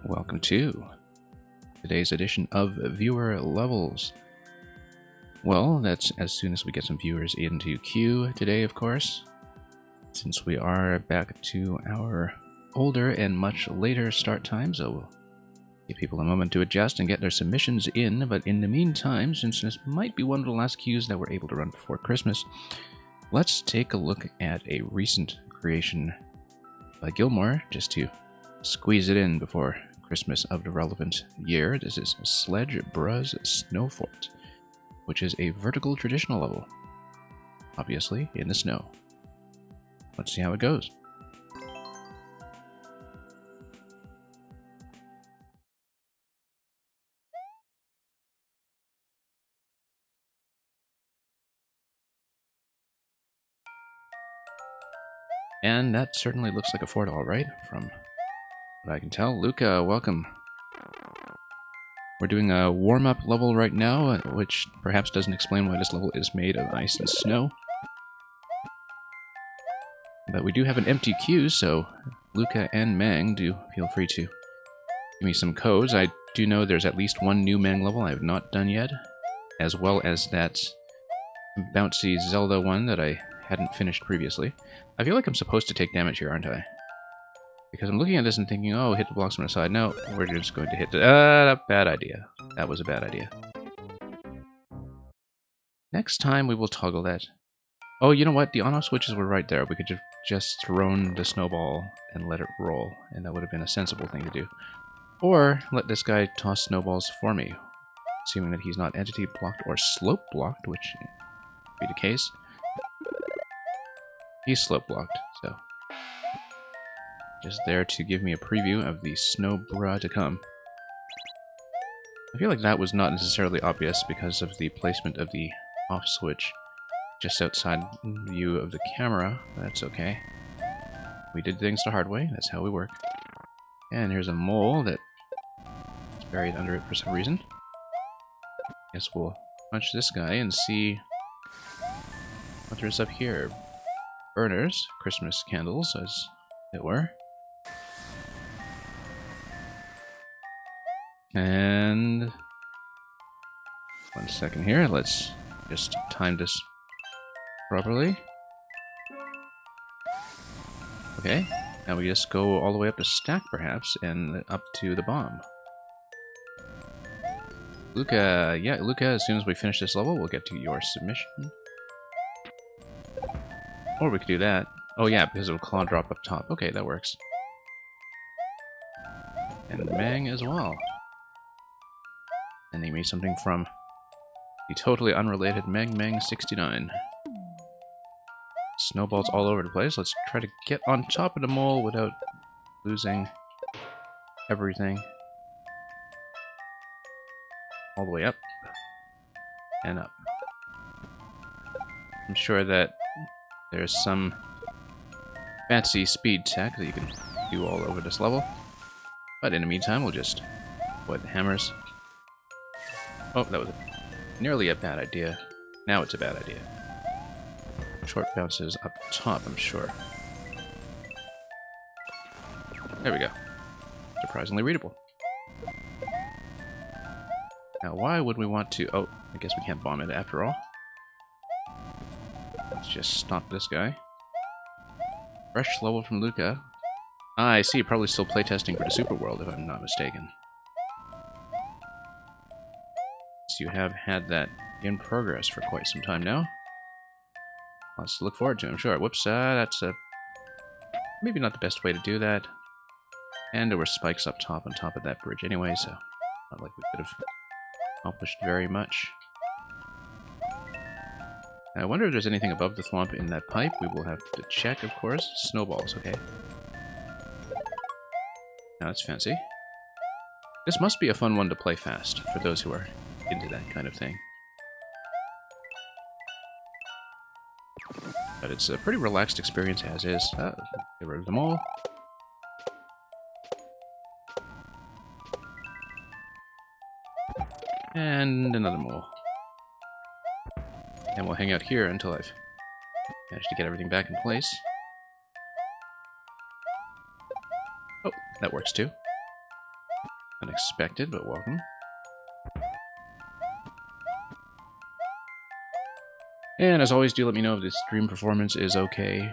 Welcome to today's edition of Viewer Levels. Well, that's as soon as we get some viewers into queue today, of course, since we are back to our older and much later start time, so we'll give people a moment to adjust and get their submissions in. But in the meantime, since this might be one of the last queues that we're able to run before Christmas, let's take a look at a recent creation by Gilmore, just to squeeze it in before Christmas of the relevant year. This is Sledge Bruz Snow Fort, which is a vertical traditional level, obviously in the snow. Let's see how it goes. And that certainly looks like a fort, all right, from what I can tell. Luca, welcome. We're doing a warm-up level right now, which perhaps doesn't explain why this level is made of ice and snow. But we do have an empty queue, so Luca and Mang, do feel free to give me some codes. I do know there's at least one new Mang level I have not done yet, as well as that bouncy Zelda one that I hadn't finished previously. I feel like I'm supposed to take damage here, aren't I? Because I'm looking at this and thinking, oh, hit the blocks from the side. No, we're just going to hit the... bad idea. That was a bad idea. Next time we will toggle that. Oh, you know what? The on-off switches were right there. We could have just thrown the snowball and let it roll, and that would have been a sensible thing to do. Or let this guy toss snowballs for me, assuming that he's not entity blocked or slope blocked, which would be the case. He's slope blocked, so... just there to give me a preview of the snow bra to come. I feel like that was not necessarily obvious because of the placement of the off switch just outside view of the camera. That's okay. We did things the hard way. That's how we work. And here's a mole that is buried under it for some reason. Guess we'll punch this guy and see what there's up here. Burners, Christmas candles, as it were. And 1 second here, let's just time this properly. Okay, now we just go all the way up to stack perhaps, and up to the bomb. Luca, yeah, Luca, as soon as we finish this level, we'll get to your submission. Or we could do that. Oh yeah, because it'll claw drop up top. Okay, that works. And Mang as well. And they made something from the totally unrelated Mang69. Snowballs all over the place. Let's try to get on top of the mole without losing everything. All the way up. And up. I'm sure that there's some fancy speed tech that you can do all over this level. But in the meantime, we'll just avoid the hammers. Oh, that was nearly a bad idea. Now it's a bad idea. Short bounces up top, I'm sure. There we go. Surprisingly readable. Now, why would we want to... oh, I guess we can't bomb it after all. Let's just stop this guy. Fresh level from Luca. Ah, I see, probably still playtesting for the Super World, if I'm not mistaken. So you have had that in progress for quite some time now. Lots to look forward to, I'm sure. Whoops, that's maybe not the best way to do that. And there were spikes up top on top of that bridge anyway, so not like we could have accomplished very much. I wonder if there's anything above the thwomp in that pipe. We will have to check, of course. Snowballs, okay. Now that's fancy. This must be a fun one to play fast, for those who are into that kind of thing. But it's a pretty relaxed experience as is. Get rid of them all. And another mole. And we'll hang out here until I've managed to get everything back in place. Oh, that works too. Unexpected, but welcome. And as always, do let me know if the stream performance is okay.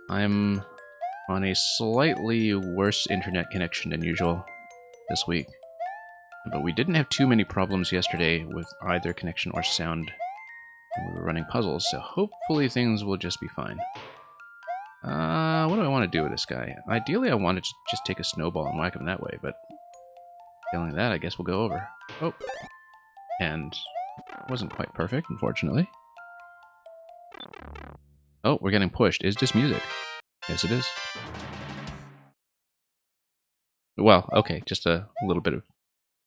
I'm on a slightly worse internet connection than usual this week. But we didn't have too many problems yesterday with either connection or sound when we were running puzzles, so hopefully things will just be fine. What do I want to do with this guy? Ideally, I wanted to just take a snowball and whack him that way, but failing that, I guess we'll go over. Oh, and it wasn't quite perfect, unfortunately. Oh, we're getting pushed. Is this music? Yes, it is. Well, okay, just a little bit of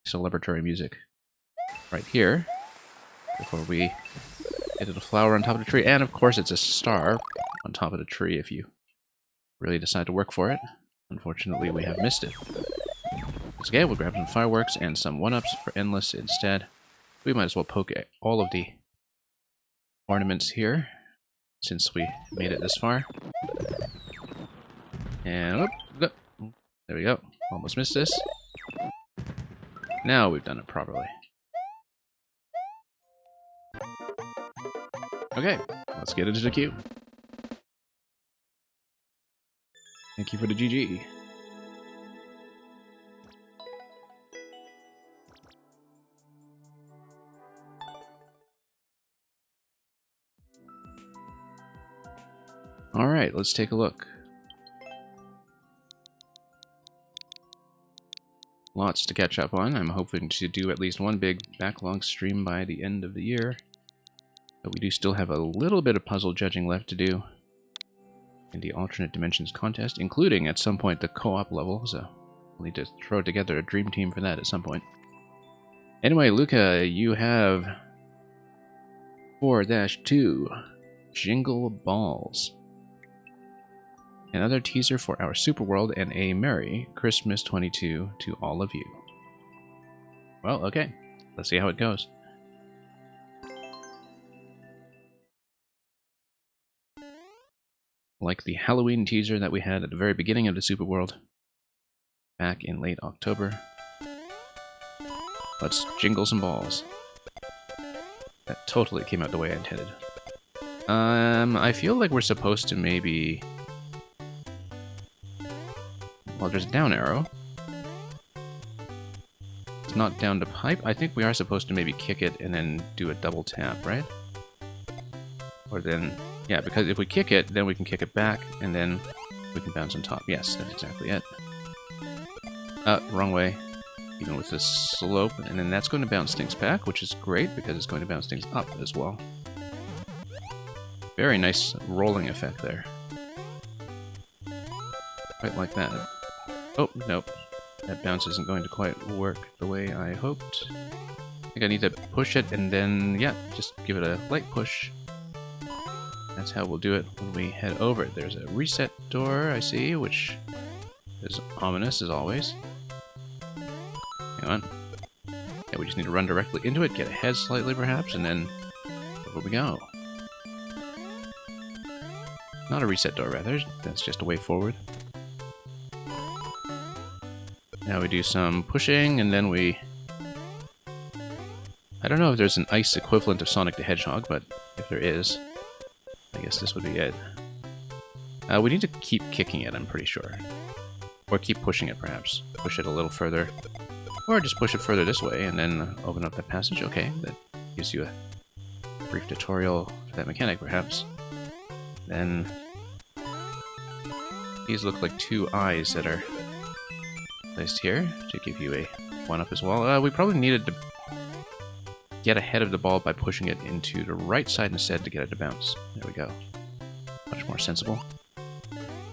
celebratory music right here before we get to the flower on top of the tree. And of course, it's a star on top of the tree if you really decide to work for it. Unfortunately, we have missed it. Okay, we'll grab some fireworks and some one-ups for Endless instead. We might as well poke at all of the ornaments here since we made it this far. And there we go. Almost missed this. Now we've done it properly. Okay, let's get into the queue. Thank you for the GG. Alright, let's take a look. Lots to catch up on. I'm hoping to do at least one big backlog stream by the end of the year. But we do still have a little bit of puzzle judging left to do in the alternate dimensions contest, including at some point the co-op level, so we'll need to throw together a dream team for that at some point. Anyway, Luca, you have 4-2 Jingle Balls. Another teaser for our Super World, and a Merry Christmas 22 to all of you. Well, okay. Let's see how it goes. Like the Halloween teaser that we had at the very beginning of the Super World, back in late October. Let's jingle some balls. That totally came out the way I intended. I feel like we're supposed to maybe... Well, there's a down arrow. It's not down to pipe. I think we are supposed to maybe kick it and then do a double tap, right? Or then... Yeah, because if we kick it, then we can kick it back, and then we can bounce on top. Yes, that's exactly it. Wrong way. Even with this slope. And then that's going to bounce things back, which is great, because it's going to bounce things up as well. Very nice rolling effect there. Quite like that. Oh, nope. That bounce isn't going to quite work the way I hoped. I think I need to push it and then, yeah, just give it a light push. That's how we'll do it when we head over. There's a reset door, I see, which is ominous as always. Hang on. Yeah, we just need to run directly into it, get ahead slightly perhaps, and then over we go. Not a reset door, rather. That's just a way forward. Now we do some pushing, and then we... I don't know if there's an ice equivalent of Sonic the Hedgehog, but if there is, I guess this would be it. We need to keep kicking it, I'm pretty sure. Or keep pushing it, perhaps. Push it a little further. Or just push it further this way, and then open up that passage. Okay, that gives you a brief tutorial for that mechanic, perhaps. Then... These look like two eyes that are placed here to give you a one-up as well. We probably needed to get ahead of the ball by pushing it into the right side instead to get it to bounce. There we go. Much more sensible.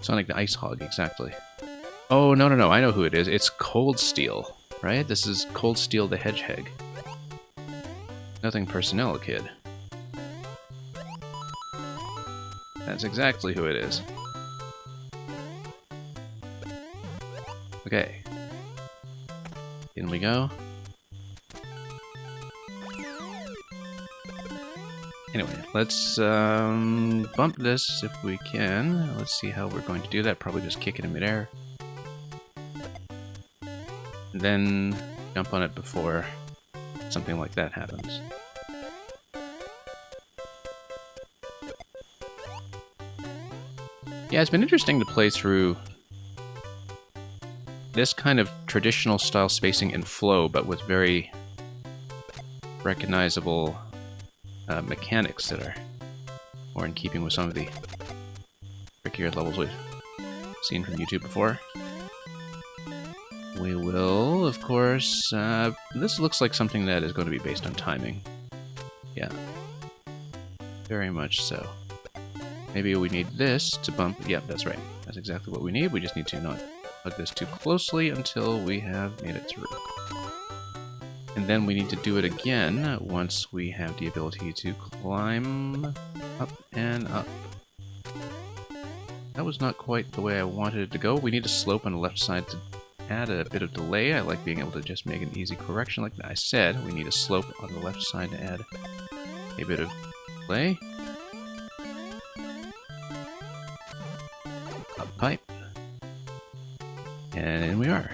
Sonic the Ice Hog, exactly. Oh, no, I know who it is. It's Cold Steel, right? This is Cold Steel the Hedgehog. Nothing personnel, kid. That's exactly who it is. Okay. In we go. Anyway, let's bump this if we can. Let's see how we're going to do that. Probably just kick it in midair. and then jump on it before something like that happens. Yeah, it's been interesting to play through this kind of traditional style spacing and flow, but with very recognizable mechanics that are more in keeping with some of the trickier levels we've seen from YouTube before. We will, of course, this looks like something that is going to be based on timing. Yeah. Very much so. Maybe we need this to bump... Yep, that's right. That's exactly what we need. We just need to not hug this too closely until we have made it through. And then we need to do it again once we have the ability to climb up and up. That was not quite the way I wanted it to go. We need a slope on the left side to add a bit of delay. I like being able to just make an easy correction like I said. We need a slope on the left side to add a bit of delay. Up pipe. And in we are.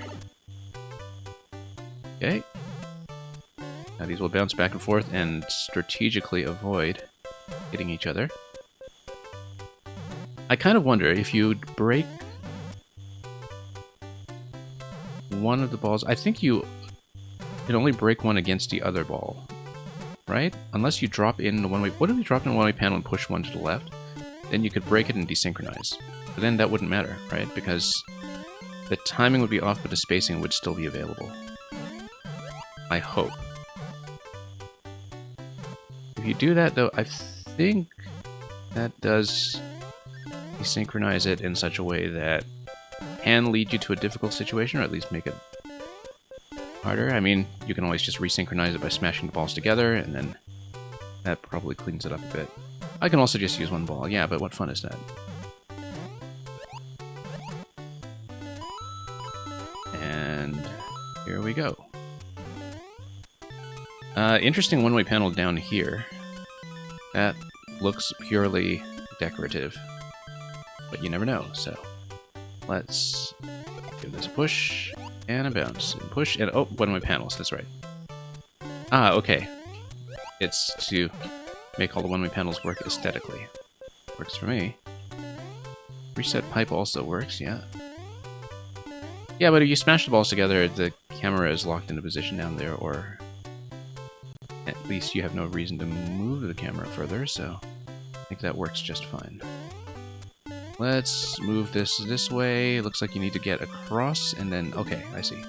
Okay. Now these will bounce back and forth and strategically avoid hitting each other. I kind of wonder if you'd break one of the balls. I think you can only break one against the other ball, right? Unless you drop in the one-way... What if you drop in the one-way panel and push one to the left? Then you could break it and desynchronize. But then that wouldn't matter, right? Because the timing would be off, but the spacing would still be available. I hope. If you do that, though, I think that does desynchronize it in such a way that can lead you to a difficult situation, or at least make it harder. I mean, you can always just resynchronize it by smashing the balls together, and then that probably cleans it up a bit. I can also just use one ball, yeah, but what fun is that? And here we go. Interesting one-way panel down here. That looks purely decorative, but you never know, so let's give this a push and a bounce. And push and... Oh, one-way panels, that's right. Ah, okay. It's to make all the one-way panels work aesthetically. Works for me. Reset pipe also works, yeah. Yeah, but if you smash the balls together, the camera is locked into position down there, or at least you have no reason to move the camera further, so I think that works just fine. Let's move this way. Looks like you need to get across, and then... Okay, I see.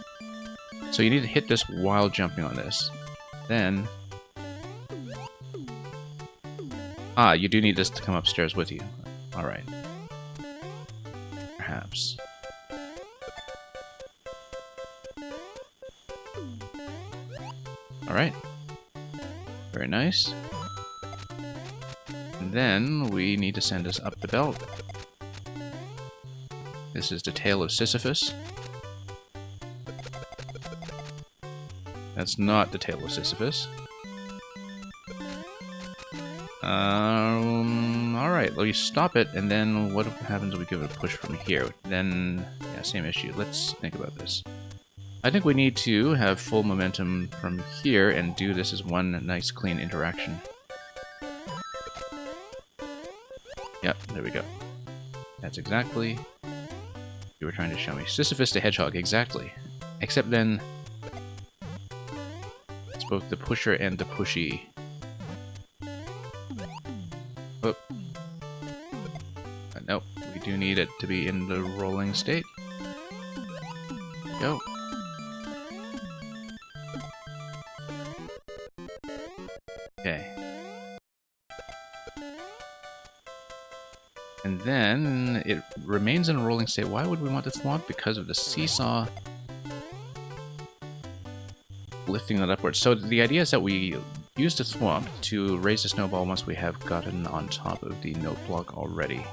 So you need to hit this while jumping on this. Then... Ah, you do need this to come upstairs with you. Alright. Perhaps. Alright. Very nice. And then we need to send us up the belt. This is the Tale of Sisyphus. That's not the Tale of Sisyphus. Alright, well, you stop it, and then what happens if we give it a push from here? Then, yeah, same issue. Let's think about this. I think we need to have full momentum from here and do this as one nice clean interaction. Yep, there we go. That's exactly you were trying to show me. Sisyphus the Hedgehog, exactly. Except then it's both the pusher and the pushy. Oh. Nope, we do need it to be in the rolling state. Go. Okay. And then it remains in a rolling state. Why would we want this lock? Because of the seesaw lifting that upwards. So the idea is that we use the thwomp to raise the snowball once we have gotten on top of the note block already.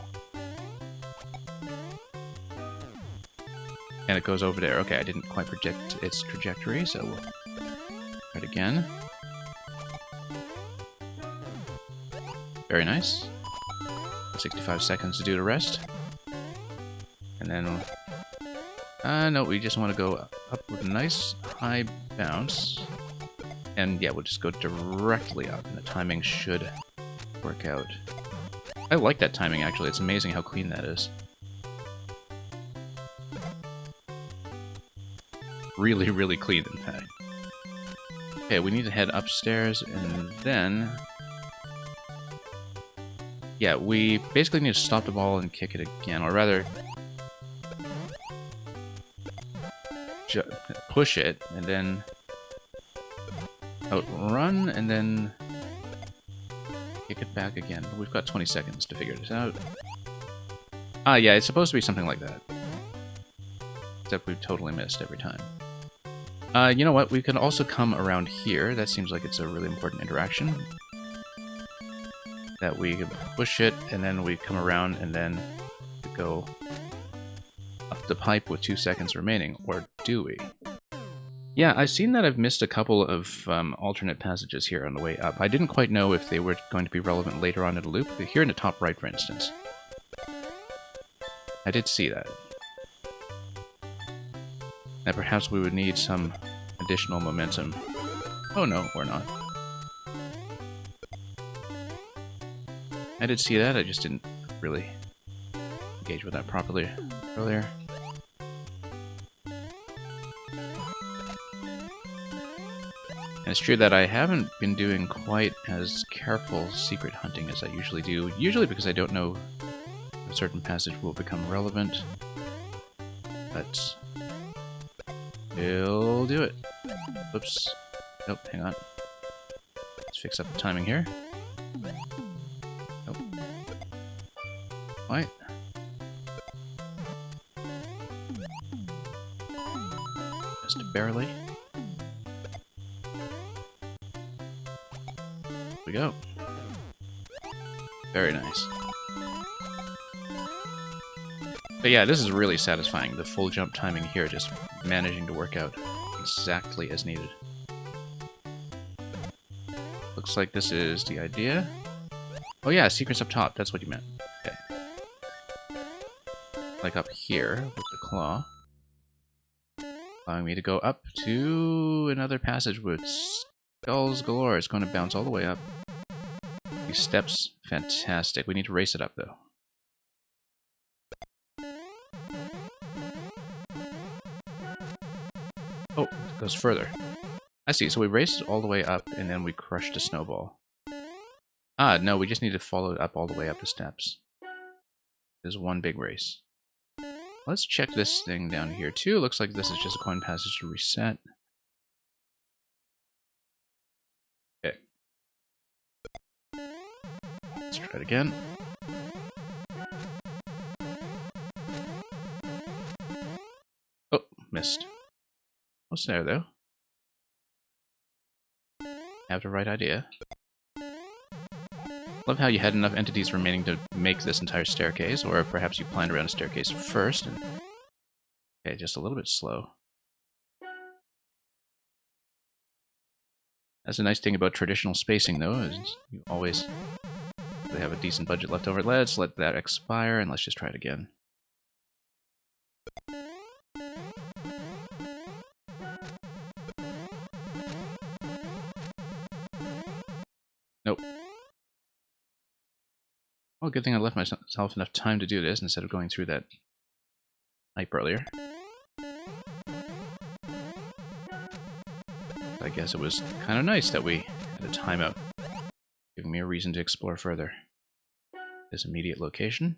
And it goes over there. Okay, I didn't quite project its trajectory, so we'll try it again. Very nice. 65 seconds to do the rest. And then No, we just want to go up with a nice high bounce. And yeah, we'll just go directly up, and the timing should work out. I like that timing, actually. It's amazing how clean that is. Really, really clean, in fact. Okay, we need to head upstairs, and then... yeah, we basically need to stop the ball and kick it again, or rather... push it, and then... outrun, and then... kick it back again. We've got 20 seconds to figure this out. Ah, yeah, it's supposed to be something like that. Except we've totally missed every time. You know what? We can also come around here. That seems like it's a really important interaction. That we can push it, and then we come around, and then go up the pipe with 2 seconds remaining. Or do we? Yeah, I've seen that I've missed a couple of alternate passages here on the way up. I didn't quite know if they were going to be relevant later on in the loop. Here in the top right, for instance. I did see that. That perhaps we would need some additional momentum. Oh no, we're not. I did see that, I just didn't really engage with that properly earlier. And it's true that I haven't been doing quite as careful secret hunting as I usually do, usually because I don't know if a certain passage will become relevant. But... we'll do it. Oops. Nope, hang on. Let's fix up the timing here. Nope. Why? Just barely. Here we go. Very nice. But yeah, this is really satisfying. The full jump timing here, just managing to work out exactly as needed. Looks like this is the idea. Oh yeah, secrets up top, that's what you meant. Okay. Like up here with the claw. Allowing me to go up to another passage with skulls galore. It's going to bounce all the way up. These steps, fantastic. We need to race it up though. Oh, it goes further. I see, so we raced it all the way up, and then we crushed a snowball. Ah, no, we just need to follow it up all the way up the steps. There's one big race. Let's check this thing down here, too. Looks like this is just a coin passage to reset. Okay. Let's try it again. Oh, missed. What's there, though? Have the right idea. Love how you had enough entities remaining to make this entire staircase, or perhaps you planned around a staircase first and... okay, just a little bit slow. That's a nice thing about traditional spacing, though, is you always have a decent budget left over. Let's let that expire, and let's just try it again. Nope. Well, good thing I left myself enough time to do this instead of going through that hype earlier. I guess it was kind of nice that we had a timeout, giving me a reason to explore further. This immediate location.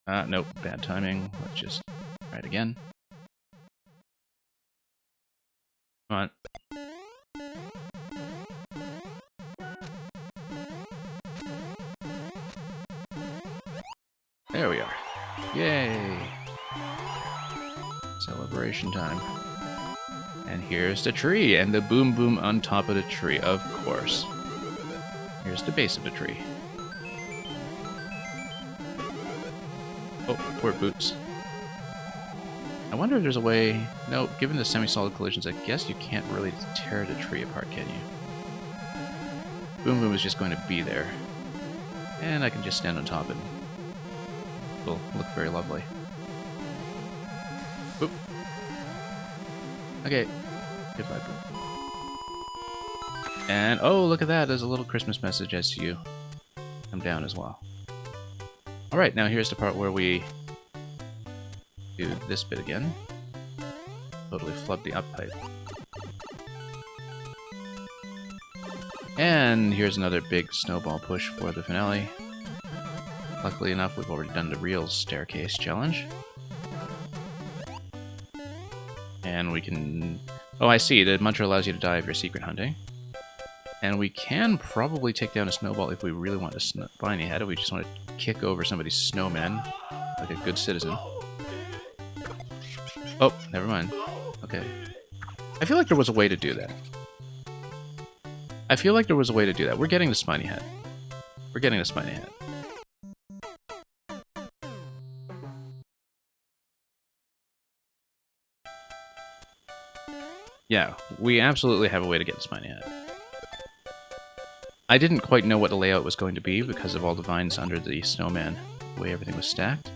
Nope, bad timing. Let's just try it again. Come on. There we are. Yay! Celebration time. And here's the tree, and the boom boom on top of the tree, of course. Here's the base of the tree. Oh, poor boots. I wonder if there's a way... no, given the semi-solid collisions, I guess you can't really tear the tree apart, can you? Boom boom is just going to be there. And I can just stand on top and... it'll look very lovely. Oop. Okay. Goodbye, bro. And, oh, look at that. There's a little Christmas message as you come down as well. Alright, now here's the part where we do this bit again. Totally flub the up pipe. And here's another big snowball push for the finale. Luckily enough, we've already done the real staircase challenge. And we can... Oh, I see. The mantra allows you to die if you're secret hunting. And we can probably take down a snowball if we really want to spiny head, if we just want to kick over somebody's snowman, like a good citizen. Oh, never mind. Okay. I feel like there was a way to do that. We're getting the spiny head. We're getting the spiny head. Yeah, we absolutely have a way to get the spiny head. I didn't quite know what the layout was going to be because of all the vines under the snowman, the way everything was stacked.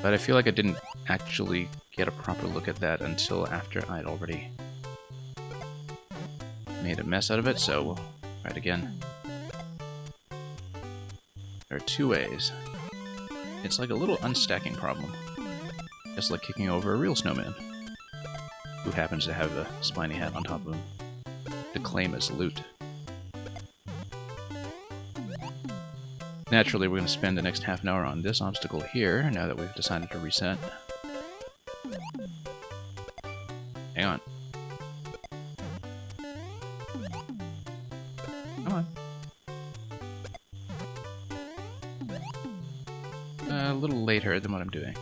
But I feel like I didn't actually get a proper look at that until after I'd already made a mess out of it, so we'll try it again. There are two ways. It's like a little unstacking problem. Just like kicking over a real snowman, who happens to have a spiny hat on top of him to claim as loot. Naturally, we're going to spend the next half an hour on this obstacle here, now that we've decided to reset. Hang on. Come on. A little later than what I'm doing.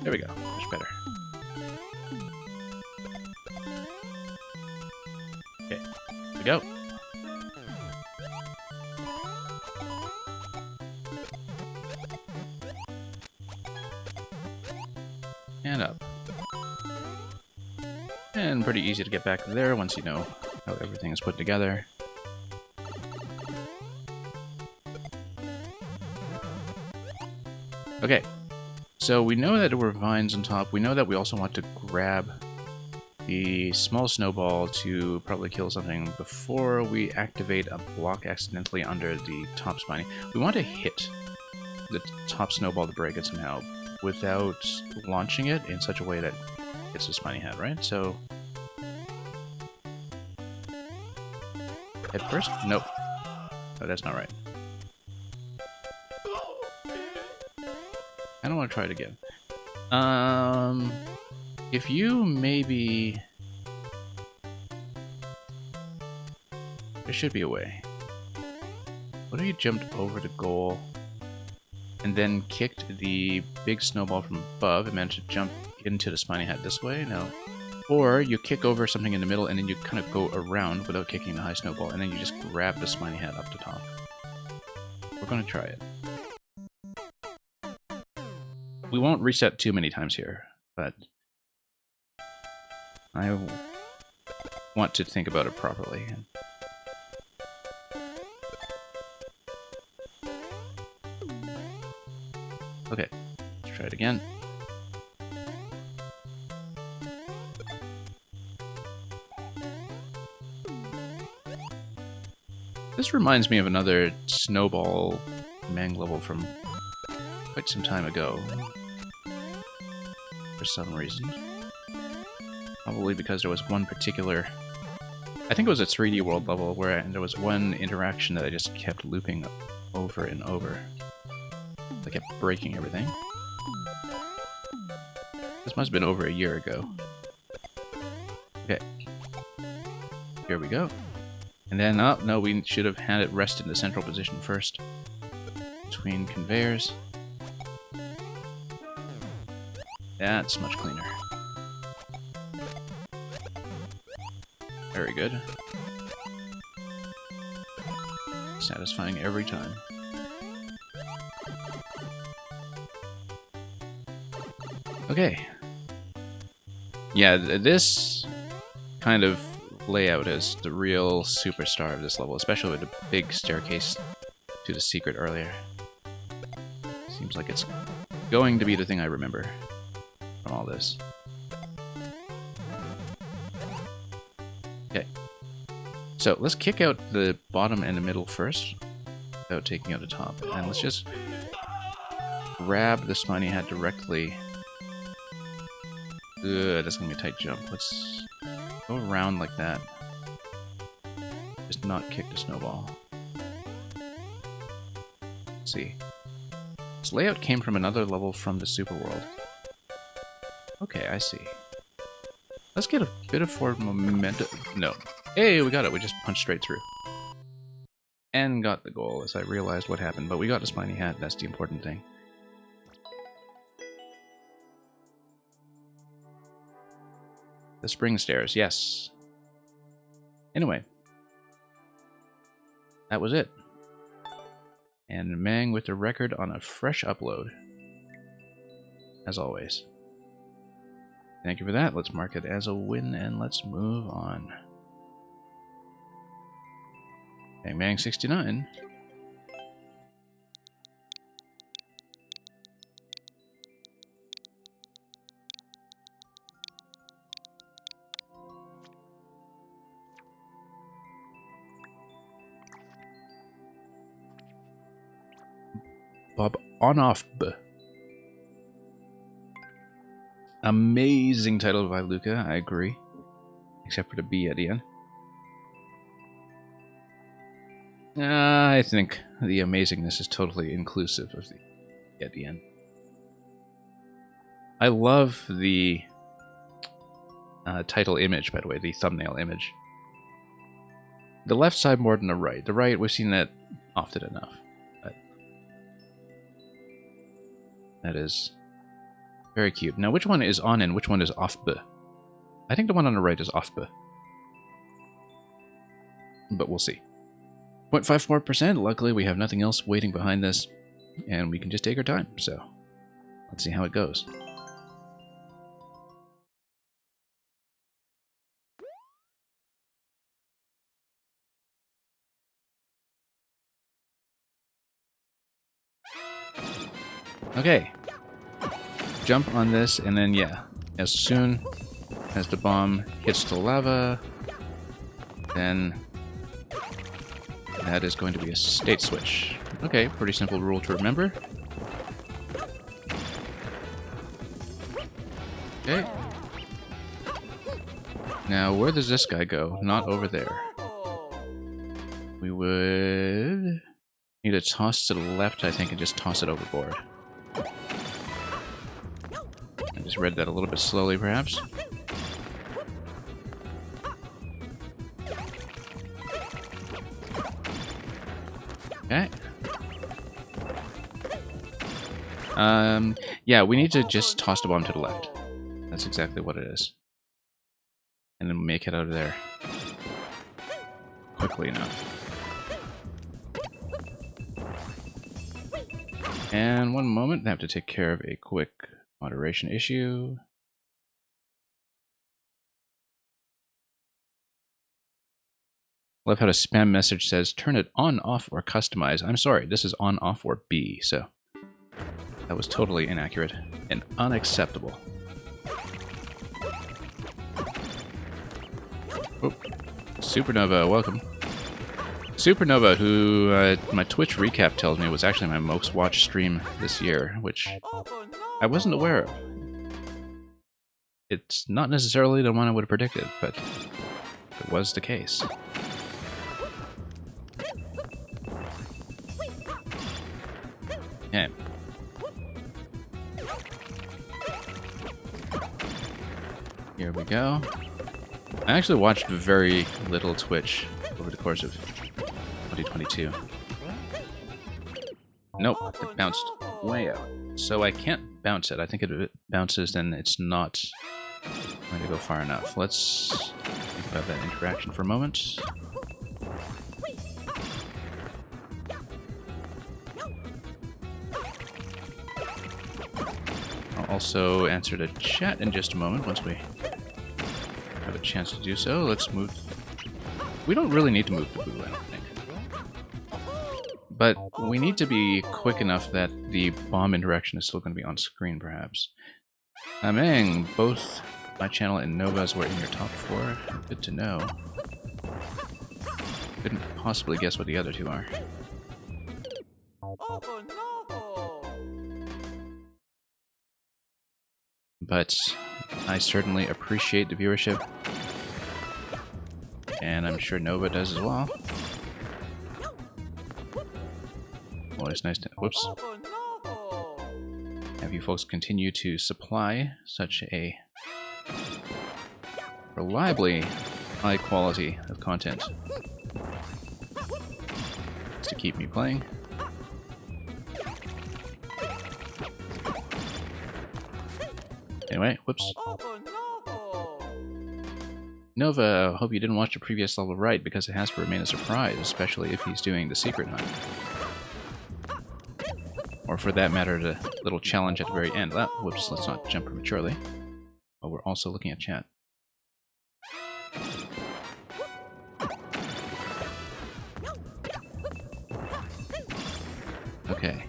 There we go. Much better. Okay. Here we go. And up. And pretty easy to get back there once you know how everything is put together. Okay. So we know that there were vines on top. We know that we also want to grab the small snowball to probably kill something before we activate a block accidentally under the top spiny. We want to hit the top snowball to break it somehow without launching it in such a way that it's a spiny head, right? So... head first? Nope. Oh, that's not right. I don't want to try it again. If you maybe... there should be a way. What if you jumped over the goal and then kicked the big snowball from above and managed to jump into the spiny hat this way? No. Or you kick over something in the middle and then you kind of go around without kicking the high snowball and then you just grab the spiny hat up the top. We're going to try it. We won't reset too many times here, but I want to think about it properly. Okay, let's try it again. This reminds me of another snowball Mang level from quite some time ago. For some reason. Probably because there was one particular... I think it was a 3D world level where there was one interaction that I just kept looping over and over. I kept breaking everything. This must have been over a year ago. Okay. Here we go. And then, oh, no, we should have had it rest in the central position first. Between conveyors. That's much cleaner. Very good. Satisfying every time. Okay. Yeah, this kind of layout is the real superstar of this level, especially with the big staircase to the secret earlier. Seems like it's going to be the thing I remember from all this. Okay. So let's kick out the bottom and the middle first, without taking out the top. And let's just grab the spiny hat directly. Ugh, that's gonna be a tight jump. Let's go around like that. Just not kick the snowball. Let's see. This layout came from another level from the Super World. Okay, I see. Let's get a bit of forward momentum. No. Hey, we got it. We just punched straight through. And got the goal as I realized what happened. But we got the spiny hat. That's the important thing. The spring stairs. Yes. Anyway. That was it. And Mang with the record on a fresh upload. As always. Thank you for that. Let's mark it as a win and let's move on. Bang Bang 69. Bob On-Off B. Amazing title by Luca, I agree. Except for the B at the end. I think the amazingness is totally inclusive of the B at the end. I love the title image, by the way, the thumbnail image. The left side more than the right. The right, we've seen that often enough. But that is very cute. Now, which one is on and which one is off B? I think the one on the right is off B. But we'll see. 0.54%. Luckily, we have nothing else waiting behind this, and we can just take our time. So, let's see how it goes. Okay. Jump on this, and then, yeah, as soon as the bomb hits the lava, then that is going to be a state switch. Okay, pretty simple rule to remember. Okay. Now, where does this guy go? Not over there. We would need to toss to the left, I think, and just toss it overboard. I just read that a little bit slowly, perhaps. Okay. Yeah, we need to just toss the bomb to the left. That's exactly what it is. And then make it out of there quickly enough. And one moment, I have to take care of a quick moderation issue. Love how the spam message says, turn it on, off, or customize. I'm sorry, this is on, off, or B, so that was totally inaccurate and unacceptable. Oh, Supernova, welcome. Supernova, who my Twitch recap tells me was actually my most watched stream this year, which I wasn't aware of. It's not necessarily the one I would have predicted, but it was the case. Okay. Here we go. I actually watched very little Twitch over the course of 2022. Nope, it bounced way out. So I can't bounce it. I think if it bounces, then it's not going to go far enough. Let's think about that interaction for a moment. I'll also answer the chat in just a moment once we have a chance to do so. Let's move. We don't really need to move the boo, I don't think. But we need to be quick enough that the bomb interaction is still going to be on screen, perhaps. Amang, both my channel and Nova's were in your top 4. Good to know. Couldn't possibly guess what the other two are. But I certainly appreciate the viewership. And I'm sure Nova does as well. Well, it's nice to... Whoops. Have you folks continue to supply such a reliably high quality of content to keep me playing. Anyway, whoops. Nova, hope you didn't watch the previous level right, because it has to remain a surprise, especially if he's doing the secret hunt. Or for that matter, the little challenge at the very end. Ah, whoops, let's not jump prematurely. Oh, we're also looking at chat. Okay.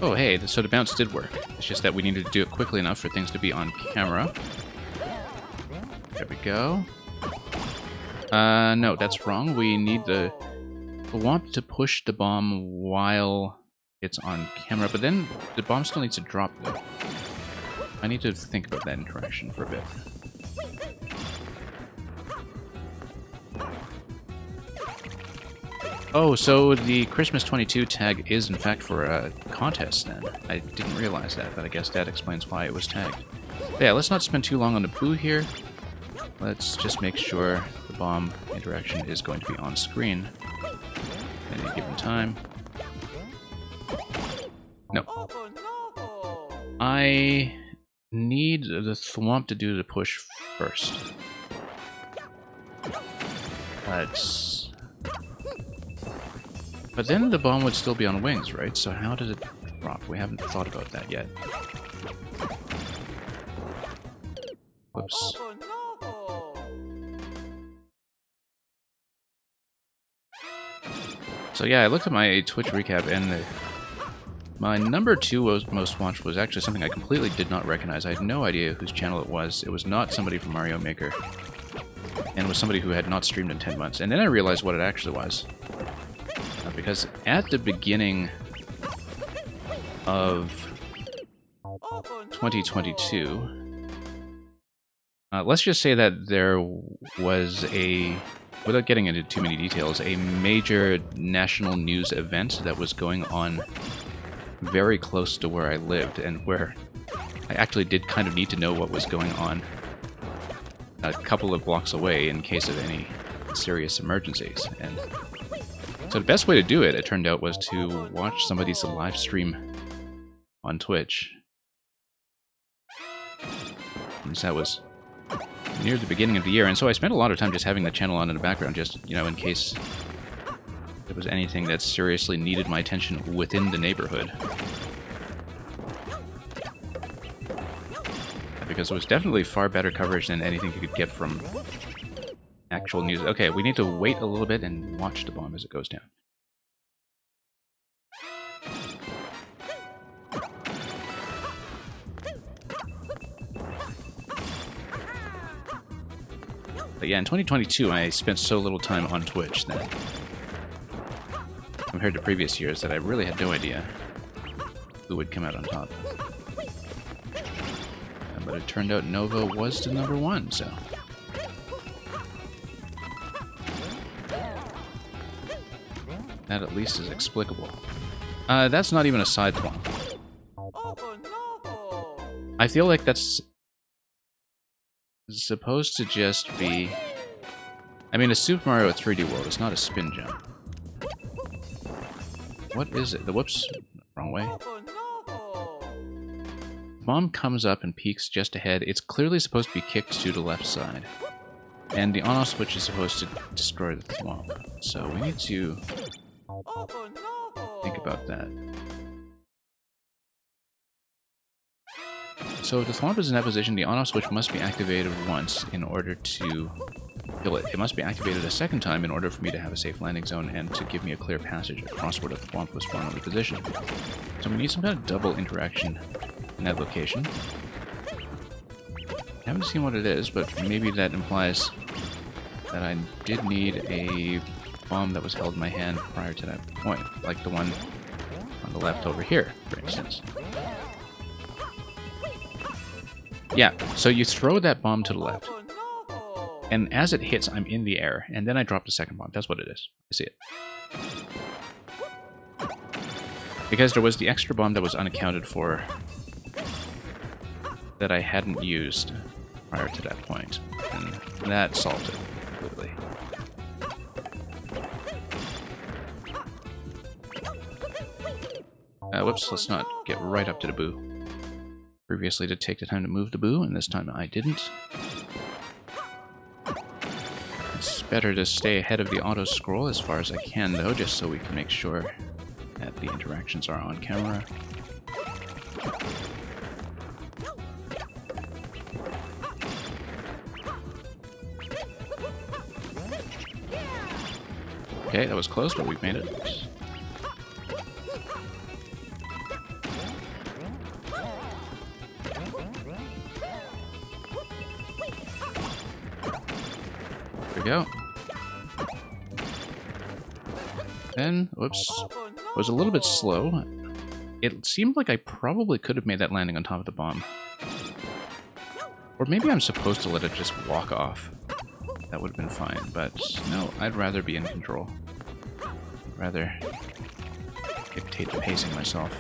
Oh, hey, so the bounce did work. It's just that we needed to do it quickly enough for things to be on camera. There we go. No, that's wrong. We need the Thwomp to push the bomb while it's on camera, but then the bomb still needs to drop, though. I need to think about that interaction for a bit. Oh, so the Christmas 22 tag is in fact for a contest then. I didn't realize that, but I guess that explains why it was tagged. But yeah, let's not spend too long on the Boo here. Let's just make sure the bomb interaction is going to be on screen at any given time. No. I need the Thwomp to do the push first. But then the bomb would still be on wings, right? So how does it drop? We haven't thought about that yet. Whoops. So yeah, I looked at my Twitch recap, and my number 2 most watched was actually something I completely did not recognize. I had no idea whose channel it was. It was not somebody from Mario Maker. And it was somebody who had not streamed in 10 months. And then I realized what it actually was. Because at the beginning of 2022, let's just say that there was a, without getting into too many details, a major national news event that was going on very close to where I lived, and where I actually did kind of need to know what was going on a couple of blocks away in case of any serious emergencies. And so the best way to do it, it turned out, was to watch somebody's live stream on Twitch. And that was near the beginning of the year, and so I spent a lot of time just having the channel on in the background, just, you know, in case there was anything that seriously needed my attention within the neighborhood. Because it was definitely far better coverage than anything you could get from actual news. Okay, we need to wait a little bit and watch the bomb as it goes down. But yeah, in 2022, I spent so little time on Twitch that, compared to previous years, that I really had no idea who would come out on top. But it turned out Nova was the number 1, so... that at least is explicable. That's not even a side Thwomp. I feel like that's supposed to just be... I mean, a Super Mario 3D World is not a spin jump. What is it? The whoops. Wrong way. Bomb comes up and peaks just ahead. It's clearly supposed to be kicked to the left side. And the on-off switch is supposed to destroy the Thwomp. So we need to think about that. So if the Thwomp is in that position, the on-off switch must be activated once in order to kill it. It must be activated a second time in order for me to have a safe landing zone and to give me a clear passage across where the Thwomp was formerly positioned. So we need some kind of double interaction in that location. I haven't seen what it is, but maybe that implies that I did need a bomb that was held in my hand prior to that point, like the one on the left over here, for instance. Yeah, so you throw that bomb to the left, and as it hits, I'm in the air, and then I drop the second bomb. That's what it is. I see it. Because there was the extra bomb that was unaccounted for that I hadn't used prior to that point, and that solved it completely. Whoops, let's not get right up to the boo. Previously did take the time to move the boo, and this time I didn't. It's better to stay ahead of the auto-scroll as far as I can, though, just so we can make sure that the interactions are on camera. Okay, that was close, but we've made it. There we go. Then, whoops, it was a little bit slow. It seemed like I probably could have made that landing on top of the bomb. Or maybe I'm supposed to let it just walk off. That would have been fine, but no, I'd rather be in control. I'd rather dictate the pacing myself.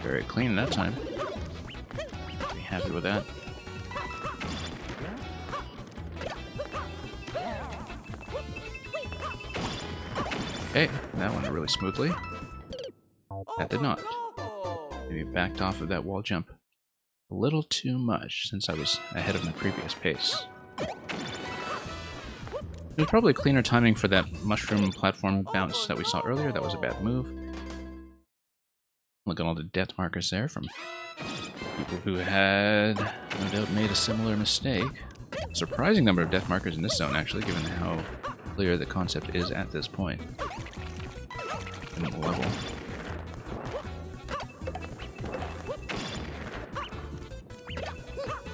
Very clean that time. Be happy with that. Okay, that went really smoothly. That did not. Maybe backed off of that wall jump a little too much since I was ahead of my previous pace. There's probably cleaner timing for that mushroom platform bounce that we saw earlier. That was a bad move. Look at all the death markers there from people who had no doubt made a similar mistake. Surprising number of death markers in this zone, actually, given how clear the concept is at this point in the level.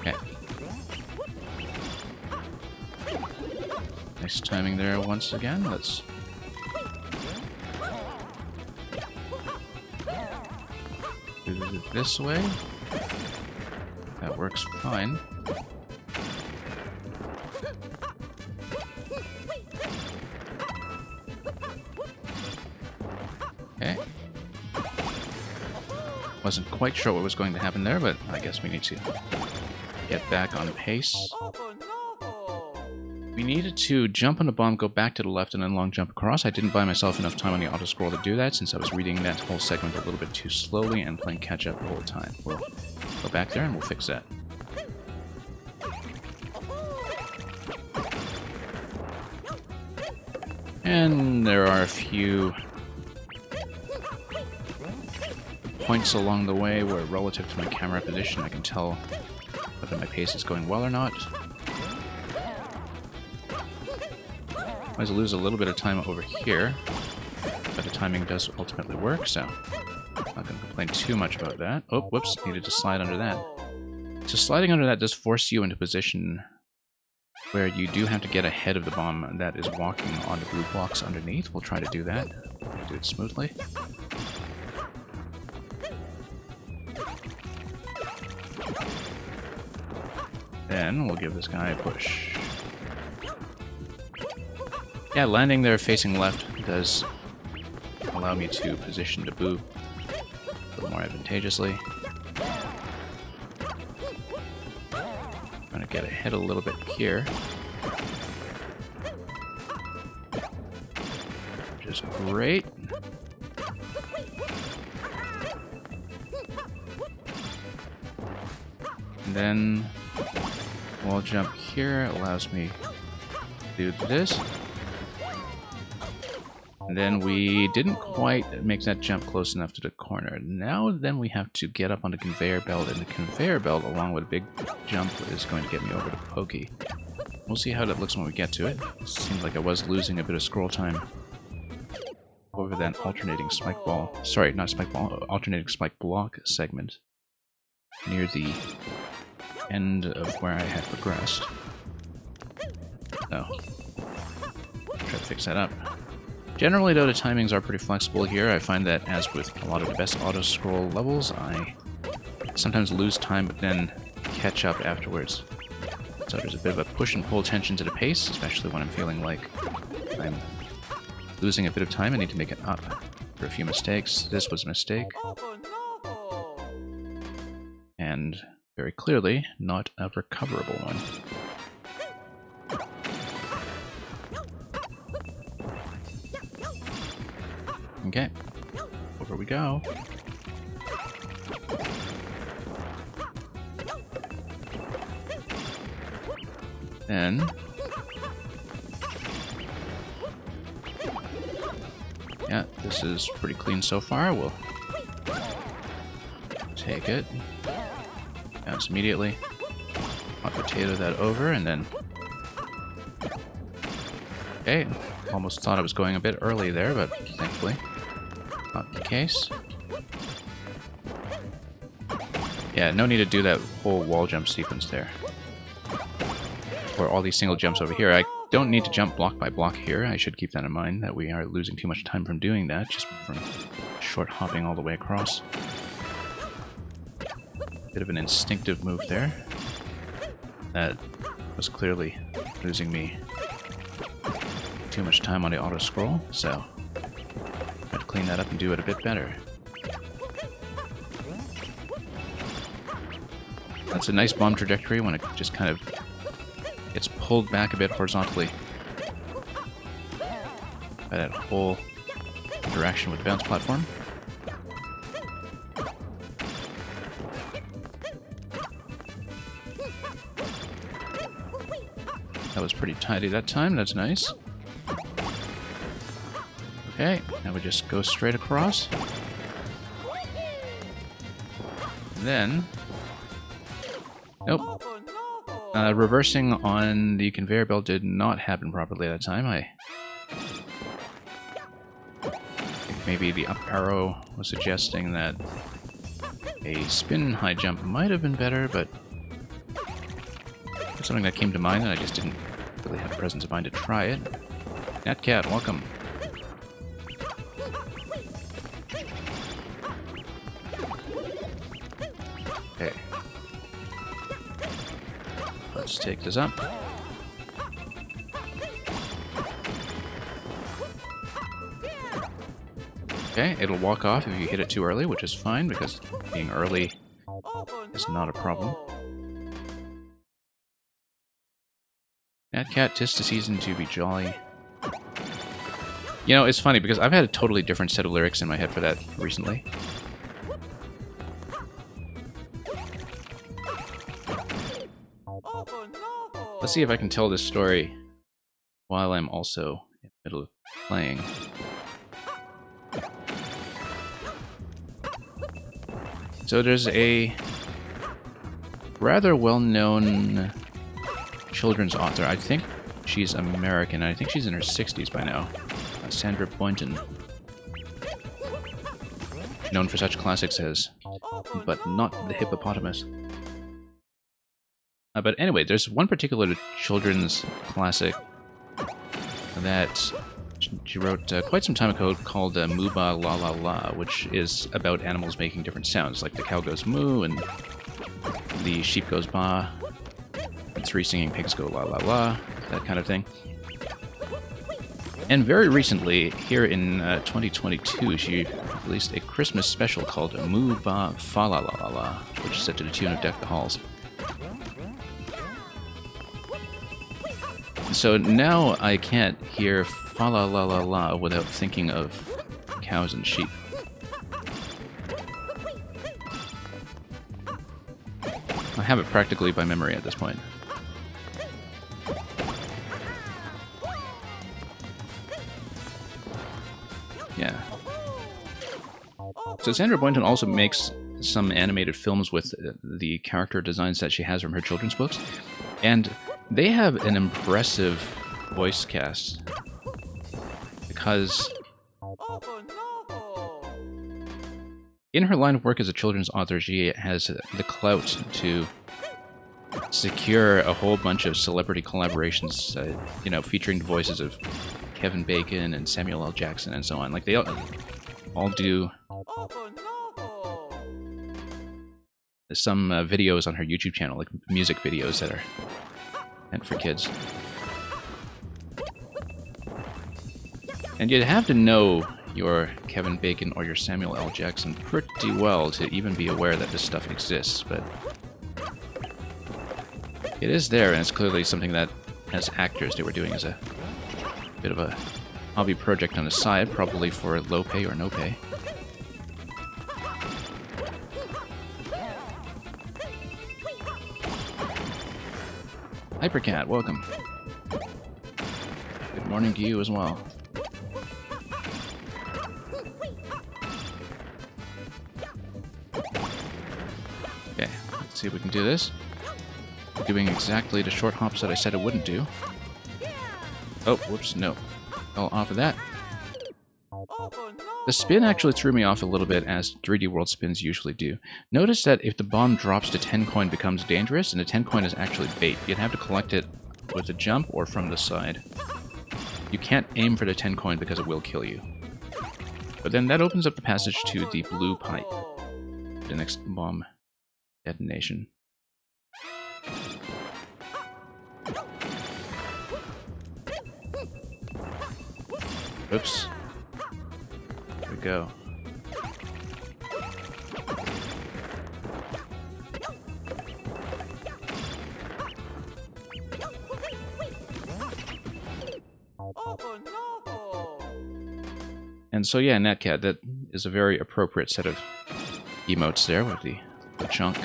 Okay. Nice timing there once again. Let's do it this way. That works fine. Okay. Wasn't quite sure what was going to happen there, but I guess we need to get back on pace. We needed to jump on a bomb, go back to the left, and then long jump across. I didn't buy myself enough time on the auto-scroll to do that, since I was reading that whole segment a little bit too slowly and playing catch-up the whole time. We'll go back there and we'll fix that. And there are a few points along the way where, relative to my camera position, I can tell whether my pace is going well or not. I always lose a little bit of time over here, but the timing does ultimately work, so I'm not going to complain too much about that. Oh, whoops, needed to slide under that. So sliding under that does force you into a position where you do have to get ahead of the bomb that is walking on the blue blocks underneath. We'll try to do that. Do it smoothly. Then we'll give this guy a push. Yeah, landing there facing left does allow me to position the boo a little more advantageously. Trying to get ahead a little bit here. Which is great. And then wall jump here allows me to do this. And then we didn't quite make that jump close enough to the corner. Now then we have to get up on the conveyor belt, and the conveyor belt, along with a big jump, is going to get me over to Pokey. We'll see how that looks when we get to it. Seems like I was losing a bit of scroll time over that alternating spike ball. Sorry, not spike ball, alternating spike block segment near the end of where I had progressed. So, try to fix that up. Generally, though, the timings are pretty flexible here. I find that, as with a lot of the best auto-scroll levels, I sometimes lose time but then catch up afterwards. So there's a bit of a push and pull tension to the pace, especially when I'm feeling like I'm losing a bit of time. I need to make it up for a few mistakes. This was a mistake. And very clearly, not a recoverable one. Okay, over we go. Then yeah, this is pretty clean so far. We'll take it. Bounce immediately. Hot potato that over, and then okay, almost thought I was going a bit early there, but thankfully not the case. Yeah, no need to do that whole wall jump sequence there. Or all these single jumps over here. I don't need to jump block by block here. I should keep that in mind, that we are losing too much time from doing that, just from short hopping all the way across. Bit of an instinctive move there. That was clearly losing me too much time on the auto scroll, so I have to clean that up and do it a bit better. That's a nice bomb trajectory when it just kind of gets pulled back a bit horizontally by that whole interaction with the bounce platform. That was pretty tidy that time, that's nice. Okay, now we just go straight across. And then nope. Reversing on the conveyor belt did not happen properly at that time. I think maybe the up arrow was suggesting that a spin high jump might have been better, but it's something that came to mind and I just didn't really have the presence of mind to try it. Natcat, welcome. Okay. Let's take this up. Okay, it'll walk off if you hit it too early, which is fine, because being early is not a problem. Natcat, 'tis the season to be jolly. You know, it's funny, because I've had a totally different set of lyrics in my head for that recently. Let's see if I can tell this story while I'm also in the middle of playing. So there's a rather well-known children's author. I think she's American. I think she's in her 60s by now. Sandra Boynton. Known for such classics as But Not the Hippopotamus. But anyway, there's one particular children's classic that she wrote quite some time ago called Moo Ba La La La, which is about animals making different sounds, like the cow goes moo and the sheep goes ba, and three singing pigs go la la la, that kind of thing. And very recently, here in 2022, she released a Christmas special called Moo Ba Fa La La La La, which is set to the tune of Deck the Halls. So now I can't hear fa la la la la without thinking of cows and sheep. I have it practically by memory at this point. Yeah. So Sandra Boynton also makes some animated films with the character designs that she has from her children's books, and they have an impressive voice cast because in her line of work as a children's author, she has the clout to secure a whole bunch of celebrity collaborations, you know, featuring the voices of Kevin Bacon and Samuel L. Jackson and so on. Like, they all do some videos on her YouTube channel, like music videos that are meant for kids. And you'd have to know your Kevin Bacon or your Samuel L. Jackson pretty well to even be aware that this stuff exists, but it is there, and it's clearly something that, as actors, they were doing as a bit of a hobby project on the side, probably for low pay or no pay. Hypercat, welcome. Good morning to you as well. Okay, let's see if we can do this. Doing exactly the short hops that I said I wouldn't do. Oh, whoops, no. Fell off of that. The spin actually threw me off a little bit, as 3D World spins usually do. Notice that if the bomb drops to 10 coin, it becomes dangerous, and the 10 coin is actually bait. You'd have to collect it with a jump or from the side. You can't aim for the 10 coin because it will kill you. But then that opens up the passage to the blue pipe, the next bomb detonation. Oops. Here we go. And so yeah, Netcat, that is a very appropriate set of emotes there with the chunk.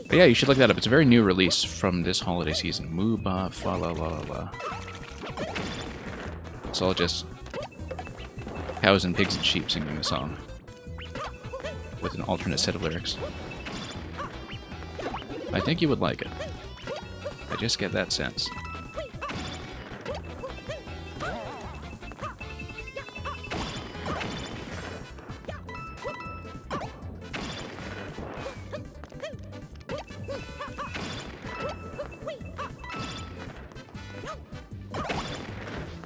But yeah, you should look that up. It's a very new release from this holiday season. Moo ba fa la la la. It's all just cows and pigs and sheep singing the song with an alternate set of lyrics. I think you would like it. I just get that sense.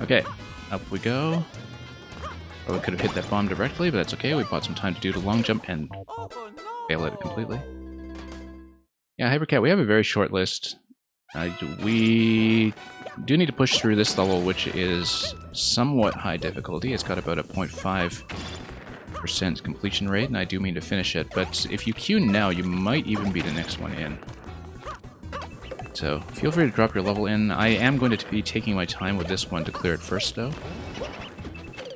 Okay, up we go. Oh, we could have hit that bomb directly, but that's okay. We bought some time to do the long jump and fail at it completely. Yeah, Hypercat, we have a very short list. We do need to push through this level, which is somewhat high difficulty. It's got about a 0.5% completion rate, and I do mean to finish it. But if you queue now, you might even be the next one in. So feel free to drop your level in. I am going to be taking my time with this one to clear it first, though.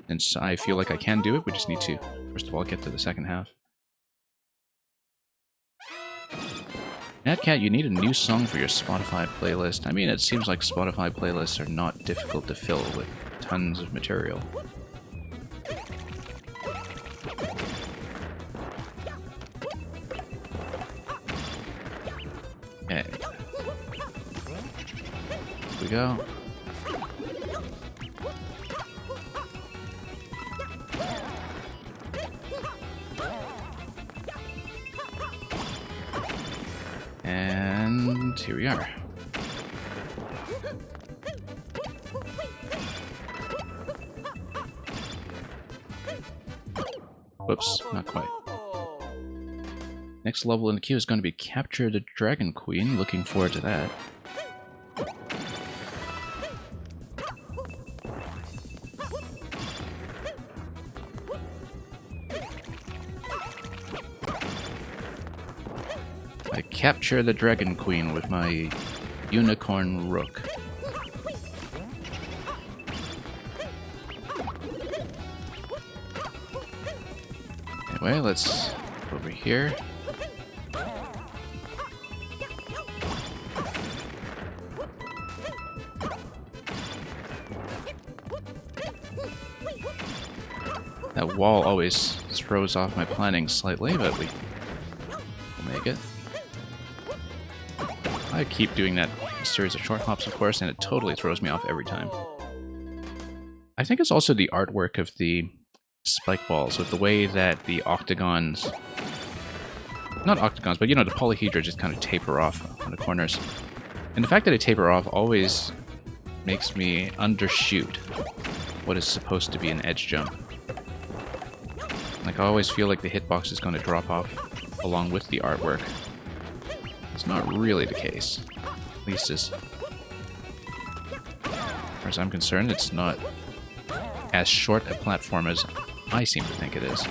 Since I feel like I can do it, we just need to, first of all, get to the second half. Netcat, you need a new song for your Spotify playlist. I mean, it seems like Spotify playlists are not difficult to fill with tons of material. Okay. Here we go. And here we are. Whoops, not quite. Next level in the queue is going to be Capture the Dragon Queen. Looking forward to that. I capture the Dragon Queen with my Unicorn Rook. Anyway, let's go over here. That wall always throws off my planning slightly, but we'll make it. I keep doing that series of short hops, of course, and it totally throws me off every time. I think it's also the artwork of the spike balls, with the way that the octagons... Not octagons, but you know, the polyhedra just kind of taper off on the corners. And the fact that they taper off always makes me undershoot what is supposed to be an edge jump. Like, I always feel like the hitbox is going to drop off along with the artwork. It's not really the case. At least as far as I'm concerned, it's not as short a platform as I seem to think it is.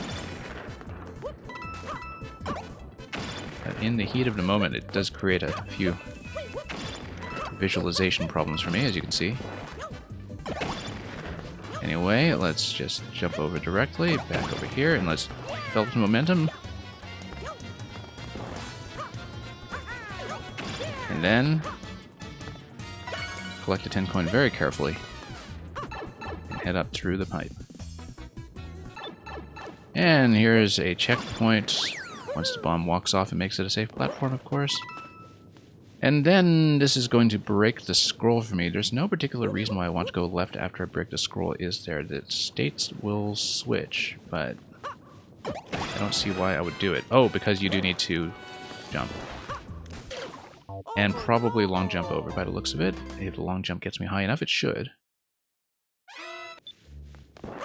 But in the heat of the moment, it does create a few visualization problems for me, as you can see. Anyway, let's just jump over directly, back over here, and let's develop some momentum. And then collect a 10 coin very carefully and head up through the pipe. And here's a checkpoint. Once the bomb walks off, it makes it a safe platform, of course. And then this is going to break the scroll for me. There's no particular reason why I want to go left after I break the scroll, is there? The states will switch, but I don't see why I would do it. Oh, because you do need to jump. And probably long jump over by the looks of it. If the long jump gets me high enough, it should.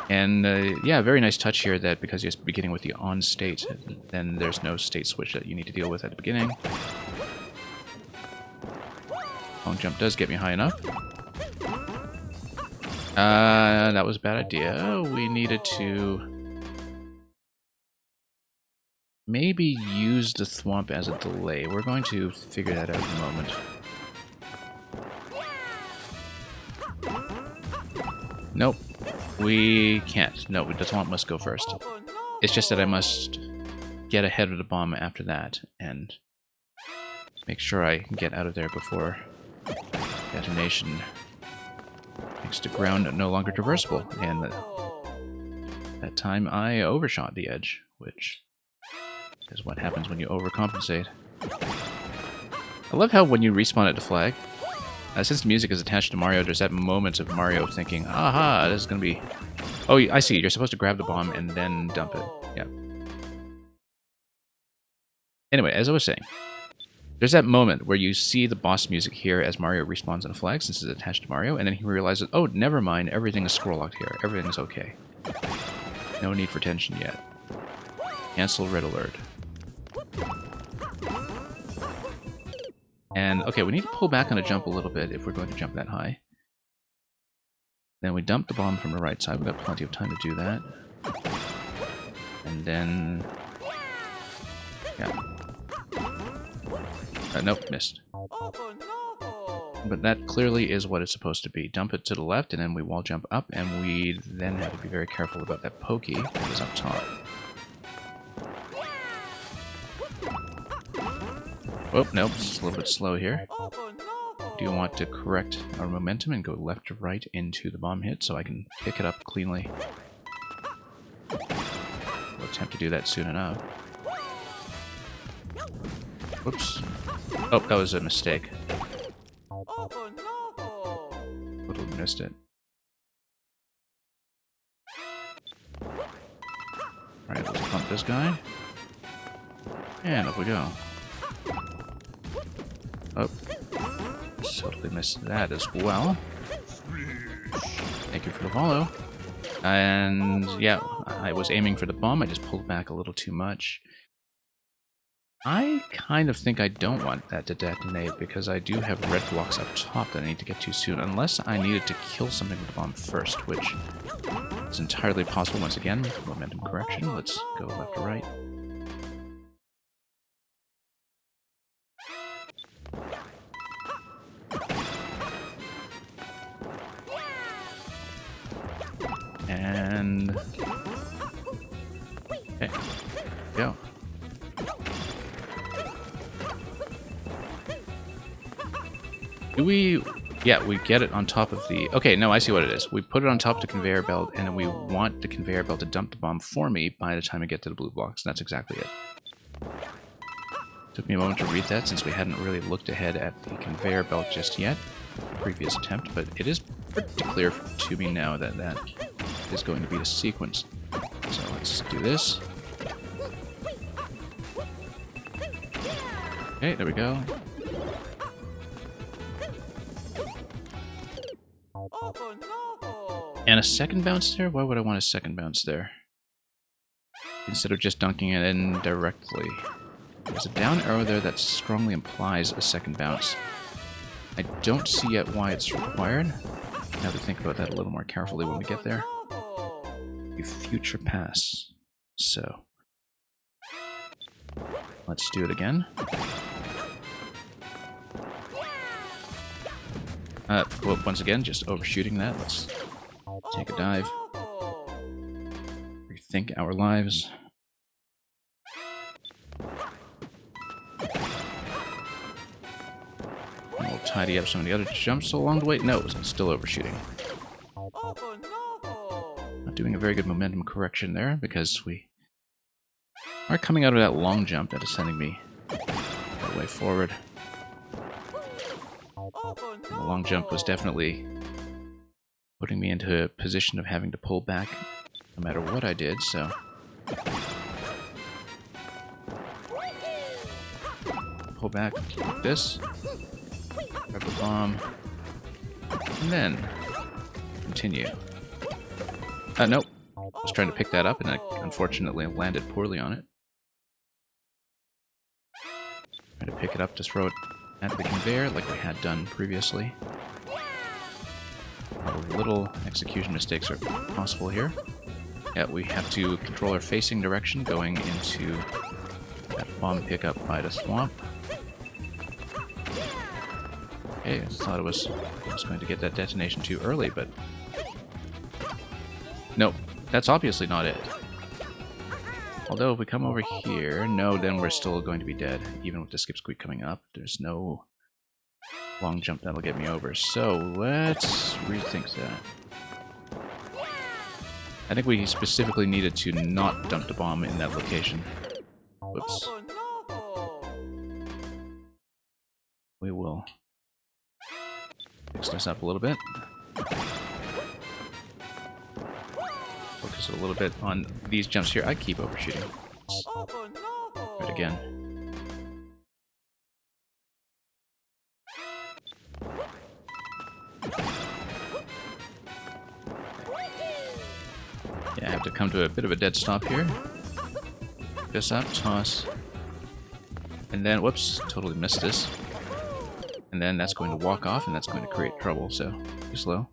And yeah, very nice touch here that because you're beginning with the on state, then there's no state switch that you need to deal with at the beginning. Long jump does get me high enough. That was a bad idea. We needed to maybe use the thwomp as a delay. We're going to figure that out in a moment. Nope. We can't. No, the thwomp must go first. It's just that I must get ahead of the bomb after that and make sure I can get out of there before detonation makes the ground no longer traversable. And that time I overshot the edge, which is what happens when you overcompensate. I love how when you respawn at the flag, since the music is attached to Mario, there's that moment of Mario thinking, aha, this is going to be... Oh, I see, you're supposed to grab the bomb and then dump it. Yeah. Anyway, as I was saying, there's that moment where you see the boss music here as Mario respawns on a flag, since it's attached to Mario, and then he realizes, oh, never mind, everything is scroll locked here. Everything's okay. No need for tension yet. Cancel red alert. And, okay, we need to pull back on a jump a little bit if we're going to jump that high. Then we dump the bomb from the right side. We've got plenty of time to do that. And then... yeah. Nope, missed. But that clearly is what it's supposed to be. Dump it to the left, and then we wall jump up, and we then have to be very careful about that pokey that is up top. Oh, nope, it's a little bit slow here. Do you want to correct our momentum and go left to right into the bomb hit so I can pick it up cleanly? We'll attempt to do that soon enough. Whoops. Oh, that was a mistake. Totally missed it. Alright, let's pump this guy. And up we go. Oh. Totally missed that as well. Thank you for the follow. And yeah, I was aiming for the bomb, I just pulled back a little too much. I kind of think I don't want that to detonate because I do have red blocks up top that I need to get to soon, unless I needed to kill something with the bomb first, which is entirely possible. Once again, momentum correction. Let's go left to right. And... okay, go. Do we Yeah, we get it on top of the... Okay, no, I see what it is. We put it on top of the conveyor belt, and then we want the conveyor belt to dump the bomb for me by the time I get to the blue blocks. That's exactly it. Took me a moment to read that, since we hadn't really looked ahead at the conveyor belt just yet. Previous attempt, but it is pretty clear to me now that that is going to be the sequence. So let's do this. Okay, there we go. And a second bounce there? Why would I want a second bounce there? Instead of just dunking it in directly. There's a down arrow there that strongly implies a second bounce. I don't see yet why it's required. I have to think about that a little more carefully when we get there. A future pass. So, let's do it again. Well, once again, just overshooting that. Let's take a dive. Rethink our lives. And we'll tidy up some of the other jumps along the way. No, I'm still overshooting. Not doing a very good momentum correction there because we are coming out of that long jump that is sending me that way forward. And the long jump was definitely putting me into a position of having to pull back no matter what I did, so... Pull back like this. Grab the bomb. And then continue. Nope. I was trying to pick that up and I unfortunately landed poorly on it. Try to pick it up to throw it at the conveyor like we had done previously. Little execution mistakes are possible here. Yeah, we have to control our facing direction going into that bomb pickup by the swamp. Okay, I thought I was going to get that detonation too early, but... Nope, that's obviously not it. Although if we come over here, no, then we're still going to be dead, even with the skip squeak coming up. There's no long jump that'll get me over. So let's rethink that. I think we specifically needed to not dump the bomb in that location. Whoops. We will fix this up a little bit. Focus a little bit on these jumps here. I keep overshooting. Try it again. Yeah, I have to come to a bit of a dead stop here. Pick this up, toss. And then, whoops, totally missed this. And then that's going to walk off, and that's going to create trouble, so be slow.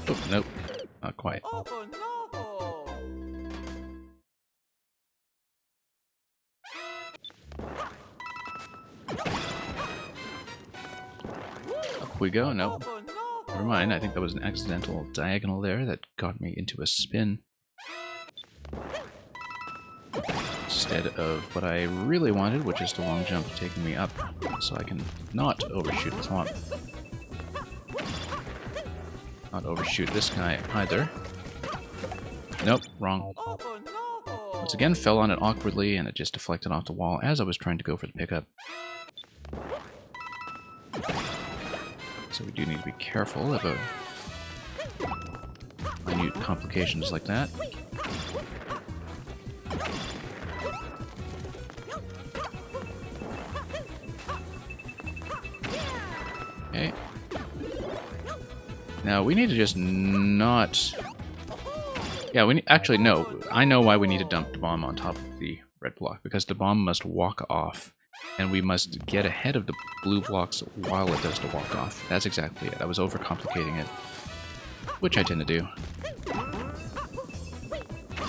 Oh, nope, not quite. Up we go, nope. Never mind, I think that was an accidental diagonal there that got me into a spin. Instead of what I really wanted, which is the long jump taking me up, so I can not overshoot the swamp. Not overshoot this guy either. Nope, wrong. Once again, fell on it awkwardly, and it just deflected off the wall as I was trying to go for the pickup. So we do need to be careful about minute complications like that. Okay. Now we need to just not... Yeah, actually, no. I know why we need to dump the bomb on top of the red block, because the bomb must walk off. And we must get ahead of the blue blocks while it does the walk-off. That's exactly it. I was overcomplicating it. Which I tend to do.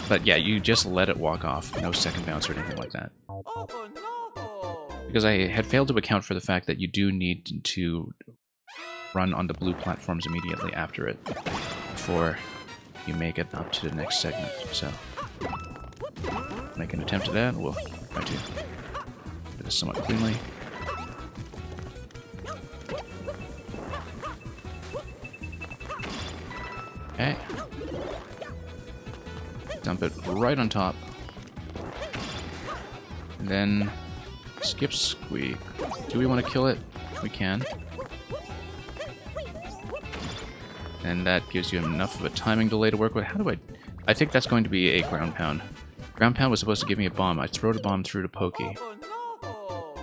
But yeah, you just let it walk off. No second bounce or anything like that. Because I had failed to account for the fact that you do need to run on the blue platforms immediately after it. Before you make it up to the next segment. So, make an attempt at that. We'll try to do this somewhat cleanly. Okay. Dump it right on top. And then skip squeak. Do we want to kill it? We can. And that gives you enough of a timing delay to work with. How do I think that's going to be a ground pound. Ground pound was supposed to give me a bomb. I throw the bomb through the pokey.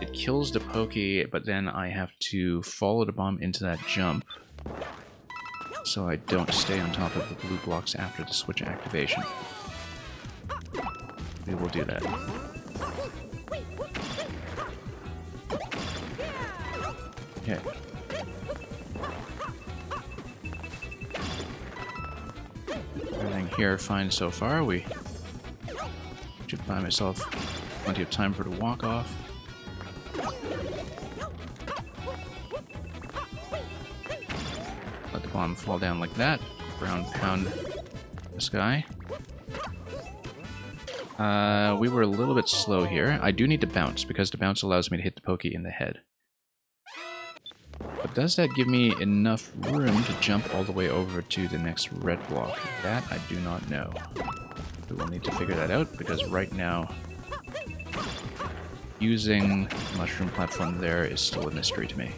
It kills the pokey, but then I have to follow the bomb into that jump, so I don't stay on top of the blue blocks after the switch activation. We will do that. Okay. Everything here fine so far. We should buy myself plenty of time for the walk off. Let the bomb fall down like that. Ground pound this guy. We were a little bit slow here. I do need to bounce, because the bounce allows me to hit the pokey in the head. But does that give me enough room to jump all the way over to the next red block? That I do not know. We will need to figure that out, because right now using mushroom platform there is still a mystery to me.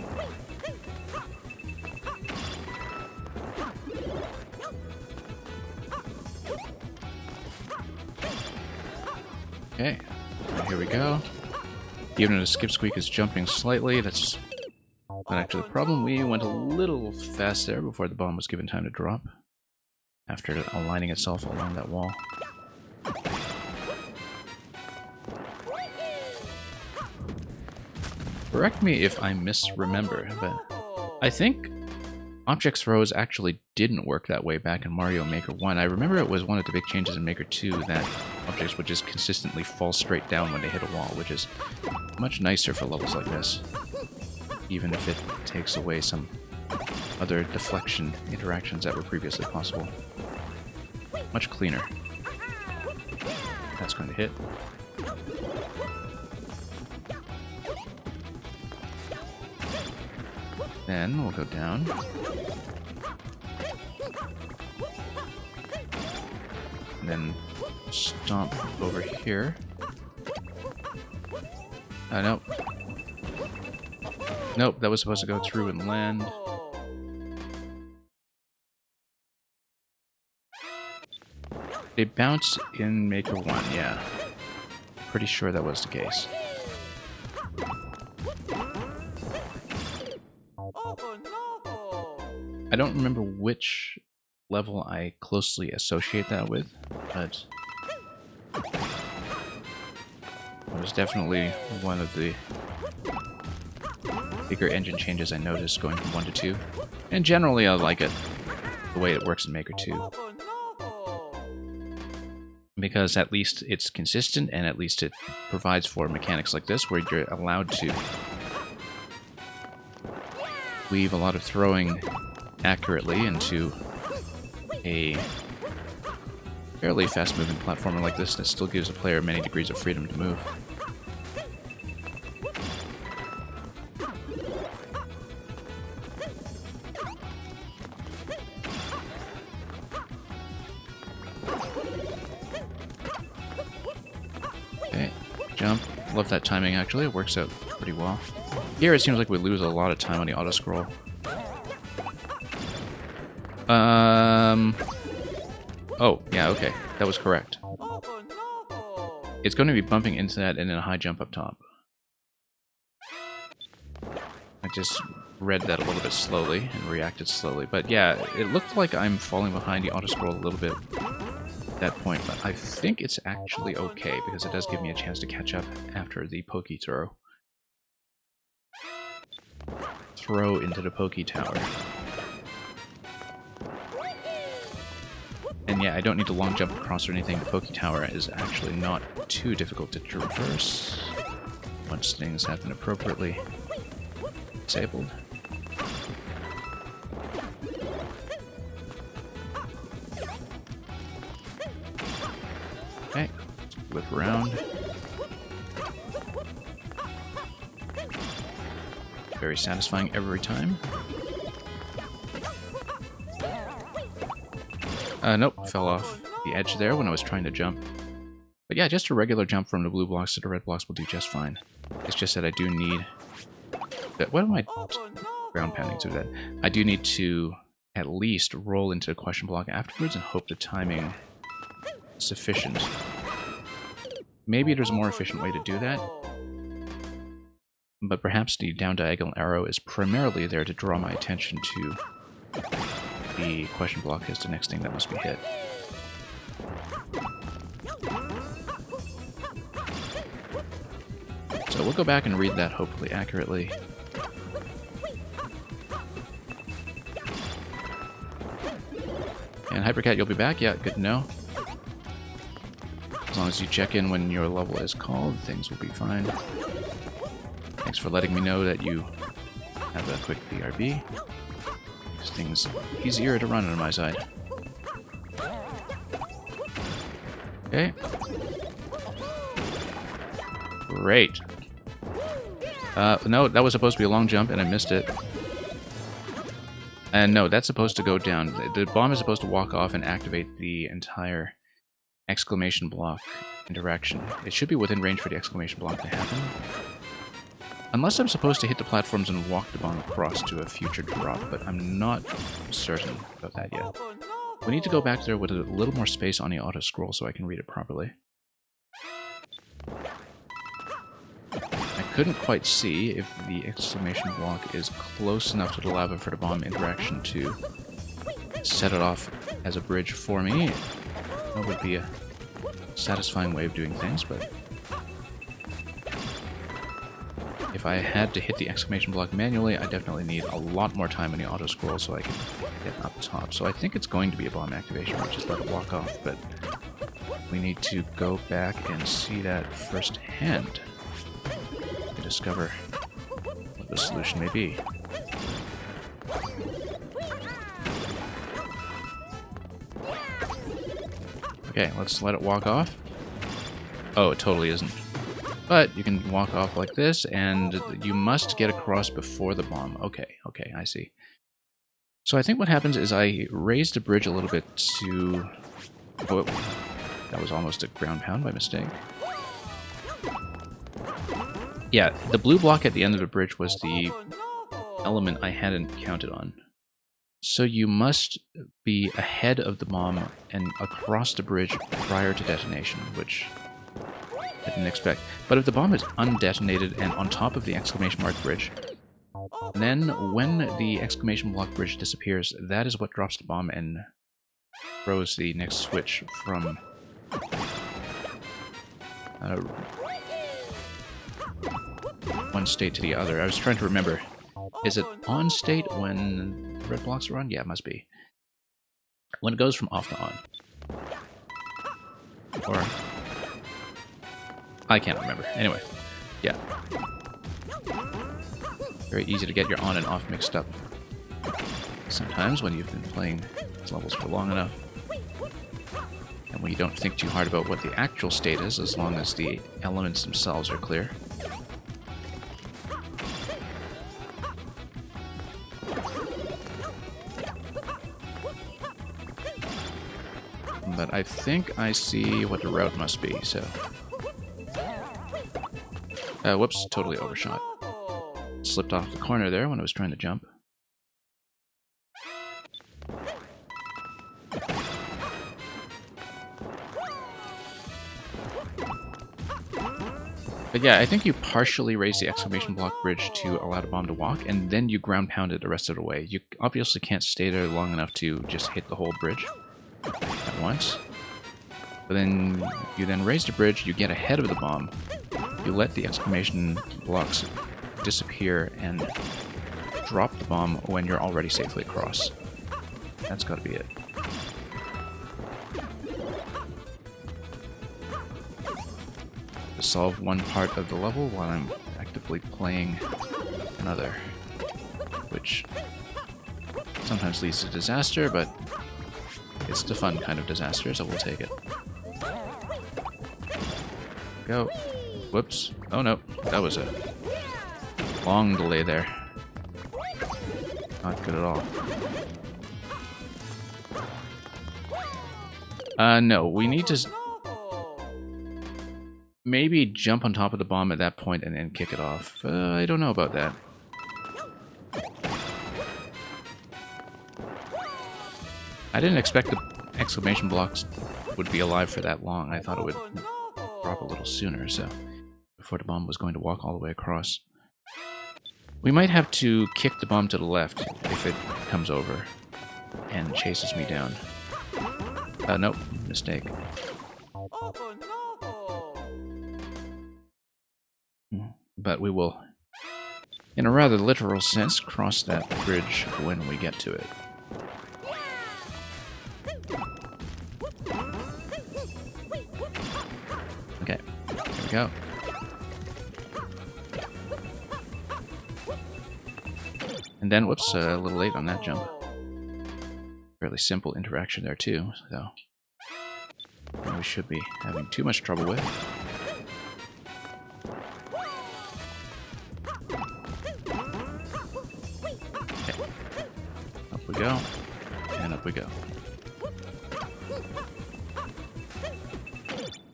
Okay, here we go. Even though the skip squeak is jumping slightly, that's not actually the problem. We went a little fast there before the bomb was given time to drop, after aligning itself along that wall. Correct me if I misremember, but I think object throws actually didn't work that way back in Mario Maker 1. I remember it was one of the big changes in Maker 2 that objects would just consistently fall straight down when they hit a wall, which is much nicer for levels like this, even if it takes away some other deflection interactions that were previously possible. Much cleaner. That's going to hit. Then we'll go down. And then stomp over here. Nope. Nope, that was supposed to go through and land. They bounce in Maker 1, yeah. Pretty sure that was the case. I don't remember which level I closely associate that with, but it was definitely one of the bigger engine changes I noticed going from 1 to 2. And generally I like it, the way it works in Maker 2. Because at least it's consistent, and at least it provides for mechanics like this, where you're allowed to weave a lot of throwing accurately into a fairly fast-moving platformer like this that still gives the player many degrees of freedom to move. Okay, jump. Love that timing, actually. It works out pretty well. Here it seems like we lose a lot of time on the auto-scroll. Oh, yeah, okay. That was correct. It's going to be bumping into that and then a high jump up top. I just read that a little bit slowly and reacted slowly. But yeah, it looked like I'm falling behind the auto-scroll a little bit at that point. But I think it's actually okay, because it does give me a chance to catch up after the pokey throw. Throw into the pokey tower. And yeah, I don't need to long jump across or anything. The pokey tower is actually not too difficult to traverse once things have been appropriately disabled. Okay, flip around. Very satisfying every time. Nope, fell off the edge there when I was trying to jump. But yeah, just a regular jump from the blue blocks to the red blocks will do just fine. It's just that I do need... What am I ground pounding to that? I do need to at least roll into the question block afterwards and hope the timing is sufficient. Maybe there's a more efficient way to do that. But perhaps the down diagonal arrow is primarily there to draw my attention to the question block as the next thing that must be hit. So we'll go back and read that hopefully accurately. And Hypercat, you'll be back? Yeah, good to know. As long as you check in when your level is called, things will be fine. Thanks for letting me know that you have a quick BRB. Makes things easier to run on my side. Okay. Great. No, that was supposed to be a long jump, and I missed it. And no, that's supposed to go down. The bomb is supposed to walk off and activate the entire exclamation block interaction. It should be within range for the exclamation block to happen. Unless I'm supposed to hit the platforms and walk the bomb across to a future drop, but I'm not certain about that yet. We need to go back there with a little more space on the auto-scroll so I can read it properly. I couldn't quite see if the exclamation block is close enough to the lava for the bomb interaction to set it off as a bridge for me. That would be a satisfying way of doing things, but if I had to hit the exclamation block manually, I definitely need a lot more time in the auto-scroll so I can get up top. So I think it's going to be a bomb activation, or just let it walk off, but we need to go back and see that firsthand to discover what the solution may be. Okay, let's let it walk off. Oh, it totally isn't. But you can walk off like this, and you must get across before the bomb. Okay, okay, I see. So I think what happens is I raise the bridge a little bit to... Oh, that was almost a ground pound by mistake. Yeah, the blue block at the end of the bridge was the element I hadn't counted on. So you must be ahead of the bomb and across the bridge prior to detonation, which I didn't expect. But if the bomb is undetonated and on top of the exclamation mark bridge, then when the exclamation block bridge disappears, that is what drops the bomb and throws the next switch from one state to the other. I was trying to remember. Is it on state when red blocks are on? Yeah, it must be. When it goes from off to on. Or... I can't remember. Anyway, yeah. Very easy to get your on and off mixed up. Sometimes when you've been playing these levels for long enough, and when you don't think too hard about what the actual state is, as long as the elements themselves are clear. But I think I see what the route must be, so... whoops, totally overshot. Slipped off the corner there when I was trying to jump. But yeah, I think you partially raise the exclamation block bridge to allow the bomb to walk, and then you ground pound it the rest of the way. You obviously can't stay there long enough to just hit the whole bridge at once. But then you then raise the bridge, you get ahead of the bomb, you let the exclamation blocks disappear and drop the bomb when you're already safely across. That's gotta be it. To solve one part of the level while I'm actively playing another, which sometimes leads to disaster, but it's the fun kind of disaster, so we'll take it. Go. Whoops. Oh no, that was a long delay there. Not good at all. No, we need to maybe jump on top of the bomb at that point and then kick it off. I don't know about that. I didn't expect the exclamation blocks would be alive for that long. I thought it would drop a little sooner, so before the bomb was going to walk all the way across. We might have to kick the bomb to the left if it comes over and chases me down. Nope, mistake. But we will, in a rather literal sense, cross that bridge when we get to it. Okay, here we go. And then, whoops, a little late on that jump. Fairly simple interaction there too, so we should be having too much trouble with. Okay. Up we go, and up we go.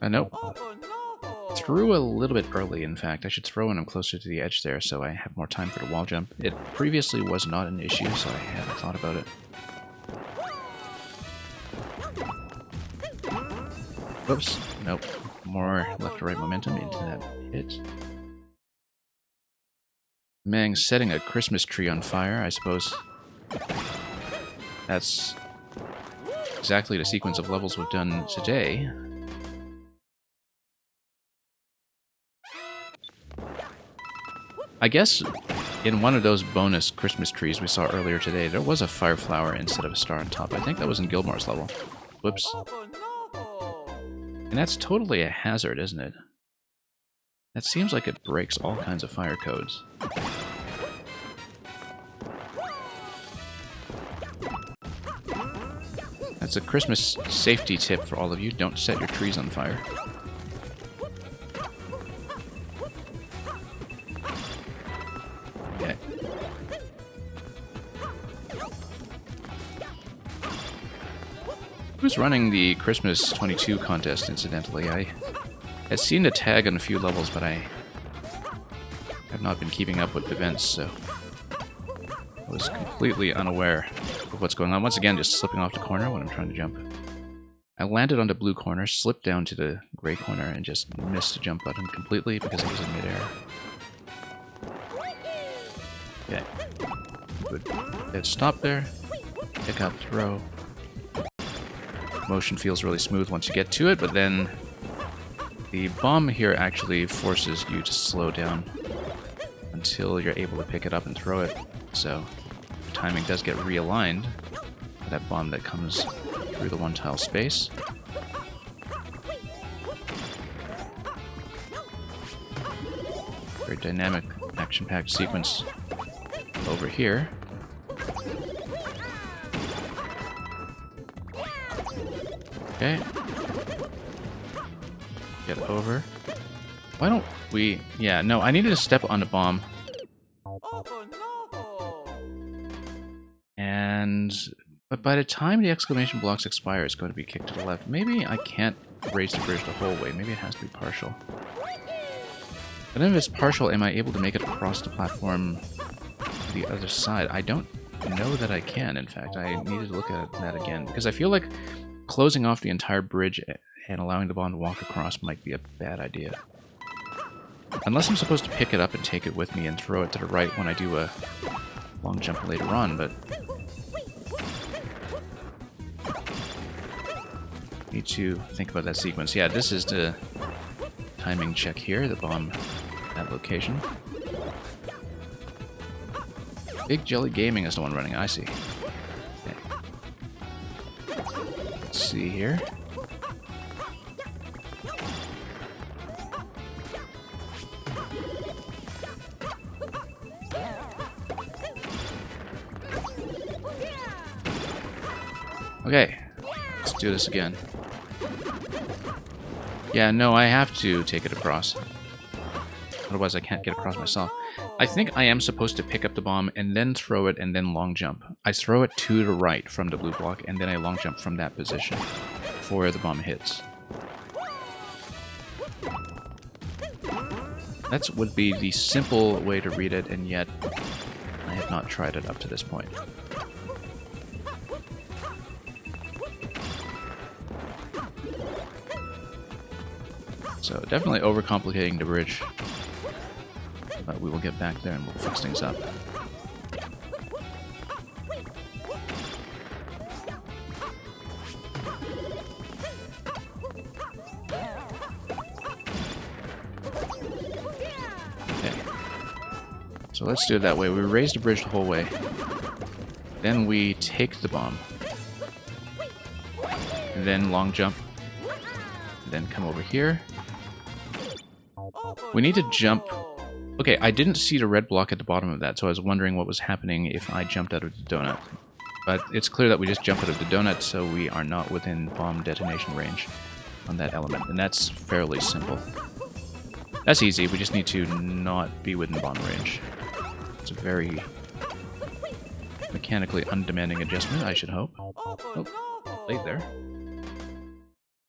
Nope. Threw a little bit early, in fact. I should throw when I'm closer to the edge there so I have more time for the wall jump. It previously was not an issue, so I hadn't thought about it. Whoops. Nope. More left to right momentum into that hit. Mang setting a Christmas tree on fire, I suppose. That's exactly the sequence of levels we've done today. I guess in one of those bonus Christmas trees we saw earlier today, there was a fire flower instead of a star on top. I think that was in Gilmore's level. Whoops. And that's totally a hazard, isn't it? That seems like it breaks all kinds of fire codes. That's a Christmas safety tip for all of you. Don't set your trees on fire. Okay. Who's running the Christmas 22 contest, incidentally? I had seen the tag on a few levels, but I have not been keeping up with events, so I was completely unaware of what's going on. Once again, just slipping off the corner when I'm trying to jump. I landed on the blue corner, slipped down to the gray corner, and just missed the jump button completely because I was in midair. Okay. Good. Let's stop there. Pick up, throw. Motion feels really smooth once you get to it, but then the bomb here actually forces you to slow down until you're able to pick it up and throw it. So timing does get realigned for that bomb that comes through the one tile space. Very dynamic, action-packed sequence over here. Okay. Get over. Why don't we... Yeah, no, I needed to step on the bomb. But by the time the exclamation blocks expire, it's going to be kicked to the left. Maybe I can't raise the bridge the whole way. Maybe it has to be partial. But then if it's partial, am I able to make it across the platform to the other side? I don't know that I can, in fact. I needed to look at that again. Because I feel like closing off the entire bridge and allowing the bomb to walk across might be a bad idea. Unless I'm supposed to pick it up and take it with me and throw it to the right when I do a long jump later on, but... need to think about that sequence. Yeah, this is the timing check here, the bomb at location. Big Jelly Gaming is the one running, I see. Okay. Let's see here. Okay, let's do this again. Yeah, no, I have to take it across. Otherwise, I can't get across myself. I think I am supposed to pick up the bomb and then throw it and then long jump. I throw it to the right from the blue block and then I long jump from that position before the bomb hits. That would be the simple way to read it, and yet I have not tried it up to this point. So definitely overcomplicating the bridge. But we will get back there and we'll fix things up. Okay. So let's do it that way. We raise the bridge the whole way. Then we take the bomb. And then long jump. And then come over here. We need to jump. Okay, I didn't see the red block at the bottom of that, so I was wondering what was happening if I jumped out of the donut. But it's clear that we just jump out of the donut, so we are not within bomb detonation range on that element, and that's fairly simple. That's easy, we just need to not be within bomb range. It's a very mechanically undemanding adjustment, I should hope. Oh, late there.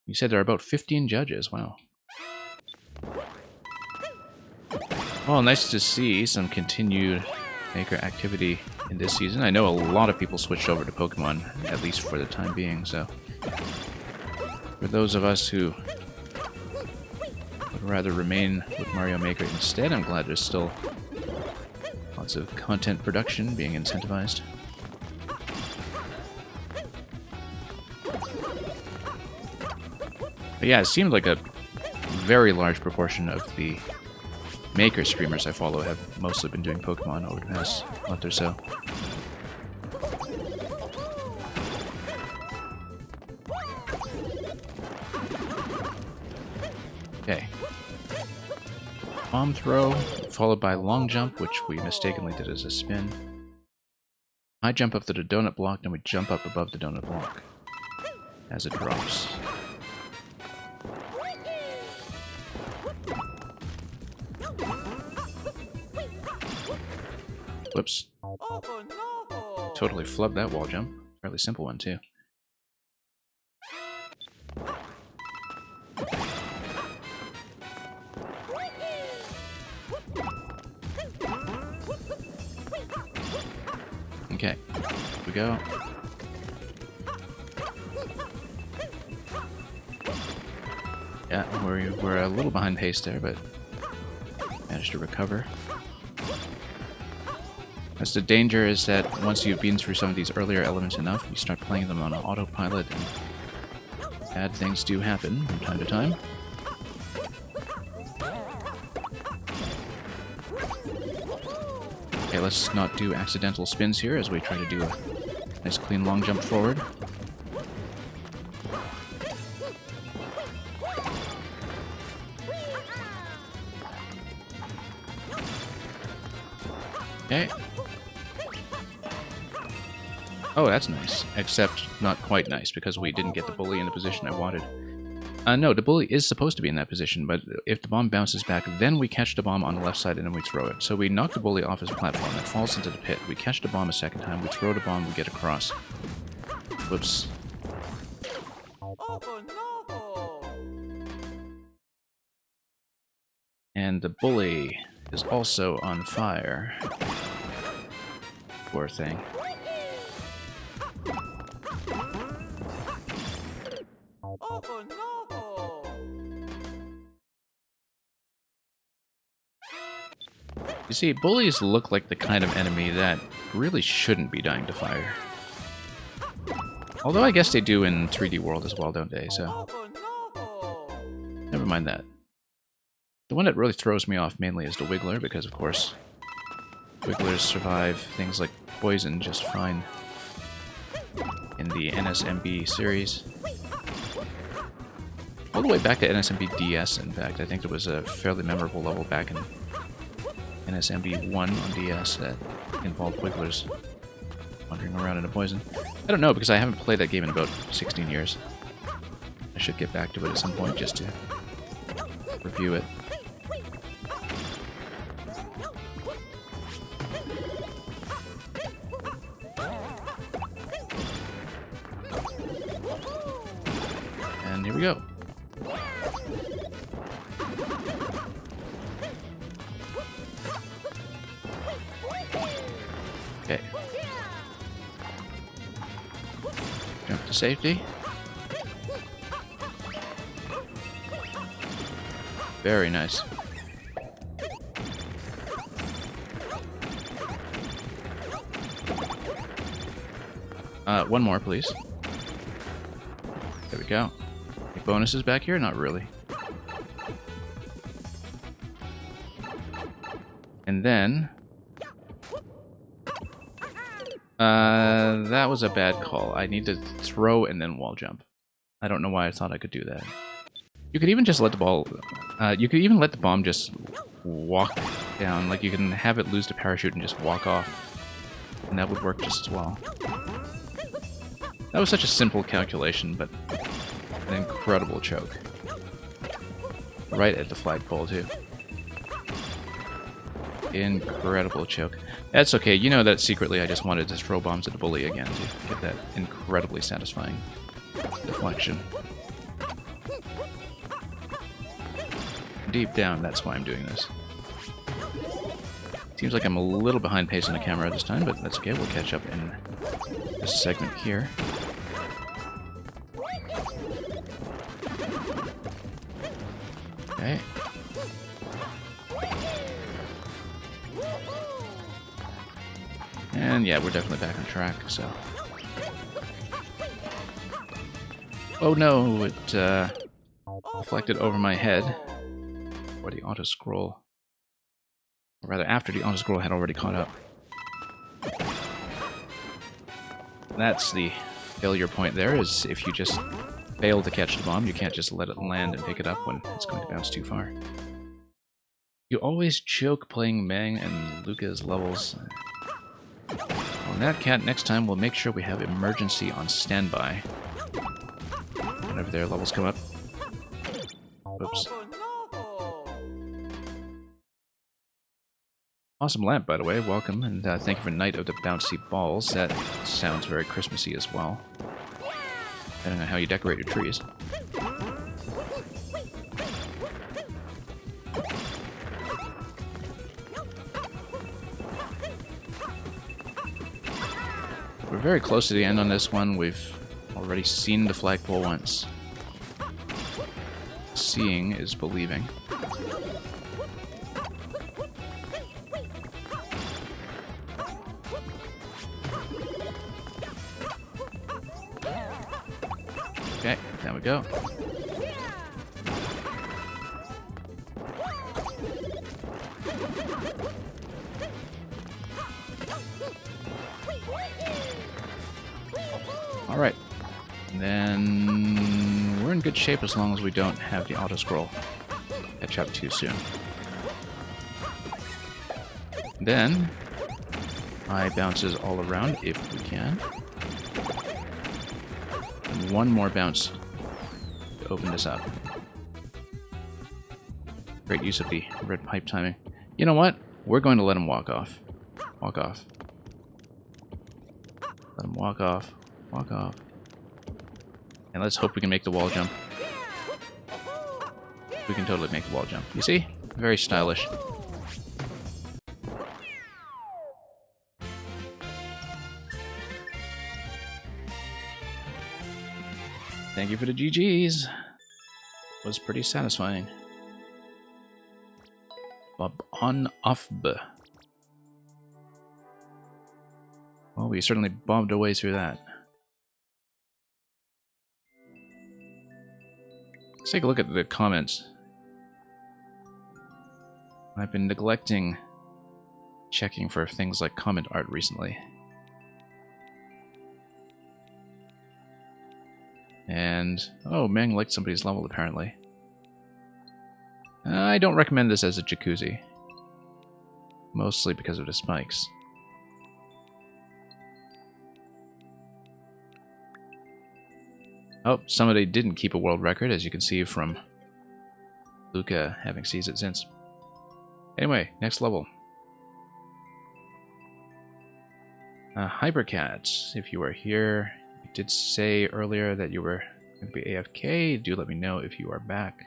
You said there are about 15 judges, wow. Well, nice to see some continued maker activity in this season. I know a lot of people switched over to Pokemon, at least for the time being, so... For those of us who would rather remain with Mario Maker instead, I'm glad there's still lots of content production being incentivized. But yeah, it seemed like a very large proportion of the Maker streamers I follow have mostly been doing Pokemon over the past month or so. Okay. Bomb throw, followed by long jump, which we mistakenly did as a spin. I jump up to the donut block, then we jump up above the donut block as it drops. Whoops. Totally flubbed that wall jump. Fairly simple one, too. Okay. Here we go. Yeah, we're a little behind pace there, but managed to recover. That's the danger, is that once you've been through some of these earlier elements enough, you start playing them on autopilot, and bad things do happen from time to time. Okay, let's not do accidental spins here as we try to do a nice clean long jump forward. Okay. Oh, that's nice. Except not quite nice, because we didn't get the bully in the position I wanted. No, the bully is supposed to be in that position, but if the bomb bounces back, then we catch the bomb on the left side and then we throw it. So we knock the bully off his platform, it falls into the pit. We catch the bomb a second time, we throw the bomb, we get across. Whoops. And the bully is also on fire. Poor thing. You see, bullies look like the kind of enemy that really shouldn't be dying to fire. Although I guess they do in 3D World as well, don't they? So never mind that. The one that really throws me off mainly is the Wiggler, because of course Wigglers survive things like poison just fine in the NSMB series. All the way back to NSMB DS, in fact. I think there was a fairly memorable level back in NSMB 1 on DS that involved Wigglers wandering around in a poison. I don't know, because I haven't played that game in about 16 years. I should get back to it at some point just to review it. And here we go. Okay. Jump to safety. Very nice. One more, please. There we go. Any bonuses back here? Not really. And then... that was a bad call. I need to throw and then wall jump. I don't know why I thought I could do that. You could even just let the ball... you could even let the bomb just walk down. Like, you can have it lose the parachute and just walk off. And that would work just as well. That was such a simple calculation, but an incredible choke. Right at the flagpole, too. Incredible choke. That's okay. You know that secretly I just wanted to throw bombs at the bully again to get that incredibly satisfying deflection. Deep down, that's why I'm doing this. Seems like I'm a little behind pace on the camera this time, but that's okay. We'll catch up in this segment here. Okay. And yeah, we're definitely back on track, so... Oh no, it reflected over my head. Or the auto-scroll. Or rather, after the auto-scroll had already caught up. That's the failure point there, is if you just fail to catch the bomb, you can't just let it land and pick it up when it's going to bounce too far. You always choke playing Mang and Lucca's levels. Well, in that cat, next time we'll make sure we have emergency on standby. Whenever their levels come up. Oops. Awesome lamp, by the way. Welcome, and thank you for Night of the Bouncy Balls. That sounds very Christmassy as well. Depending on how you decorate your trees. We're very close to the end on this one. We've already seen the flagpole once. Seeing is believing. Okay, there we go. Alright. Then we're in good shape as long as we don't have the auto-scroll catch up too soon. Then, I bounces all around if we can. And one more bounce to open this up. Great use of the red pipe timing. You know what? We're going to let him walk off. Walk off. Let him walk off. Walk off. And let's hope we can make the wall jump. We can totally make the wall jump. You see? Very stylish. Thank you for the GGs. Was pretty satisfying. Bob on off b. Well, we certainly bobbed away through that. Let's take a look at the comments. I've been neglecting checking for things like comment art recently. And, oh, Meng liked somebody's level, apparently. I don't recommend this as a jacuzzi. Mostly because of the spikes. Oh, somebody didn't keep a world record, as you can see from Luca having seized it since. Anyway, next level. Hypercat, if you are here, you did say earlier that you were going to be AFK. Do let me know if you are back.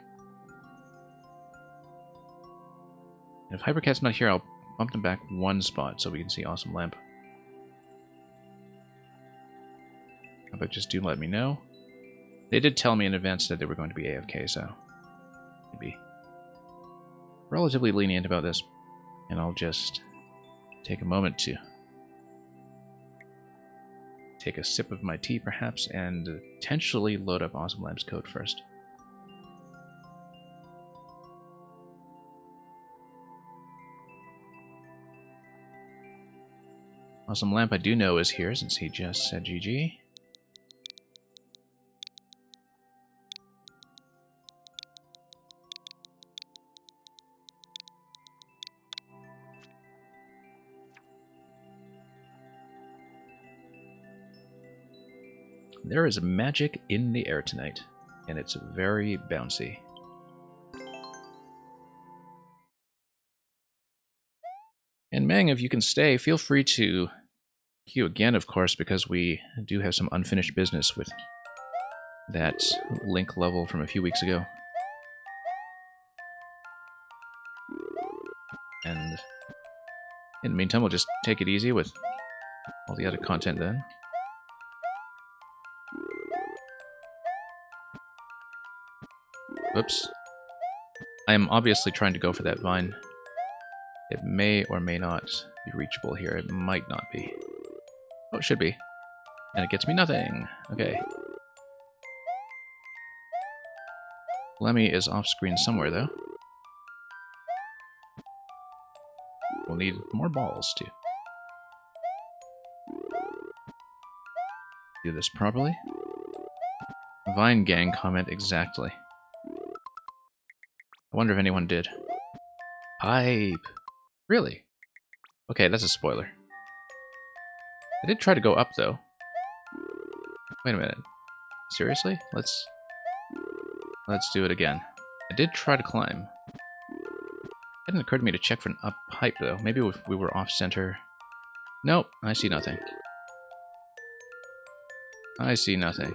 And if Hypercat's not here, I'll bump them back one spot so we can see Awesome Lamp. But just do let me know. They did tell me in advance that they were going to be AFK, so maybe relatively lenient about this. And I'll just take a moment to take a sip of my tea, perhaps, and potentially load up Awesome Lamp's code first. Awesome Lamp, I do know, is here since he just said GG. There is magic in the air tonight, and it's very bouncy. And Meng, if you can stay, feel free to queue again, of course, because we do have some unfinished business with that Link level from a few weeks ago. And in the meantime, we'll just take it easy with all the other content then. Oops. I am obviously trying to go for that vine. It may or may not be reachable here. It might not be. Oh, it should be. And it gets me nothing. Okay. Lemmy is off screen somewhere, though. We'll need more balls to do this properly. Vine Gang comment exactly. I wonder if anyone did. Pipe! Really? Okay, that's a spoiler. I did try to go up, though. Wait a minute. Seriously? Let's do it again. I did try to climb. It hadn't occurred to me to check for an up pipe, though. Maybe if we were off-center. Nope, I see nothing. I see nothing.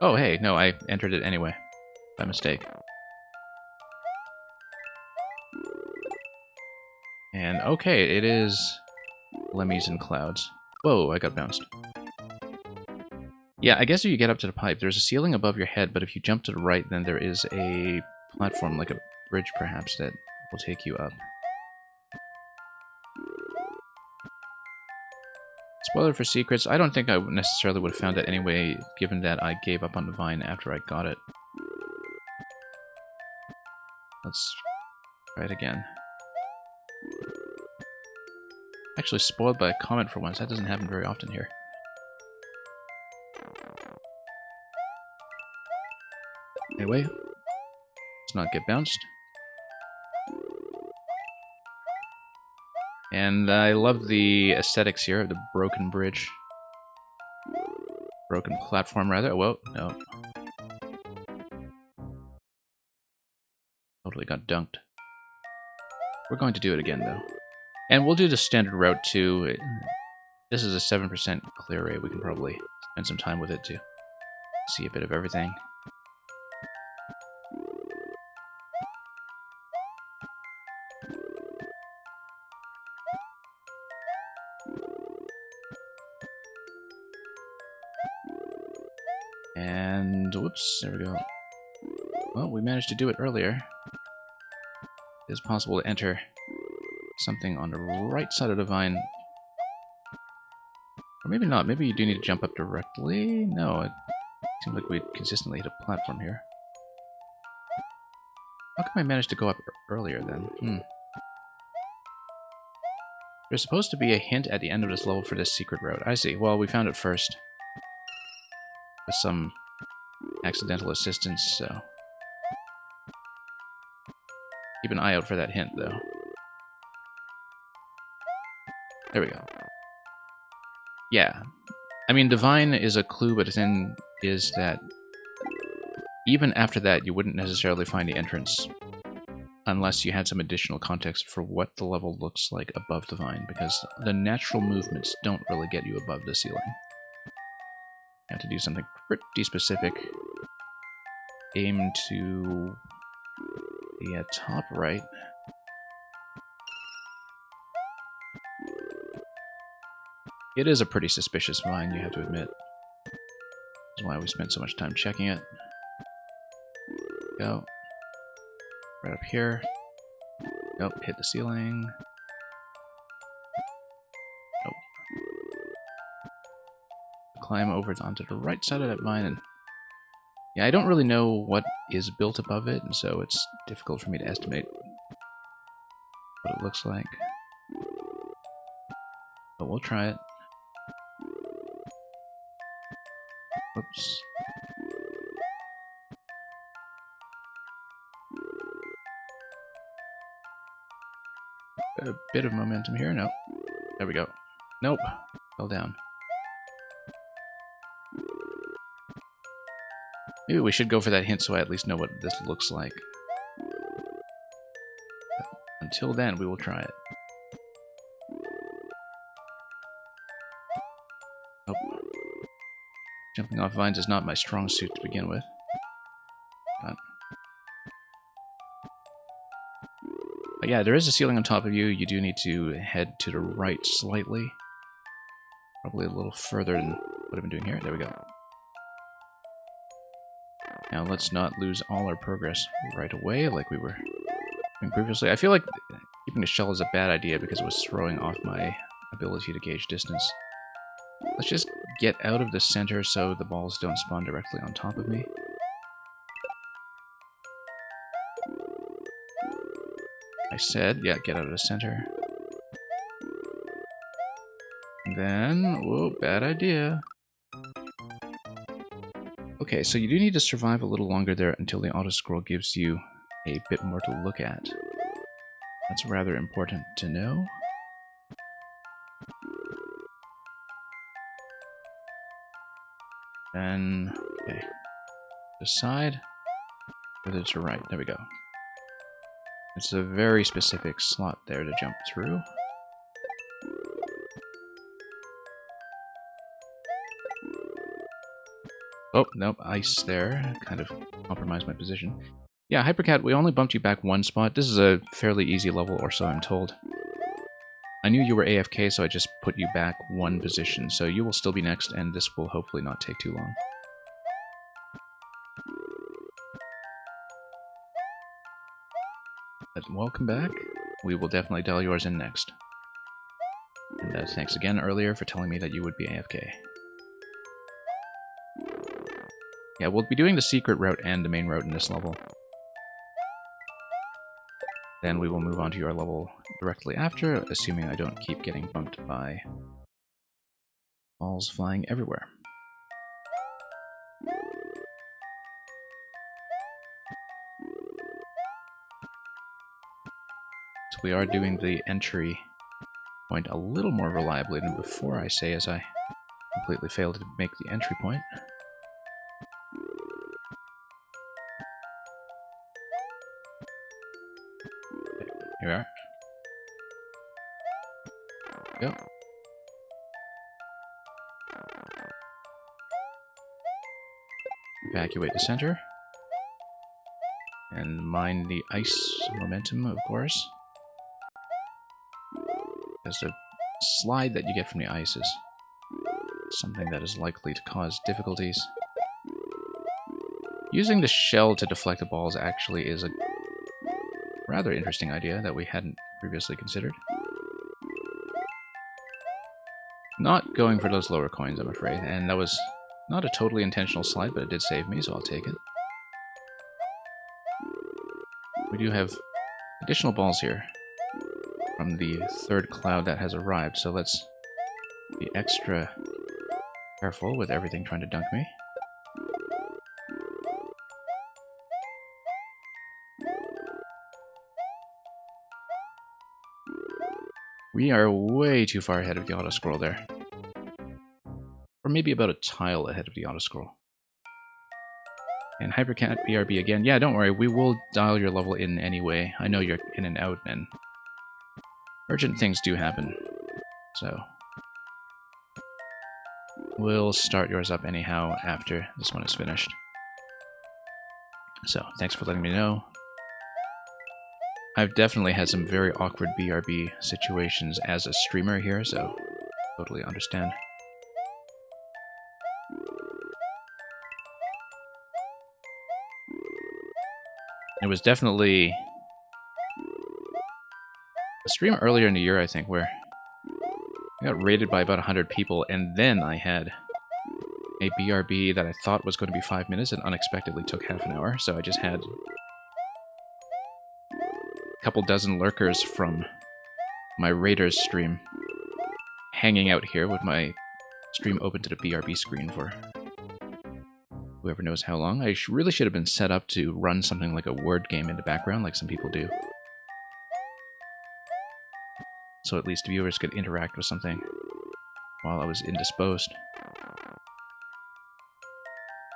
Oh, hey, no, I entered it anyway. By mistake. And okay, it is Lemmys and Clouds. Whoa, I got bounced. Yeah, I guess if you get up to the pipe, there's a ceiling above your head, but if you jump to the right, then there is a platform, like a bridge perhaps, that will take you up. Spoiler for secrets, I don't think I necessarily would have found that anyway, given that I gave up on the vine after I got it. Let's try it again. Actually spoiled by a comment for once. That doesn't happen very often here. Anyway, let's not get bounced. And I love the aesthetics here of the broken bridge. Broken platform, rather. Whoa, no. Totally got dunked. We're going to do it again, though. And we'll do the standard route, too. This is a 7% clear rate. We can probably spend some time with it to see a bit of everything. And, whoops, there we go. Well, we managed to do it earlier. It is possible to enter something on the right side of the vine. Or maybe not. Maybe you do need to jump up directly? No, it seems like we consistently hit a platform here. How come I managed to go up earlier then? There's supposed to be a hint at the end of this level for this secret route. I see. Well, we found it first. With some accidental assistance, so... Keep an eye out for that hint, though. There we go. Yeah. I mean, Divine is a clue, but then is that even after that, you wouldn't necessarily find the entrance unless you had some additional context for what the level looks like above the vine, because the natural movements don't really get you above the ceiling. You have to do something pretty specific. Aim to the top right. It is a pretty suspicious vine, you have to admit. That's why we spent so much time checking it. Go. Right up here. Nope, hit the ceiling. Nope. Climb over onto the right side of that vine, and yeah, I don't really know what is built above it, and so it's difficult for me to estimate what it looks like. But we'll try it. Whoops. A bit of momentum here. Nope. There we go. Nope. Fell down. Maybe we should go for that hint so I at least know what this looks like. But until then, we will try it. Nope. Jumping off vines is not my strong suit to begin with. But yeah, there is a ceiling on top of you. You do need to head to the right slightly. Probably a little further than what I've been doing here. There we go. Now let's not lose all our progress right away like we were doing previously. I feel like keeping the shell is a bad idea because it was throwing off my ability to gauge distance. Let's just get out of the center so the balls don't spawn directly on top of me. I said, yeah, get out of the center. And then, whoa, bad idea. Okay, so you do need to survive a little longer there until the auto-scroll gives you a bit more to look at. That's rather important to know. Then, okay, decide whether to right. There we go. It's a very specific slot there to jump through. Oh, nope, ice there. Kind of compromised my position. Yeah, Hypercat, we only bumped you back one spot. This is a fairly easy level, or so I'm told. I knew you were AFK, so I just put you back one position. So you will still be next, and this will hopefully not take too long. But welcome back. We will definitely dial yours in next. And thanks again earlier for telling me that you would be AFK. Yeah, we'll be doing the secret route and the main route in this level. Then we will move on to your level directly after, assuming I don't keep getting bumped by balls flying everywhere. So we are doing the entry point a little more reliably than before, I say, as I completely failed to make the entry point. Here we are. Go. Evacuate the center. And mine the ice momentum, of course. Because the slide that you get from the ice is something that is likely to cause difficulties. Using the shell to deflect the balls actually is a rather interesting idea that we hadn't previously considered. Not going for those lower coins, I'm afraid, and that was not a totally intentional slide, but it did save me, so I'll take it. We do have additional balls here from the third cloud that has arrived, so let's be extra careful with everything trying to dunk me. We are way too far ahead of the auto-scroll there. Or maybe about a tile ahead of the auto-scroll. And Hypercat BRB again. Yeah, don't worry, we will dial your level in anyway. I know you're in and out, and urgent things do happen. So we'll start yours up anyhow after this one is finished. So thanks for letting me know. I've definitely had some very awkward BRB situations as a streamer here, so totally understand. It was definitely a stream earlier in the year, I think, where I got raided by about 100 people, and then I had a BRB that I thought was going to be 5 minutes and unexpectedly took half an hour, so I just had a couple dozen lurkers from my Raiders stream hanging out here with my stream open to the BRB screen for whoever knows how long. I really should have been set up to run something like a word game in the background, like some people do. So at least viewers could interact with something while I was indisposed.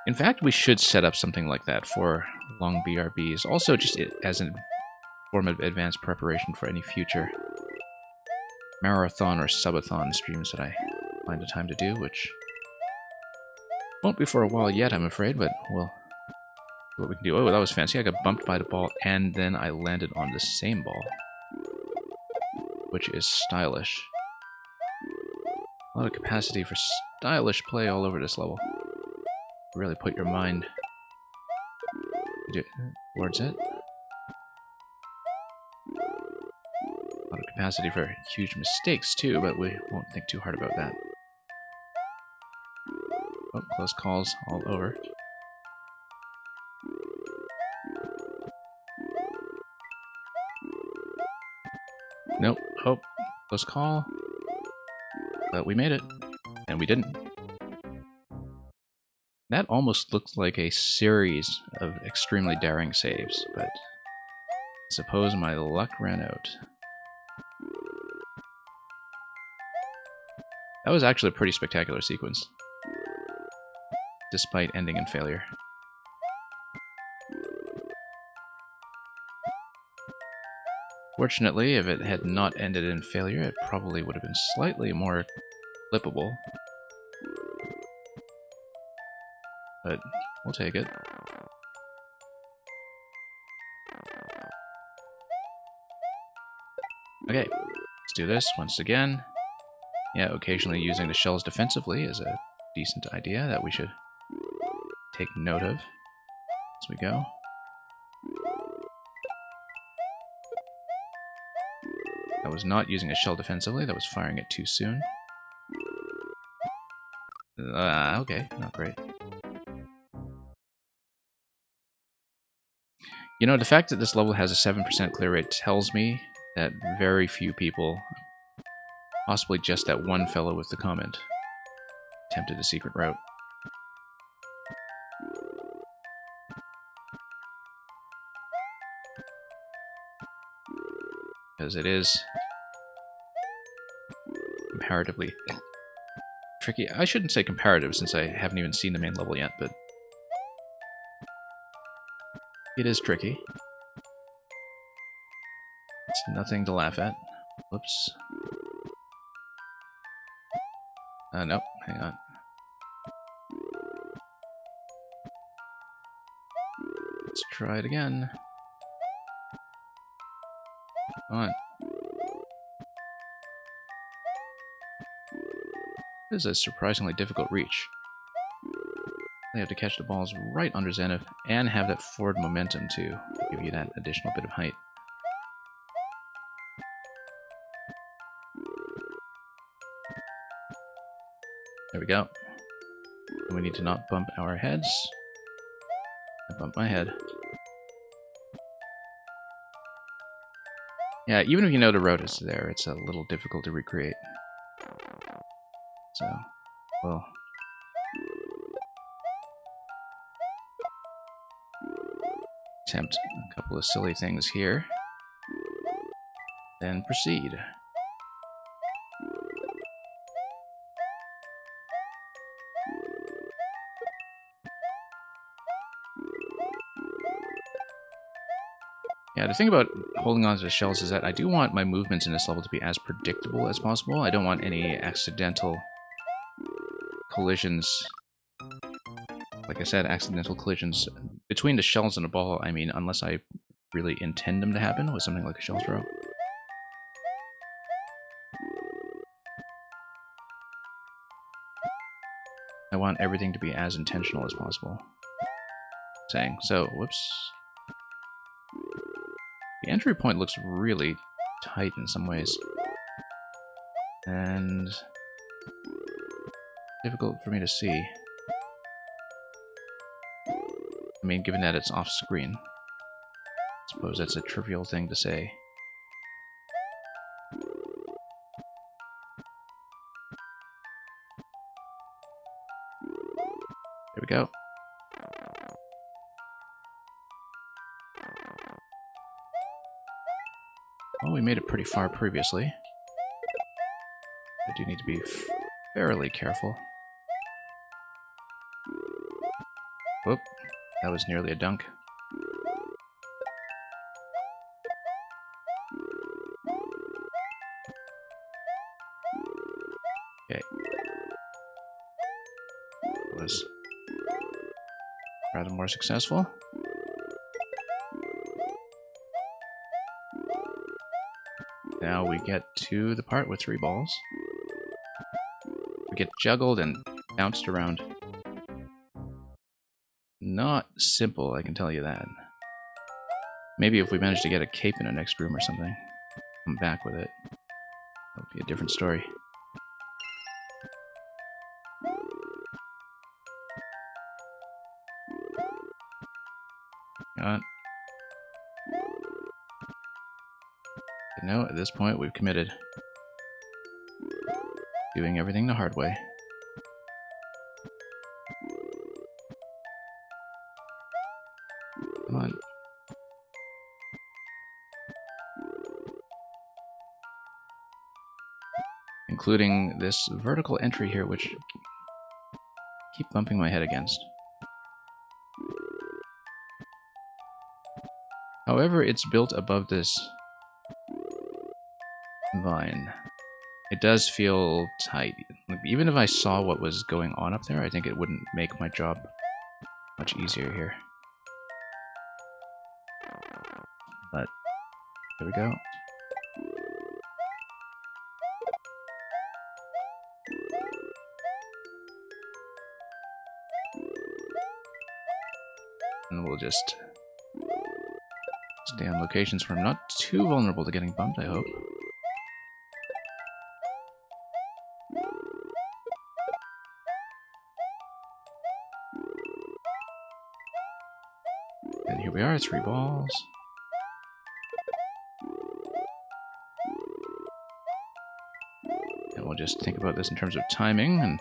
In fact, we should set up something like that for long BRBs. Also, just as a form of advanced preparation for any future marathon or subathon streams that I find the time to do, which won't be for a while yet, I'm afraid, but we'll see what we can do. Oh, that was fancy. I got bumped by the ball, and then I landed on the same ball, which is stylish. A lot of capacity for stylish play all over this level. Really put your mind towards it. A lot of capacity for huge mistakes, too, but we won't think too hard about that. Oh, close calls all over. Nope. Oh, close call. But we made it. And we didn't. That almost looked like a series of extremely daring saves, but I suppose my luck ran out. That was actually a pretty spectacular sequence, despite ending in failure. Fortunately, if it had not ended in failure, it probably would have been slightly more flippable. But we'll take it. Okay, let's do this once again. Yeah, occasionally using the shells defensively is a decent idea that we should take note of as we go. I was not using a shell defensively, that was firing it too soon. Okay, not great. You know, the fact that this level has a 7% clear rate tells me that very few people, possibly just that one fellow with the comment, attempted the secret route. Because it is comparatively tricky. I shouldn't say comparative since I haven't even seen the main level yet, but it is tricky. It's nothing to laugh at. Whoops. Nope, hang on. Let's try it again. Come on. This is a surprisingly difficult reach. They have to catch the balls right under Zenith and have that forward momentum to give you that additional bit of height. There we go. And we need to not bump our heads. I bumped my head. Yeah, even if you know the road is there, it's a little difficult to recreate. So, well, attempt a couple of silly things here, then proceed. Yeah, the thing about holding on to the shells is that I do want my movements in this level to be as predictable as possible. I don't want any accidental collisions. Like I said, accidental collisions between the shells and the ball, I mean, unless I really intend them to happen with something like a shell throw. I want everything to be as intentional as possible. Saying, so, whoops. The entry point looks really tight in some ways. And difficult for me to see. I mean, given that it's off screen. I suppose that's a trivial thing to say. There we go. Well, we made it pretty far previously. I do need to be fairly careful. Whoop, that was nearly a dunk. Okay. That was rather more successful. Now we get to the part with 3 balls. We get juggled and bounced around. Not simple, I can tell you that. Maybe if we manage to get a cape in the next room or something, come back with it. That would be a different story. Got. No, at this point we've committed. Doing everything the hard way. Come on. Including this vertical entry here, which I keep bumping my head against. However, it's built above this vine. It does feel tight. Even if I saw what was going on up there, I think it wouldn't make my job much easier here. But there we go. And we'll just stay on locations where I'm not too vulnerable to getting bumped, I hope. And here we are, 3 balls. And we'll just think about this in terms of timing and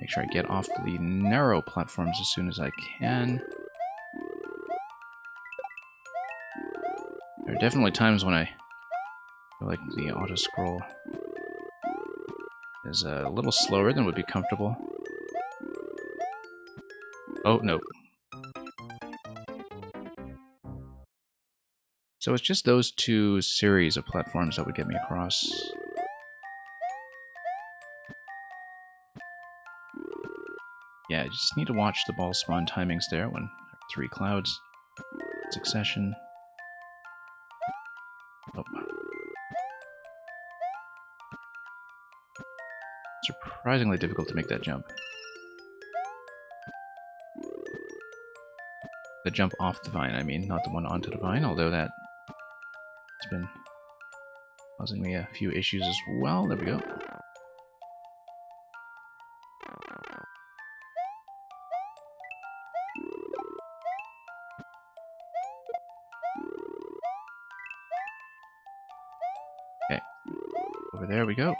make sure I get off the narrow platforms as soon as I can. There are definitely times when I feel like the auto-scroll is a little slower than would be comfortable. Oh, no. So it's just those 2 series of platforms that would get me across. Yeah, you just need to watch the ball spawn timings there when there are 3 clouds in succession. Oh. Surprisingly difficult to make that jump. The jump off the vine, I mean, not the one onto the vine, although that's been causing me a few issues as well. There we go. Okay, over there we go.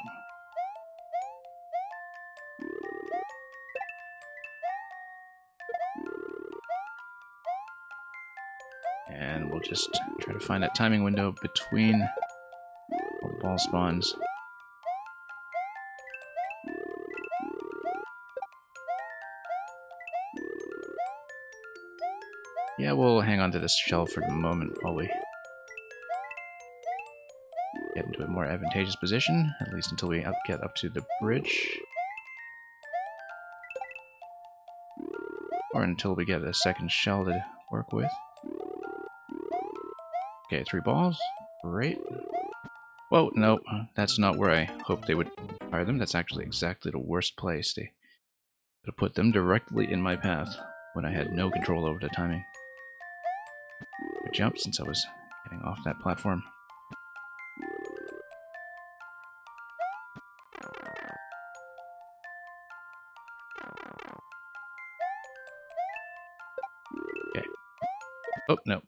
And we'll just try to find that timing window between all the ball spawns. Yeah, we'll hang on to this shell for the moment while we get into a more advantageous position, at least until we get up to the bridge. Or until we get a second shell to work with. Okay, 3 balls. Great. Whoa, no, that's not where I hoped they would fire them. That's actually exactly the worst place. They could have put them directly in my path when I had no control over the timing. I jumped since I was getting off that platform. Okay. Oh, no.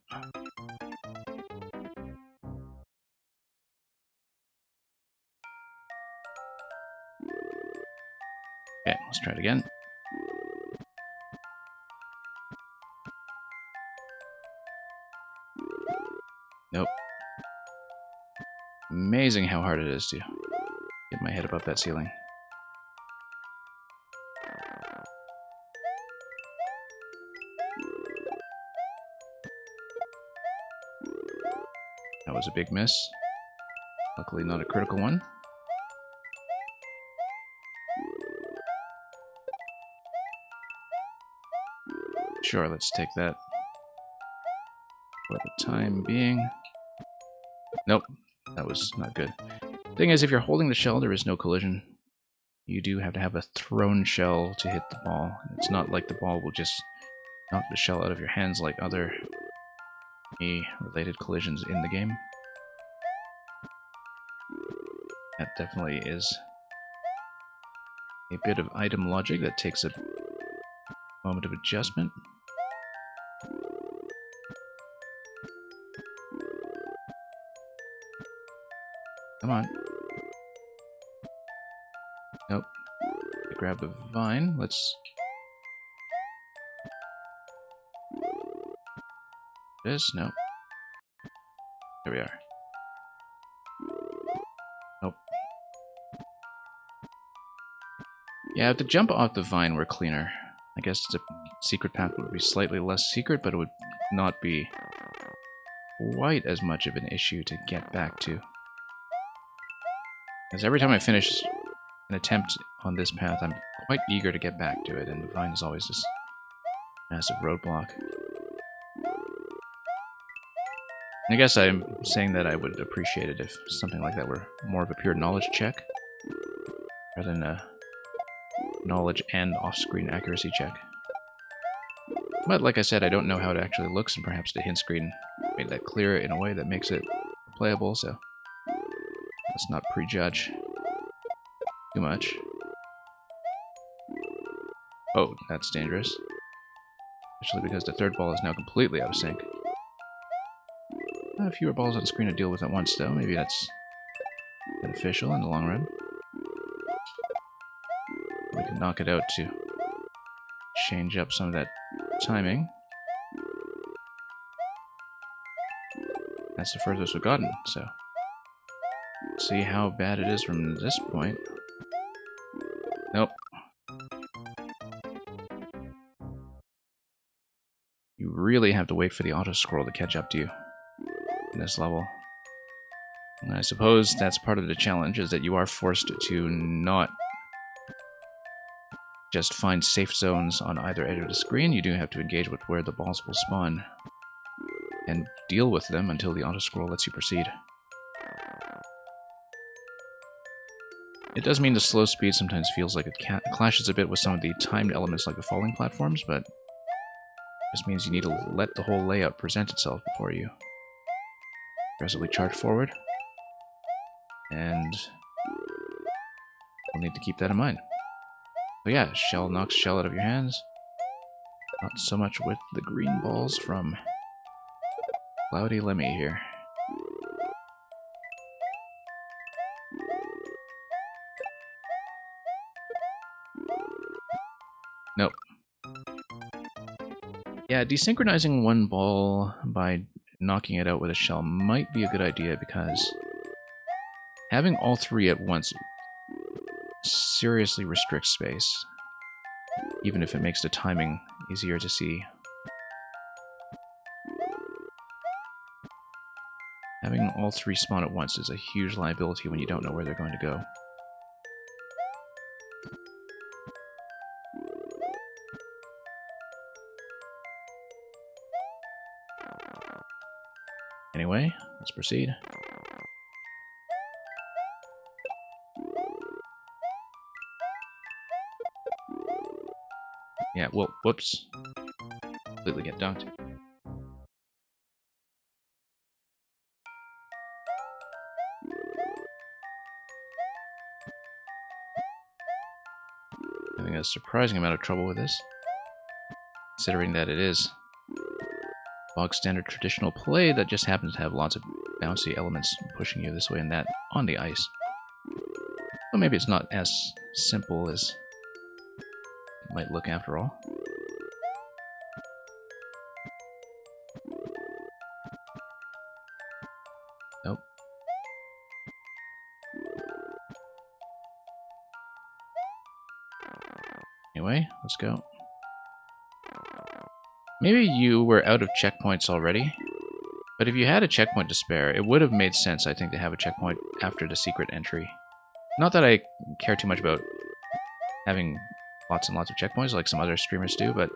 Okay, let's try it again. Nope. Amazing how hard it is to get my head above that ceiling. That was a big miss. Luckily not a critical one. Sure, let's take that for the time being. Nope, that was not good. Thing is, if you're holding the shell, there is no collision. You do have to have a thrown shell to hit the ball. It's not like the ball will just knock the shell out of your hands like other related collisions in the game. That definitely is a bit of item logic that takes a moment of adjustment. Come on. Nope. Grab the vine. Let's... This? No. There we are. Nope. Yeah, if the jump off the vine were cleaner, I guess the secret path would be slightly less secret, but it would not be quite as much of an issue to get back to. Because every time I finish an attempt on this path, I'm quite eager to get back to it, and the vine is always this massive roadblock. I guess I'm saying that I would appreciate it if something like that were more of a pure knowledge check, rather than a knowledge and off-screen accuracy check. But like I said, I don't know how it actually looks, and perhaps the hint screen made that clear in a way that makes it playable, so let's not prejudge too much. Oh, that's dangerous. Especially because the third ball is now completely out of sync. Fewer balls on the screen to deal with at once, though. Maybe that's beneficial in the long run. We can knock it out to change up some of that timing. That's the furthest we've gotten, so see how bad it is from this point. Nope. You really have to wait for the auto-scroll to catch up to you in this level. And I suppose that's part of the challenge, is that you are forced to not just find safe zones on either edge of the screen. You do have to engage with where the balls will spawn and deal with them until the auto-scroll lets you proceed. It does mean the slow speed sometimes feels like it clashes a bit with some of the timed elements like the falling platforms, but it just means you need to let the whole layout present itself before you aggressively charge forward. And we'll need to keep that in mind. So yeah, shell knocks shell out of your hands. Not so much with the green balls from Cloudy Lemmy here. Nope. Yeah, desynchronizing one ball by knocking it out with a shell might be a good idea, because having all three at once seriously restricts space, even if it makes the timing easier to see. Having all three spawn at once is a huge liability when you don't know where they're going to go. Anyway, let's proceed. Yeah, well, whoops. Completely get dunked. Having a surprising amount of trouble with this, considering that it is bog standard traditional play that just happens to have lots of bouncy elements pushing you this way and that on the ice. Well, maybe it's not as simple as it might look after all. Nope. Anyway, let's go. Maybe you were out of checkpoints already, but if you had a checkpoint to spare, it would have made sense, I think, to have a checkpoint after the secret entry. Not that I care too much about having lots and lots of checkpoints like some other streamers do, but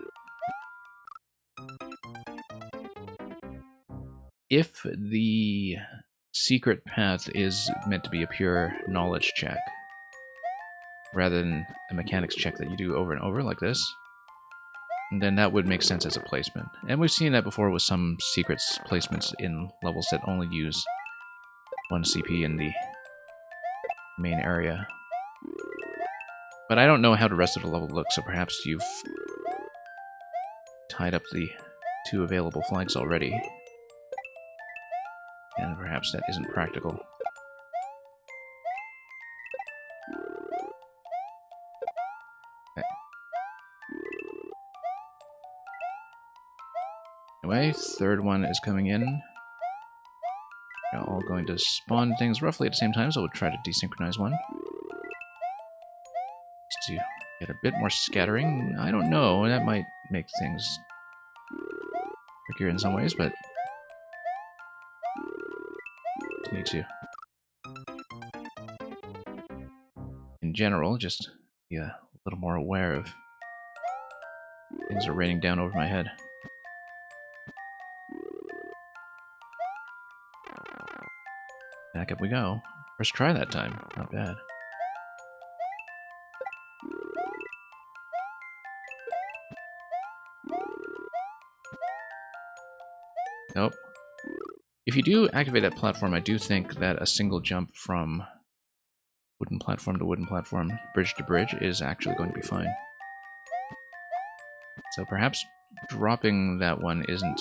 if the secret path is meant to be a pure knowledge check, rather than a mechanics check that you do over and over like this, then that would make sense as a placement. And we've seen that before with some secrets placements in levels that only use 1 CP in the main area. But I don't know how the rest of the level looks, so perhaps you've tied up the 2 available flags already. And perhaps that isn't practical. Okay. Anyway, third one is coming in. They're all going to spawn things roughly at the same time, so we'll try to desynchronize one. Just to get a bit more scattering. I don't know, that might make things trickier in some ways, but need to. In general, just be a little more aware of things are raining down over my head. Back up we go. First try that time. Not bad. Nope. If you do activate that platform, I do think that a single jump from wooden platform to wooden platform, bridge to bridge, is actually going to be fine. So perhaps dropping that one isn't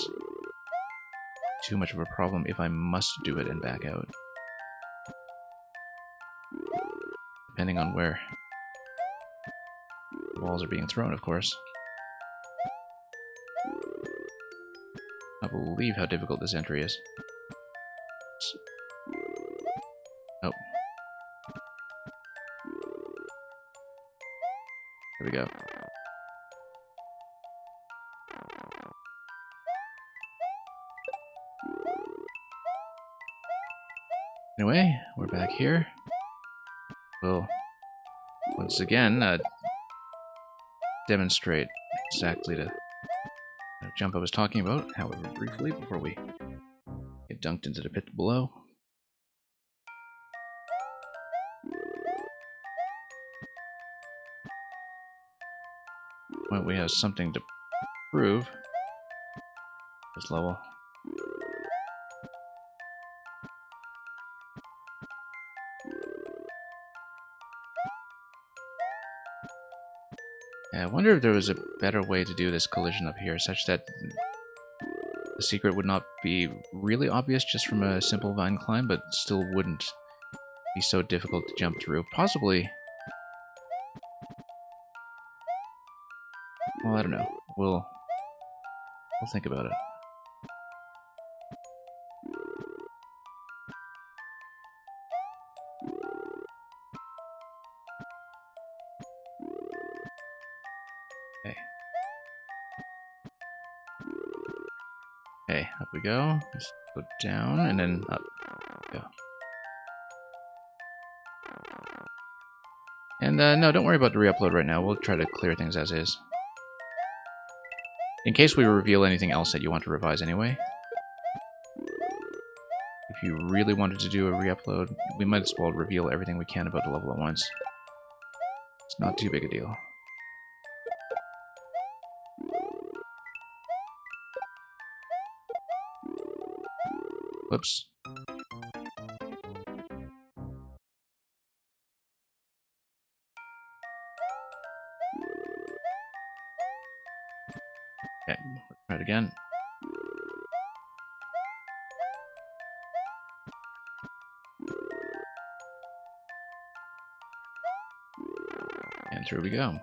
too much of a problem if I must do it and back out. Depending on where the walls are being thrown, of course. I can't believe how difficult this entry is. Oh. There we go. Anyway, we're back here. We'll once again demonstrate exactly the jump I was talking about, however briefly, before we get dunked into the pit below. Well, we have something to prove this level. Yeah, I wonder if there was a better way to do this collision up here, such that the secret would not be really obvious just from a simple vine climb, but still wouldn't be so difficult to jump through. Possibly. Well, I don't know. We'll think about it. Okay. Okay, up we go. Let's go down and then up. Go. And no, don't worry about the re-upload right now. We'll try to clear things as is. In case we reveal anything else that you want to revise anyway. If you really wanted to do a re-upload, we might as well reveal everything we can about the level at once. It's not too big a deal. Whoops. Okay, let's try it again. And through we go.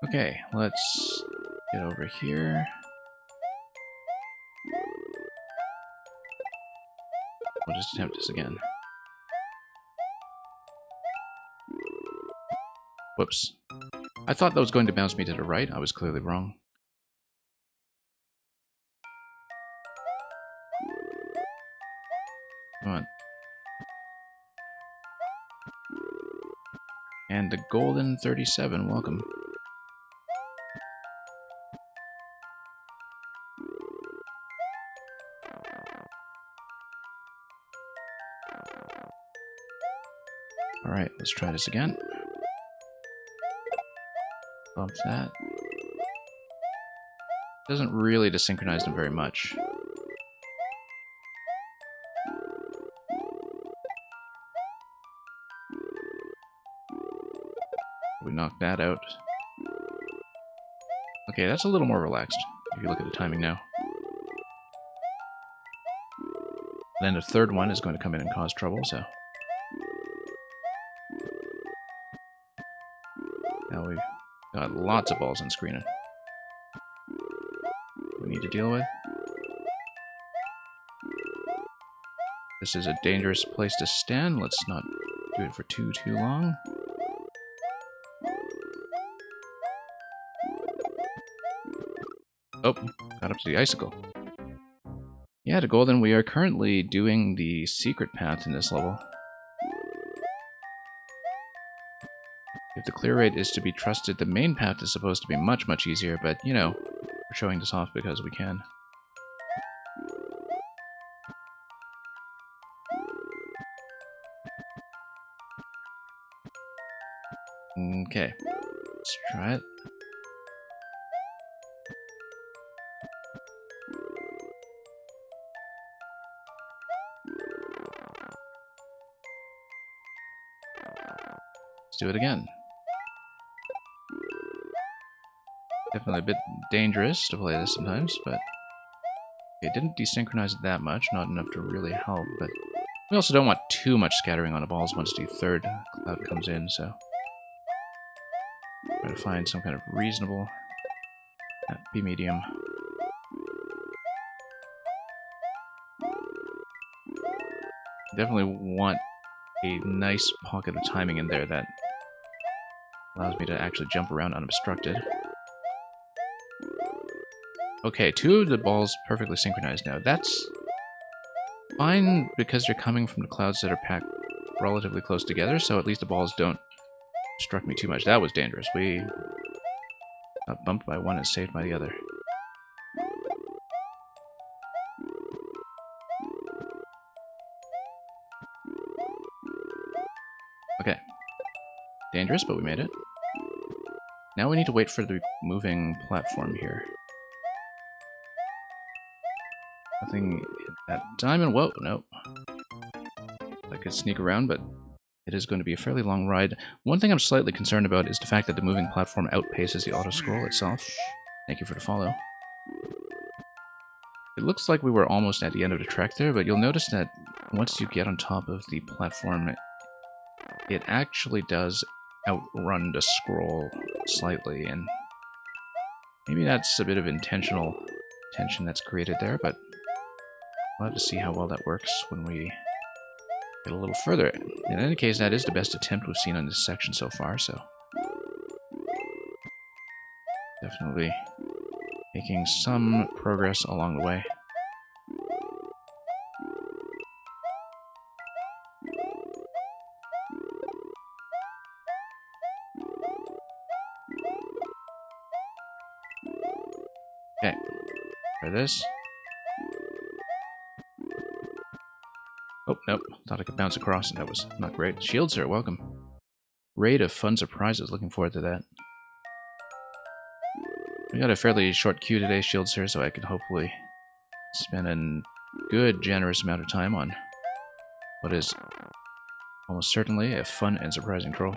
Okay, let's get over here. We'll just attempt this again. Whoops. I thought that was going to bounce me to the right. I was clearly wrong. Come on. And the golden 37, welcome. Alright, let's try this again. Bump that. Doesn't really desynchronize them very much. We knocked that out. Okay, that's a little more relaxed, if you look at the timing now. Then the third one is going to come in and cause trouble, so... Now we've got lots of balls on screen we need to deal with. This is a dangerous place to stand. Let's not do it for too long. Oh, got up to the icicle. Yeah, to Golden, we are currently doing the secret path in this level. If the clear rate is to be trusted, the main path is supposed to be much, much easier, but, you know, we're showing this off because we can. Okay, let's try it. Let's do it again. Definitely a bit dangerous to play this sometimes, but it didn't desynchronize it that much, not enough to really help, but we also don't want too much scattering on the balls once the third cloud comes in, so try to find some kind of reasonable happy medium. Definitely want a nice pocket of timing in there that allows me to actually jump around unobstructed. Okay, two of the balls perfectly synchronized now. That's fine because you're coming from the clouds that are packed relatively close together, so at least the balls don't obstruct me too much. That was dangerous. We got bumped by one and saved by the other. Okay. Dangerous, but we made it. Now we need to wait for the moving platform here. Nothing in that diamond. Whoa, nope. I could sneak around, but it is going to be a fairly long ride. One thing I'm slightly concerned about is the fact that the moving platform outpaces the auto-scroll itself. Thank you for the follow. It looks like we were almost at the end of the track there, but you'll notice that once you get on top of the platform, it actually does outrun the scroll slightly, and maybe that's a bit of intentional tension that's created there, but we'll have to see how well that works when we get a little further. In any case, that is the best attempt we've seen on this section so far, so definitely making some progress along the way. Okay, try this. Oh, nope. Thought I could bounce across, and that was not great. Shield, sir, welcome. Raid of fun surprises. Looking forward to that. We got a fairly short queue today, Shield, sir, so I can hopefully spend a good, generous amount of time on what is almost certainly a fun and surprising troll.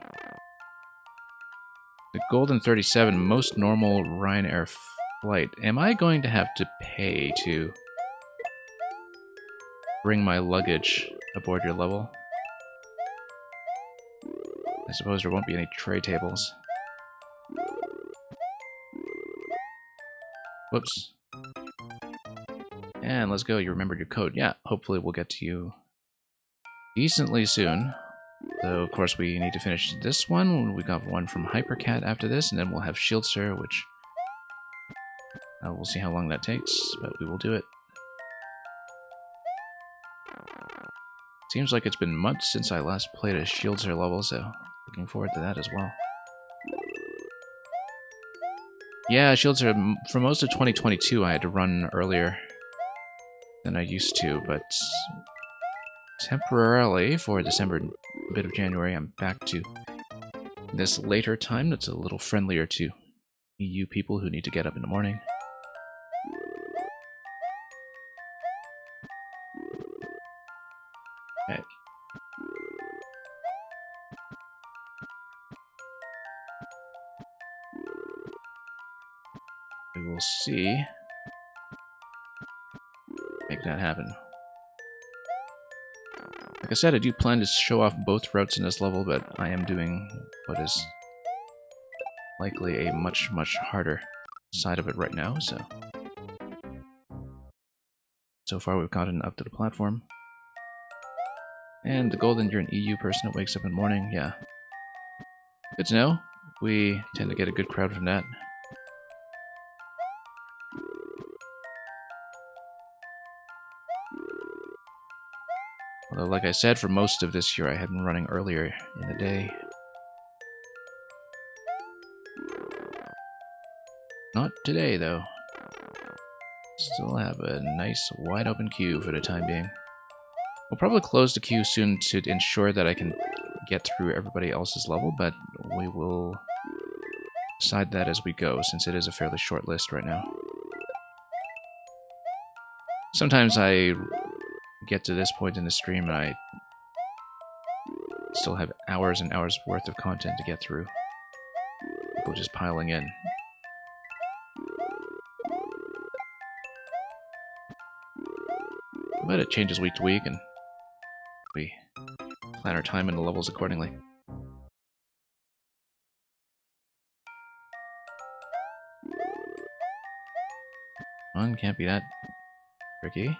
The Golden 37, most normal Ryanair flight. Am I going to have to pay to bring my luggage aboard your level? I suppose there won't be any tray tables. Whoops. And let's go. You remembered your code. Yeah, hopefully we'll get to you decently soon. So, of course, we need to finish this one. We got one from Hypercat after this, and then we'll have Shield Sir, which we'll see how long that takes, but we will do it. Seems like it's been months since I last played a Shield Sir level, so looking forward to that as well. Yeah, Shield Sir, for most of 2022 I had to run earlier than I used to, but temporarily for December, a bit of January, I'm back to this later time that's a little friendlier to EU people who need to get up in the morning. Okay. We will see. Make that happen. Like I said, I do plan to show off both routes in this level, but I am doing what is likely a much, much harder side of it right now, so... So far we've gotten up to the platform. And the Golden, you're an EU person that wakes up in the morning, yeah. Good to know. We tend to get a good crowd from that. Although, like I said, for most of this year I have been running earlier in the day. Not today, though. Still have a nice wide open queue for the time being. We'll probably close the queue soon to ensure that I can get through everybody else's level, but we will decide that as we go, since it is a fairly short list right now. Sometimes I get to this point in the stream and I still have hours and hours worth of content to get through. People just piling in. But it changes week to week, and we plan our time and the levels accordingly. Come on, can't be that tricky.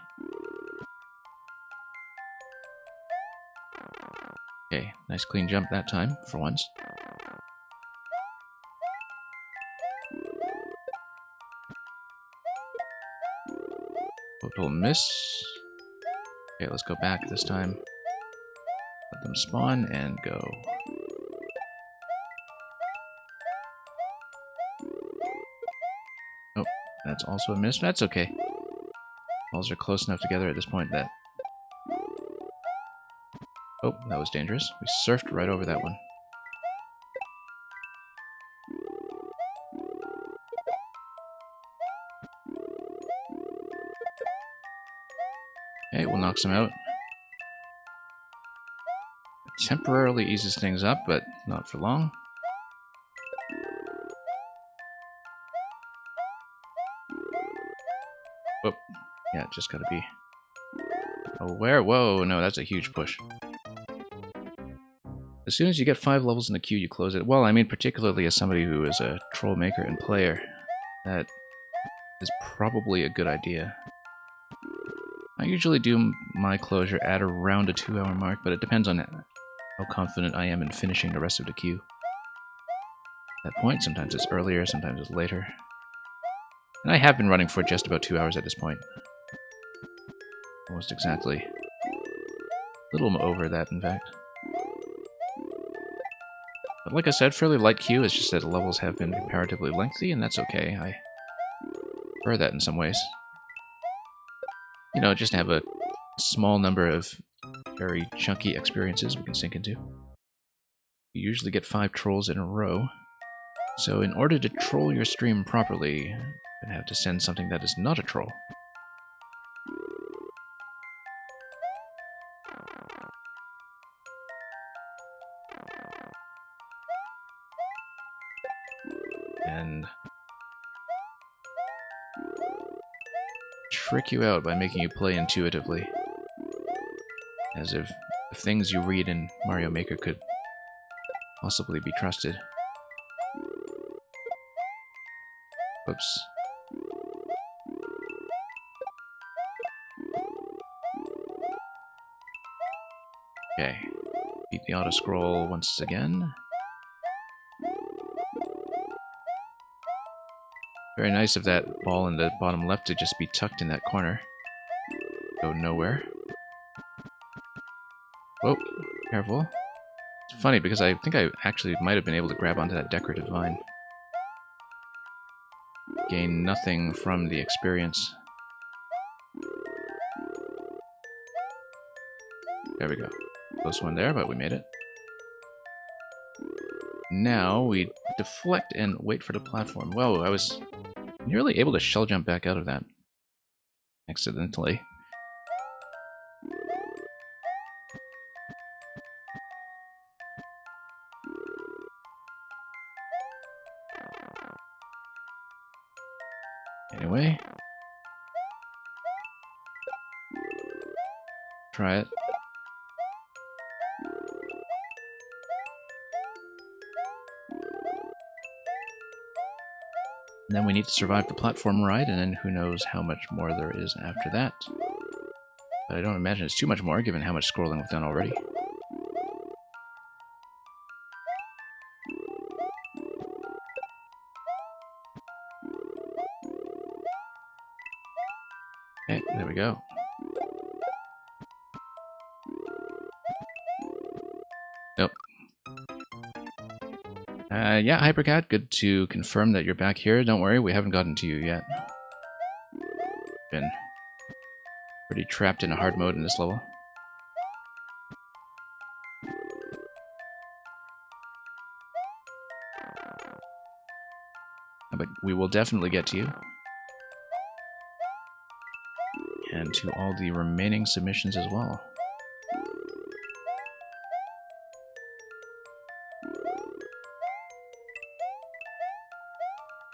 Okay, nice clean jump that time, for once. Total miss. Okay, let's go back this time. Let them spawn and go. Oh, that's also a miss. That's okay. Balls are close enough together at this point that... Oh, that was dangerous. We surfed right over that one. Okay, we'll knock some out. It temporarily eases things up, but not for long. Oh, yeah, just gotta be aware. Whoa, no, that's a huge push. As soon as you get 5 levels in the queue, you close it. Well, I mean, particularly as somebody who is a troll maker and player, that is probably a good idea. I usually do my closure at around a 2-hour mark, but it depends on how confident I am in finishing the rest of the queue. At that point, sometimes it's earlier, sometimes it's later. And I have been running for just about 2 hours at this point. Almost exactly. A little over that, in fact. But like I said, fairly light queue, it's just that the levels have been comparatively lengthy, and that's okay. I prefer that in some ways. You know, just to have a small number of very chunky experiences we can sink into. You usually get 5 trolls in a row. So in order to troll your stream properly, you're going to have to send something that is not a troll. And trick you out by making you play intuitively. As if the things you read in Mario Maker could possibly be trusted. Whoops. Okay. Beat the auto-scroll once again. Very nice of that ball in the bottom left to just be tucked in that corner. Go nowhere. Whoa, careful. It's funny because I think I actually might have been able to grab onto that decorative vine. Gain nothing from the experience. There we go. Close one there, but we made it. Now we deflect and wait for the platform. Whoa, I was nearly able to shell jump back out of that. Accidentally. Anyway. Try it. And then we need to survive the platform ride, and then who knows how much more there is after that. But I don't imagine it's too much more, given how much scrolling we've done already. Okay, there we go. Nope. Yeah, Hypercat, good to confirm that you're back here. Don't worry, we haven't gotten to you yet. Been pretty trapped in a hard mode in this level. But we will definitely get to you. And to all the remaining submissions as well.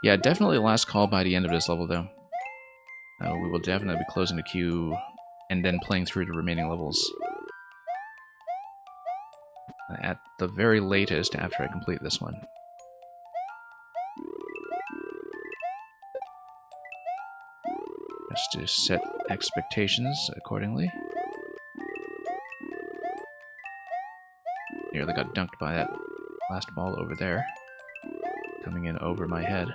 Yeah, definitely last call by the end of this level, though. We will definitely be closing the queue and then playing through the remaining levels. At the very latest after I complete this one. Just to set expectations accordingly. Nearly got dunked by that last ball over there. Coming in over my head.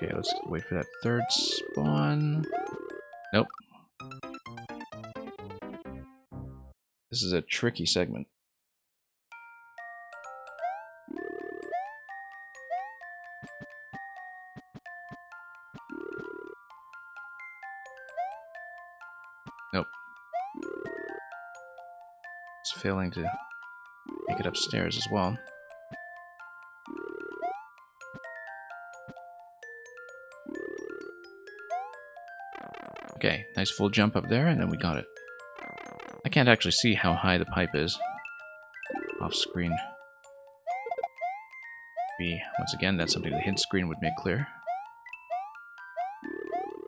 Okay, let's wait for that third spawn. Nope. This is a tricky segment. Nope. It's failing to make it upstairs as well. Okay, nice full jump up there, and then we got it. I can't actually see how high the pipe is off screen. Once again, that's something the hint screen would make clear.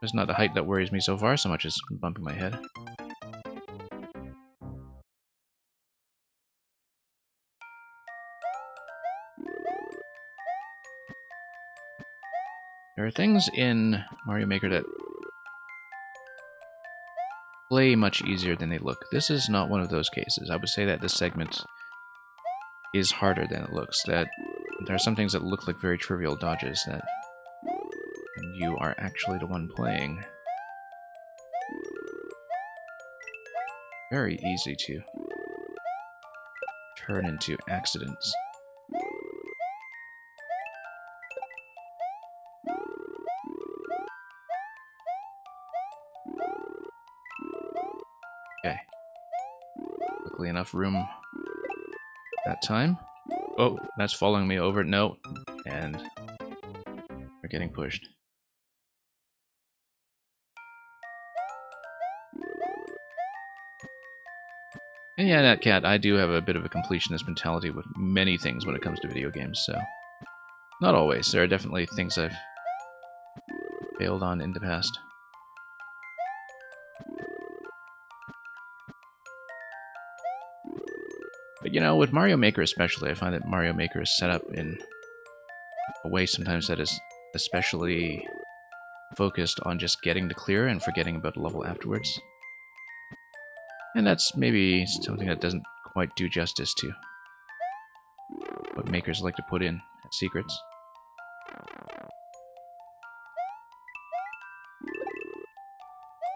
It's not the height that worries me so far, so much as bumping my head. There are things in Mario Maker that play much easier than they look. This is not one of those cases. I would say that this segment is harder than it looks. That there are some things that look like very trivial dodges that you are actually the one playing. Very easy to turn into accidents. Okay. Luckily enough room that time. Oh, that's following me over. No. And we're getting pushed. And yeah, that cat, I do have a bit of a completionist mentality with many things when it comes to video games, so... Not always. There are definitely things I've failed on in the past. But you know, with Mario Maker especially, I find that Mario Maker is set up in a way sometimes that is especially focused on just getting to clear and forgetting about the level afterwards. And that's maybe something that doesn't quite do justice to what makers like to put in as secrets.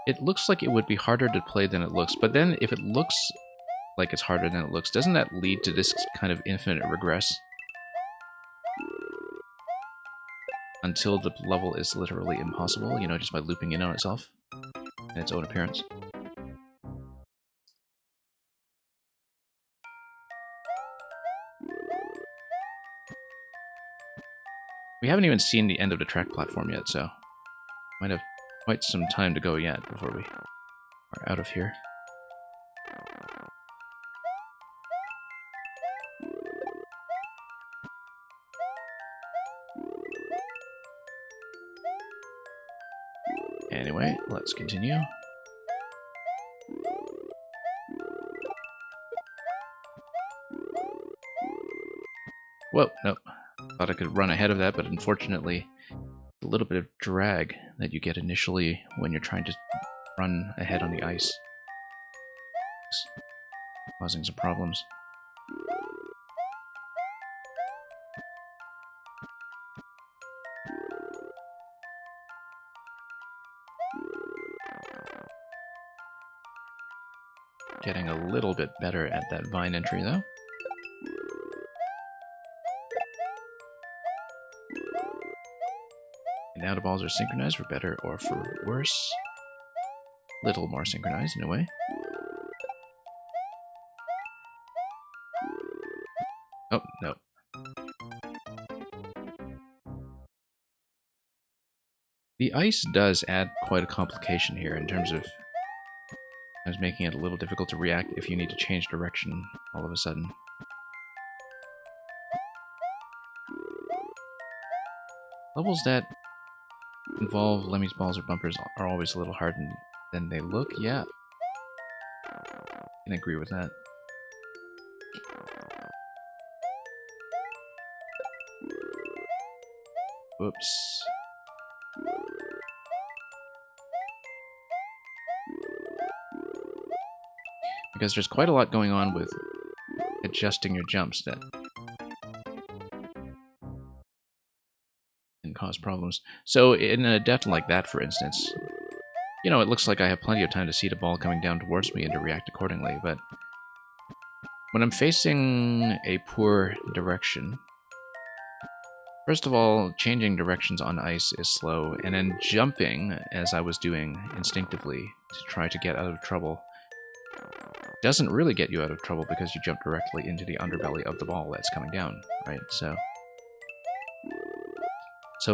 It looks like it would be harder to play than it looks, but then if it looks like it's harder than it looks, doesn't that lead to this kind of infinite regress? Until the level is literally impossible, you know, just by looping in on itself and its own appearance. We haven't even seen the end of the track platform yet, so might have quite some time to go yet before we are out of here. Anyway, let's continue. Whoa, nope. Thought I could run ahead of that, but unfortunately, a little bit of drag that you get initially when you're trying to run ahead on the ice. It's causing some problems. Getting a little bit better at that vine entry, though. And now the balls are synchronized for better or for worse. Little more synchronized, in a way. Oh, no. The ice does add quite a complication here in terms of making it a little difficult to react if you need to change direction all of a sudden. Levels that involve Lemmy's balls or bumpers are always a little harder than they look, yeah. I can agree with that. Whoops. Because there's quite a lot going on with adjusting your jumps that can cause problems. So in a death like that, for instance, you know, it looks like I have plenty of time to see the ball coming down towards me and to react accordingly, but when I'm facing a poor direction, first of all, changing directions on ice is slow, and then jumping, as I was doing instinctively to try to get out of trouble, doesn't really get you out of trouble because you jump directly into the underbelly of the ball that's coming down, right? So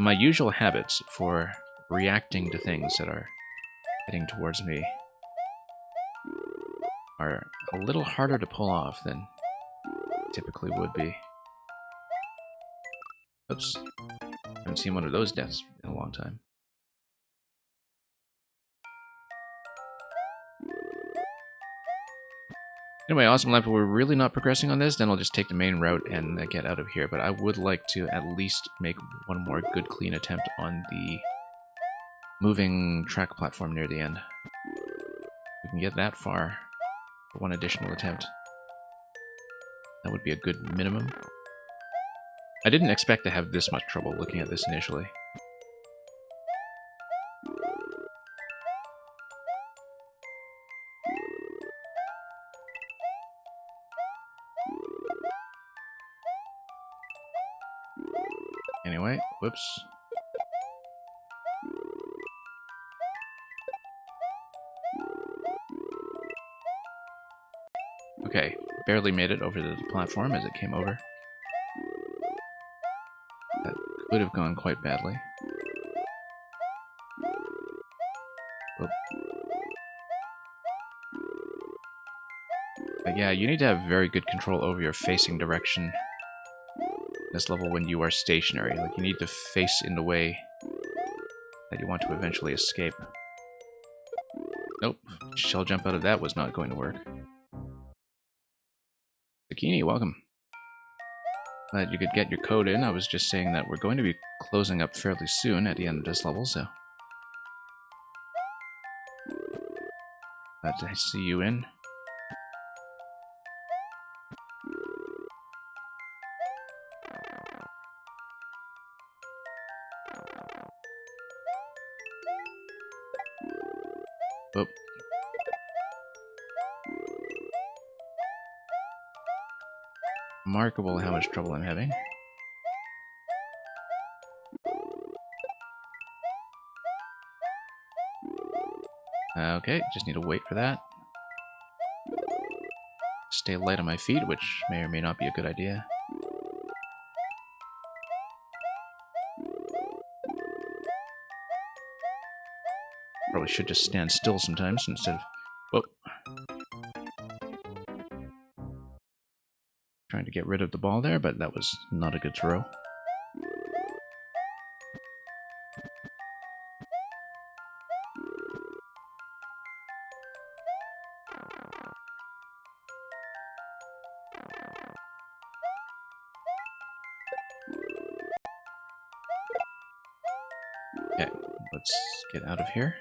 my usual habits for reacting to things that are heading towards me are a little harder to pull off than typically would be. Oops. I haven't seen one of those deaths in a long time. Anyway, awesome life. If we're really not progressing on this, then I'll just take the main route and get out of here. But I would like to at least make one more good, clean attempt on the moving track platform near the end. If we can get that far for one additional attempt, that would be a good minimum. I didn't expect to have this much trouble looking at this initially. Anyway, whoops. Okay, barely made it over the platform as it came over. That could have gone quite badly. Oop. But yeah, you need to have very good control over your facing direction in this level when you are stationary. Like, you need to face in the way that you want to eventually escape. Nope, shell jump out of that was not going to work. Zucchini, welcome. Glad you could get your code in. I was just saying that we're going to be closing up fairly soon at the end of this level, so glad to see you in. Oop. Remarkable how much trouble I'm having. Okay, just need to wait for that. Stay light on my feet, which may or may not be a good idea. Probably should just stand still sometimes instead of... Whoa. Trying to get rid of the ball there, but that was not a good throw. Okay, let's get out of here.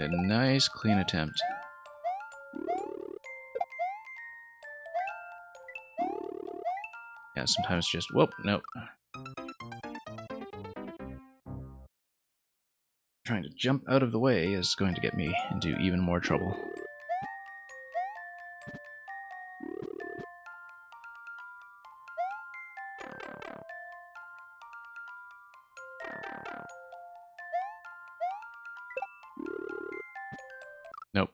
A nice, clean attempt. Yeah, sometimes just... Whoop, nope. Trying to jump out of the way is going to get me into even more trouble. Nope.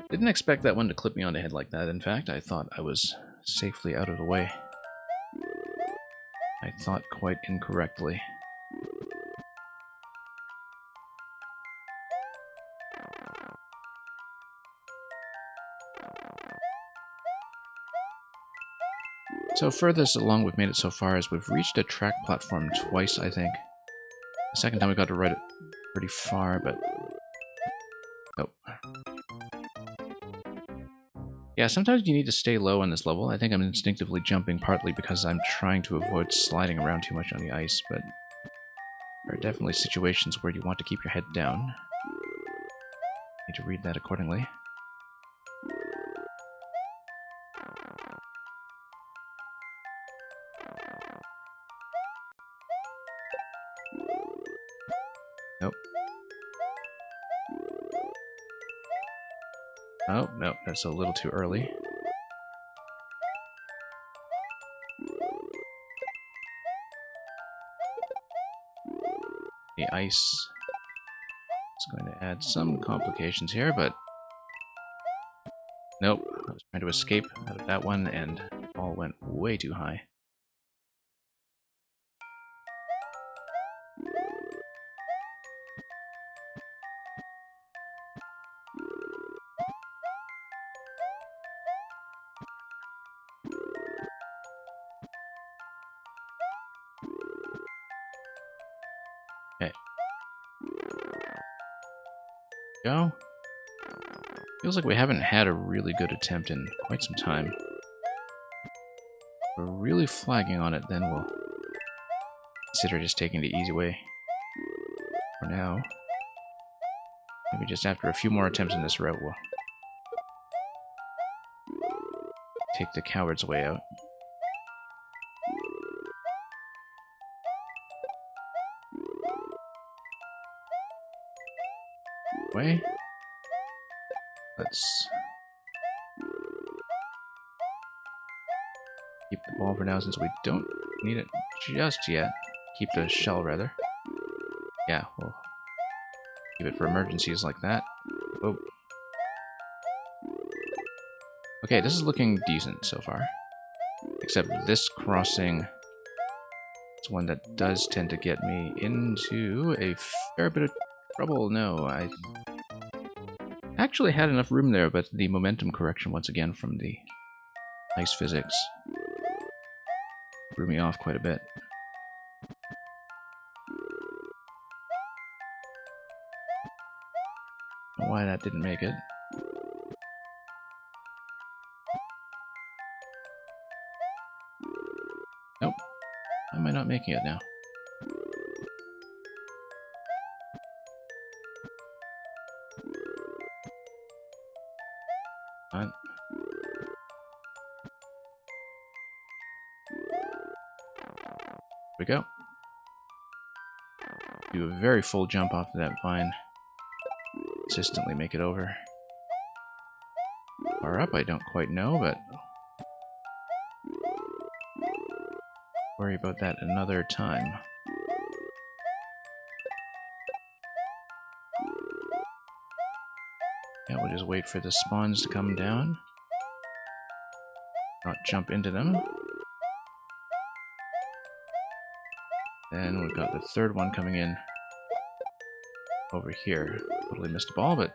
Didn't expect that one to clip me on the head like that. In fact, I thought I was safely out of the way. I thought quite incorrectly. So furthest along we've made it so far is we've reached a track platform twice, I think. The second time we got to ride it pretty far, but... Oh. Yeah, sometimes you need to stay low on this level. I think I'm instinctively jumping partly because I'm trying to avoid sliding around too much on the ice, but there are definitely situations where you want to keep your head down. Need to read that accordingly. Nope. Oh, no, that's a little too early. The ice is going to add some complications here, but... Nope, I was trying to escape out of that one, and the ball went way too high. Okay, Go. Feels like we haven't had a really good attempt in quite some time. If we're really flagging on it, then we'll consider just taking the easy way. For now, maybe just after a few more attempts in this route, we'll take the coward's way out. Way. Let's keep the ball for now since we don't need it just yet. Keep the shell, rather. Yeah, we'll keep it for emergencies like that. Oh. Okay, this is looking decent so far. Except this crossing is one that does tend to get me into a fair bit of trouble. No, I actually had enough room there, but the momentum correction once again from the ice physics threw me off quite a bit. Don't know why that didn't make it. Nope. Why am I not making it now? Fine. Here we go. Do a very full jump off of that vine. Consistently make it over. Far up, I don't quite know, but worry about that another time. Yeah, we'll just wait for the spawns to come down. Not jump into them. Then we've got the third one coming in over here. Totally missed a ball, but...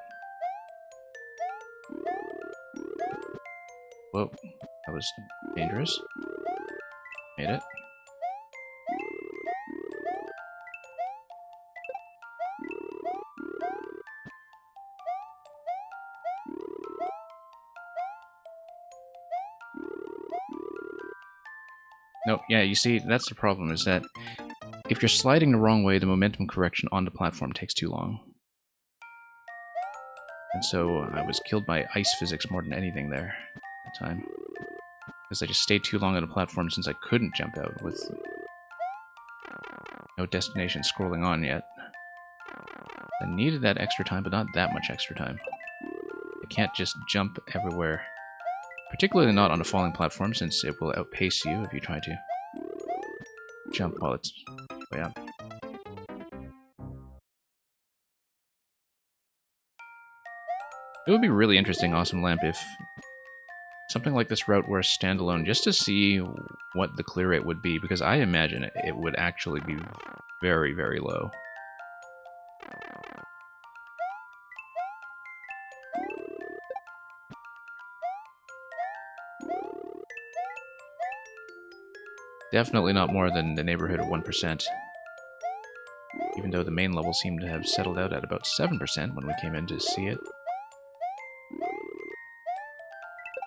Whoa, that was dangerous. Made it. No, yeah, you see, that's the problem, is that if you're sliding the wrong way, the momentum correction on the platform takes too long. And so I was killed by ice physics more than anything there at the time. Because I just stayed too long on the platform since I couldn't jump out with no destination scrolling on yet. I needed that extra time, but not that much extra time. I can't just jump everywhere. Particularly not on a falling platform, since it will outpace you if you try to jump while it's way up. It would be really interesting, Awesome Lamp, if something like this route were a standalone, just to see what the clear rate would be, because I imagine it would actually be very, very low. Definitely not more than the neighborhood of 1%. Even though the main level seemed to have settled out at about 7% when we came in to see it.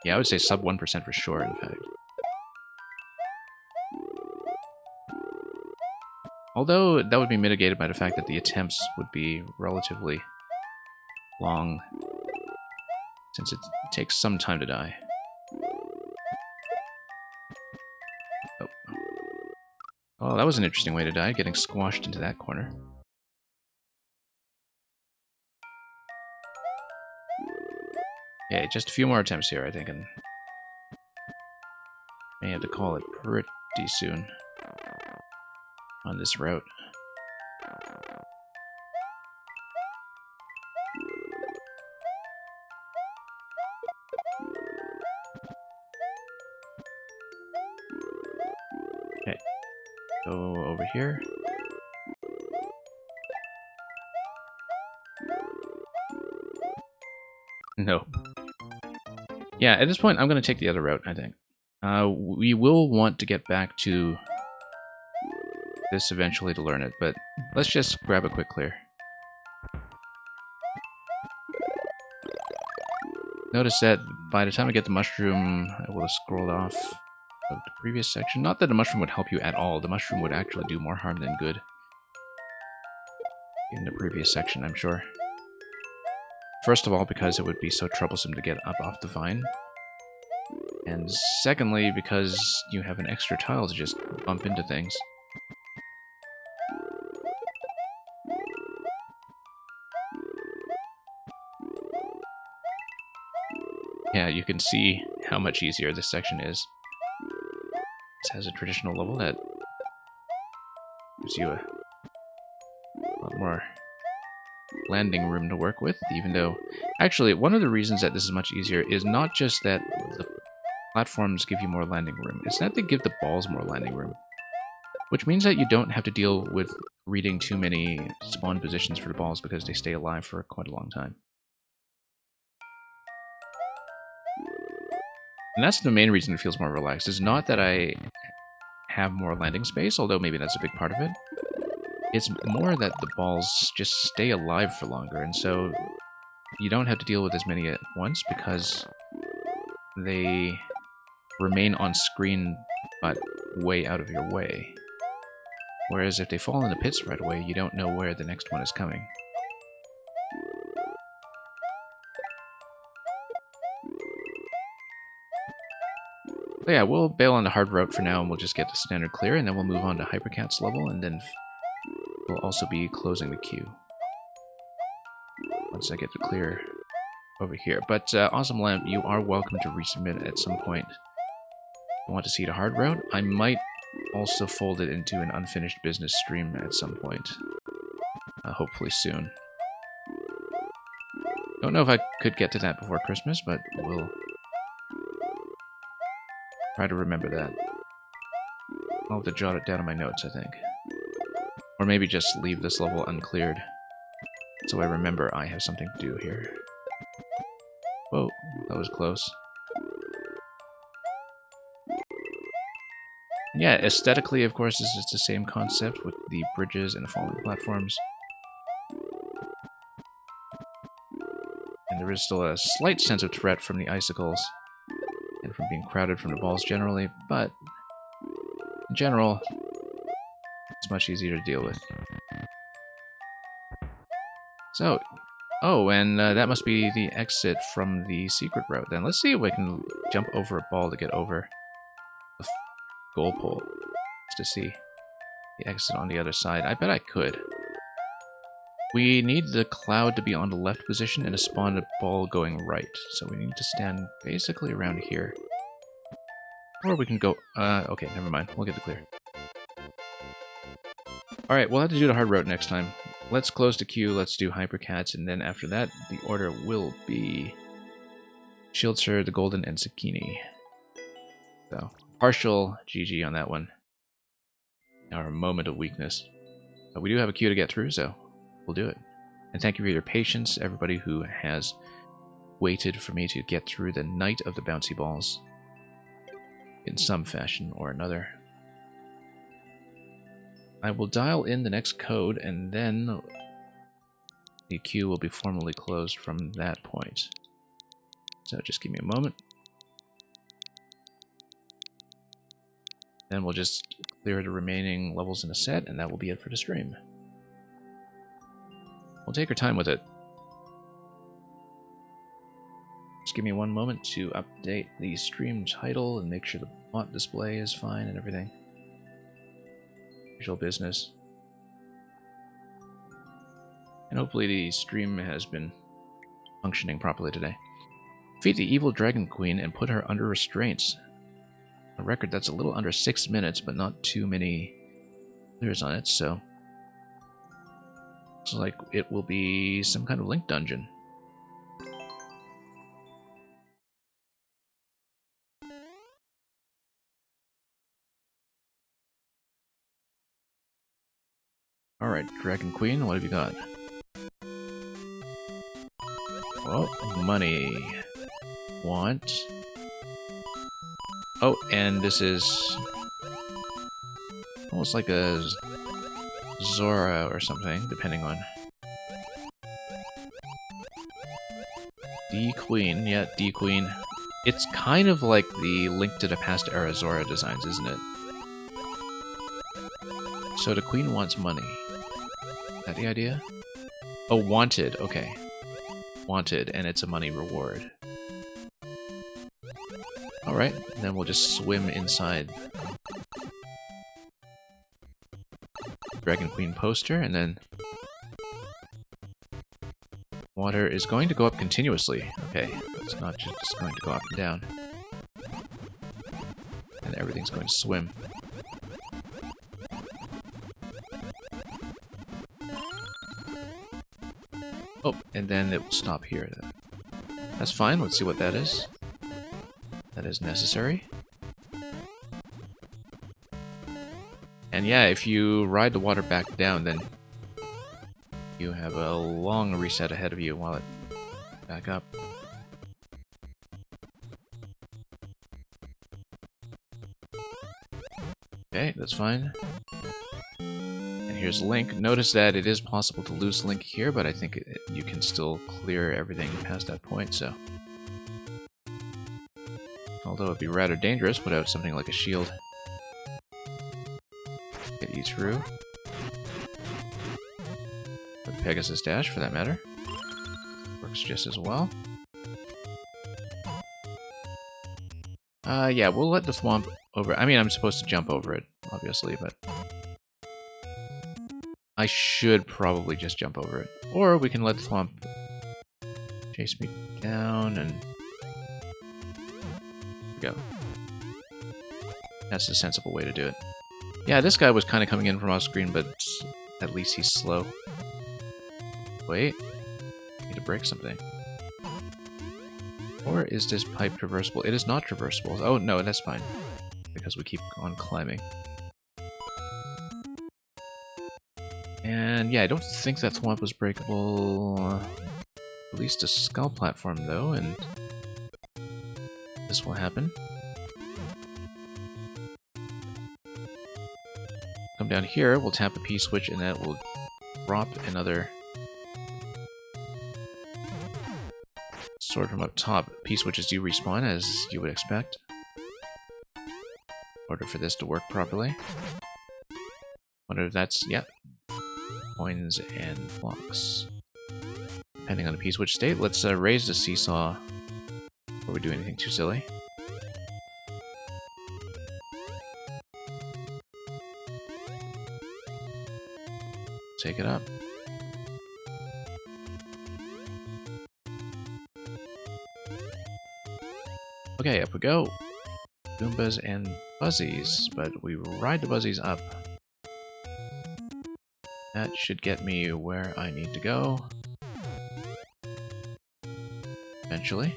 Yeah, I would say sub 1% for sure, in fact. Although that would be mitigated by the fact that the attempts would be relatively long, since it takes some time to die. Oh, that was an interesting way to die, getting squashed into that corner. Okay, just a few more attempts here, I think, and may have to call it pretty soon on this route. Okay, go over here. No. Yeah, at this point, I'm going to take the other route, I think. We will want to get back to this eventually to learn it, but let's just grab a quick clear. Notice that by the time I get the mushroom, I will have scrolled off of the previous section. Not that the mushroom would help you at all. The mushroom would actually do more harm than good in the previous section, I'm sure. First of all, because it would be so troublesome to get up off the vine. And secondly, because you have an extra tile to just bump into things. Yeah, you can see how much easier this section is. This has a traditional level that gives you a lot more landing room to work with, even though... Actually, one of the reasons that this is much easier is not just that the platforms give you more landing room, it's that they give the balls more landing room. Which means that you don't have to deal with reading too many spawn positions for the balls because they stay alive for quite a long time. And that's the main reason it feels more relaxed. It's not that I have more landing space, although maybe that's a big part of it. It's more that the balls just stay alive for longer, and so you don't have to deal with as many at once because they remain on screen but way out of your way. Whereas if they fall in the pits right away, you don't know where the next one is coming. But yeah, we'll bail on the hard route for now, and we'll just get the standard clear, and then we'll move on to Hypercat's level, and then we'll also be closing the queue once I get the clear over here. But Awesome Lamp, you are welcome to resubmit at some point. If you want to see the hard route, I might also fold it into an unfinished business stream at some point. Hopefully soon. Don't know if I could get to that before Christmas, but we'll try to remember that. I'll have to jot it down in my notes, I think. Or maybe just leave this level uncleared, so I remember I have something to do here. Whoa, that was close. Yeah, aesthetically, of course, this is the same concept with the bridges and the falling platforms. And there is still a slight sense of threat from the icicles and from being crowded from the balls generally, but in general, it's much easier to deal with. So, oh, and that must be the exit from the secret route then. Let's see if we can jump over a ball to get over the goal pole, just to see the exit on the other side. I bet I could. We need the cloud to be on the left position and a spawned ball going right, so we need to stand basically around here. Or we can go... okay, never mind. We'll get the clear. Alright, we'll have to do the hard route next time. Let's close the queue, let's do Hypercats, and then after that, the order will be Shieldser, the Golden, and Zucchini. So, partial GG on that one. Our moment of weakness. But we do have a queue to get through, so we'll do it. And thank you for your patience, everybody who has waited for me to get through the Night of the Bouncy Balls in some fashion or another. I will dial in the next code, and then the queue will be formally closed from that point. So just give me a moment. Then we'll just clear the remaining levels in the set, and that will be it for the stream. We'll take our time with it. Just give me one moment to update the stream title and make sure the font display is fine and everything. Usual business. And hopefully the stream has been functioning properly today. Defeat the evil Dragon Queen and put her under restraints. A record that's a little under 6 minutes, but not too many clears on it, so looks like it will be some kind of link dungeon. Alright, Dragon Queen, what have you got? Oh, money. Want. Oh, and this is almost like a Zora or something, depending on D Queen, yeah, D Queen. It's kind of like the Link to the Past era Zora designs, isn't it? So the Queen wants money. Is that the idea? Oh, wanted, okay. Wanted, and it's a money reward. Alright, then we'll just swim inside Dragon Queen poster, and then water is going to go up continuously. Okay, it's not just going to go up and down. And everything's going to swim. Oh, and then it will stop here. That's fine, let's see what that is. That is necessary. And yeah, if you ride the water back down, then you have a long reset ahead of you while it back up. Okay, that's fine. And here's Link. Notice that it is possible to lose Link here, but I think you can still clear everything past that point, so... Although it'd be rather dangerous without something like a shield. Get you through. Or the Pegasus Dash, for that matter. Works just as well. Yeah, we'll let the Thwomp over... I mean, I'm supposed to jump over it, obviously, but... I should probably just jump over it. Or we can let the Thwomp chase me down and... Go. That's the sensible way to do it. Yeah, this guy was kind of coming in from off screen, but at least he's slow. Wait. Need to break something. Or is this pipe traversable? It is not traversable. Oh, no, that's fine. Because we keep on climbing. And yeah, I don't think that Thwomp was breakable. At least a skull platform, though, and... this will happen. Come down here, we'll tap a P-switch, and that will drop another sword from up top. P-switches do respawn, as you would expect, in order for this to work properly. Wonder if that's... yeah. Coins and blocks. Depending on the P-switch state, let's raise the seesaw before we do anything too silly. Take it up. Okay, up we go. Goombas and Buzzies, but we ride the Buzzies up. That should get me where I need to go. Eventually.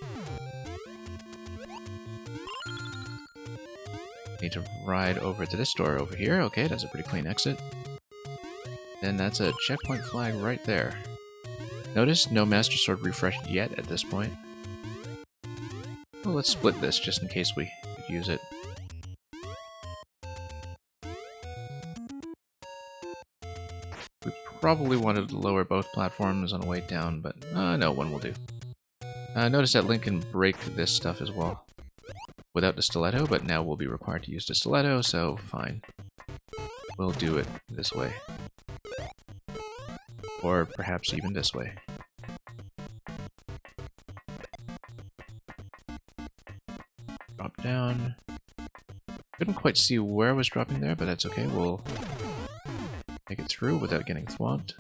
Need to ride over to this door over here. Okay, that's a pretty clean exit. And that's a checkpoint flag right there. Notice no Master Sword refreshed yet at this point. Well, let's split this just in case we could use it. We probably wanted to lower both platforms on the way down, but no, one will do. Notice that Link can break this stuff as well. Without the stiletto, but now we'll be required to use the stiletto, so fine. We'll do it this way. Or perhaps even this way. Drop down. Couldn't quite see where I was dropping there, but that's okay. We'll make it through without getting thwomped.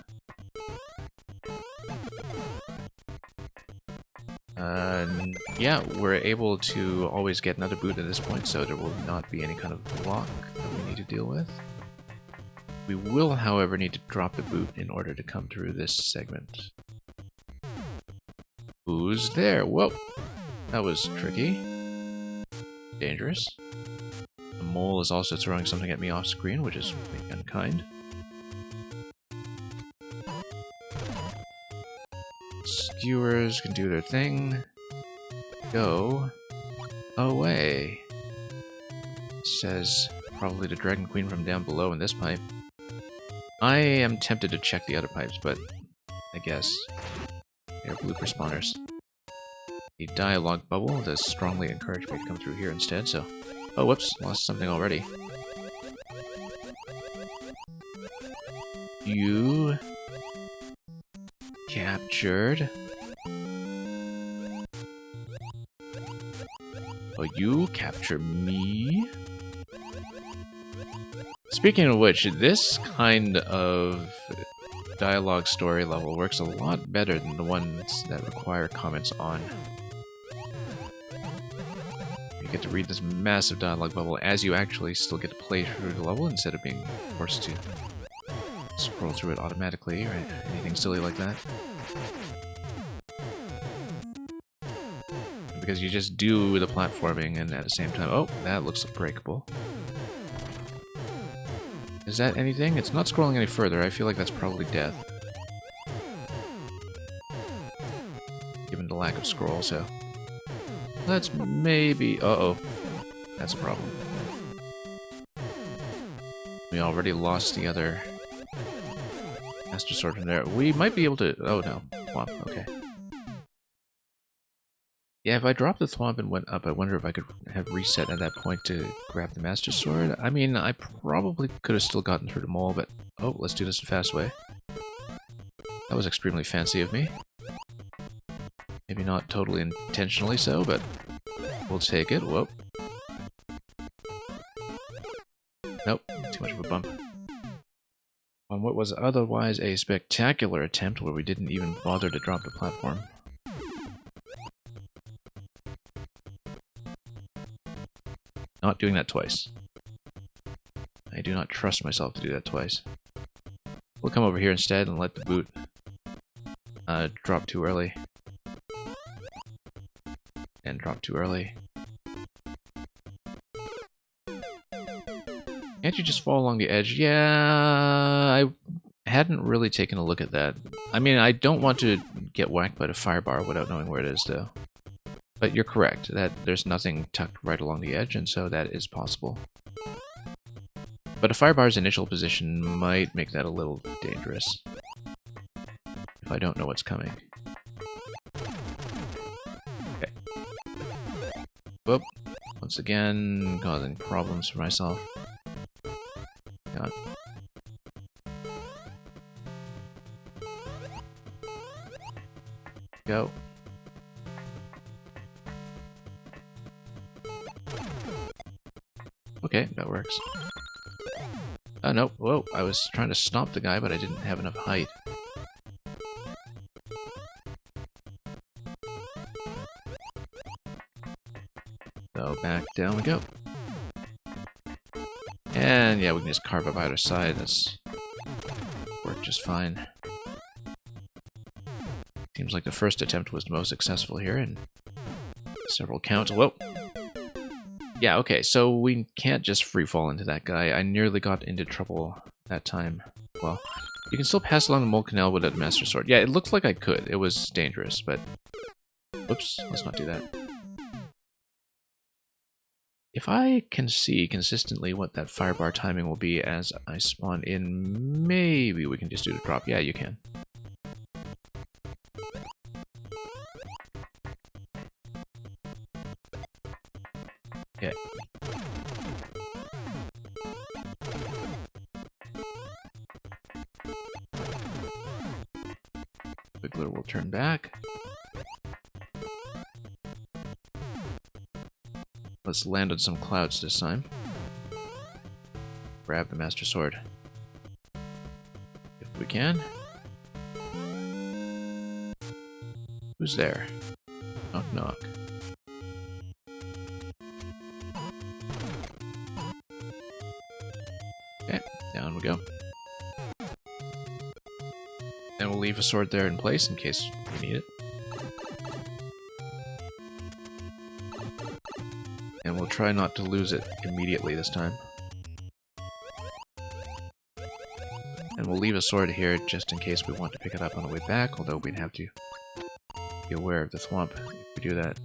Yeah, we're able to always get another boot at this point, so there will not be any kind of block that we need to deal with. We will, however, need to drop the boot in order to come through this segment. Who's there? Whoa! That was tricky. Dangerous. The mole is also throwing something at me off screen, which is unkind. Skewers can do their thing. Go away. Says probably the Dragon Queen from down below in this pipe. I am tempted to check the other pipes, but I guess they're blooper spawners. The dialogue bubble does strongly encourage me to come through here instead, so... Oh, whoops, lost something already. You... captured... Oh, you capture me? Speaking of which, this kind of dialogue story level works a lot better than the ones that require comments on. You get to read this massive dialogue bubble as you actually still get to play through the level instead of being forced to scroll through it automatically, or anything silly like that. Because you just do the platforming and at the same time... Oh, that looks breakable. Is that anything? It's not scrolling any further. I feel like that's probably death. Given the lack of scroll, so... Let's maybe... Uh-oh. That's a problem. We already lost the other Master Sword from there. We might be able to... Oh, no. Thwomp. Okay. Yeah, if I dropped the Thwomp and went up, I wonder if I could have reset at that point to grab the Master Sword. I mean, I probably could have still gotten through the mall, but... Oh, let's do this the fast way. That was extremely fancy of me. Maybe not totally intentionally so, but we'll take it. Whoa. Nope, too much of a bump. On what was otherwise a spectacular attempt where we didn't even bother to drop the platform. Not doing that twice. I do not trust myself to do that twice. We'll come over here instead and let the boot drop too early. And drop too early. Can't you just fall along the edge? Yeah, I hadn't really taken a look at that. I mean, I don't want to get whacked by the fire bar without knowing where it is, though. But you're correct, that there's nothing tucked right along the edge, and so that is possible. But a fire bar's initial position might make that a little dangerous. If I don't know what's coming. Okay. Whoop. Once again, causing problems for myself. God. Go. Okay, that works. Oh, no. Whoa, I was trying to stop the guy, but I didn't have enough height. So, back down we go. And, yeah, we can just carve up either side. That's worked just fine. Seems like the first attempt was the most successful here, and several counts. Whoa! Yeah, okay, so we can't just free fall into that guy. I nearly got into trouble that time. Well, you can still pass along the Mole Canal with a Master Sword. Yeah, it looked like I could. It was dangerous, but... Whoops, let's not do that. If I can see consistently what that fire bar timing will be as I spawn in, maybe we can just do the drop. Yeah, you can. Okay. Wiggler will turn back. Let's land on some clouds this time. Grab the Master Sword. If we can. Who's there? Knock knock. Okay, down we go. And we'll leave a sword there in place in case we need it. And we'll try not to lose it immediately this time. And we'll leave a sword here just in case we want to pick it up on the way back, although we'd have to be aware of the thwomp if we do that.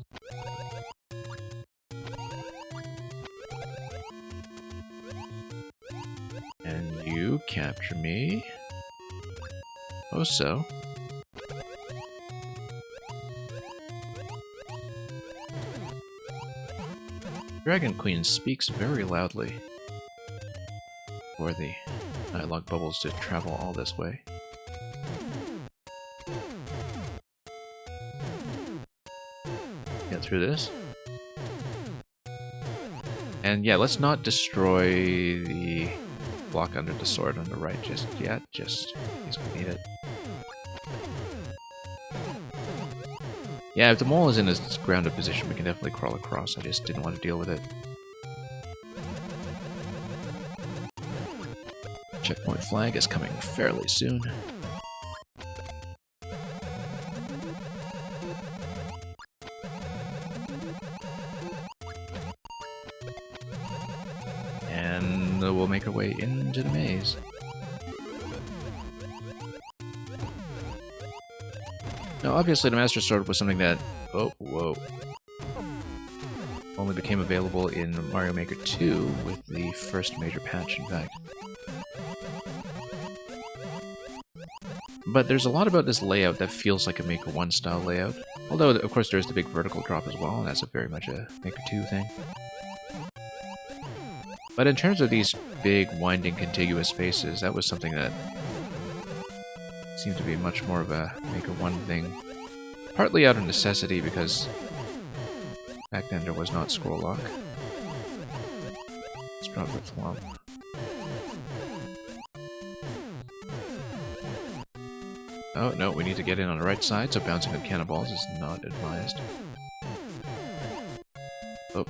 And you capture me. Oh, so. Dragon Queen speaks very loudly for the dialogue bubbles to travel all this way. Get through this. And yeah, let's not destroy the block under the sword on the right just yet, just in case we need it. Yeah, if the mole is in its grounded position, we can definitely crawl across. I just didn't want to deal with it. Checkpoint flag is coming fairly soon. And we'll make our way into the maze. Now, obviously, the Master Sword was something that only became available in Mario Maker 2 with the first major patch, in fact. But there's a lot about this layout that feels like a Maker 1 style layout. Although, of course, there's the big vertical drop as well, and that's very much a Maker 2 thing. But in terms of these big, winding, contiguous spaces, that was something that seemed to be much more of a Maker 1 thing. Partly out of necessity, because back then there was not scroll lock. Let's drop the thwomp. Oh, no, we need to get in on the right side, so bouncing with cannonballs is not advised. Oh.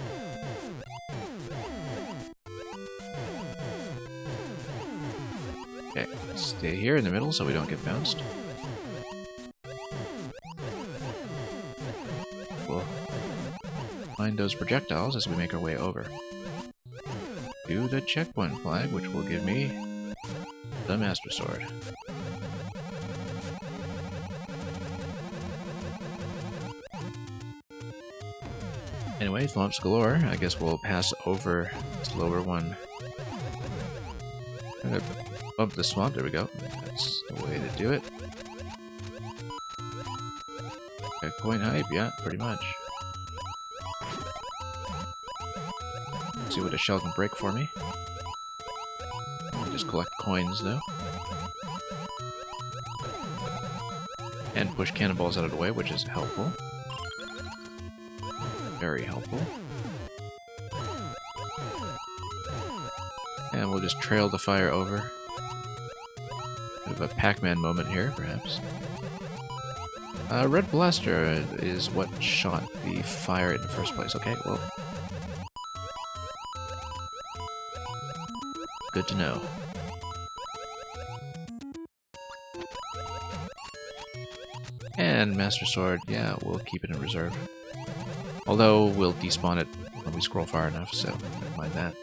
Okay, stay here in the middle so we don't get bounced. We'll find those projectiles as we make our way over to the checkpoint flag, which will give me the Master Sword. Anyway, thwomps galore. I guess we'll pass over this lower one. I'm gonna bump the swamp. There we go. That's the way to do it. Checkpoint hype, yeah, pretty much. Let's see what a shell can break for me. I'll just collect coins though. And push cannonballs out of the way, which is helpful. Very helpful. And we'll just trail the fire over. Bit of a Pac-Man moment here, perhaps. Red Blaster is what shot the fire in the first place. Okay, well. Good to know. And Master Sword, yeah, we'll keep it in reserve. Although, we'll despawn it when we scroll far enough, so never mind that.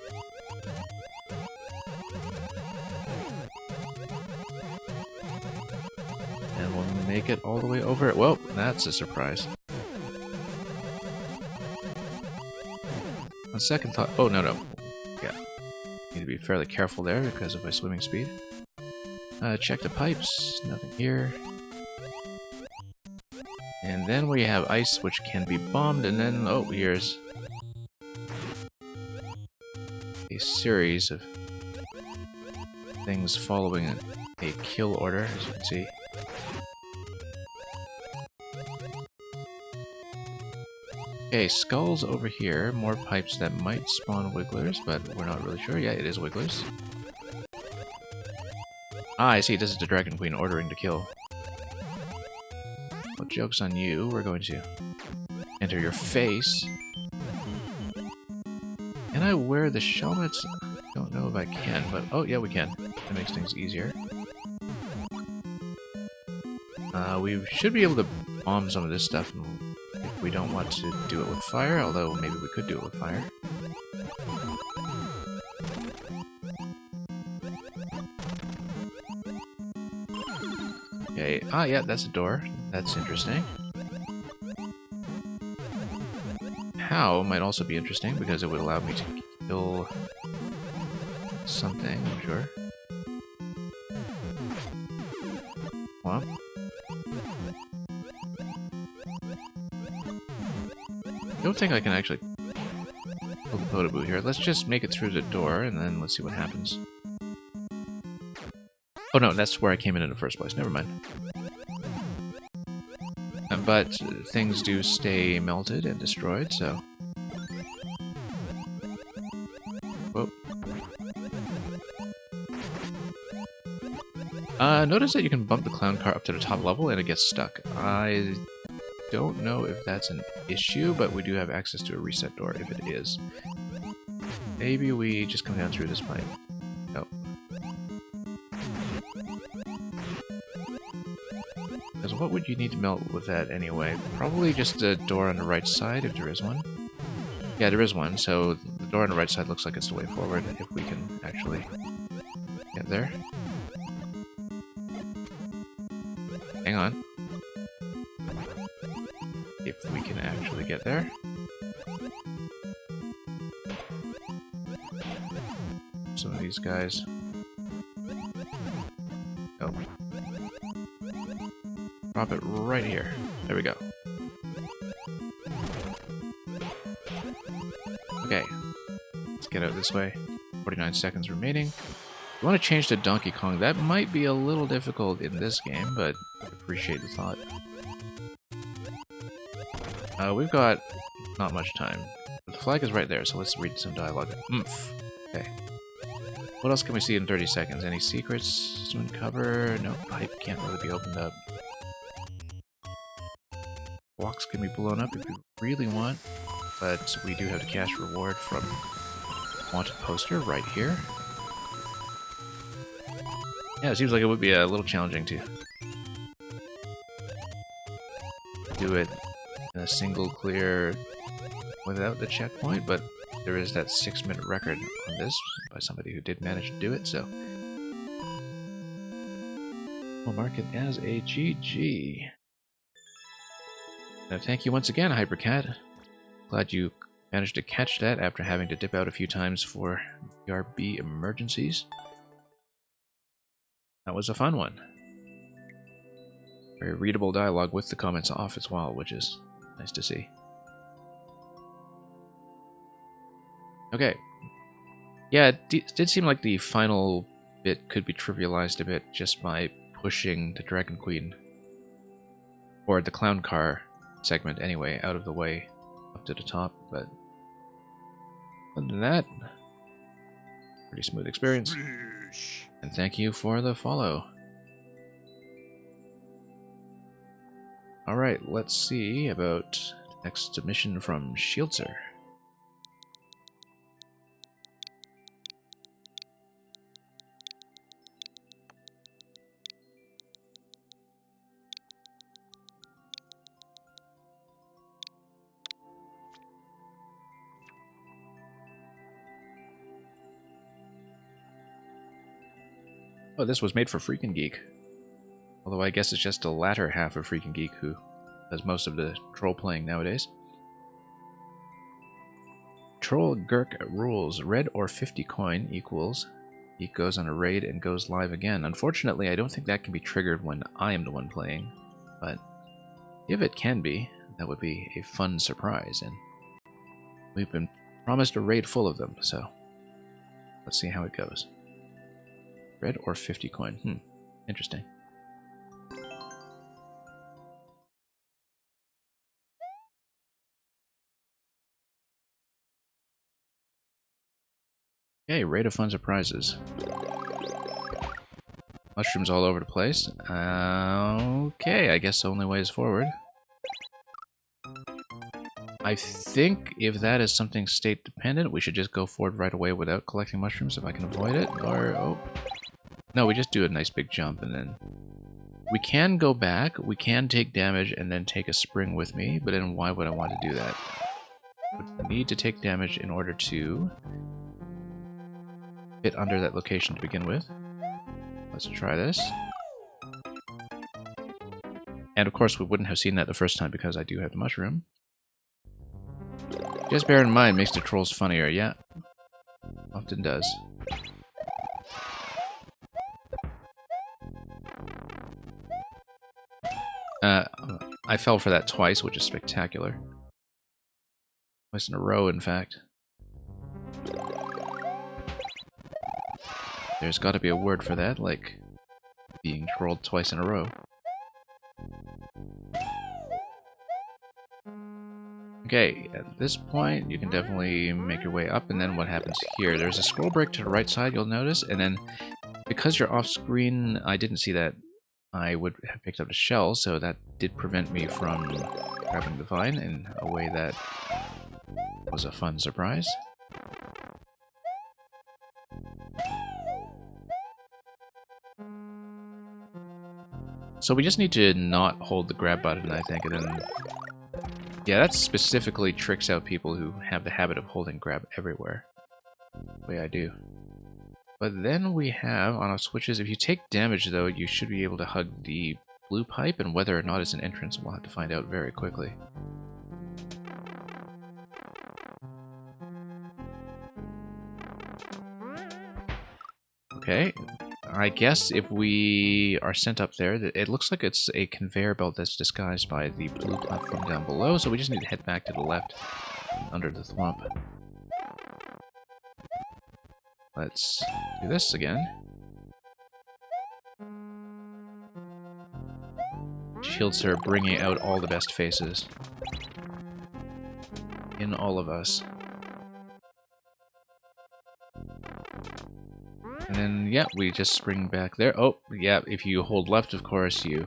And we'll make it all the way over it. Whoa, that's a surprise. On second thought... Oh, no. Yeah. Need to be fairly careful there because of my swimming speed. Check the pipes. Nothing here. And then we have ice, which can be bombed, and then, oh, here's a series of things following a kill order, as you can see. Okay, skulls over here, more pipes that might spawn wigglers, but we're not really sure. Yeah, it is wigglers. Ah, I see, this is the Dragon Queen ordering to kill. Well, joke's on you, we're going to enter your face. Can I wear the helmets? Don't know if I can, but oh yeah, we can. That makes things easier. We should be able to bomb some of this stuff if we don't want to do it with fire, although maybe we could do it with fire. Okay, ah yeah, that's a door. That's interesting. How might also be interesting because it would allow me to kill something, I'm sure. Well. I don't think I can actually kill the Photobu here. Let's just make it through the door, and then let's see what happens. Oh no, that's where I came in the first place. Never mind. But things do stay melted and destroyed, so... Whoa. Notice that you can bump the clown car up to the top level and it gets stuck. I don't know if that's an issue, but we do have access to a reset door if it is. Maybe we just come down through this pipe. Nope. Because what would you need to melt with that anyway? Probably just a door on the right side, if there is one. Yeah, there is one, so the door on the right side looks like it's the way forward, if we can actually get there. Hang on. If we can actually get there. Some of these guys. Oh. Drop it right here. There we go. Okay. Let's get out this way. 49 seconds remaining. If you want to change to Donkey Kong, that might be a little difficult in this game, but I appreciate the thought. We've got not much time. The flag is right there, so let's read some dialogue. Okay. What else can we see in 30 seconds? Any secrets to uncover? No, pipe can't really be opened up. Blocks can be blown up if we really want, but we do have the cash reward from wanted poster right here. Yeah, it seems like it would be a little challenging to do it in a single clear without the checkpoint, but there is that 6-minute record on this by somebody who did manage to do it, so we'll mark it as a GG. Now, thank you once again, Hypercat. Glad you managed to catch that after having to dip out a few times for BRB emergencies. That was a fun one. Very readable dialogue with the comments off as well, which is nice to see. Okay. Yeah, it did seem like the final bit could be trivialized a bit just by pushing the Dragon Queen, or the clown car segment anyway, out of the way up to the top, but other than that, pretty smooth experience. And thank you for the follow. Alright, let's see about the next submission from Shieldser. Oh, this was made for Freakin' Geek. Although I guess it's just the latter half of Freakin' Geek who does most of the troll playing nowadays. Troll Gurk rules. Red or 50 coin equals Geek goes on a raid and goes live again. Unfortunately, I don't think that can be triggered when I am the one playing, but if it can be, that would be a fun surprise, and we've been promised a raid full of them, so let's see how it goes. Red or 50 coin. Interesting. Okay, raid of fun surprises. Mushrooms all over the place. Okay, I guess the only way is forward. I think if that is something state dependent, we should just go forward right away without collecting mushrooms if I can avoid it, or... oh. No, we just do a nice big jump and then... we can go back, we can take damage and then take a spring with me, but then why would I want to do that? I need to take damage in order to hit under that location to begin with. Let's try this. And of course we wouldn't have seen that the first time because I do have the mushroom. Just bear in mind, makes the trolls funnier, yeah. Often does. I fell for that twice, which is spectacular. Twice in a row, in fact. There's got to be a word for that, like being trolled twice in a row. Okay, at this point, you can definitely make your way up, and then what happens here? There's a scroll break to the right side, you'll notice, and then because you're off screen, I didn't see that I would have picked up a shell, so that did prevent me from grabbing the vine in a way that was a fun surprise. So we just need to not hold the grab button, I think, and then... Yeah, that specifically tricks out people who have the habit of holding grab everywhere. The way I do. But then we have, on our switches, if you take damage though, you should be able to hug the blue pipe, and whether or not it's an entrance, we'll have to find out very quickly. Okay, I guess if we are sent up there, it looks like it's a conveyor belt that's disguised by the blue platform down below, so we just need to head back to the left under the thwomp. Let's do this again. Shields are bringing out all the best faces in all of us. And then, yeah, we just spring back there. Oh, yeah, if you hold left, of course, you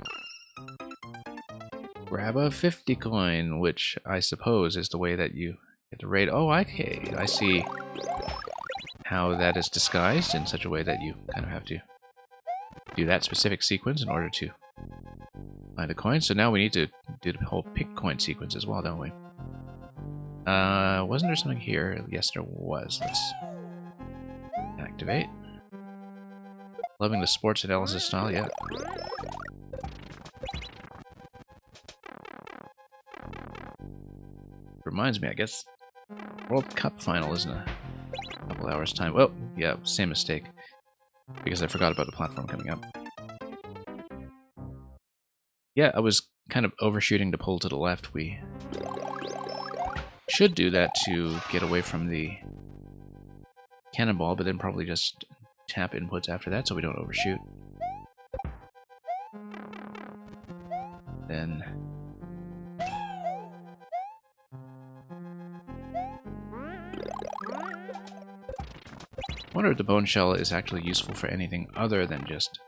grab a 50 coin, which I suppose is the way that you get to raid. Oh, okay, I see how that is disguised in such a way that you kind of have to do that specific sequence in order to find a coin. So now we need to do the whole pick coin sequence as well, don't we? Wasn't there something here? Yes, there was. Let's activate. Loving the sports analysis style, yeah. Reminds me, I guess, World Cup final is in a couple hours' time. Well, yeah, same mistake. Because I forgot about the platform coming up. Yeah, I was kind of overshooting to pull to the left. We should do that to get away from the cannonball, but then probably just tap inputs after that so we don't overshoot. Then... I wonder if the bone shell is actually useful for anything other than just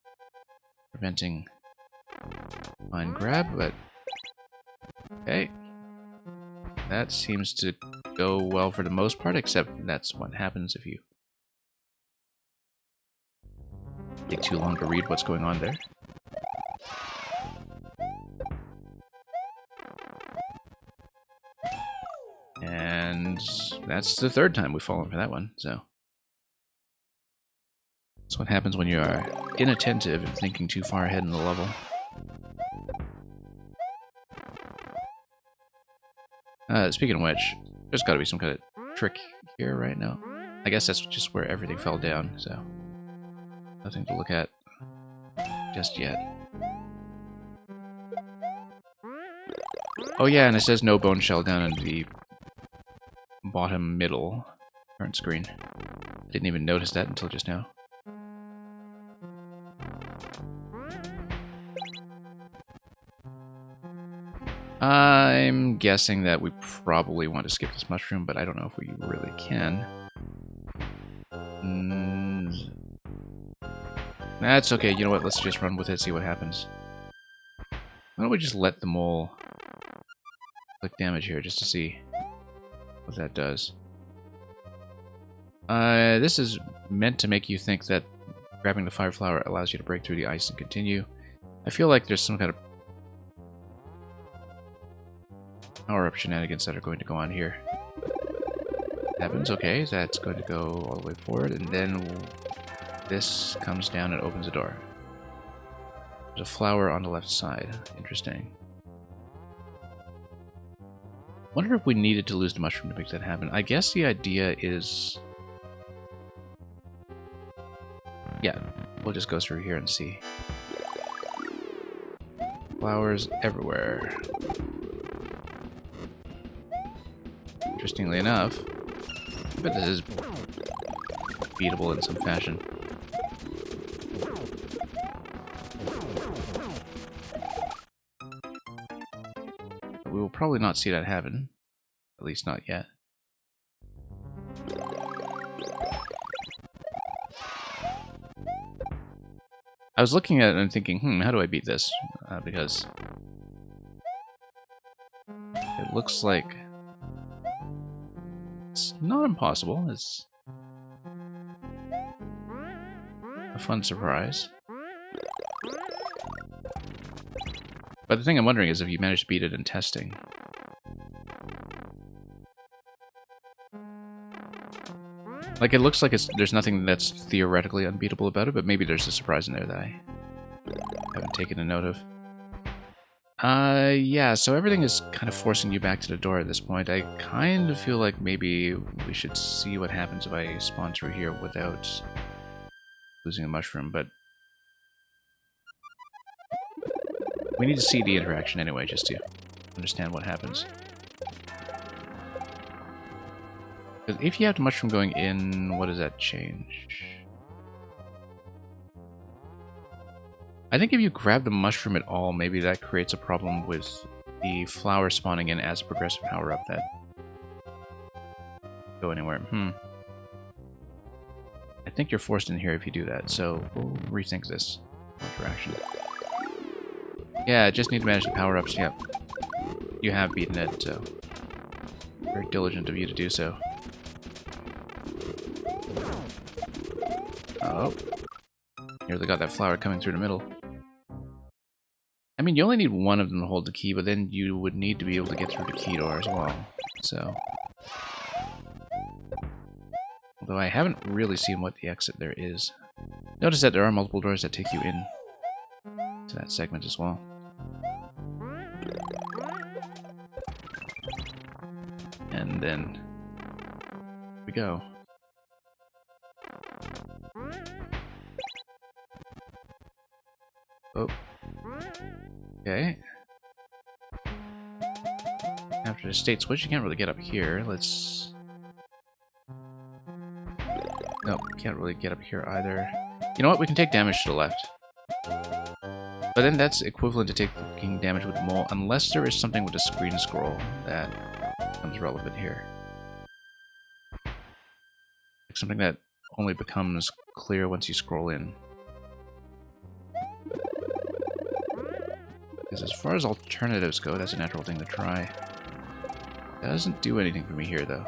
preventing vine grab, but... Okay. That seems to go well for the most part, except that's what happens if you take too long to read what's going on there. And that's the third time we've fallen for that one, so... That's what happens when you are inattentive and thinking too far ahead in the level. Speaking of which, there's got to be some kind of trick here right now. I guess that's just where everything fell down, so... Nothing to look at just yet. Oh yeah, and it says no bone shell down in the bottom middle current screen. I didn't even notice that until just now. I'm guessing that we probably want to skip this mushroom, but I don't know if we really can. That's okay, you know what, let's just run with it, see what happens. Why don't we just let the mole click damage here, just to see what that does. This is meant to make you think that grabbing the fire flower allows you to break through the ice and continue. I feel like there's some kind of power-up shenanigans that are going to go on here. Happens, okay, that's going to go all the way forward, and then this comes down and opens the door. There's a flower on the left side. Interesting. Wonder if we needed to lose the mushroom to make that happen. I guess the idea is... Yeah, we'll just go through here and see. Flowers everywhere. Interestingly enough, But this is beatable in some fashion. But we will probably not see that happen. At least not yet. I was looking at it and thinking, how do I beat this? Because it looks like it's not impossible. It's a fun surprise. But the thing I'm wondering is if you manage to beat it in testing. Like, it looks like there's nothing that's theoretically unbeatable about it, but maybe there's a surprise in there that I haven't taken a note of. Yeah, so everything is kind of forcing you back to the door at this point. I kind of feel like maybe we should see what happens if I spawn through here without losing a mushroom, but we need to see the interaction anyway, just to understand what happens. Because if you have the mushroom going in, what does that change? I think if you grab the mushroom at all, maybe that creates a problem with the flower spawning in as a progressive power-up that go anywhere. I think you're forced in here if you do that, so we'll rethink this interaction. Yeah, just need to manage the power-ups. Yep. You have beaten it, so very diligent of you to do so. Oh. Nearly got that flower coming through the middle. I mean, you only need one of them to hold the key, but then you would need to be able to get through the key door as well. So, although I haven't really seen what the exit there is. Notice that there are multiple doors that take you in to that segment as well. And then here we go. Oh. Okay. After the state switch, you can't really get up here. Let's... Nope, can't really get up here either. You know what? We can take damage to the left. But then that's equivalent to taking damage with the mole, unless there is something with a screen scroll that becomes relevant here. Like something that only becomes clear once you scroll in. Because as far as alternatives go, that's a natural thing to try. Doesn't do anything for me here, though.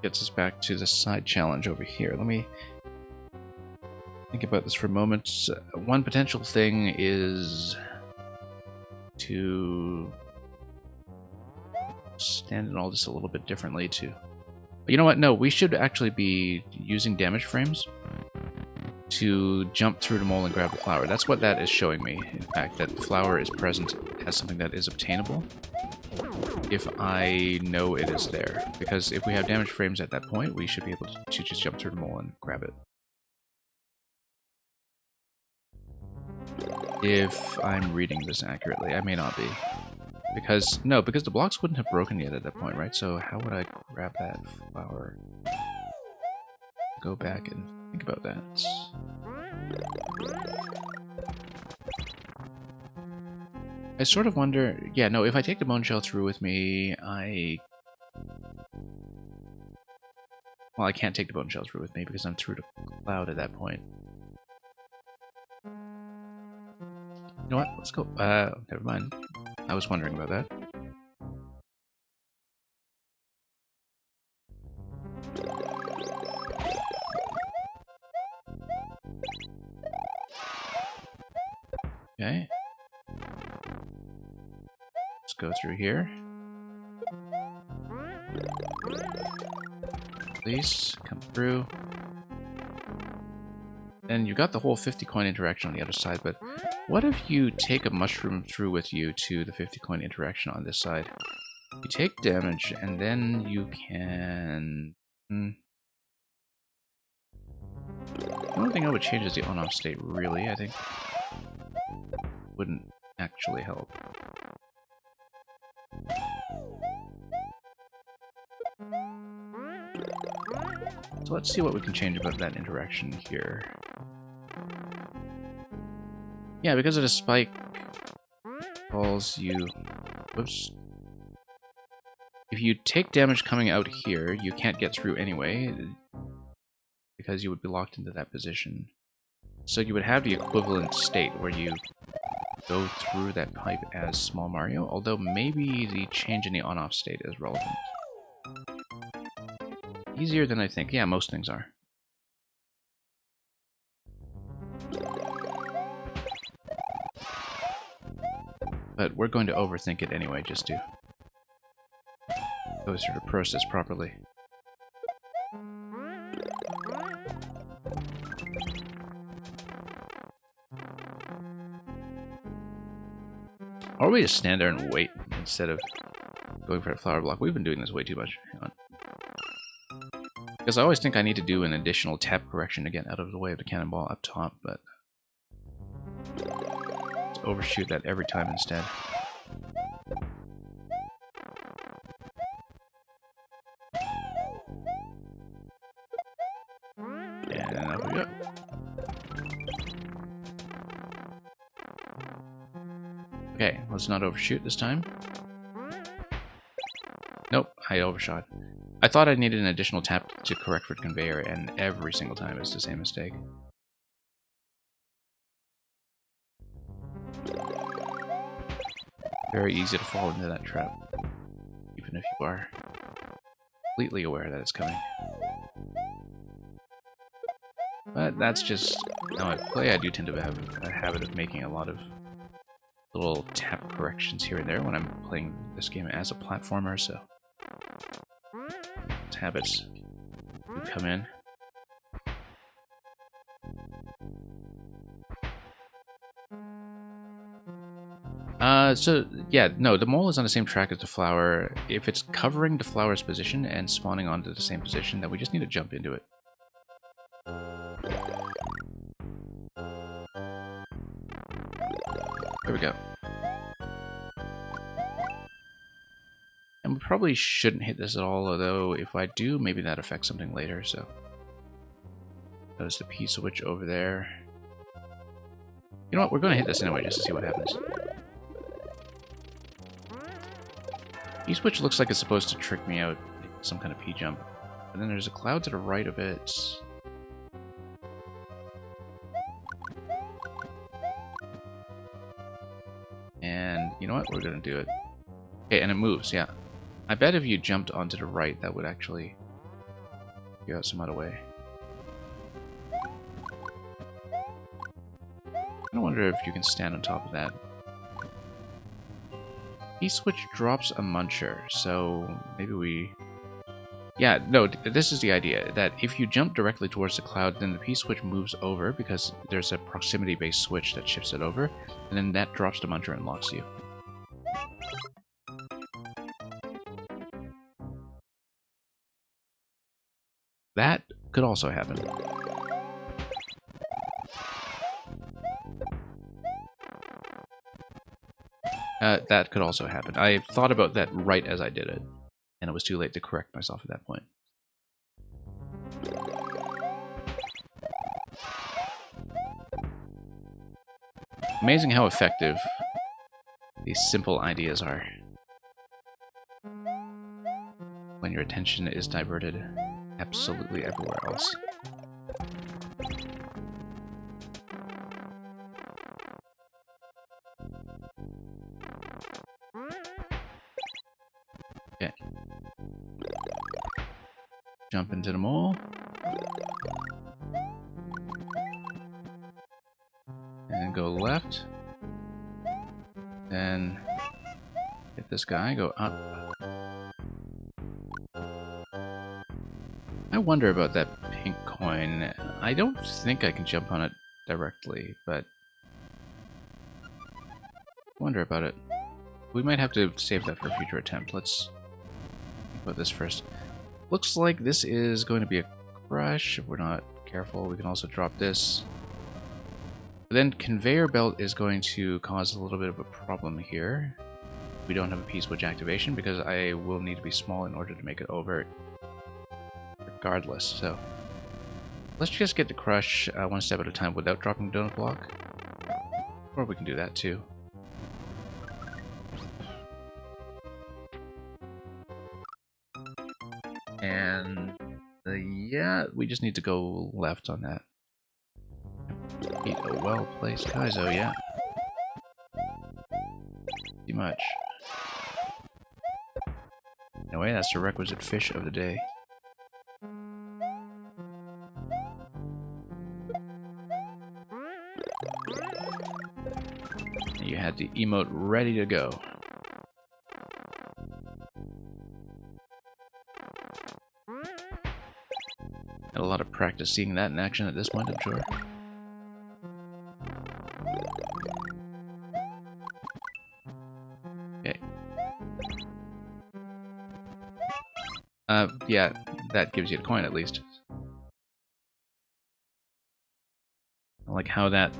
Gets us back to the side challenge over here. Let me think about this for a moment. One potential thing is to stand in all this a little bit differently, too. But you know what? No, we should actually be using damage frames to jump through the mole and grab the flower. That's what that is showing me. In fact, that the flower is present as something that is obtainable if I know it is there. Because if we have damage frames at that point, we should be able to just jump through the mole and grab it. If I'm reading this accurately, I may not be. Because the blocks wouldn't have broken yet at that point, right? So how would I grab that flower? Go back and think about that. I sort of wonder... Yeah, no, if I take the bone shell through with me, well, I can't take the bone shell through with me because I'm through the cloud at that point. You know what? Let's go. Never mind. I was wondering about that. Okay. Let's go through here. Please, come through. And you got the whole 50 coin interaction on the other side, but what if you take a mushroom through with you to the 50 coin interaction on this side? You take damage, and then you can... The only thing I would change is the on-off state, really. I think wouldn't actually help. So let's see what we can change about that interaction here. Yeah, because of the spike calls you... Whoops. If you take damage coming out here, you can't get through anyway, because you would be locked into that position. So you would have the equivalent state where you go through that pipe as Small Mario, although maybe the change in the on-off state is relevant. Easier than I think. Yeah, most things are. But we're going to overthink it anyway, just to go through the process properly. Or we just stand there and wait instead of going for a flower block. We've been doing this way too much. Hang on. Because I always think I need to do an additional tap correction to get out of the way of the cannonball up top, but let's overshoot that every time instead. And up we go. Okay, let's not overshoot this time. Nope, I overshot. I thought I needed an additional tap to correct for the conveyor, and every single time it's the same mistake. Very easy to fall into that trap, even if you are completely aware that it's coming. But that's just how I play. I do tend to have a habit of making a lot of little tap corrections here and there when I'm playing this game as a platformer, so habits do come in. So yeah, no, the mole is on the same track as the flower. If it's covering the flower's position and spawning onto the same position, then we just need to jump into it. There we go. And we probably shouldn't hit this at all, although if I do, maybe that affects something later, so... There's the P-switch over there. You know what, we're going to hit this anyway, just to see what happens. P-switch looks like it's supposed to trick me out, like some kind of P-jump. And then there's a cloud to the right of it. And you know what, we're going to do it. Okay, and it moves, yeah. I bet if you jumped onto the right, that would actually figure out some other way. I wonder if you can stand on top of that. P-switch drops a muncher, so maybe we... Yeah, no, this is the idea, that if you jump directly towards the cloud, then the P-switch moves over, because there's a proximity-based switch that shifts it over, and then that drops the muncher and locks you. That could also happen. That could also happen. I thought about that right as I did it, and it was too late to correct myself at that point. Amazing how effective these simple ideas are when your attention is diverted absolutely everywhere else. Okay. Jump into the mole. And go left. Then hit this guy, go up. I wonder about that pink coin. I don't think I can jump on it directly, but I wonder about it. We might have to save that for a future attempt. Let's think about this first. Looks like this is going to be a crush if we're not careful. We can also drop this. But then conveyor belt is going to cause a little bit of a problem here. We don't have a P-switch activation because I will need to be small in order to make it over regardless. So let's just get to Crush one step at a time without dropping the donut block. Or we can do that too. And yeah, we just need to go left on that. Eat a well-placed Kaizo, yeah. Too much. Anyway, that's the requisite fish of the day. And you had the emote ready to go. Had a lot of practice seeing that in action at this point, I'm sure. Okay. Yeah, that gives you a coin at least. I like how that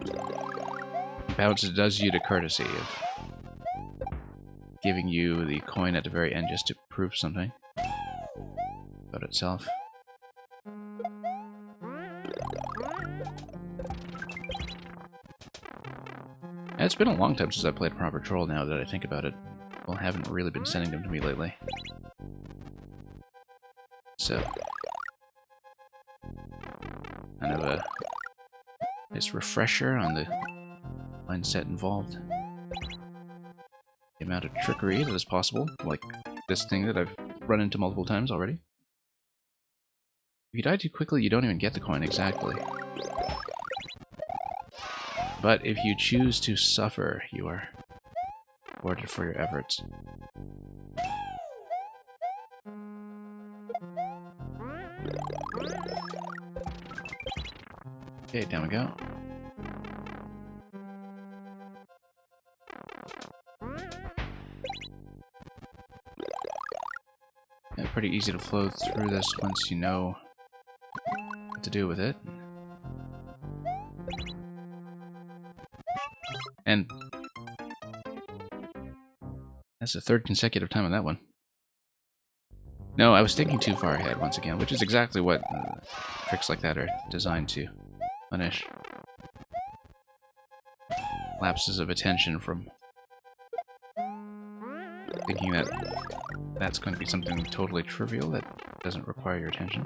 bounce does you the courtesy of giving you the coin at the very end just to prove something about itself. It's been a long time since I played Paw Patrol now that I think about it. Well, I haven't really been sending them to me lately. So, kind of a nice refresher on the mindset involved. The amount of trickery that is possible, like this thing that I've run into multiple times already. If you die too quickly, you don't even get the coin exactly. But if you choose to suffer, you are rewarded for your efforts. Okay, down we go. Yeah, pretty easy to flow through this once you know what to do with it. And that's the third consecutive time on that one. No, I was thinking too far ahead once again, which is exactly what tricks like that are designed to punish. Lapses of attention from thinking that that's going to be something totally trivial that doesn't require your attention.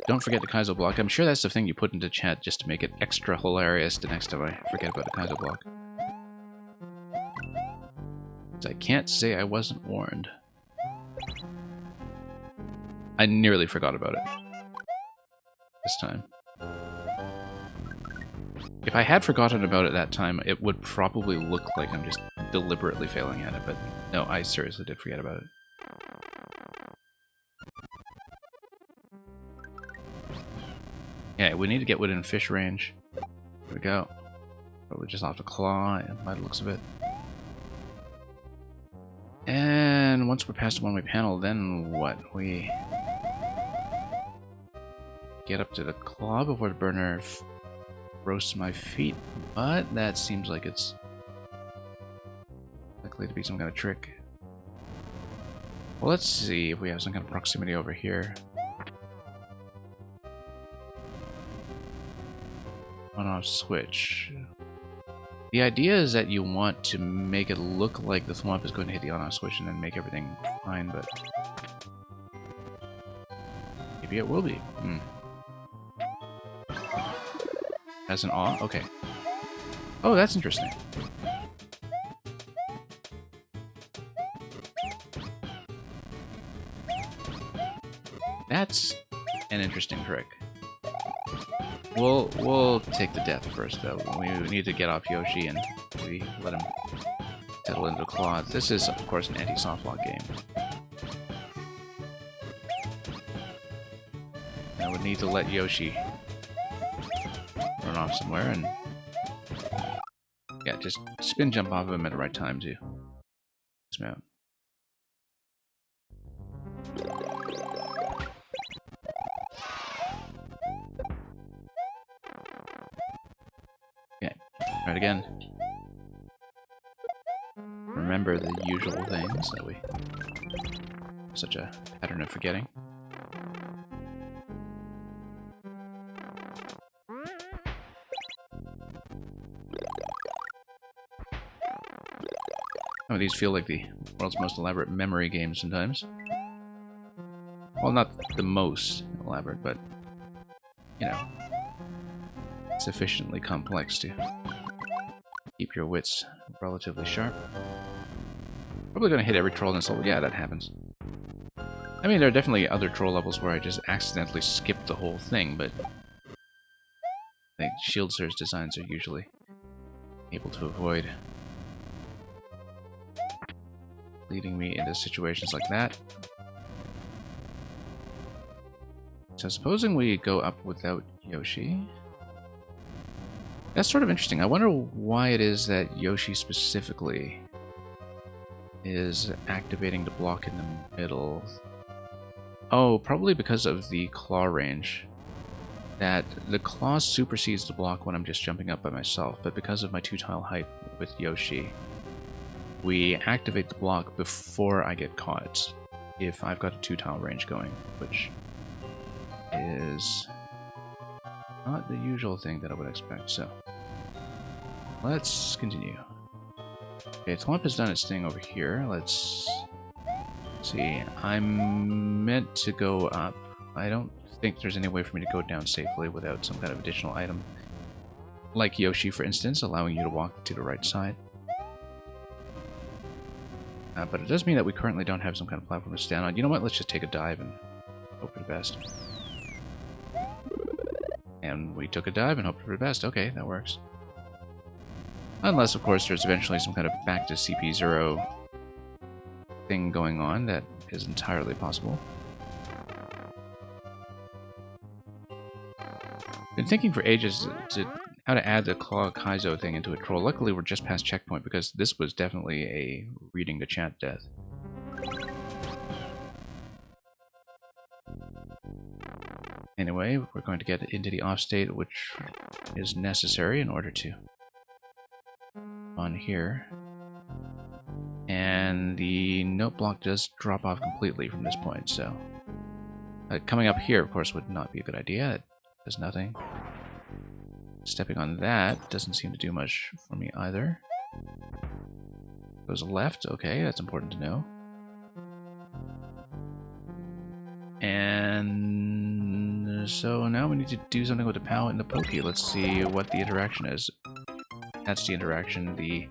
Don't forget the Kaizo block. I'm sure that's the thing you put into chat just to make it extra hilarious the next time I forget about the Kaizo block. I can't say I wasn't warned. I nearly forgot about it this time. If I had forgotten about it that time, it would probably look like I'm just deliberately failing at it, but no, I seriously did forget about it. Yeah, we need to get within fish range. Here we go. But we're just off the claw, by the looks of it. And once we're past the one-way panel, then what? We get up to the claw before the burner roasts my feet, but that seems like it's likely to be some kind of trick. Well, let's see if we have some kind of proximity over here. On-off switch. The idea is that you want to make it look like the Thwomp is going to hit the on-off switch and then make everything fine, but maybe it will be. As an awe? Okay. Oh, that's interesting. That's an interesting trick. We'll take the death first, though. We need to get off Yoshi and we let him settle into the claw. This is, of course, an anti-softlock game. I would need to let Yoshi run off somewhere and yeah, just spin jump off of him at the right time to dismount. Okay, try it again. remember the usual things that we... Such a pattern of forgetting. Some of these feel like the world's most elaborate memory games sometimes. Well, not the most elaborate, but, you know, sufficiently complex to keep your wits relatively sharp. Probably gonna hit every troll in this level. Yeah, that happens. I mean, there are definitely other troll levels where I just accidentally skip the whole thing, but I think Shield Surge designs are usually able to avoid leading me into situations like that. So supposing we go up without Yoshi... That's sort of interesting. I wonder why it is that Yoshi specifically is activating the block in the middle. Oh, probably because of the claw range. That the claw supersedes the block when I'm just jumping up by myself, but because of my 2-tile height with Yoshi, we activate the block before I get caught if I've got a 2-tile range going, which is not the usual thing that I would expect, so let's continue. Okay, Thwomp has done its thing over here. Let's see. I'm meant to go up. I don't think there's any way for me to go down safely without some kind of additional item. Like Yoshi, for instance, allowing you to walk to the right side. But it does mean that we currently don't have some kind of platform to stand on. You know what? Let's just take a dive and hope for the best. And we took a dive and hoped for the best. Okay, that works. Unless, of course, there's eventually some kind of back to CP0 thing going on. That is entirely possible. Been thinking for ages how to add the Claw Kaizo thing into a troll. Luckily, we're just past checkpoint because this was definitely a reading the chat death. Anyway, we're going to get into the off state, which is necessary in order to on here. And the note block does drop off completely from this point, so coming up here, of course, would not be a good idea. It does nothing. Stepping on that doesn't seem to do much for me either. Goes left, okay, that's important to know. And so now we need to do something with the POW and the Pokey. Let's see what the interaction is. That's the interaction. The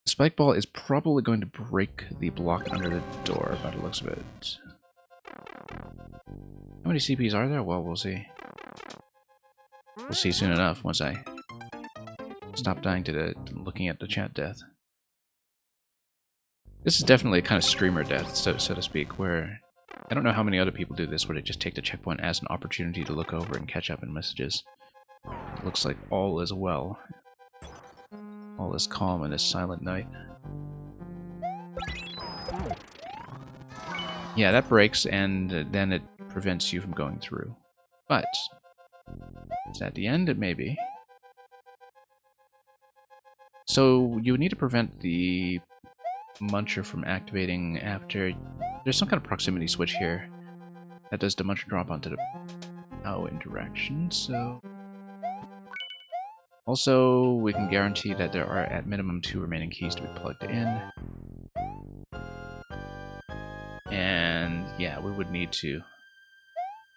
Spike Ball is probably going to break the block under the door by the looks of it. How many CPs are there? Well, we'll see. We'll see soon enough once I stop dying to the looking at the chat death. This is definitely a kind of streamer death, so to speak, where I don't know how many other people do this, where they just take the checkpoint as an opportunity to look over and catch up in messages. It looks like all is well. All is calm in this silent night. Yeah, that breaks, and then it prevents you from going through. But is that the end? It may be. So you would need to prevent the Muncher from activating after... There's some kind of proximity switch here that does the Muncher drop onto the POW interaction, so... Also, we can guarantee that there are at minimum 2 remaining keys to be plugged in. And yeah, we would need to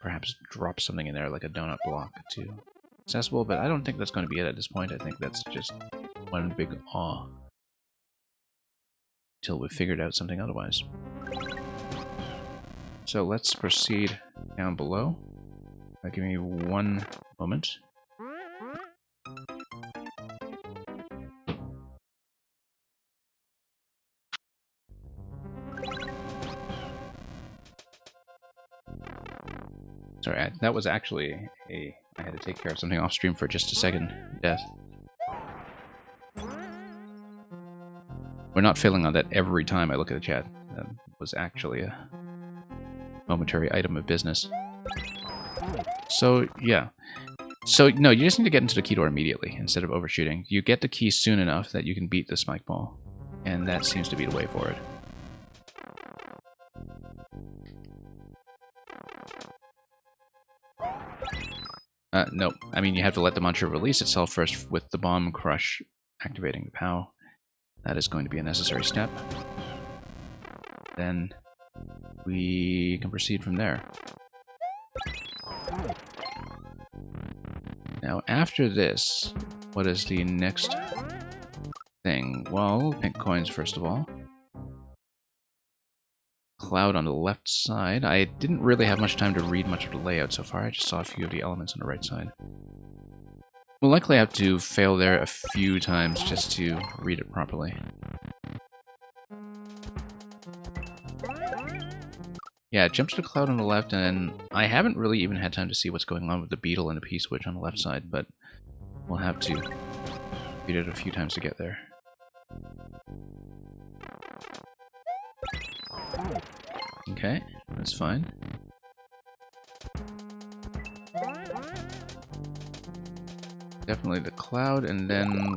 perhaps drop something in there like a donut block to accessible, but I don't think that's going to be it at this point. I think that's just one big awe until we've figured out something otherwise. So let's proceed down below. Give me one moment. Sorry, that was actually a... I had to take care of something off stream for just a second. Death. We're not failing on that every time I look at the chat. That was actually a momentary item of business. So, yeah. So, no, you just need to get into the key door immediately instead of overshooting. You get the key soon enough that you can beat the Spike Ball. And that seems to be the way forward. Nope. I mean, you have to let the Muncher release itself first with the Bomb Crush activating the POW. That is going to be a necessary step. Then we can proceed from there. Now, after this, what is the next thing? Well, pink coins, first of all. Cloud on the left side. I didn't really have much time to read much of the layout so far. I just saw a few of the elements on the right side. We'll likely have to fail there a few times just to read it properly. Yeah, jump to the cloud on the left, and I haven't really even had time to see what's going on with the beetle and the P-switch on the left side, but we'll have to read it a few times to get there. Okay, that's fine. Definitely the cloud, and then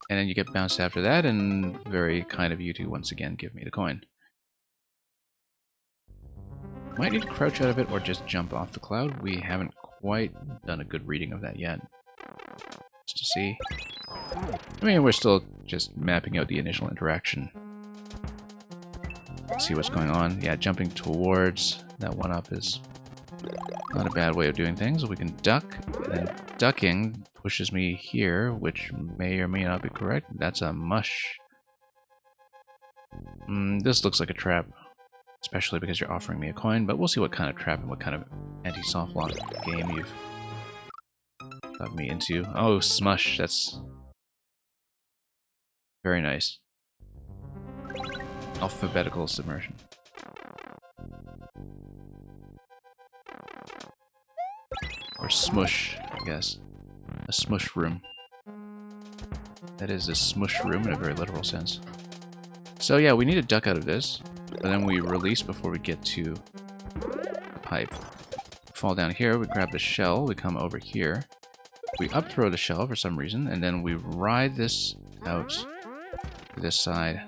you get bounced after that, and very kind of you to once again give me the coin. Might need to crouch out of it or just jump off the cloud. We haven't quite done a good reading of that yet. Just to see. I mean, we're still just mapping out the initial interaction. See what's going on. Yeah, jumping towards that one-up is not a bad way of doing things. We can duck, and ducking pushes me here, which may or may not be correct. That's a mush. This looks like a trap, especially because you're offering me a coin, but we'll see what kind of trap and what kind of anti-soft lock game you've got me into. Oh, smush, that's very nice. Alphabetical submersion. Or smush, I guess. A smush room. That is a smush room in a very literal sense. So yeah, we need to duck out of this, but then we release before we get to the pipe. Fall down here, we grab the shell, we come over here. We upthrow the shell for some reason, and then we ride this out to this side.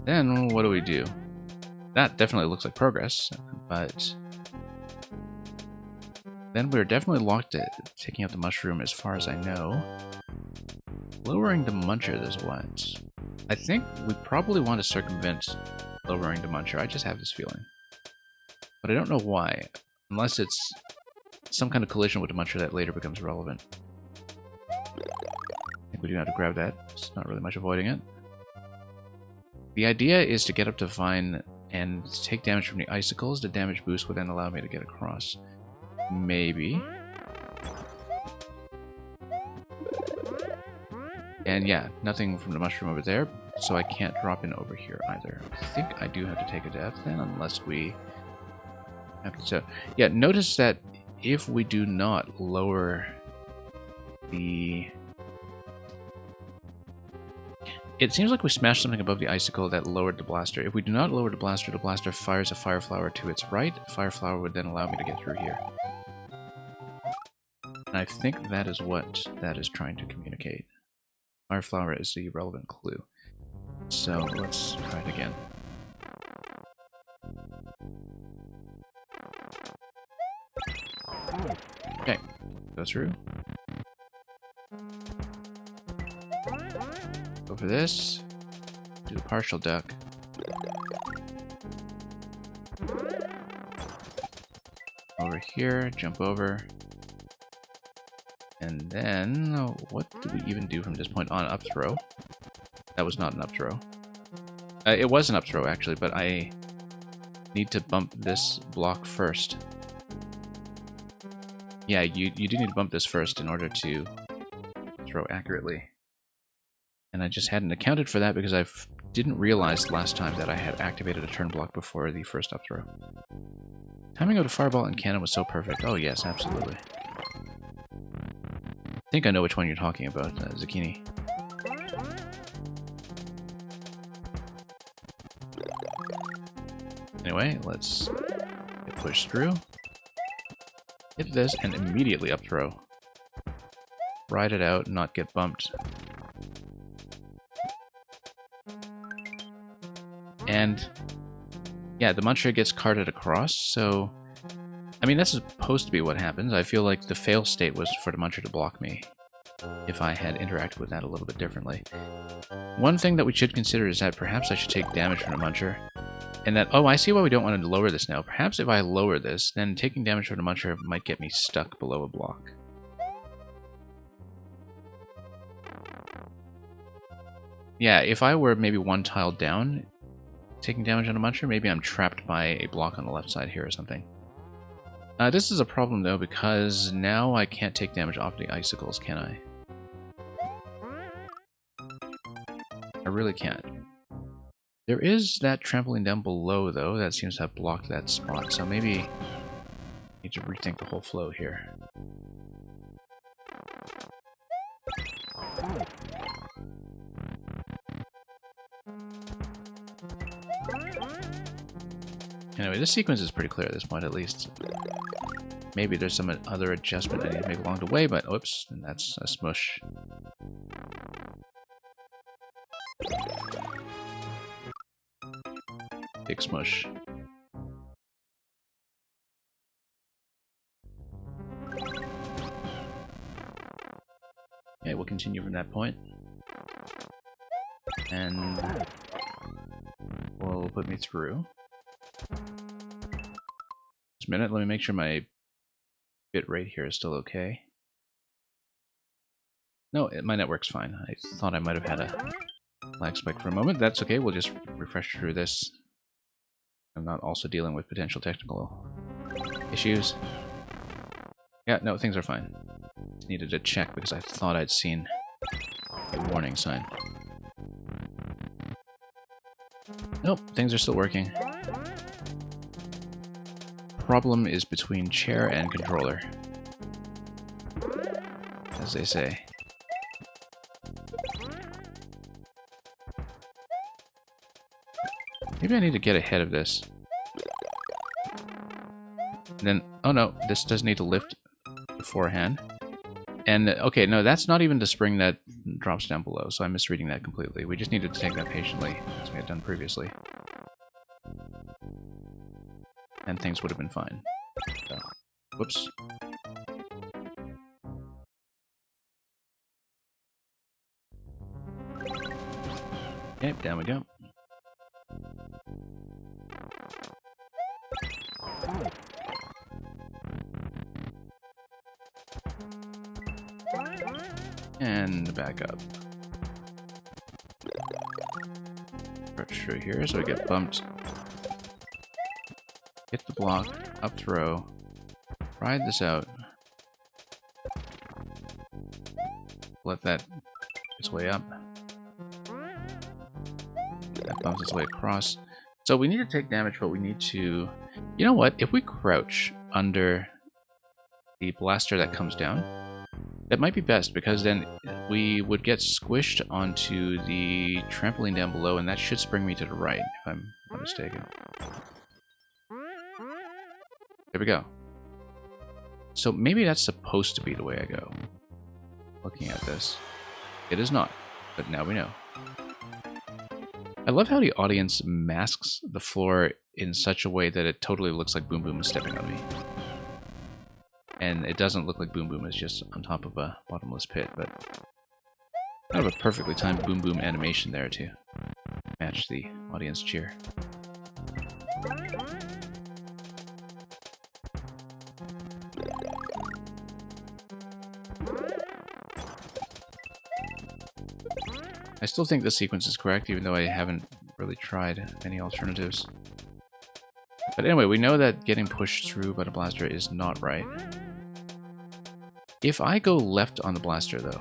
Then, what do? That definitely looks like progress, but then we're definitely locked at taking out the mushroom as far as I know. Lowering the Muncher is what? I think we probably want to circumvent lowering the Muncher. I just have this feeling. But I don't know why, unless it's some kind of collision with the Muncher that later becomes relevant. I think we do have to grab that. It's not really much avoiding it. The idea is to get up to Vine and take damage from the icicles. The damage boost would then allow me to get across. Maybe. And yeah, nothing from the mushroom over there, so I can't drop in over here either. I think I do have to take a death then, unless we have to. So, yeah, notice that if we do not lower the... It seems like we smashed something above the icicle that lowered the blaster. If we do not lower the blaster fires a fire flower to its right. Fire flower would then allow me to get through here. And I think that is what that is trying to communicate. Fire flower is the relevant clue. So let's try it again. Okay, go through. Go for this. Do the partial duck. Over here, jump over. And then, what do we even do from this point on? Up throw. That was not an up throw. It was an up throw, actually, but I need to bump this block first. Yeah, you do need to bump this first in order to throw accurately. And I just hadn't accounted for that because I didn't realize last time that I had activated a turn block before the first up throw. Timing of the fireball and cannon was so perfect. Oh yes, absolutely. I think I know which one you're talking about, Zucchini. Anyway, let's get pushed through. Hit this and immediately up throw. Ride it out, not get bumped. And yeah, the Muncher gets carted across, so I mean that's supposed to be what happens. I feel like the fail state was for the Muncher to block me if I had interacted with that a little bit differently. One thing that we should consider is that perhaps I should take damage from the Muncher. And that, oh, I see why we don't want to lower this now. Perhaps if I lower this, then taking damage from the Muncher might get me stuck below a block. Yeah, if I were maybe one tile down, taking damage on a Muncher, maybe I'm trapped by a block on the left side here or something. This is a problem, though, because now I can't take damage off the icicles, can I? I really can't. There is that trampoline down below, though, that seems to have blocked that spot, so maybe I need to rethink the whole flow here. Anyway, this sequence is pretty clear at this point, at least. Maybe there's some other adjustment I need to make along the way, but oops, and that's a smush. Big smush. Okay, we'll continue from that point. And will put me through. Just a minute, let me make sure my bit rate here is still okay. No, my network's fine. I thought I might have had a lag spike for a moment. That's okay, we'll just refresh through this. I'm not also dealing with potential technical issues. Yeah, no, things are fine. Just needed to check because I thought I'd seen a warning sign. Nope, things are still working. Problem is between chair and controller, as they say. Maybe I need to get ahead of this. And then, oh no, this does need to lift beforehand. And, okay, no, that's not even the spring that drops down below, so I'm misreading that completely. We just needed to take that patiently, as we had done previously. And things would have been fine. So, whoops. Okay, down we go. And back up. Stretch through here so we get bumped. Hit the block, up throw, ride this out. Let that its way up. That bumps its way across. So we need to take damage, but we need to... You know what? If we crouch under the blaster that comes down, that might be best, because then we would get squished onto the trampoline down below, and that should spring me to the right, if I'm not mistaken. There we go. So maybe that's supposed to be the way I go. Looking at this. It is not, but now we know. I love how the audience masks the floor in such a way that it totally looks like Boom Boom is stepping on me. And it doesn't look like Boom Boom is just on top of a bottomless pit, but kind of a perfectly timed Boom Boom animation there to match the audience cheer. I still think this sequence is correct, even though I haven't really tried any alternatives. But anyway, we know that getting pushed through by the blaster is not right. If I go left on the blaster, though,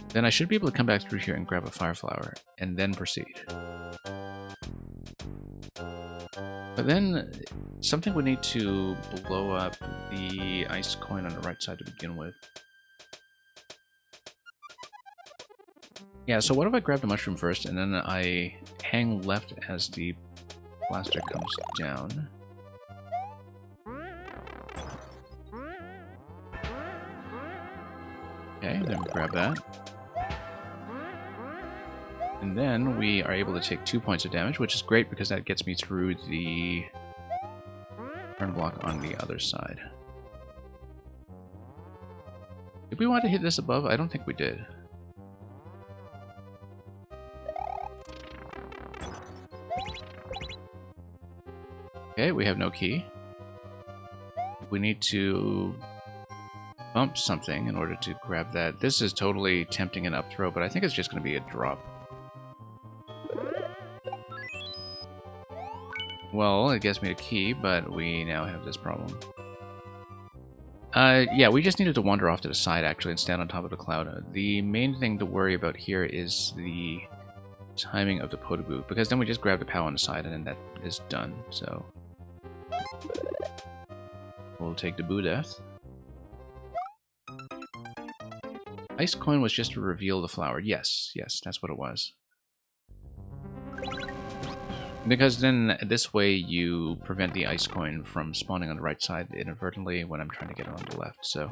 then I should be able to come back through here and grab a fire flower, and then proceed. But then, something would need to blow up the ice coin on the right side to begin with. Yeah, so what if I grab the mushroom first, and then I hang left as the blaster comes down? Okay, then grab that. And then we are able to take 2 points of damage, which is great because that gets me through the turn block on the other side. Did we want to hit this above? I don't think we did. Okay, we have no key. We need to bump something in order to grab that. This is totally tempting an up throw, but I think it's just going to be a drop. Well, it gets me a key, but we now have this problem. Yeah, we just needed to wander off to the side, actually, and stand on top of the cloud. The main thing to worry about here is the timing of the Podoboo, because then we just grab the POW on the side, and then that is done, so... We'll take the Boo Death. Ice Coin was just to reveal the flower. Yes, yes, that's what it was. Because then, this way, you prevent the Ice Coin from spawning on the right side inadvertently when I'm trying to get it on the left, so...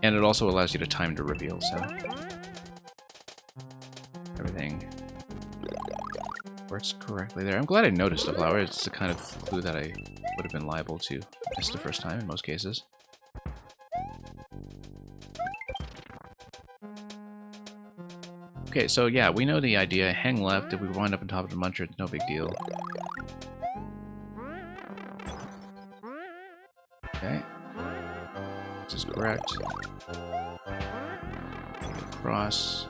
And it also allows you to time the reveal, so... Everything works correctly there. I'm glad I noticed the flower. It's the kind of clue that I would have been liable to miss the first time in most cases. Okay, so yeah, we know the idea. Hang left. If we wind up on top of the Muncher, it's no big deal. Okay. This is correct. Across.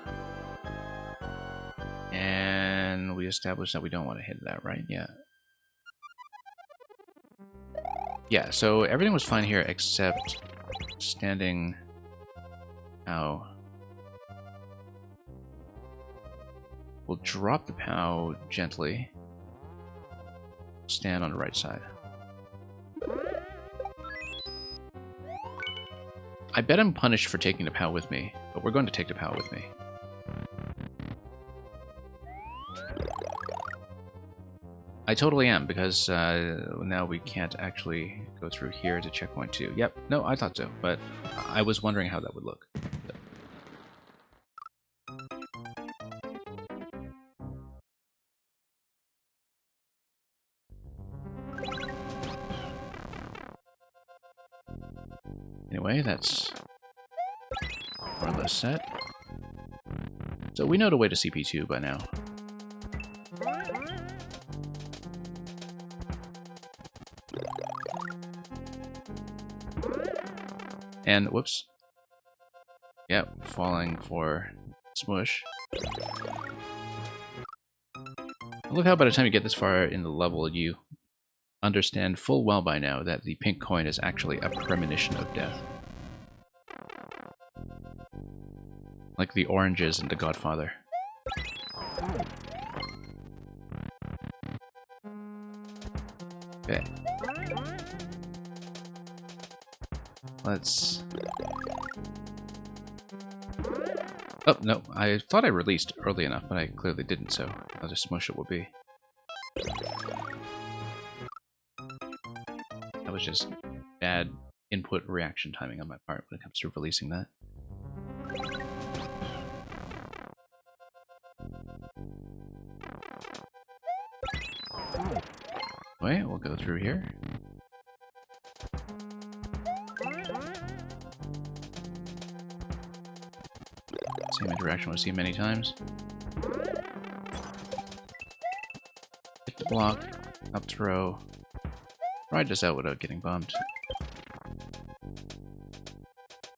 And we established that we don't want to hit that, right? Yeah. Yeah, so everything was fine here except standing... Ow. We'll drop the POW gently. Stand on the right side. I bet I'm punished for taking the POW with me, but we're going to take the POW with me. I totally am, because now we can't actually go through here to checkpoint 2. Yep, no, I thought so, but I was wondering how that would look. So. Anyway, that's more or less set. So we know the way to CP2 by now. And, whoops. Yep, falling for Smush. I love how by the time you get this far in the level, you understand full well by now that the pink coin is actually a premonition of death. Like the oranges in The Godfather. Okay. Let's... Oh, no. I thought I released early enough, but I clearly didn't, so I'll just smush it will be. That was just bad input reaction timing on my part when it comes to releasing that. Wait, we'll go through here. Same interaction we've seen many times. Hit the block, up throw. Ride this out without getting bumped.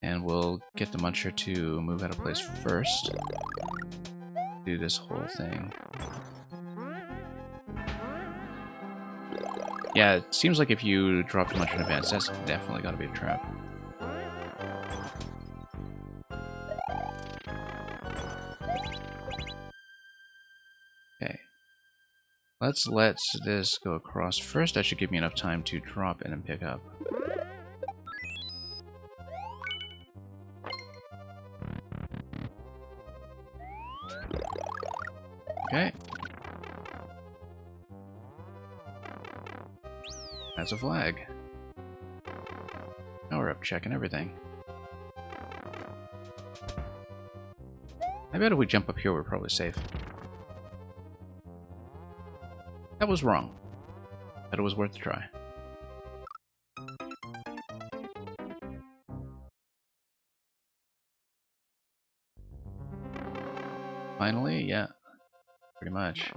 And we'll get the Muncher to move out of place first. Do this whole thing. Yeah, it seems like if you drop the Muncher in advance, that's definitely gotta be a trap. Okay. Let's let this go across first. That should give me enough time to drop and then pick up. Okay. That's a flag. Now we're up checking everything. I bet if we jump up here, we're probably safe. That was wrong. But it was worth a try. Finally, yeah. Pretty much.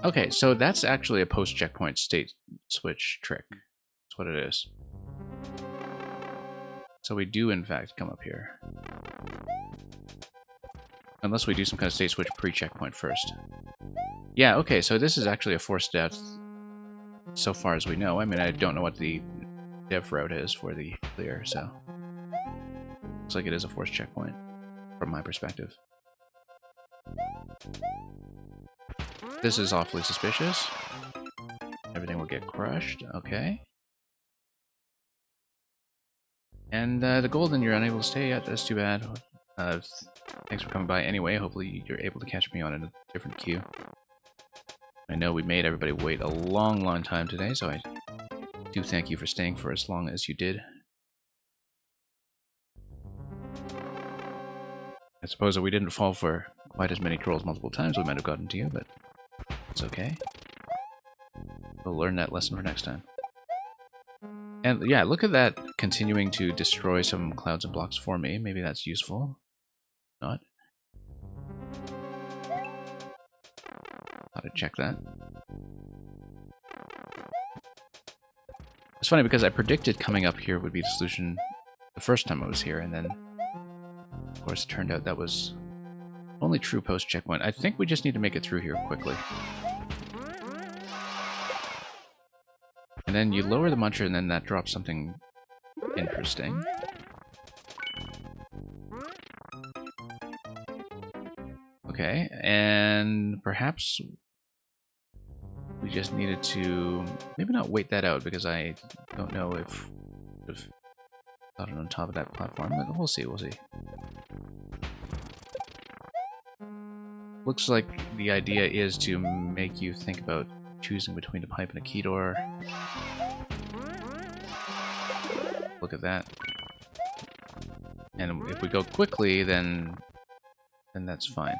Okay, so that's actually a post-checkpoint state switch trick. That's what it is. So we do, in fact, come up here. Unless we do some kind of state switch pre-checkpoint first. Yeah, okay, so this is actually a forced death so far as we know. I mean, I don't know what the dev route is for the clear, so... Looks like it is a forced checkpoint, from my perspective. This is awfully suspicious. Everything will get crushed, okay. And the golden, you're unable to stay yet, that's too bad. Thanks for coming by anyway, hopefully you're able to catch me on a different queue. I know we made everybody wait a long time today, so I do thank you for staying for as long as you did. I suppose if we didn't fall for quite as many trolls multiple times, we might have gotten to you, but it's okay. We'll learn that lesson for next time. And yeah, look at that continuing to destroy some clouds and blocks for me. Maybe that's useful. Not. Gotta check that. It's funny because I predicted coming up here would be the solution the first time I was here, and then of course it turned out that was only true post-checkpoint. I think we just need to make it through here quickly. And then you lower the muncher and then that drops something interesting. Okay, and perhaps we just needed to maybe not wait that out because I don't know if I've got it on top of that platform, but we'll see, Looks like the idea is to make you think about choosing between a pipe and a key door. Look at that. And if we go quickly, then that's fine.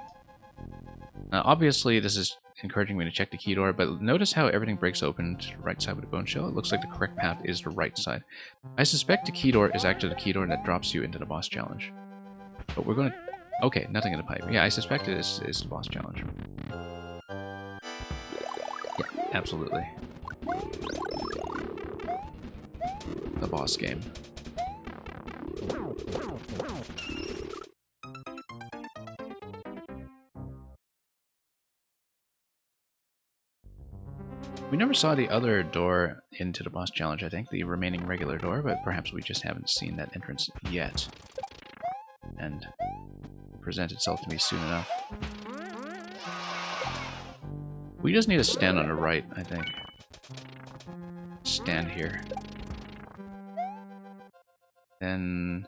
Now, obviously, this is encouraging me to check the key door, but notice how everything breaks open to the right side with the bone shell. It looks like the correct path is the right side. I suspect the key door is actually the key door that drops you into the boss challenge. But we're going to... Okay, nothing in the pipe. Yeah, I suspect it is the boss challenge. Yeah, absolutely. The boss game. We never saw the other door into the boss challenge, I think, the remaining regular door, but perhaps we just haven't seen that entrance yet. And present itself to me soon enough. We just need to stand on the right, I think. Stand here. Then...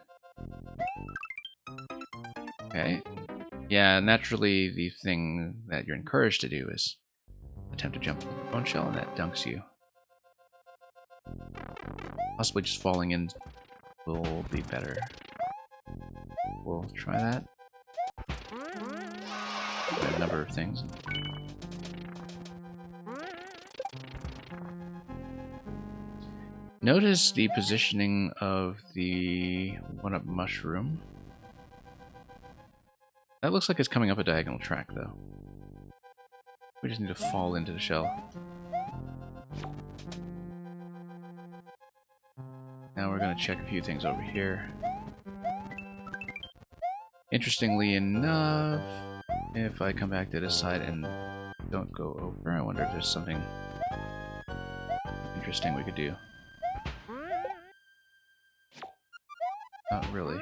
Okay. Yeah, naturally the thing that you're encouraged to do is attempt to jump into the bone shell, and that dunks you. Possibly just falling in will be better. We'll try that. A number of things. Notice the positioning of the one-up mushroom. That looks like it's coming up a diagonal track, though. We just need to fall into the shell. Now we're going to check a few things over here. Interestingly enough, if I come back to this side and don't go over, I wonder if there's something interesting we could do. Not really.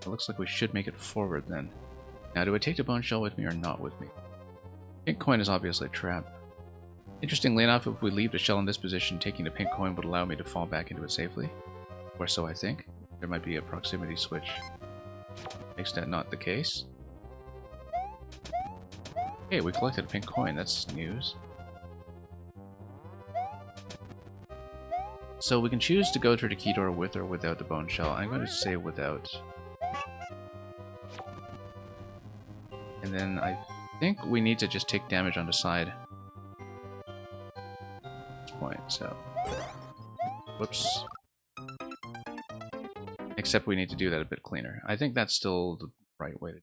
It looks like we should make it forward then. Now, do I take the bone shell with me or not with me? Pink coin is obviously a trap. Interestingly enough, if we leave the shell in this position, taking the pink coin would allow me to fall back into it safely. Or so I think. There might be a proximity switch. Makes that not the case. Hey, we collected a pink coin. That's news. So we can choose to go through the key door with or without the bone shell. I'm going to say without. And then I think we need to just take damage on the side. At this point, so... Whoops. Except we need to do that a bit cleaner. I think that's still the right way to...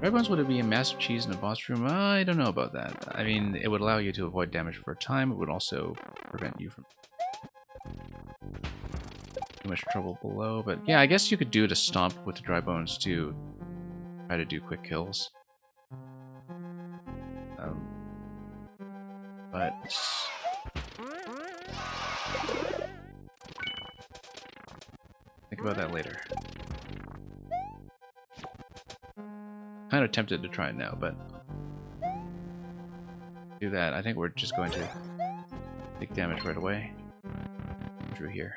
Dry bones, would it be a massive cheese in a boss room? I don't know about that. I mean, it would allow you to avoid damage for a time. It would also prevent you from too much trouble below. But yeah, I guess you could do the stomp with the dry bones to try to do quick kills. But think about that later. Kind of tempted to try it now, but do that. I think we're just going to take damage right away. Through here.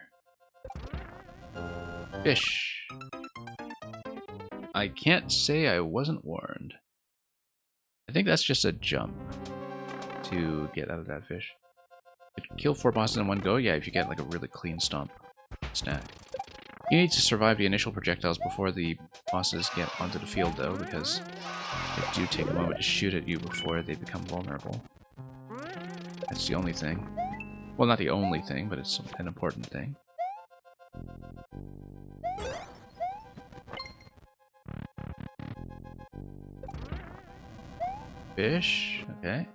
Fish. I can't say I wasn't warned. I think that's just a jump to get out of that fish. Kill 4 bosses in one go? Yeah, if you get like a really clean stomp stack. You need to survive the initial projectiles before the bosses get onto the field, though, because they do take a moment to shoot at you before they become vulnerable. That's the only thing. Well, not the only thing, but it's an important thing. Fish, okay.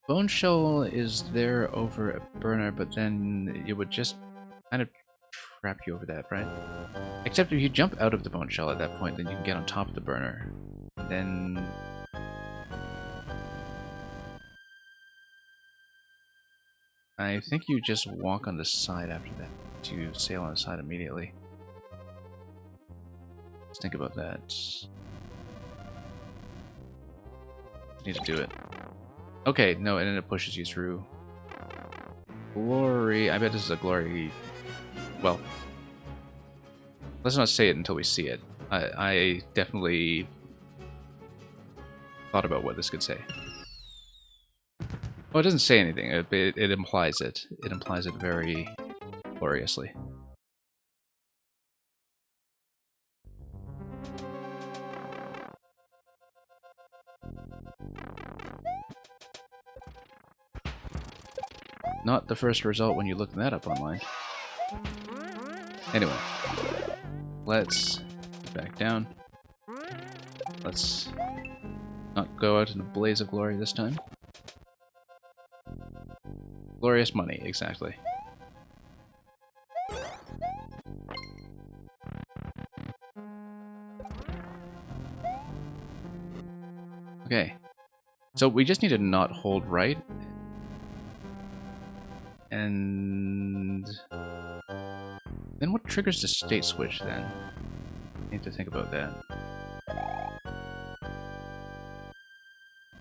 Bone shell is there over a burner, but then it would just kind of trap you over that, right? Except if you jump out of the bone shell at that point, then you can get on top of the burner. Then... I think you just walk on the side after that to sail on the side immediately. Let's think about that. Need to do it. Okay, no, and then it pushes you through. Glory. I bet this is a glory. Well, let's not say it until we see it. I definitely thought about what this could say. Oh, it doesn't say anything. It implies it. It implies it very gloriously. Not the first result when you look that up online. Anyway, let's get back down. Let's not go out in a blaze of glory this time. Glorious money, exactly. Okay. So we just need to not hold right. And then what triggers the state switch then? Need to think about that.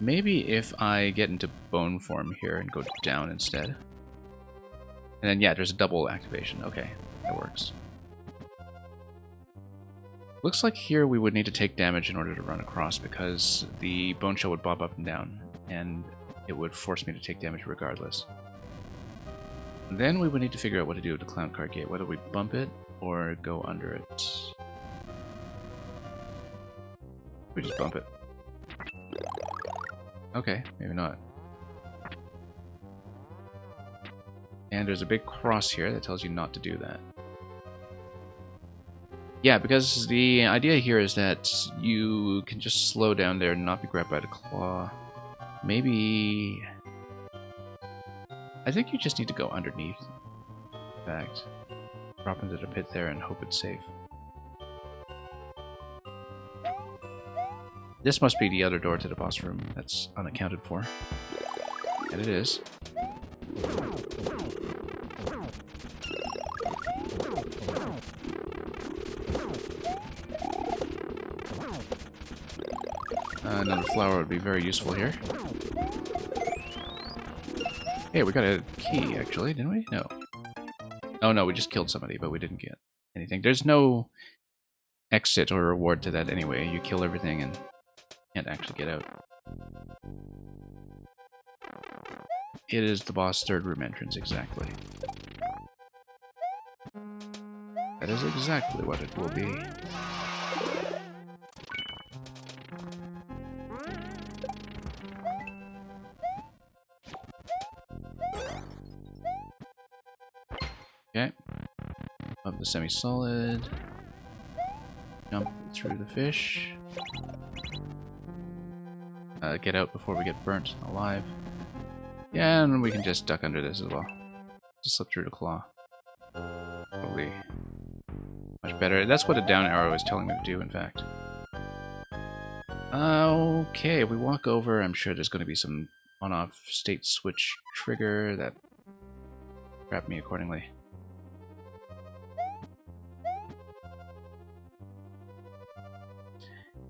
Maybe if I get into bone form here and go down instead. And then yeah, there's a double activation. Okay, that works. Looks like here we would need to take damage in order to run across because the bone shell would bob up and down and it would force me to take damage regardless. Then we would need to figure out what to do with the clown card gate, whether we bump it or go under it. We just bump it. Okay, maybe not. And there's a big cross here that tells you not to do that. Yeah, because the idea here is that you can just slow down there and not be grabbed by the claw. Maybe... I think you just need to go underneath. In fact, drop into the pit there and hope it's safe. This must be the other door to the boss room that's unaccounted for. And it is. Another flower would be very useful here. Hey, we got a key, actually, didn't we? No. Oh no, we just killed somebody, but we didn't get anything. There's no exit or reward to that anyway. You kill everything and can't actually get out. it is the boss third room entrance, exactly. That is exactly what it will be. Okay. Up the semi-solid. Jump through the fish. Get out before we get burnt alive. Yeah, and we can just duck under this as well. Just slip through the claw. Probably much better. That's what a down arrow is telling me to do, in fact. Okay, if we walk over, I'm sure there's going to be some on-off state switch trigger that grab me accordingly.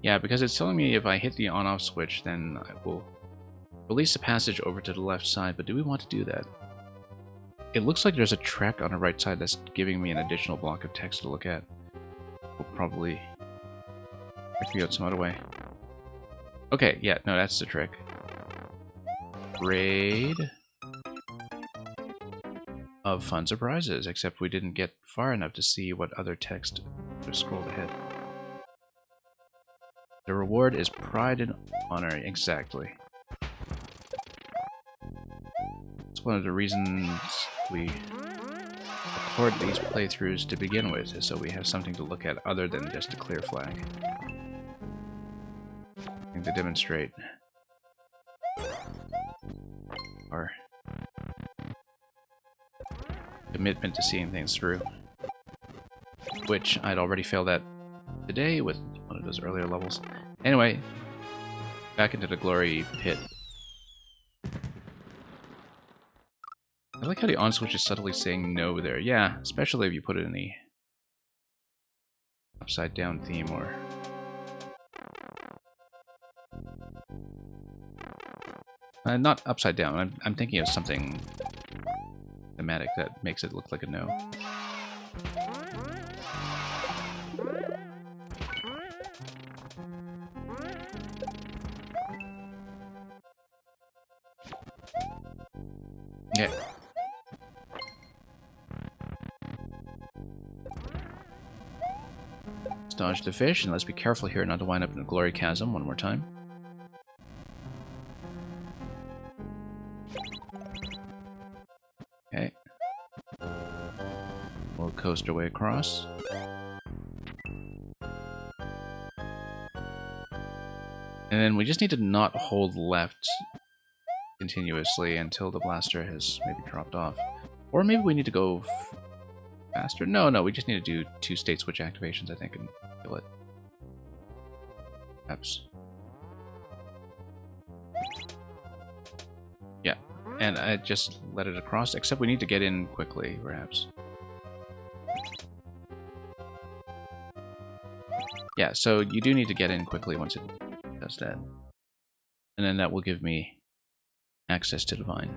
Yeah, because it's telling me if I hit the on-off switch, then I will release the passage over to the left side, but do we want to do that? It looks like there's a track on the right side that's giving me an additional block of text to look at. We'll probably figure out some other way. Okay, yeah, no, that's the trick. Raid of fun surprises, except we didn't get far enough to see what other text was scrolled ahead. The reward is pride and honor, exactly. It's one of the reasons we record these playthroughs to begin with, is so we have something to look at other than just a clear flag. Something to demonstrate our commitment to seeing things through. Which I'd already failed at today with one of those earlier levels. Anyway, back into the glory pit. I like how the on switch is subtly saying no there. Yeah, especially if you put it in the upside down theme or... not upside down. I'm thinking of something thematic that makes it look like a no. Yeah. Let's dodge the fish, and let's be careful here not to wind up in a glory chasm one more time. Okay. We'll coast our way across. And then we just need to not hold left continuously until the blaster has maybe dropped off. Or maybe we need to go faster. No, we just need to do 2 state switch activations, I think, and kill it. Perhaps. Yeah, and I just let it across, except we need to get in quickly, perhaps. Yeah, so you do need to get in quickly once it does that. And then that will give me access to the vine.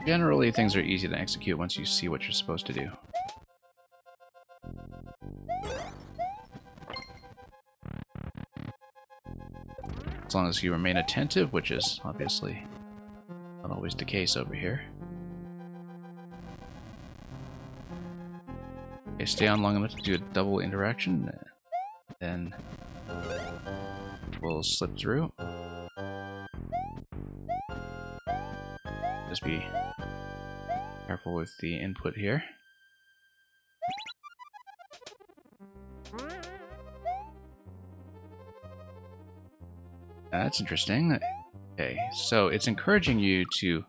Generally, things are easy to execute once you see what you're supposed to do. As long as you remain attentive, which is obviously not always the case over here. Okay, stay on long enough to do a double interaction, then we'll slip through. Just be careful with the input here. That's interesting. Okay, so it's encouraging you to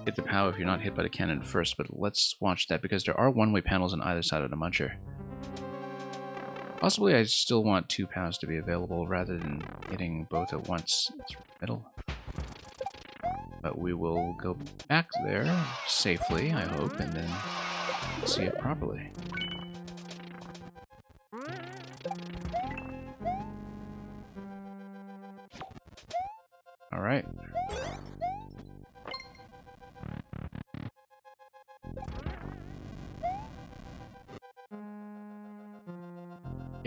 hit the POW if you're not hit by the cannon first, but let's watch that because there are one-way panels on either side of the muncher. Possibly I still want 2 POWs to be available rather than hitting both at once through the middle. But we will go back there safely, I hope, and then see it properly. Alright.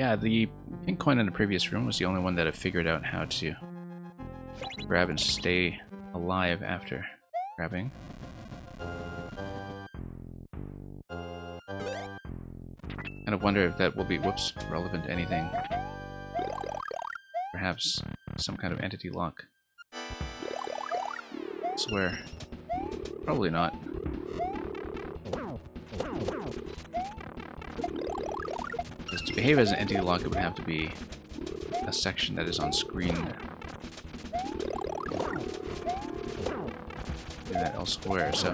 Yeah, the pink coin in the previous room was the only one that I figured out how to grab and stay alive after grabbing. Kind of wonder if that will be, whoops, relevant to anything. Perhaps some kind of entity lock. I swear. Probably not. Because to behave as an entity lock, it would have to be a section that is on screen. Do that elsewhere, so.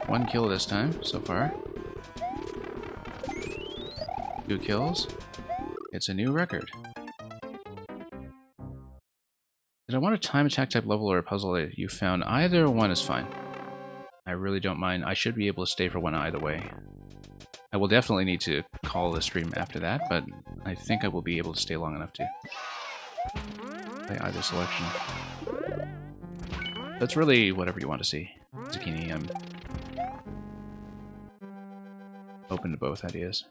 One kill this time, so far. 2 kills. It's a new record. Did I want a time attack type level or a puzzle that you found? Either one is fine. I really don't mind. I should be able to stay for one either way. I will definitely need to call the stream after that, but I think I will be able to stay long enough to play either selection. That's really whatever you want to see. Zucchini, I'm open to both ideas.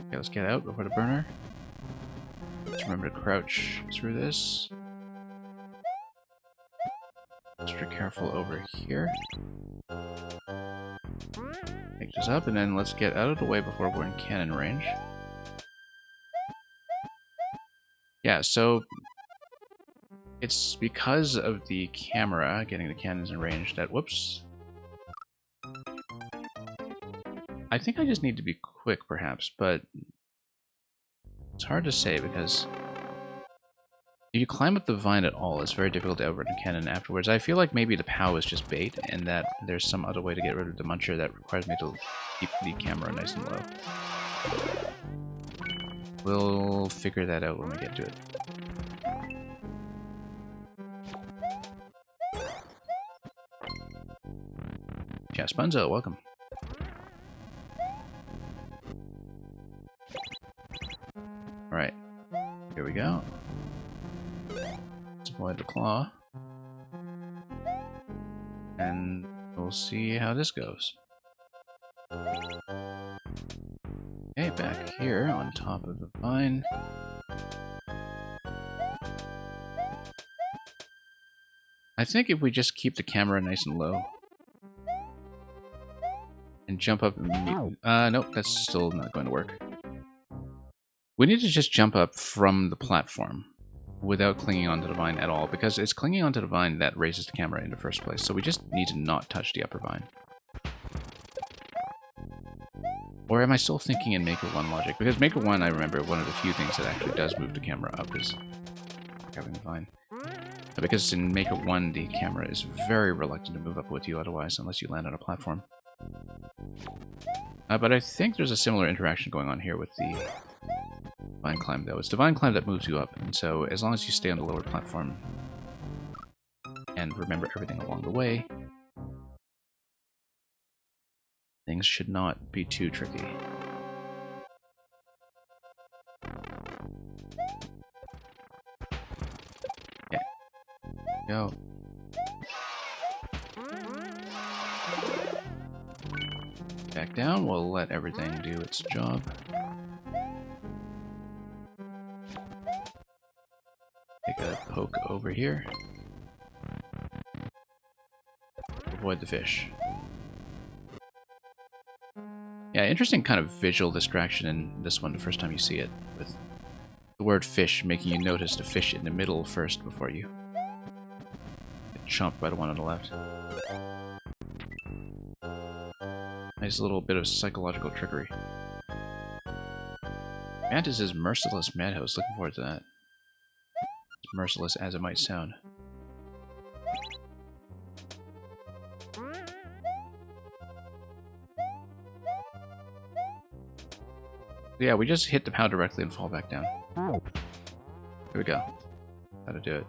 Okay, let's get out before the burner. Let's remember to crouch through this. Extra careful over here. Pick this up, and then let's get out of the way before we're in cannon range. Yeah, so it's because of the camera getting the cannons in range that, whoops. I think I just need to be quick, perhaps, but it's hard to say because if you climb up the vine at all, it's very difficult to outrun a cannon afterwards. I feel like maybe the POW is just bait, and that there's some other way to get rid of the muncher that requires me to keep the camera nice and low. We'll figure that out when we get to it. Yeah, Spunzo, welcome. Alright, here we go. Let's avoid the claw. And we'll see how this goes. Okay, back here on top of the vine. I think if we just keep the camera nice and low and jump up immediately. Nope, that's still not going to work. We need to just jump up from the platform without clinging onto the vine at all, because it's clinging onto the vine that raises the camera in the first place, so we just need to not touch the upper vine. Or am I still thinking in Maker 1 logic? Because Maker 1, I remember, one of the few things that actually does move the camera up is grabbing the vine. Because in Maker 1, the camera is very reluctant to move up with you otherwise, unless you land on a platform. But I think there's a similar interaction going on here with the vine climb, though. It's the vine climb that moves you up, and so as long as you stay on the lower platform and remember everything along the way, things should not be too tricky. Okay. Go. Back down, we'll let everything do its job. Take a poke over here. Avoid the fish. Yeah, interesting kind of visual distraction in this one the first time you see it, with the word fish making you notice the fish in the middle first before you get chomped by the one on the left. Nice little bit of psychological trickery. Mantis is Merciless Madhouse. Looking forward to that. As merciless as it might sound. Yeah, we just hit the POW directly and fall back down. Here we go. How to do it.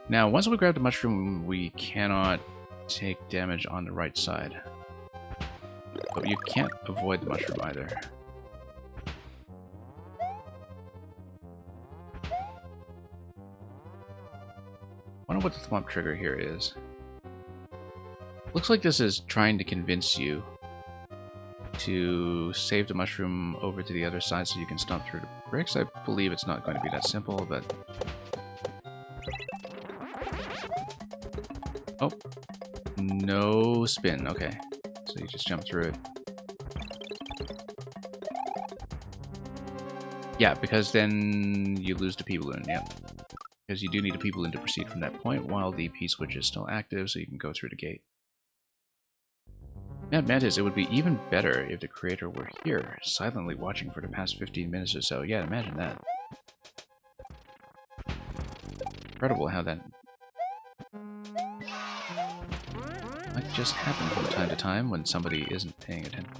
Now, once we grab the mushroom, we cannot take damage on the right side. But you can't avoid the mushroom either. Wonder what the thwomp trigger here is. Looks like this is trying to convince you to save the mushroom over to the other side so you can stomp through the bricks. I believe it's not going to be that simple, but... Oh. No spin. Okay. So you just jump through it. Yeah, because then you lose the P-Balloon, yeah. Because you do need a P-Balloon to proceed from that point while the P-Switch is still active, so you can go through the gate. Mad Mantis, it would be even better if the creator were here, silently watching for the past 15 minutes or so. Yeah, imagine that. Incredible how that might just happen from time to time when somebody isn't paying attention.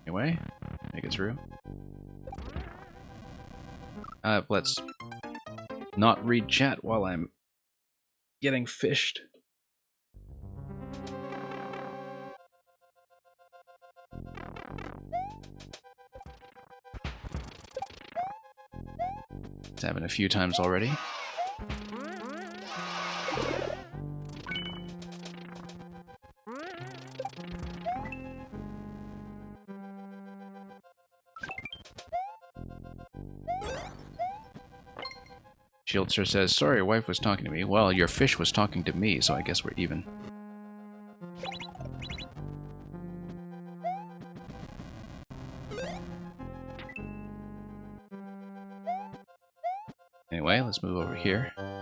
Anyway, make it through. Let's not read chat while I'm getting fished. It's happened a few times already. Shieldster says, sorry, your wife was talking to me. Well, your fish was talking to me, so I guess we're even. Anyway, let's move over here. Am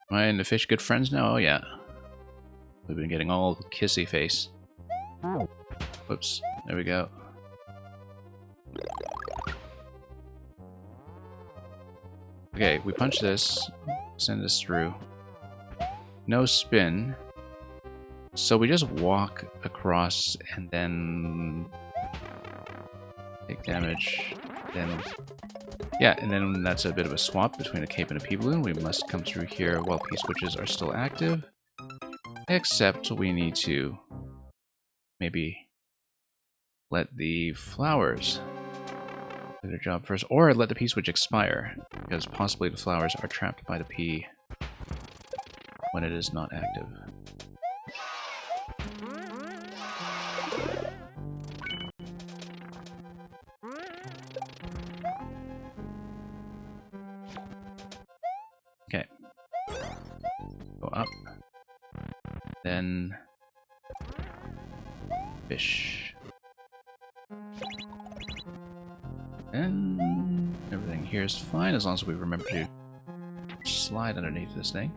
I and the fish good friends now? Oh yeah. We've been getting all kissy face. Whoops. There we go. Okay, we punch this. Send this through. No spin. So we just walk across and then take damage. Then, yeah, and then that's a bit of a swap between a cape and a P-Balloon. We must come through here while P-switches are still active. Except we need to maybe let the flowers do their job first, or let the P-switch expire, because possibly the flowers are trapped by the P when it is not active. Okay. Go up. Then fish. And everything here is fine as long as we remember to slide underneath this thing.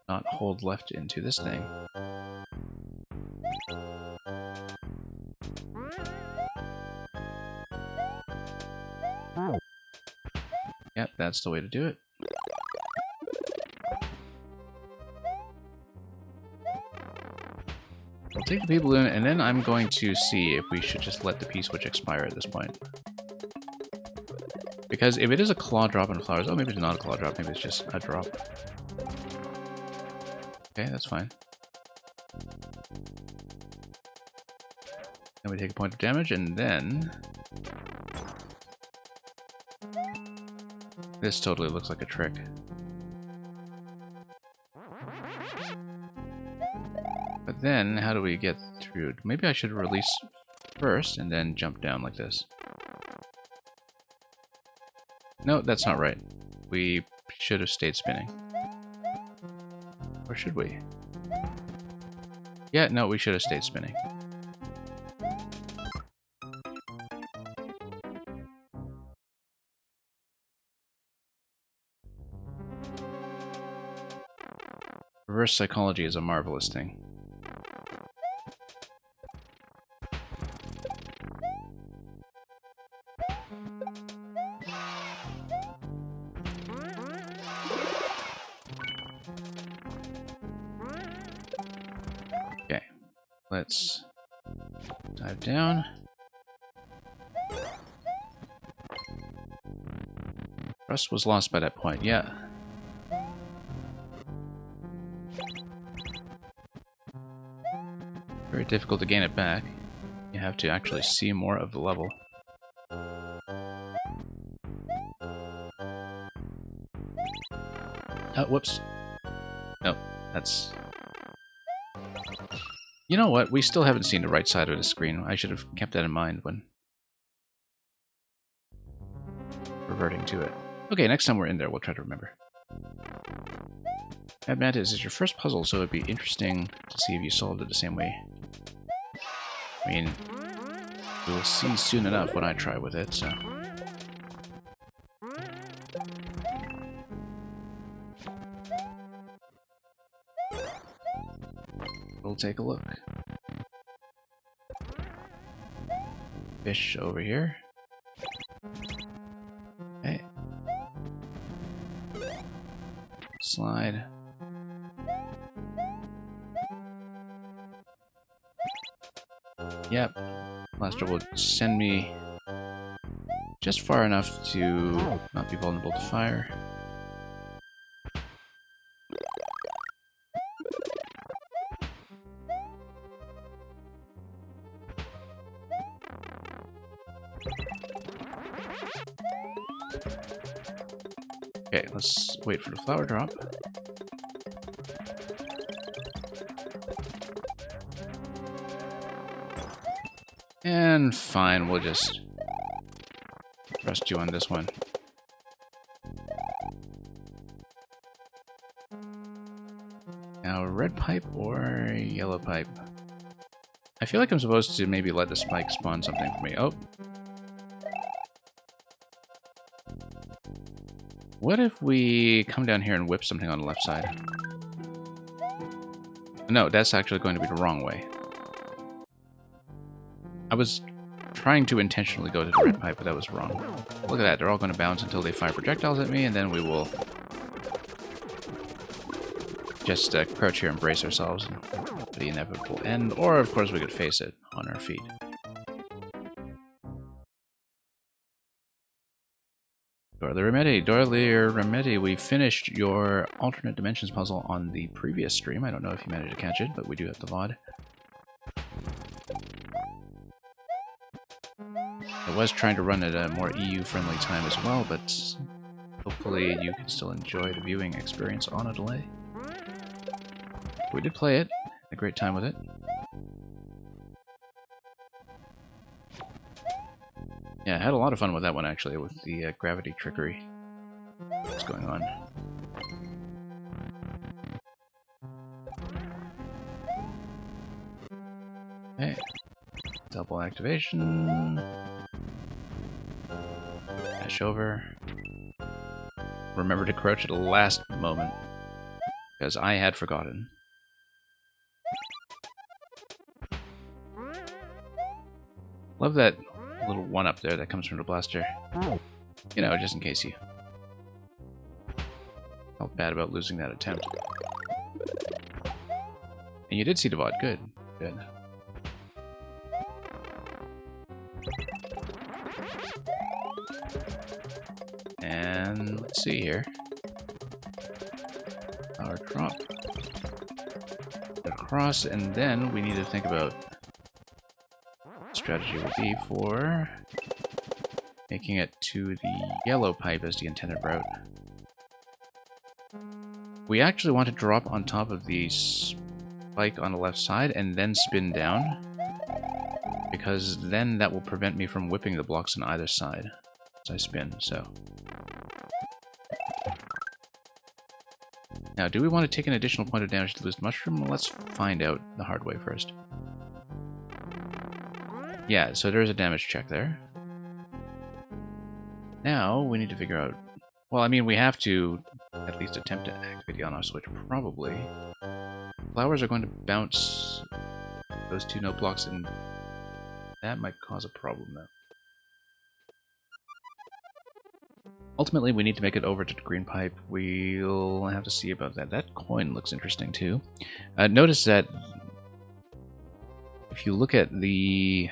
Not hold left into this thing. Yep, that's the way to do it. I'll take the P-Balloon, and then I'm going to see if we should just let the P-switch expire at this point. Because if it is a claw drop on flowers... Oh, maybe it's not a claw drop, maybe it's just a drop. Okay, that's fine. Then we take a point of damage, and then... This totally looks like a trick. But then, how do we get through? Maybe I should release first and then jump down like this. No, that's not right. We should have stayed spinning. Or should we? Yeah, no, we should have stayed spinning. Reverse psychology is a marvelous thing. Let's dive down. Trust was lost by that point, yeah. Very difficult to gain it back. You have to actually see more of the level. Oh, whoops. No, that's... You know what? We still haven't seen the right side of the screen. I should have kept that in mind when reverting to it. Okay, next time we're in there, we'll try to remember. Mad Mantis is your first puzzle, so it'd be interesting to see if you solved it the same way. I mean, we'll see soon enough when I try with it, so... We'll take a look. Fish over here. Okay. Slide. Yep. Blaster will send me just far enough to not be vulnerable to fire. Okay, let's wait for the flower drop. And fine, we'll just trust you on this one. Now, red pipe or yellow pipe? I feel like I'm supposed to maybe let the spike spawn something for me. Oh. What if we come down here and whip something on the left side? No, that's actually going to be the wrong way. I was trying to intentionally go to the red pipe, but that was wrong. Look at that, they're all going to bounce until they fire projectiles at me, and then we will just crouch here and brace ourselves for the inevitable end. Or, of course, we could face it on our feet. Dorly Remedy, we finished your alternate dimensions puzzle on the previous stream. I don't know if you managed to catch it, but we do have the VOD. I was trying to run at a more EU-friendly time as well, but hopefully you can still enjoy the viewing experience on a delay. We did play it. Had a great time with it. Yeah, I had a lot of fun with that one, actually, with the gravity trickery that's going on. Okay. Double activation. Dash over. Remember to crouch at the last moment, because I had forgotten. Love that little one up there that comes from the blaster. You know, just in case you felt bad about losing that attempt. And you did see the VOD. Good. Good. And let's see here. Power drop. Across, and then we need to think about strategy would be for making it to the yellow pipe as the intended route. We actually want to drop on top of the spike on the left side and then spin down, because then that will prevent me from whipping the blocks on either side as I spin, so. Now, do we want to take an additional point of damage to lose the mushroom? Well, let's find out the hard way first. Yeah, so there's a damage check there. Now, we need to figure out... Well, I mean, we have to at least attempt to activate the on-off switch, probably. Flowers are going to bounce those two note blocks, and that might cause a problem, though. Ultimately, we need to make it over to the green pipe. We'll have to see about that. That coin looks interesting, too. Notice that if you look at the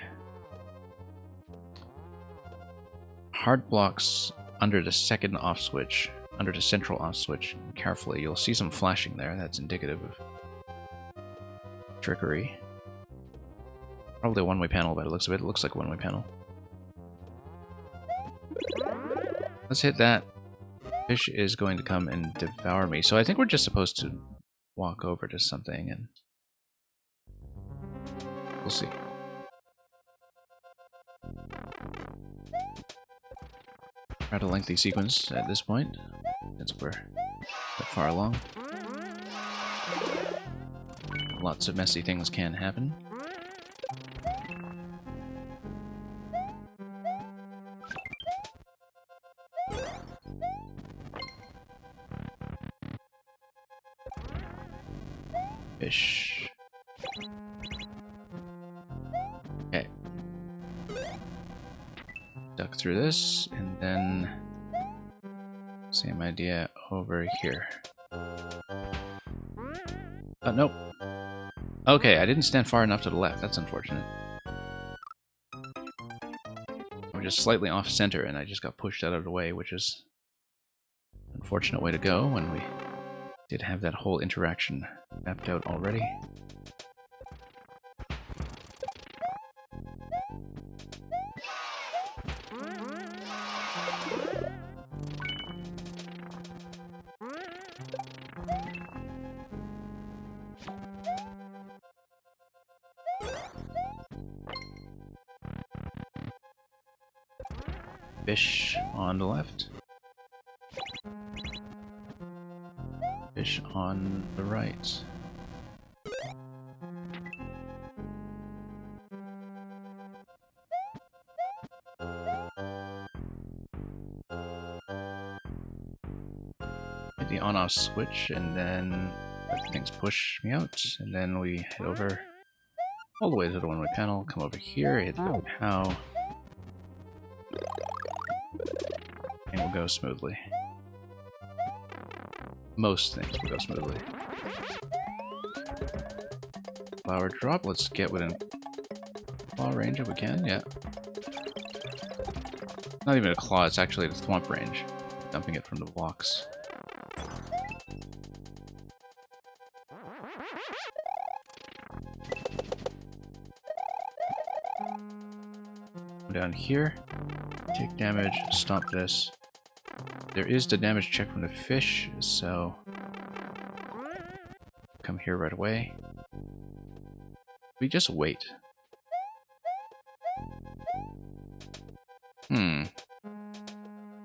hard blocks under the second off switch, under the central off switch, carefully, you'll see some flashing there. That's indicative of trickery. Probably a one-way panel by the looks of it. It looks like a one-way panel. Let's hit that. Fish is going to come and devour me. So I think we're just supposed to walk over to something and we'll see. Quite a lengthy sequence at this point, since we're that far along. Lots of messy things can happen. Fish. Okay. Duck through this, and then same idea over here. Oh, nope. Okay, I didn't stand far enough to the left. That's unfortunate. I'm just slightly off center, and I just got pushed out of the way, which is an unfortunate way to go when we did have that whole interaction mapped out already. Fish on the left. Fish on the right. Hit the on-off switch, and then things push me out, and then we head over all the way to the one-way panel, come over here, hit the POW, and we'll go smoothly. Most things will go smoothly. Flower drop, let's get within claw range if we can, yeah. Not even a claw, it's actually the thwomp range. Dumping it from the blocks. Come down here, take damage, stop this. There is the damage check from the fish, so come here right away. We just wait.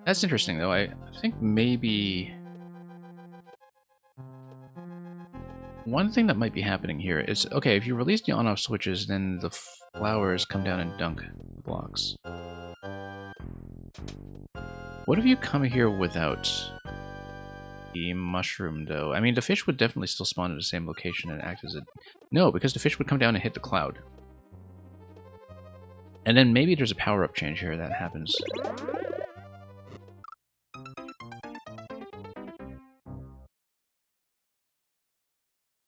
That's interesting though. I think maybe one thing that might be happening here is, okay, if you release the on-off switches, then the flowers come down and dunk the blocks. What if you come here without the mushroom, though? I mean, the fish would definitely still spawn at the same location and act as a... No, because the fish would come down and hit the cloud. And then maybe there's a power-up change here that happens.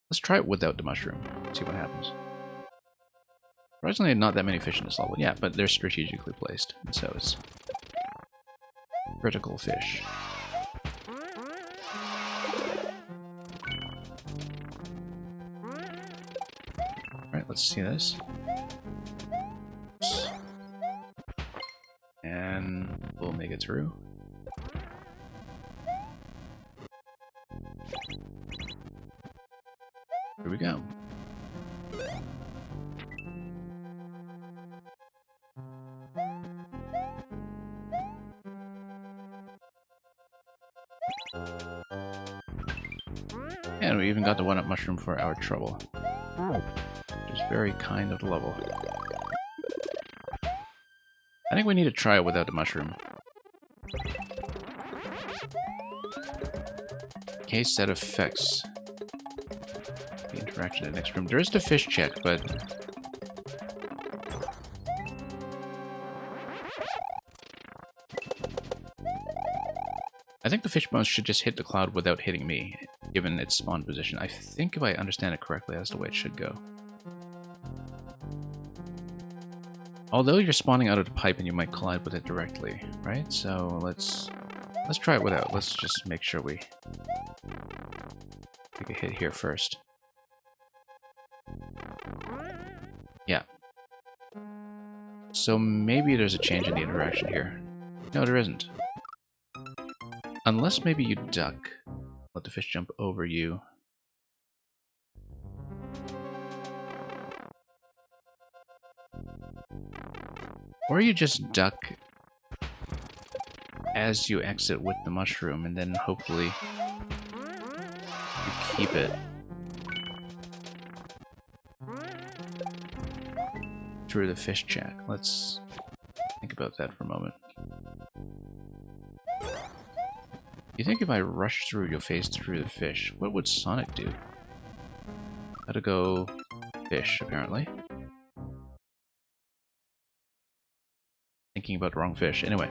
Let's try it without the mushroom. See what happens. Surprisingly, not that many fish in this level. Yeah, but they're strategically placed, and so it's... critical fish. Alright, let's see this. Oops. And we'll make it through. Here we go. And we even got the one-up mushroom for our trouble. Which is very kind of the level. I think we need to try it without the mushroom. Case that affects the interaction in the next room. There is the fish check, but... I think the fish bones should just hit the cloud without hitting me, given its spawn position. I think if I understand it correctly, that's the way it should go. Although you're spawning out of the pipe and you might collide with it directly, right? So let's try it without. Let's just make sure we take a hit here first. Yeah. So maybe there's a change in the interaction here. No, there isn't. Unless maybe you duck. Let the fish jump over you. Or you just duck as you exit with the mushroom, and then hopefully you keep it. Through the fish jack. Let's think about that for a moment. You think if I rush through, you'll phase through the fish. What would Sonic do? Gotta go fish, apparently. Thinking about the wrong fish. Anyway.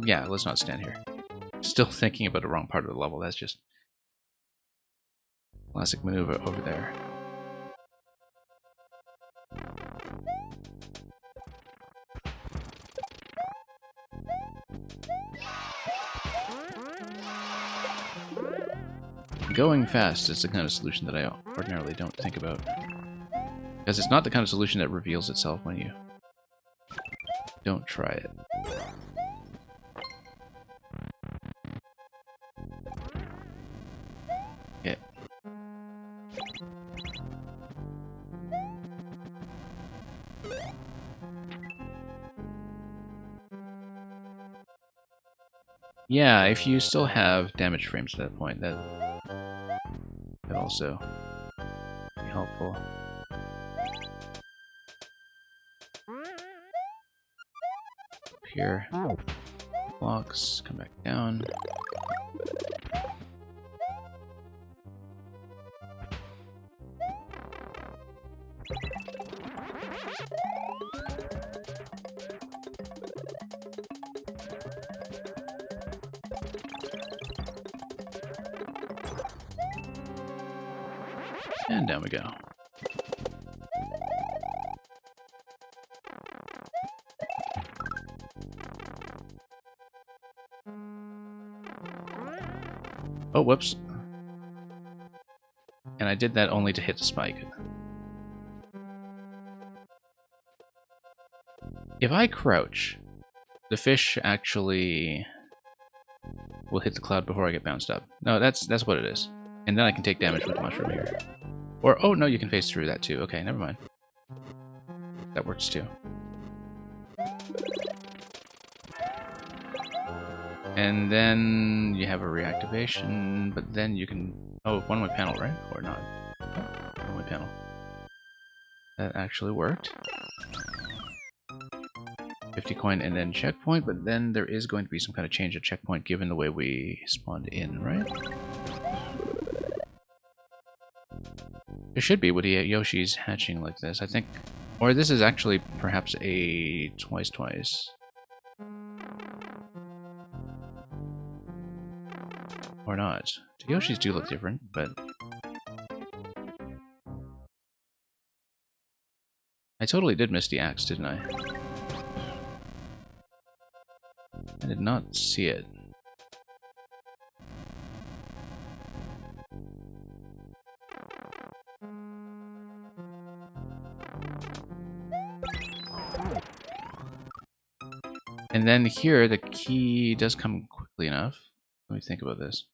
Yeah, let's not stand here. Still thinking about the wrong part of the level. That's just classic maneuver over there. Going fast is the kind of solution that I ordinarily don't think about. Because it's not the kind of solution that reveals itself when you don't try it. Okay. Yeah, if you still have damage frames at that point, that could also be helpful. Up here. Blocks, come back down. And down we go. Oh, whoops. And I did that only to hit the spike. If I crouch, the fish actually will hit the cloud before I get bounced up. No, that's what it is. And then I can take damage with the mushroom here. Or, oh no, you can phase through that too. Okay, never mind. That works too. And then you have a reactivation, but then you can... Oh, one-way panel, right? Or not? Oh, one-way panel. That actually worked. 50 coin and then checkpoint, but then there is going to be some kind of change at checkpoint given the way we spawned in, right? There should be with the Yoshi's hatching like this, I think. Or this is actually perhaps a twice. Or not. The Yoshis do look different, but... I totally did miss the axe, didn't I? I did not see it. And then here, the key does come quickly enough. Let me think about this.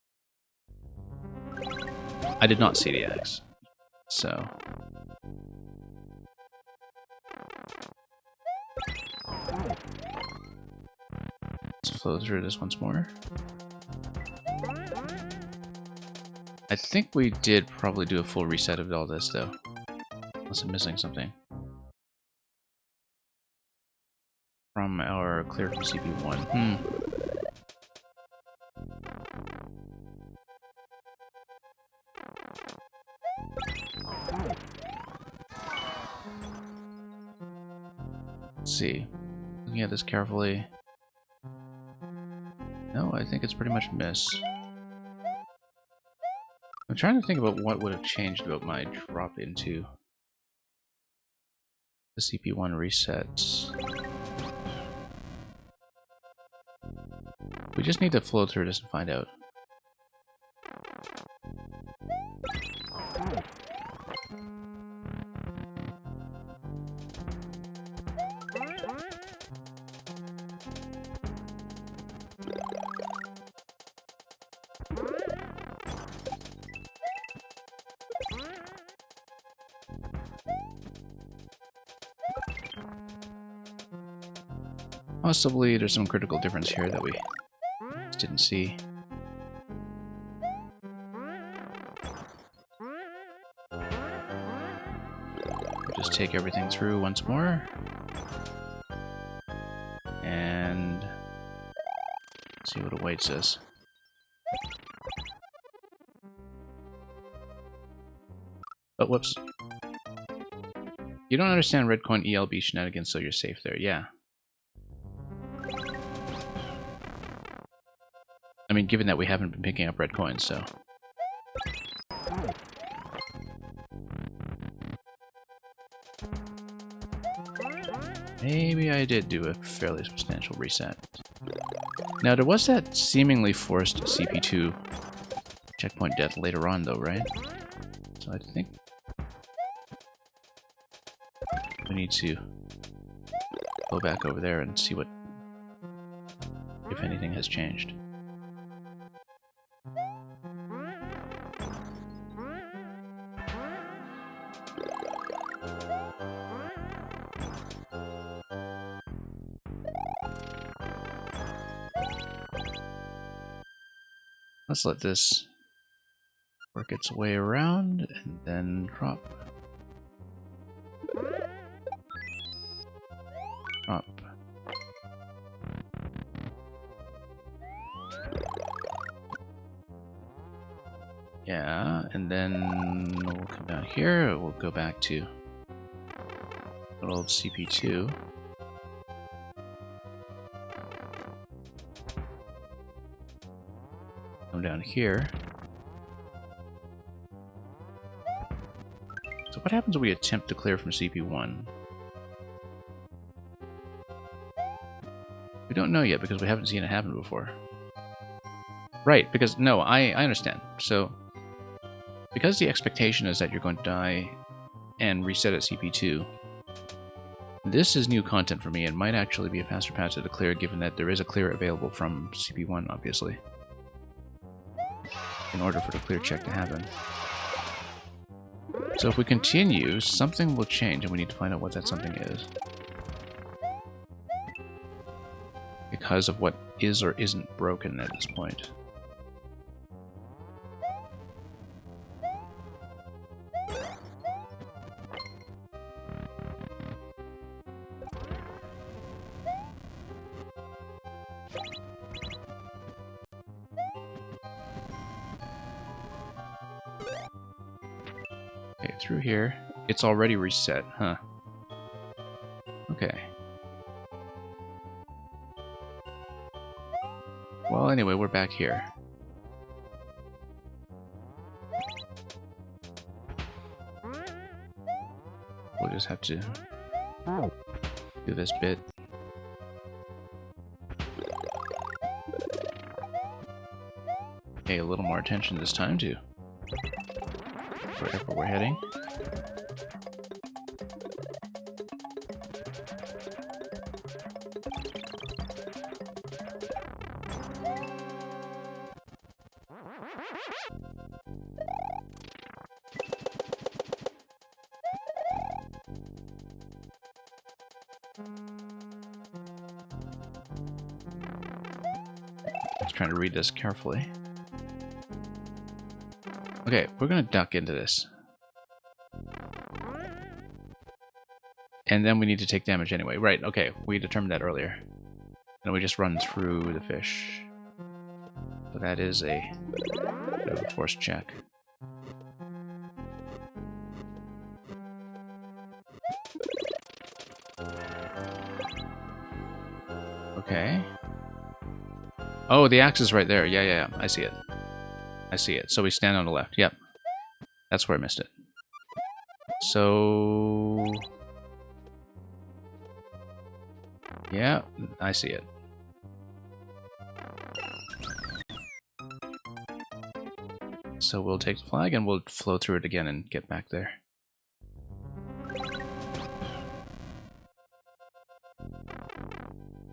I did not see the axe, so... Let's flow through this once more. I think we did probably do a full reset of all this, though. Unless I'm missing something. From our clear from CP1. Let's see. Looking at this carefully. No, I think it's pretty much miss. I'm trying to think about what would have changed about my drop into the CP1 resets. We just need to flow through this and find out. Possibly there's some critical difference here that we just didn't see. Just take everything through once more. And see what awaits us. Oh, whoops. You don't understand red coin ELB shenanigans, so you're safe there. Yeah. I mean, given that we haven't been picking up red coins, so... Maybe I did do a fairly substantial reset. Now, there was that seemingly forced CP2 checkpoint death later on, though, right? So I think we need to go back over there and see what, if anything, has changed. Let's let this work its way around and then drop. Drop. Yeah, and then we'll come down here. We'll go back to good old CP2. Come down here. So what happens when we attempt to clear from CP1? We don't know yet because we haven't seen it happen before. Right, because, no, I understand. So, because the expectation is that you're going to die and reset at CP2, this is new content for me and might actually be a faster path to the clear, given that there is a clear available from CP1, obviously, in order for the clear check to happen. So if we continue, something will change, and we need to find out what that something is. Because of what is or isn't broken at this point. Okay, through here. It's already reset, huh? Okay. Well, anyway, we're back here. We'll just have to do this bit. Pay a little more attention this time to wherever we're heading. Just trying to read this carefully. Okay, we're gonna duck into this. And then we need to take damage anyway. Right, okay, we determined that earlier. And we just run through the fish. So that is a bit of a forced check. Okay. Oh, the axe is right there. Yeah, I see it. I see it. So we stand on the left. Yep. That's where I missed it. So... yeah, I see it. So we'll take the flag and we'll flow through it again and get back there.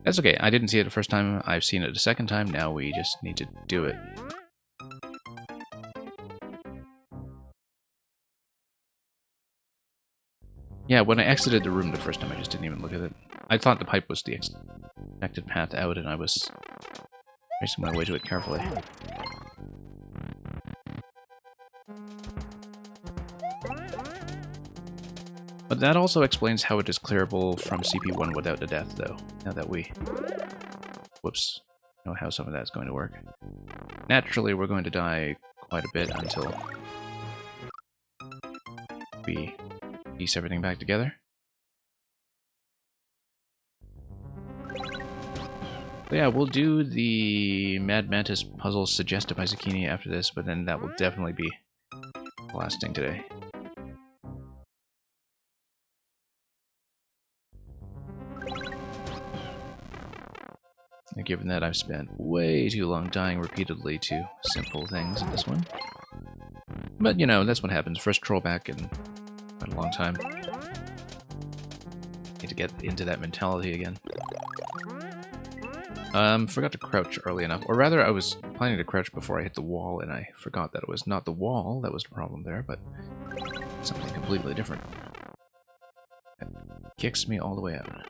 That's okay. I didn't see it the first time. I've seen it the second time. Now we just need to do it. Yeah, when I exited the room the first time, I just didn't even look at it. I thought the pipe was the expected path out, and I was tracing my way to it carefully. But that also explains how it is clearable from CP1 without the death, though. Now that we... whoops. Know how some of that's going to work. Naturally, we're going to die quite a bit until we piece everything back together. But yeah, we'll do the Mad Mantis puzzle suggested by Zucchini after this, but then that will definitely be the last thing today. And given that I've spent way too long dying repeatedly to simple things in this one. But, you know, that's what happens. First troll back in quite a long time. Need to get into that mentality again. Forgot to crouch early enough. Or rather, I was planning to crouch before I hit the wall, and I forgot that it was not the wall that was the problem there, but something completely different. That kicks me all the way out.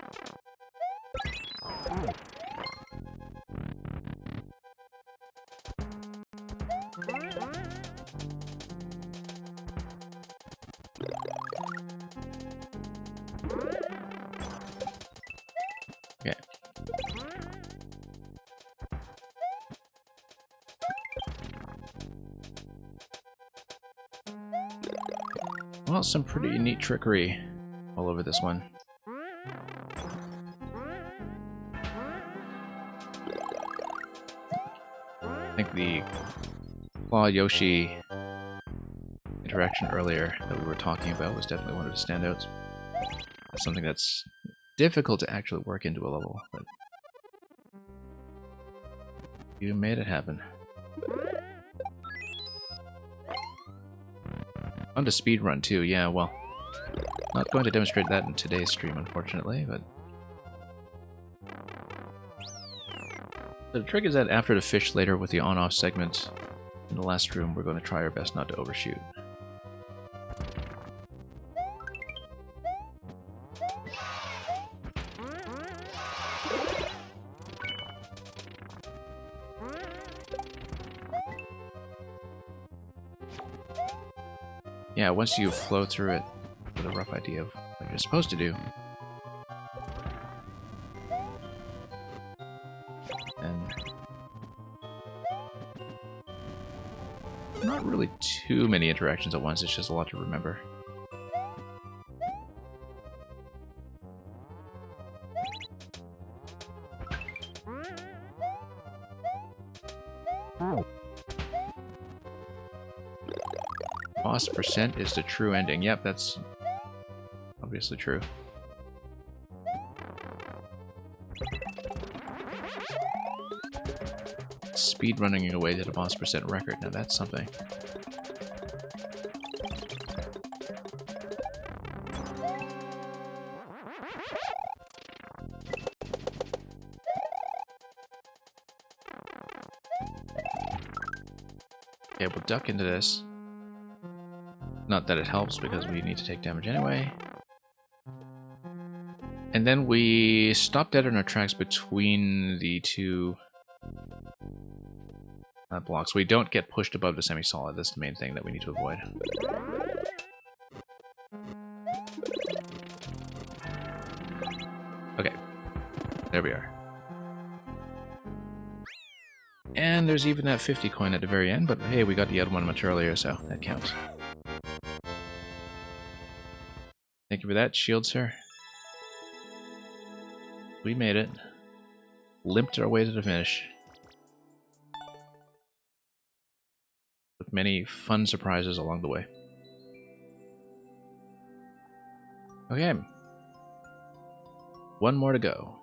Okay. Well, some pretty neat trickery all over this one. I think the Claw Yoshi interaction earlier that we were talking about was definitely one of the standouts. That's something that's difficult to actually work into a level, but you made it happen. On to speedrun too, yeah, well, not going to demonstrate that in today's stream, unfortunately, but... The trick is that after the fish later with the on-off segment in the last room, we're going to try our best not to overshoot. Yeah, once you flow through it with a rough idea of what you're supposed to do, and not really too many interactions at once, it's just a lot to remember. Boss percent is the true ending. Yep, that's obviously true. Speedrunning away to the boss percent record. Now that's something. Okay, we'll duck into this. Not that it helps, because we need to take damage anyway. And then we stop dead in our tracks between the two blocks. We don't get pushed above the semi-solid. That's the main thing that we need to avoid. Okay. There we are. And there's even that 50 coin at the very end, but hey, we got the other one much earlier, so that counts. Thank you for that, shield sir. We made it. Limped our way to the finish. With many fun surprises along the way. Okay. One more to go.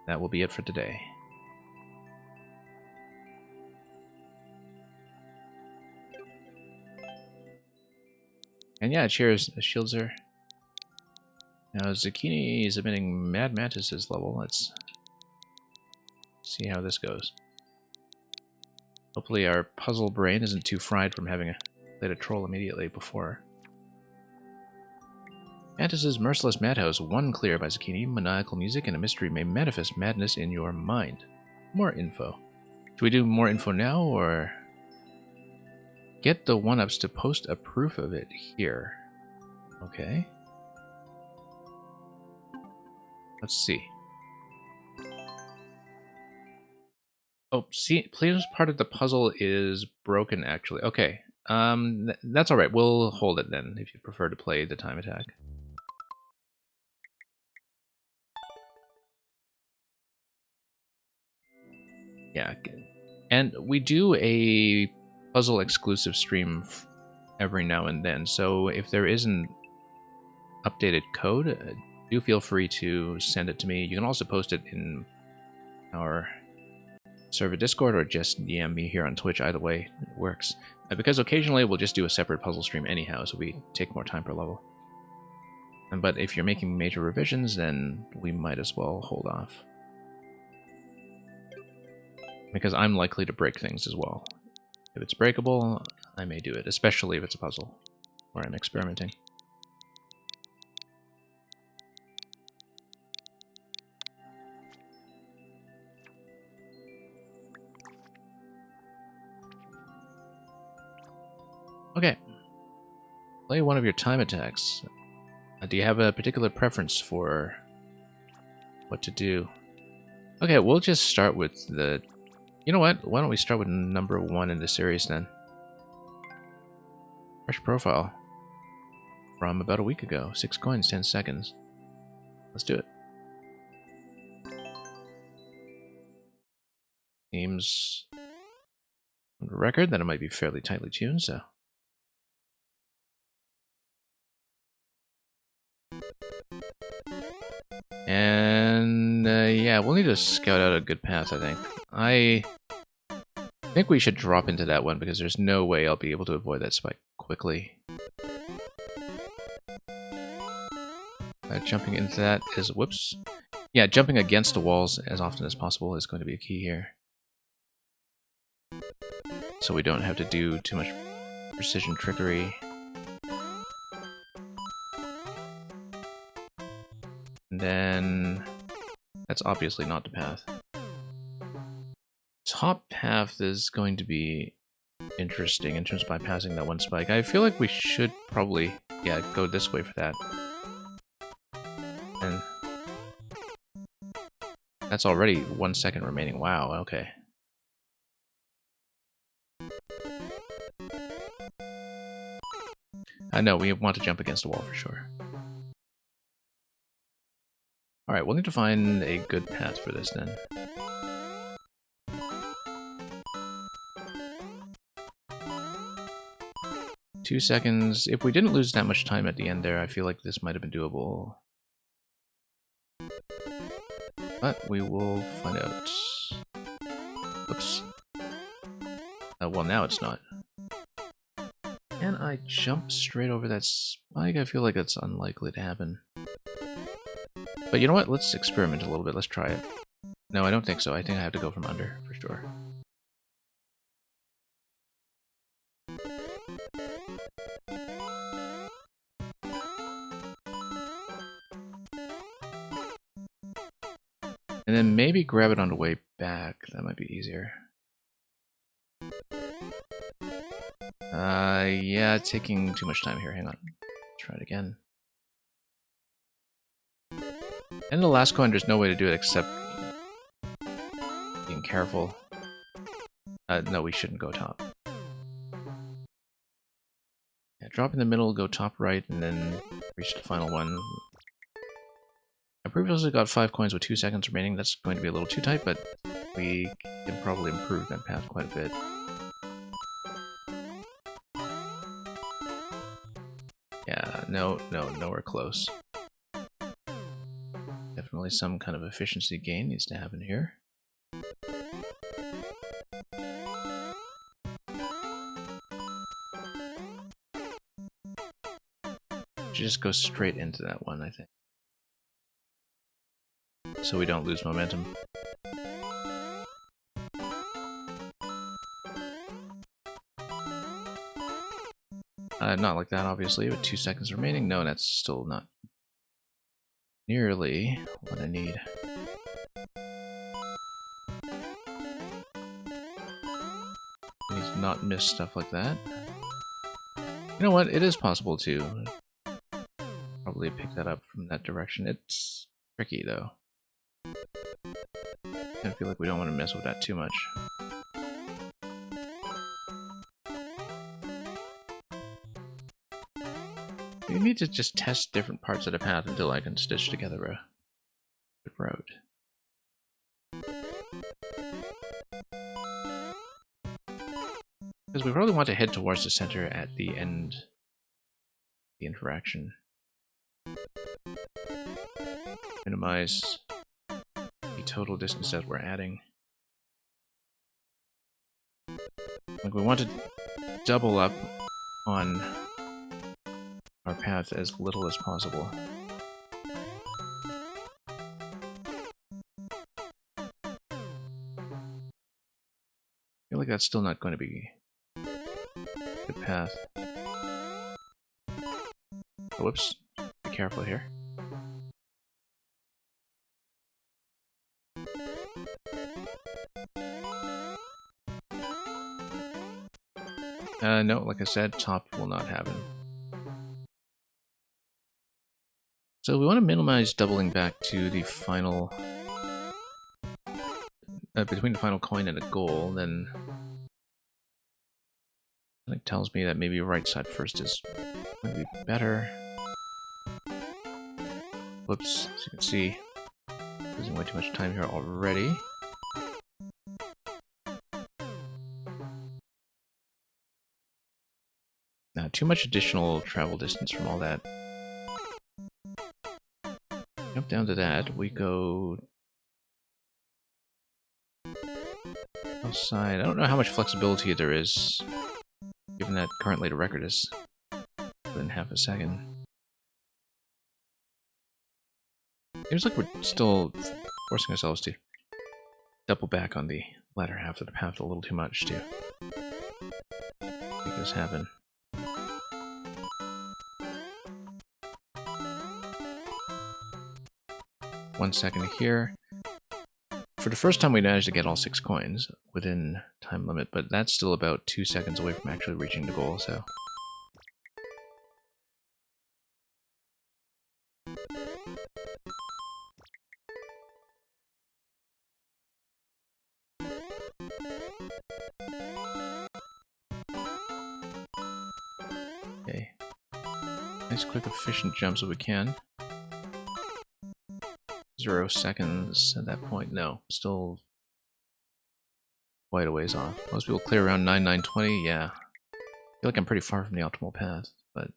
That will be it for today. And yeah, cheers, Shieldsir. Now, Zucchini is emitting Mad Mantis's level. Let's see how this goes. Hopefully our puzzle brain isn't too fried from having played a troll immediately before. Mantis's Merciless Madhouse, 1 clear by Zucchini. Maniacal music and a mystery may manifest madness in your mind. More info. Should we do more info now, or get the 1-ups to post a proof of it here? Okay. Let's see. Oh, see, Plato's part of the puzzle is broken, actually. Okay. That's alright. We'll hold it then, if you prefer to play the time attack. Yeah. And we do a puzzle exclusive stream every now and then, so if there isn't updated code, do feel free to send it to me. You can also post it in our server Discord or just DM me here on Twitch. Either way it works. Because occasionally we'll just do a separate puzzle stream anyhow, so we take more time per level. But if you're making major revisions, then we might as well hold off. Because I'm likely to break things as well. If it's breakable, I may do it, especially if it's a puzzle where I'm experimenting. Okay. Play one of your time attacks. Do you have a particular preference for what to do? Okay, we'll just start with the... You know what? Why don't we start with number 1 in the series then? Fresh profile. From about a week ago. 6 coins, 10 seconds. Let's do it. Seems on the record that it might be fairly tightly tuned, so... And yeah, we'll need to scout out a good path, I think. I think we should drop into that one because there's no way I'll be able to avoid that spike quickly. Jumping into that is... Whoops. Yeah, jumping against the walls as often as possible is going to be a key here. So we don't have to do too much precision trickery. And then... That's obviously not the path. Top path is going to be interesting in terms of bypassing that one spike. I feel like we should probably, yeah, go this way for that. And that's already 1 second remaining. Wow, okay. I know, we want to jump against the wall for sure. Alright, we'll need to find a good path for this then. Two seconds. If we didn't lose that much time at the end there, I feel like this might have been doable. But we will find out. Oops. Well, now it's not. Can I jump straight over that spike? I feel like that's unlikely to happen. But you know what? Let's experiment a little bit. Let's try it. No, I don't think so. I think I have to go from under, for sure. And then maybe grab it on the way back. That might be easier. Yeah, taking too much time here. Hang on. Try it again. And the last coin, there's no way to do it except being careful. No, we shouldn't go top. Yeah, drop in the middle, go top right, and then reach the final one. I previously got 5 coins with 2 seconds remaining. That's going to be a little too tight, but we can probably improve that path quite a bit. Yeah, no, nowhere close. Definitely some kind of efficiency gain needs to happen here. Should just go straight into that one, I think, so we don't lose momentum. Not like that, obviously, with 2 seconds remaining. No, that's still not nearly what I need. I need to not miss stuff like that. You know what? It is possible to probably pick that up from that direction. It's tricky, though. I feel like we don't want to mess with that too much. We need to just test different parts of the path until I can stitch together a good road. Because we probably want to head towards the center at the end of the interaction. Minimize the total distance that we're adding. Like, we want to double up on our path as little as possible. I feel like that's still not going to be a good path. Oh, whoops. Be careful here. No, like I said, top will not happen. So we want to minimize doubling back to the final... between the final coin and a goal, then... It tells me that maybe right side first is going to be better. Whoops, as you can see, losing way too much time here already. Now, too much additional travel distance from all that. Jump down to that, we go outside. I don't know how much flexibility there is, given that currently the record is within half a second. Seems like we're still forcing ourselves to double back on the latter half of the path a little too much to make this happen. One second here. For the first time we managed to get all 6 coins within time limit, but that's still about 2 seconds away from actually reaching the goal, so... Okay. Nice quick efficient jumps if we can. 0 seconds at that point. No, still quite a ways off. Most people clear around 9:20. Yeah. I feel like I'm pretty far from the optimal path, but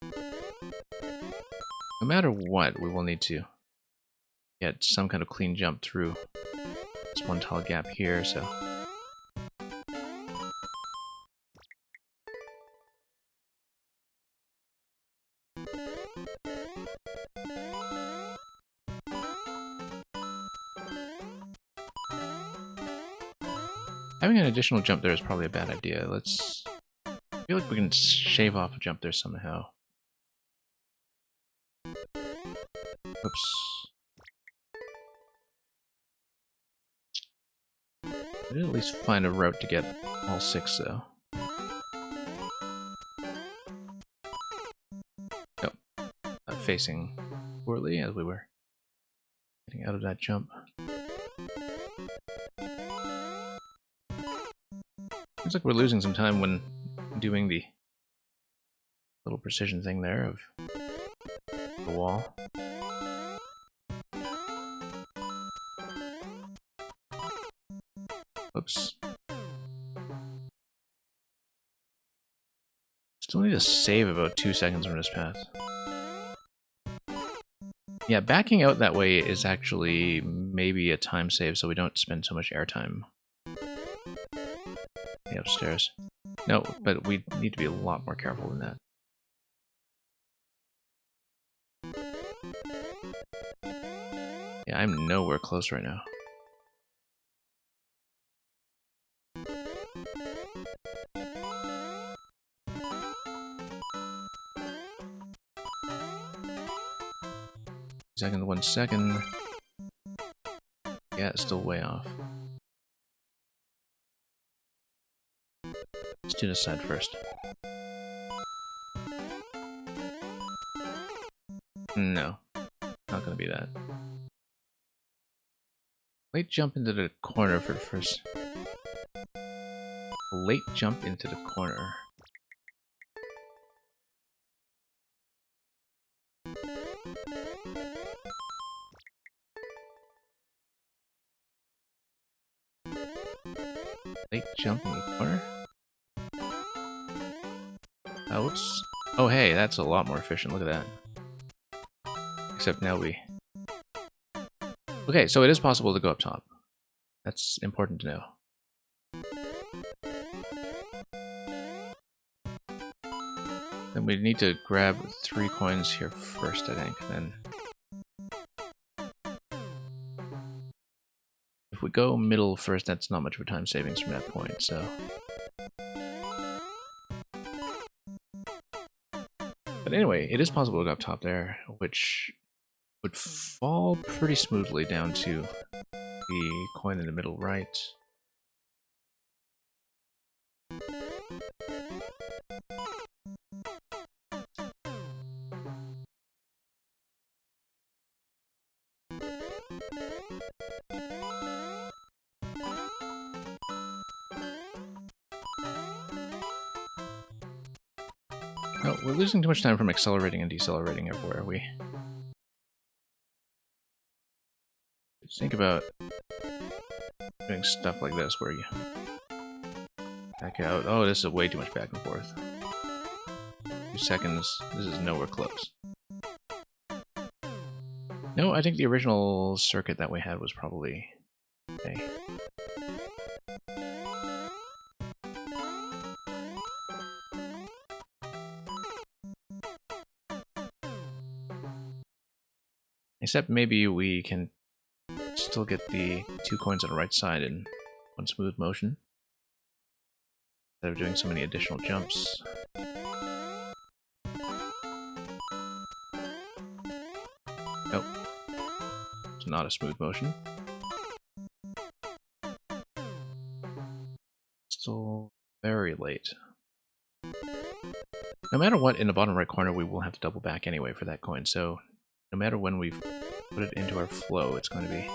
no matter what, we will need to get some kind of clean jump through this one tall gap here, so... Having an additional jump there is probably a bad idea. Let's... I feel like we can shave off a jump there somehow. Oops. We did at least find a route to get all 6, though. Nope. Facing poorly as we were getting out of that jump. Seems like we're losing some time when doing the little precision thing there of the wall. Oops. Still need to save about 2 seconds from this path. Yeah, backing out that way is actually maybe a time save, so we don't spend so much airtime. Yeah, upstairs. No, but we need to be a lot more careful than that. Yeah, I'm nowhere close right now. Second, 1 second. Yeah, it's still way off. Let's do this side first. No, not gonna be that. Late jump into the corner for the first. Late jump into the corner. Late jump in the corner? Oops. Oh, hey, that's a lot more efficient. Look at that. Except now we... Okay, so it is possible to go up top. That's important to know. Then we need to grab 3 coins here first, I think. Then, if we go middle first, that's not much of a time savings from that point, so... But anyway, it is possible to go up top there, which would fall pretty smoothly down to the coin in the middle right. Oh, we're losing too much time from accelerating and decelerating everywhere. We think about doing stuff like this where you back out. Oh, this is way too much back and forth. 2 seconds. This is nowhere close. No, I think the original circuit that we had was probably okay. Except maybe we can still get the 2 coins on the right side in one smooth motion instead of doing so many additional jumps. Nope. It's not a smooth motion. Still very late. No matter what, in the bottom right corner, we will have to double back anyway for that coin, so no matter when we put it into our flow, it's going to be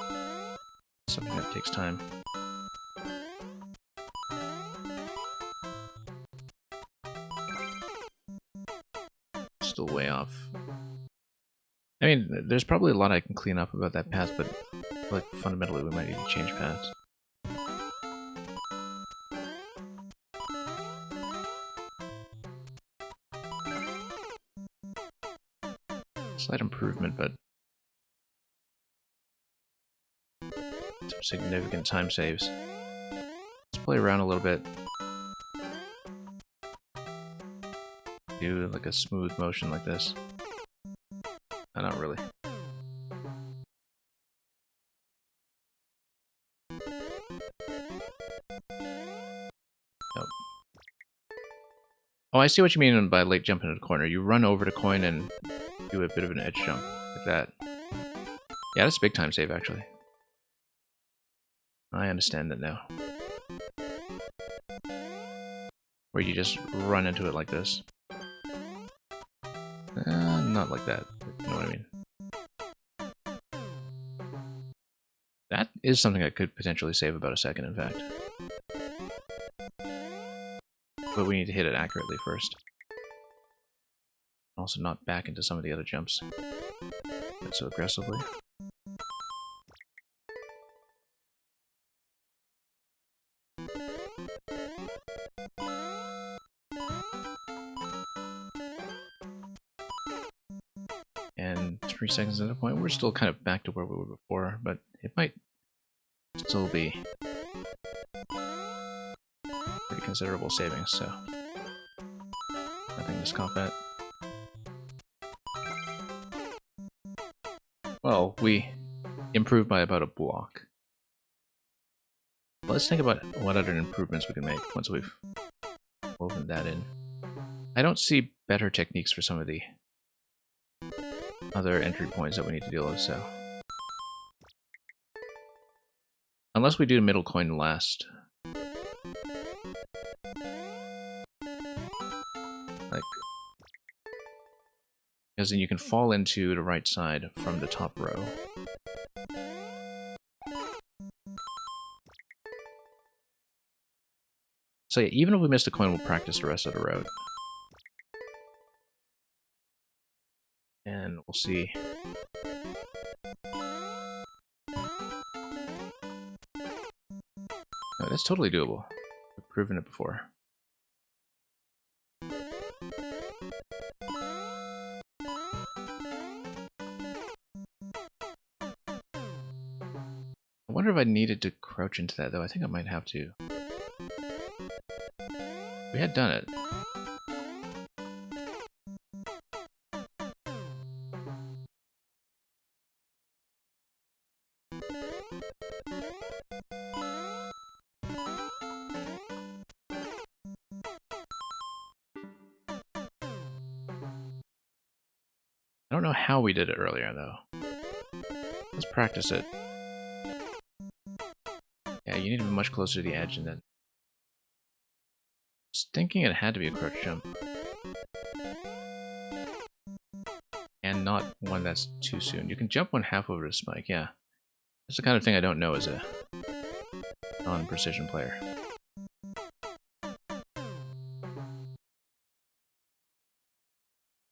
something that takes time. Still way off. I mean, there's probably a lot I can clean up about that path, but like fundamentally we might need to change paths. Slight improvement, but some significant time saves. Let's play around a little bit. Do like a smooth motion like this. No, not really. Nope. Oh, I see what you mean by late jump into the corner. You run over the coin and do a bit of an edge jump like that. Yeah, that's a big time save, actually. I understand that now. Where you just run into it like this. Not like that. You know what I mean? That is something that could potentially save about a second, in fact. But we need to hit it accurately first. Also not back into some of the other jumps quite so aggressively. And 3 seconds at a point. We're still kind of back to where we were before, but it might still be pretty considerable savings, so nothing to scoff at. Well, we improved by about a block. Let's think about what other improvements we can make once we've woven that in. I don't see better techniques for some of the other entry points that we need to deal with, so... Unless we do the middle coin last. Like... Because then you can fall into the right side from the top row. So yeah, even if we miss the coin, we'll practice the rest of the route. And we'll see. No, that's totally doable. We've proven it before. I wonder if I needed to crouch into that, though. I think I might have to. We had done it. I don't know how we did it earlier, though. Let's practice it. Yeah, you need to be much closer to the edge, and then... I was thinking it had to be a crouch jump. And not one that's too soon. You can jump one half over the spike, yeah. That's the kind of thing I don't know as a non-precision player.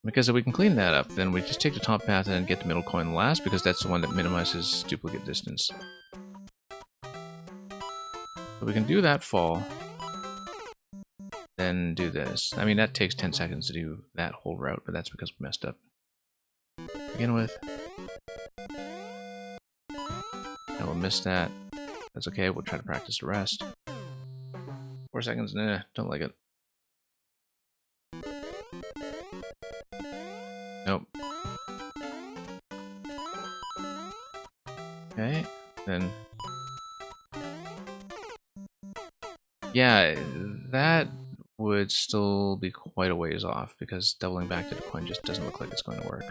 Because if we can clean that up, then we just take the top path and get the middle coin last, because that's the one that minimizes duplicate distance. So we can do that fall, then do this. I mean, that takes 10 seconds to do that whole route, but that's because we messed up. Begin with. And we'll miss that. That's okay, we'll try to practice the rest. 4 seconds, nah, don't like it. Nope. Okay, then... Yeah, that would still be quite a ways off, because doubling back to the coin just doesn't look like it's going to work.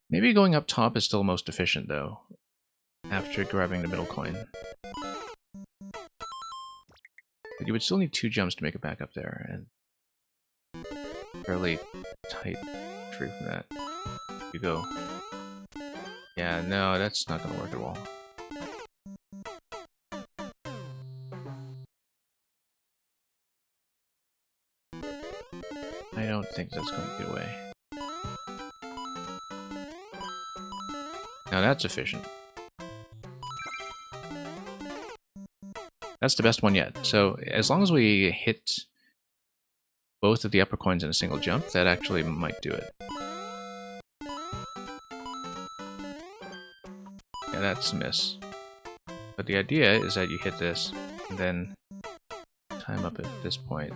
Maybe going up top is still most efficient, though, after grabbing the middle coin. But you would still need 2 jumps to make it back up there, and fairly tight tree from that. You go. Yeah, no, that's not going to work at all. I don't think that's going to get away. Now that's efficient. That's the best one yet. So as long as we hit both of the upper coins in a single jump, that actually might do it. Yeah, that's a miss. But the idea is that you hit this, and then time up at this point.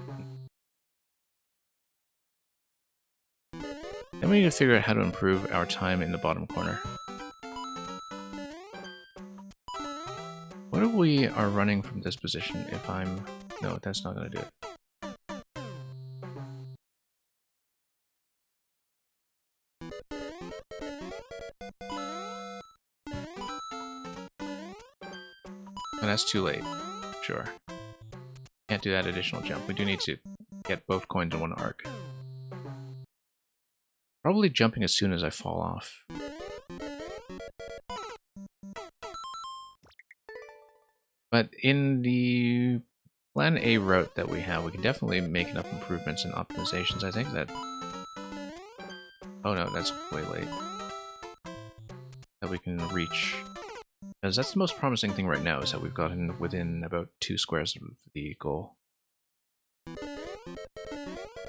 Then we need to figure out how to improve our time in the bottom corner. What if we are running from this position if I'm... No, that's not going to do it. And that's too late. Sure. Can't do that additional jump. We do need to get both coins in one arc. Probably jumping as soon as I fall off. But in the Plan A route that we have, we can definitely make enough improvements and optimizations, I think, that... Oh no, that's way late. That we can reach. Because that's the most promising thing right now, is that we've gotten within about 2 squares of the goal.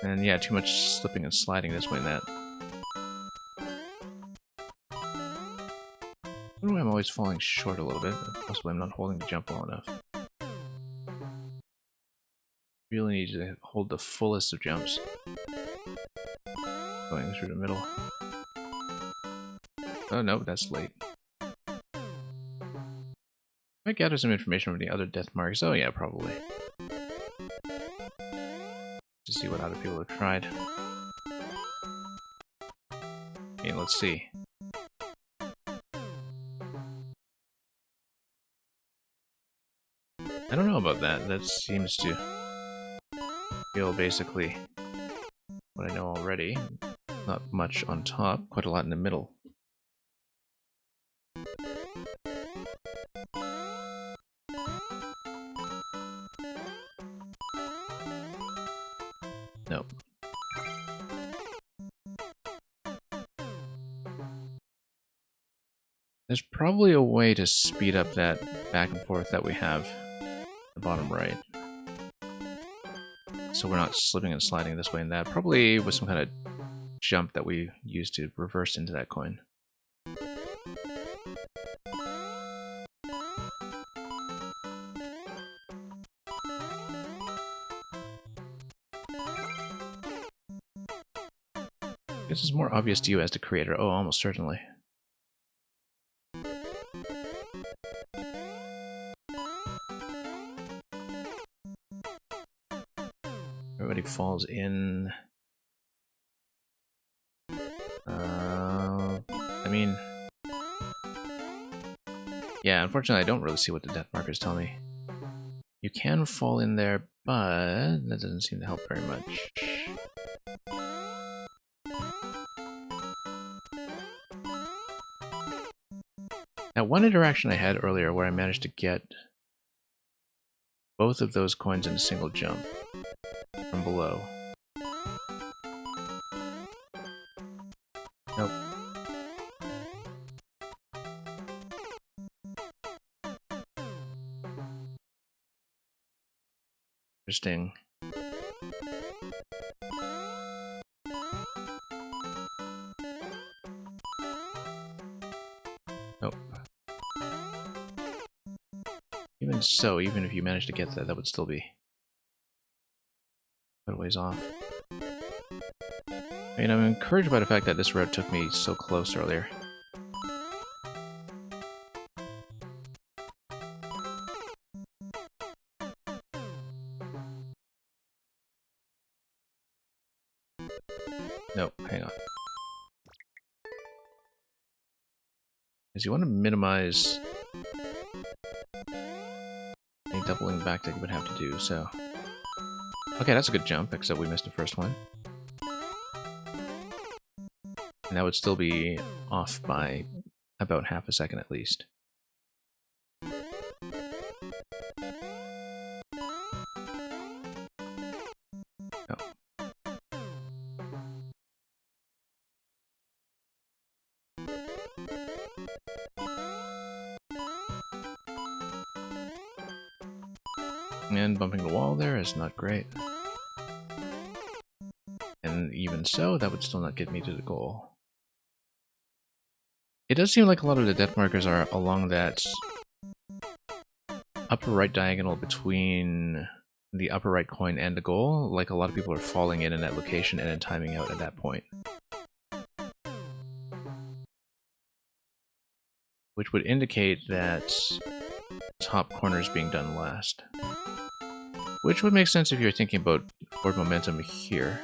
And yeah, too much slipping and sliding this way and that. I don't know why I'm always falling short a little bit, but possibly I'm not holding the jump well enough. Really need to hold the fullest of jumps. Going through the middle. Oh no, that's late. Might gather some information from the other death marks. Oh yeah, probably. To see what other people have tried. Okay, let's see. I don't know about that. That seems to feel basically what I know already. Not much on top, quite a lot in the middle. Nope. There's probably a way to speed up that back and forth that we have at the bottom right. So we're not slipping and sliding this way and that. Probably with some kind of jump that we use to reverse into that coin. This is more obvious to you as the creator. Oh, almost certainly. Everybody falls in. I mean... Yeah, unfortunately I don't really see what the death markers tell me. You can fall in there, but that doesn't seem to help very much. Now, one interaction I had earlier where I managed to get both of those coins in a single jump from below. Nope. Interesting. Nope. Even so, even if you managed to get that, that would still be quite a ways off. I mean, I'm encouraged by the fact that this road took me so close earlier. Nope, hang on. Because you want to minimize any doubling back that you would have to do, so... Okay, that's a good jump, except we missed the first one. And that would still be off by about half a second at least. No. And bumping the wall there is not great. And even so, that would still not get me to the goal. It does seem like a lot of the death markers are along that upper right diagonal between the upper right coin and the goal. Like a lot of people are falling in that location and then timing out at that point. Which would indicate that top corner is being done last. Which would make sense if you're thinking about forward momentum here.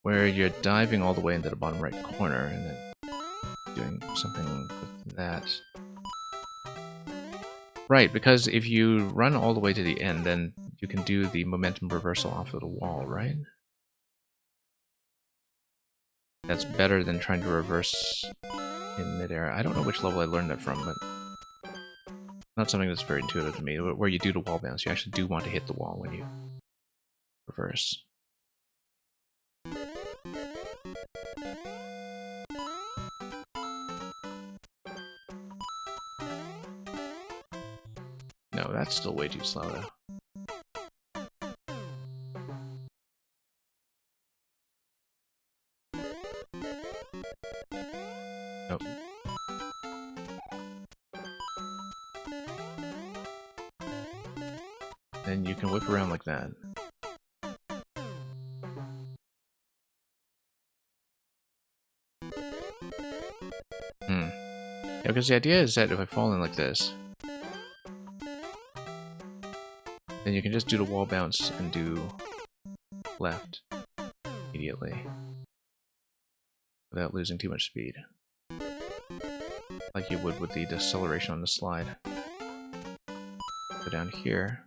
Where you're diving all the way into the bottom right corner and then doing something with that. Right, because if you run all the way to the end, then you can do the momentum reversal off of the wall, right? That's better than trying to reverse in midair. I don't know which level I learned that from, but not something that's very intuitive to me. Where you do the wall bounce, you actually do want to hit the wall when you reverse. No, that's still way too slow though. Nope. Then you can whip around like that. Yeah, because the idea is that if I fall in like this, then you can just do the wall bounce and do left immediately without losing too much speed. Like you would with the deceleration on the slide. Go down here.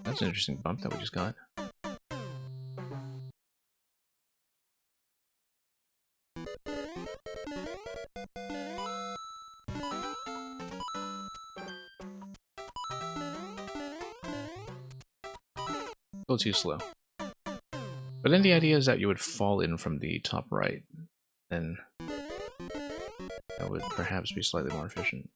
That's an interesting bump that we just got. A little too slow. But then the idea is that you would fall in from the top right, then that would perhaps be slightly more efficient.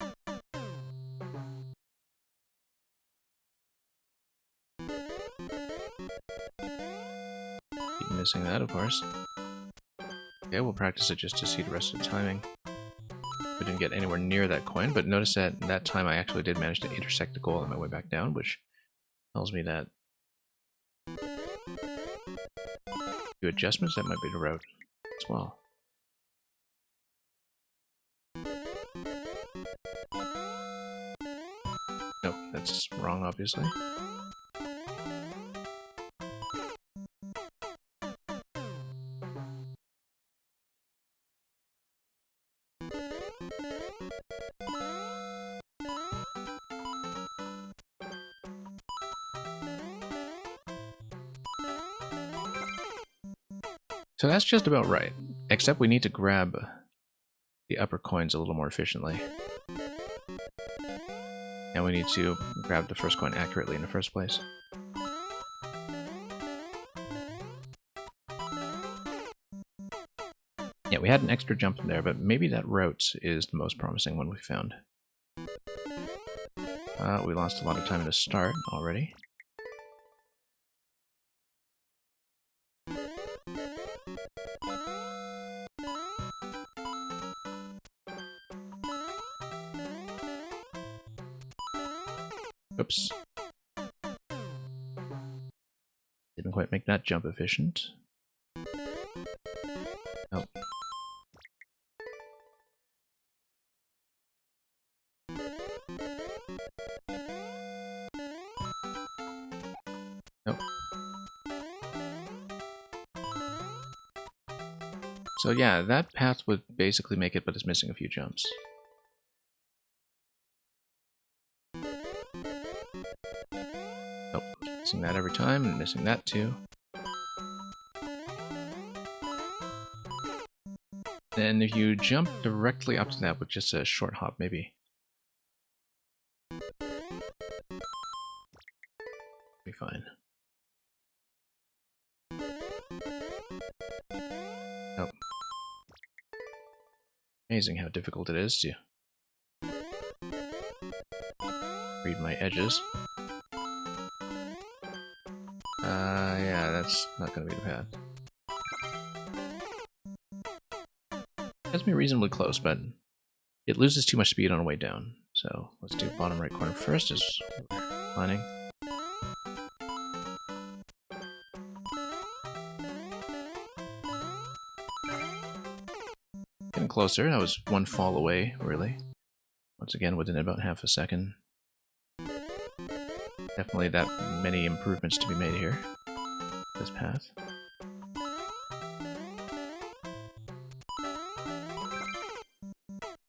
Keep missing that, of course. Okay, we'll practice it just to see the rest of the timing. We didn't get anywhere near that coin, but notice that that time I actually did manage to intersect the goal on my way back down, which tells me that do adjustments, that might be the route as well. Nope, that's wrong, obviously. So that's just about right, except we need to grab the upper coins a little more efficiently. And we need to grab the first coin accurately in the first place. Yeah, we had an extra jump in there, but maybe that route is the most promising one we found. We lost a lot of time at the start already. Oops. Didn't quite make that jump efficient. Oh. Nope. So yeah, that path would basically make it, but it's missing a few jumps. Nope. Missing that every time, and missing that too. Then if you jump directly up to that with just a short hop, maybe. Be fine. Nope. Amazing how difficult it is to read my edges. Yeah, that's not gonna be the path. Has me reasonably close, but it loses too much speed on the way down. So let's do bottom right corner first as we're planning. Getting closer, that was one fall away, really. Once again, within about half a second. Definitely that many improvements to be made here. This path.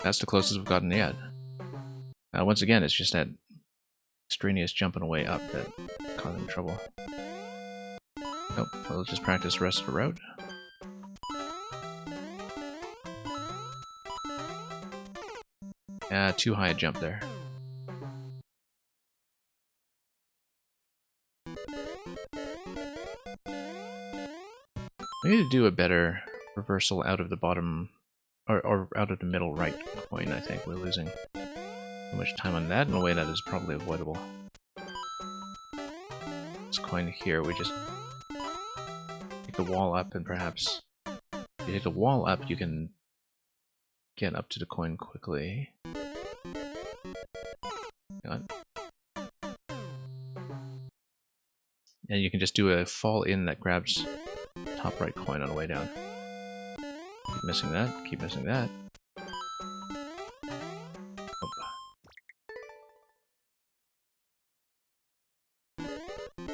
That's the closest we've gotten yet. Once again, it's just that extraneous jumping away up that causing trouble. Nope, we'll just practice the rest of the route. Too high a jump there. We need to do a better reversal out of the bottom, or out of the middle right coin, I think we're losing. Too much time on that in a way that is probably avoidable. This coin here, we just take the wall up, and perhaps if you take the wall up, you can get up to the coin quickly. Hang on. And you can just do a fall in that grabs top right coin on the way down. Keep missing that, keep missing that.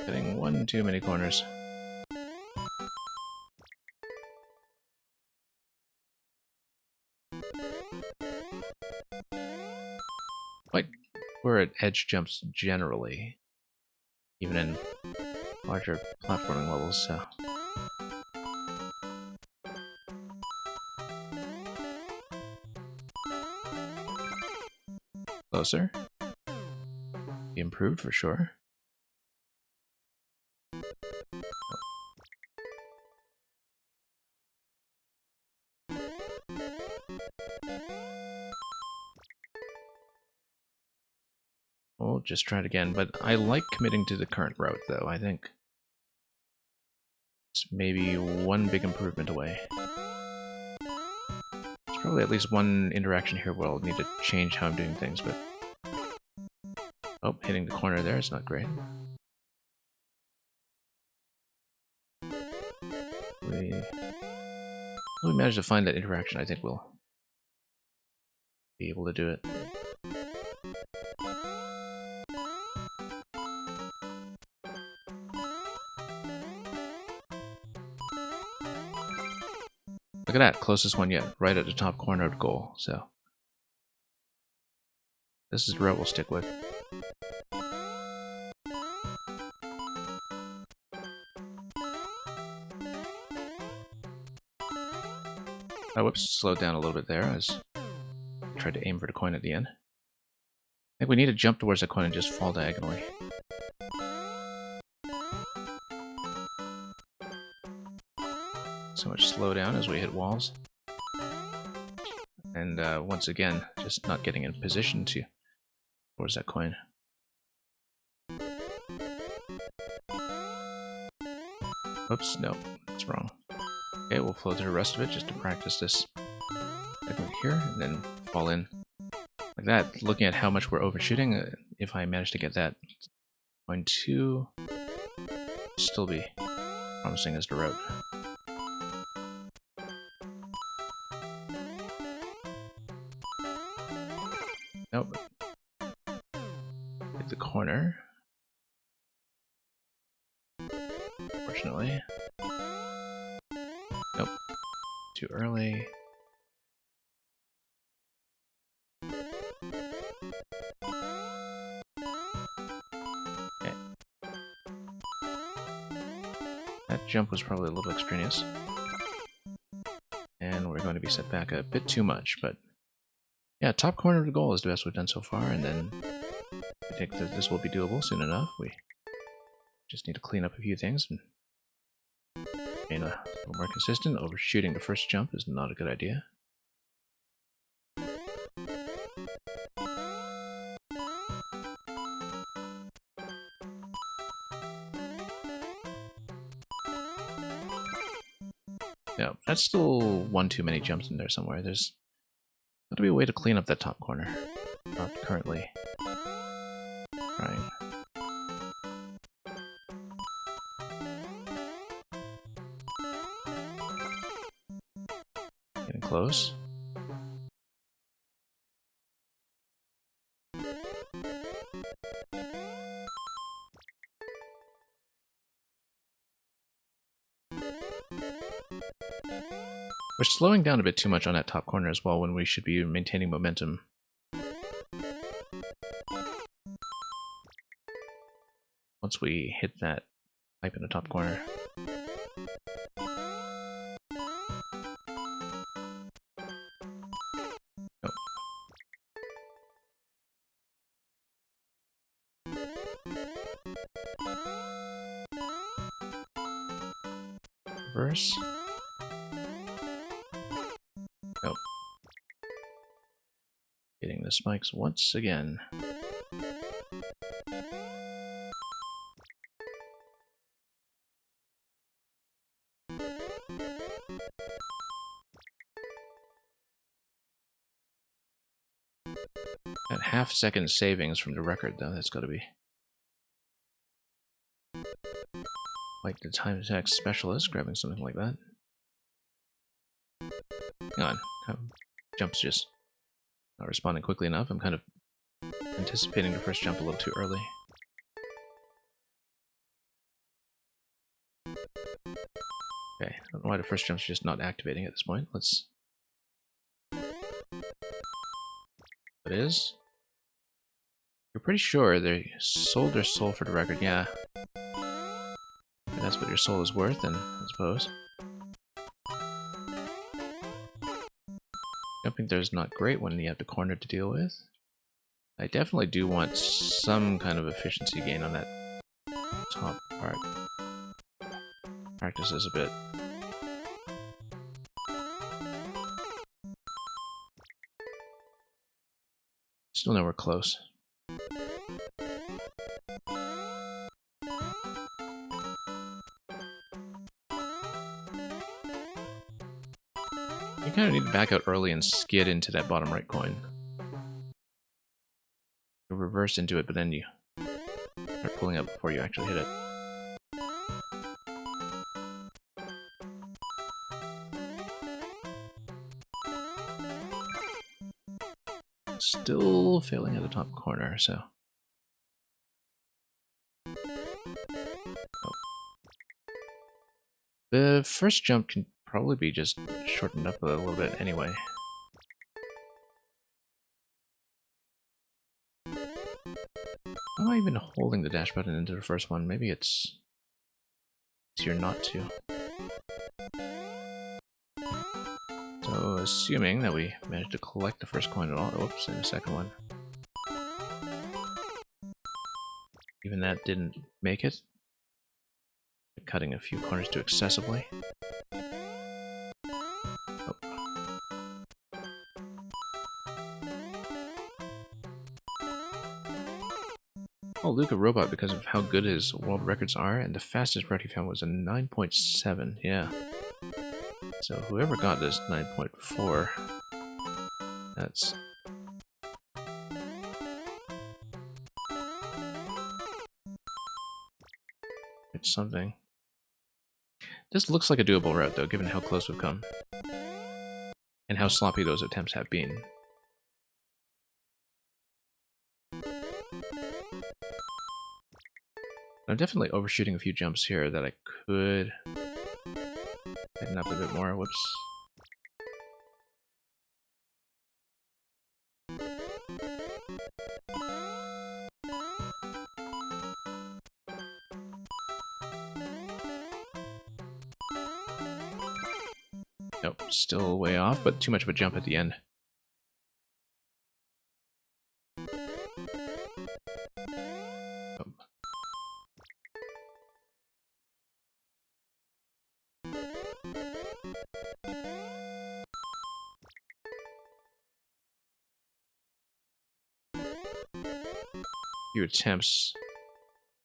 Getting one too many corners. Like, we're at edge jumps generally, even in larger platforming levels, so. Closer. Be improved for sure. We'll just try it again, but I like committing to the current route, though. I think it's maybe one big improvement away. There's probably at least one interaction here where I'll need to change how I'm doing things, but... Oh, hitting the corner there is not great. We managed to find that interaction. I think we'll be able to do it. Look at that, closest one yet, right at the top corner of goal, so. This is the route we'll stick with. Whoops, slowed down a little bit there as I tried to aim for the coin at the end. I think we need to jump towards the coin and just fall diagonally. So much slowdown as we hit walls. And once again, just not getting in position to towards that coin. Oops, no, that's wrong. Okay, we'll flow through the rest of it just to practice this segment here, and then fall in like that. Looking at how much we're overshooting, if I manage to get that coin 2, still be promising as the route. Nope. Hit the corner. Unfortunately. Nope. Too early. Okay. That jump was probably a little extraneous. And we're going to be set back a bit too much, but yeah, top corner of the goal is the best we've done so far, and then I think that this will be doable soon enough. We just need to clean up a few things and being a little more consistent. Overshooting the first jump is not a good idea. Yeah, that's still one too many jumps in there somewhere. There's got to be a way to clean up that top corner. Not currently trying. Getting close. We're slowing down a bit too much on that top corner as well when we should be maintaining momentum. Once we hit that pipe in the top corner. Nope. Reverse. the spikes once again. At half-second savings from the record, though, that's got to be like the time attack specialist grabbing something like that. Hang on, jump's just not responding quickly enough. I'm kind of anticipating the first jump a little too early. Okay, I don't know why the first jump's just not activating at this point. Let's... It is? You're pretty sure they sold their soul for the record, yeah. If that's what your soul is worth, then I suppose. Jumping there's not great when you have the corner to deal with. I definitely do want some kind of efficiency gain on that top part. Practice this a bit. Still nowhere close. You kind of need to back out early and skid into that bottom right coin. You reverse into it, but then you start pulling up before you actually hit it. Still failing at the top corner, so... Oh. The first jump can probably be just shortened up a little bit anyway. How am I even holding the dash button into the first one? Maybe it's easier not to. So, assuming that we managed to collect the first coin at all, oops, and the second one. Even that didn't make it. Cutting a few corners too excessively. Oh. Oh, Luca Robot, because of how good his world records are, and the fastest route he found was a 9.7, yeah. So whoever got this 9.4, that's... it's something. This looks like a doable route, though, given how close we've come. And how sloppy those attempts have been. I'm definitely overshooting a few jumps here that I could tighten up a bit more. Whoops. Nope, still way off, but too much of a jump at the end. Few attempts.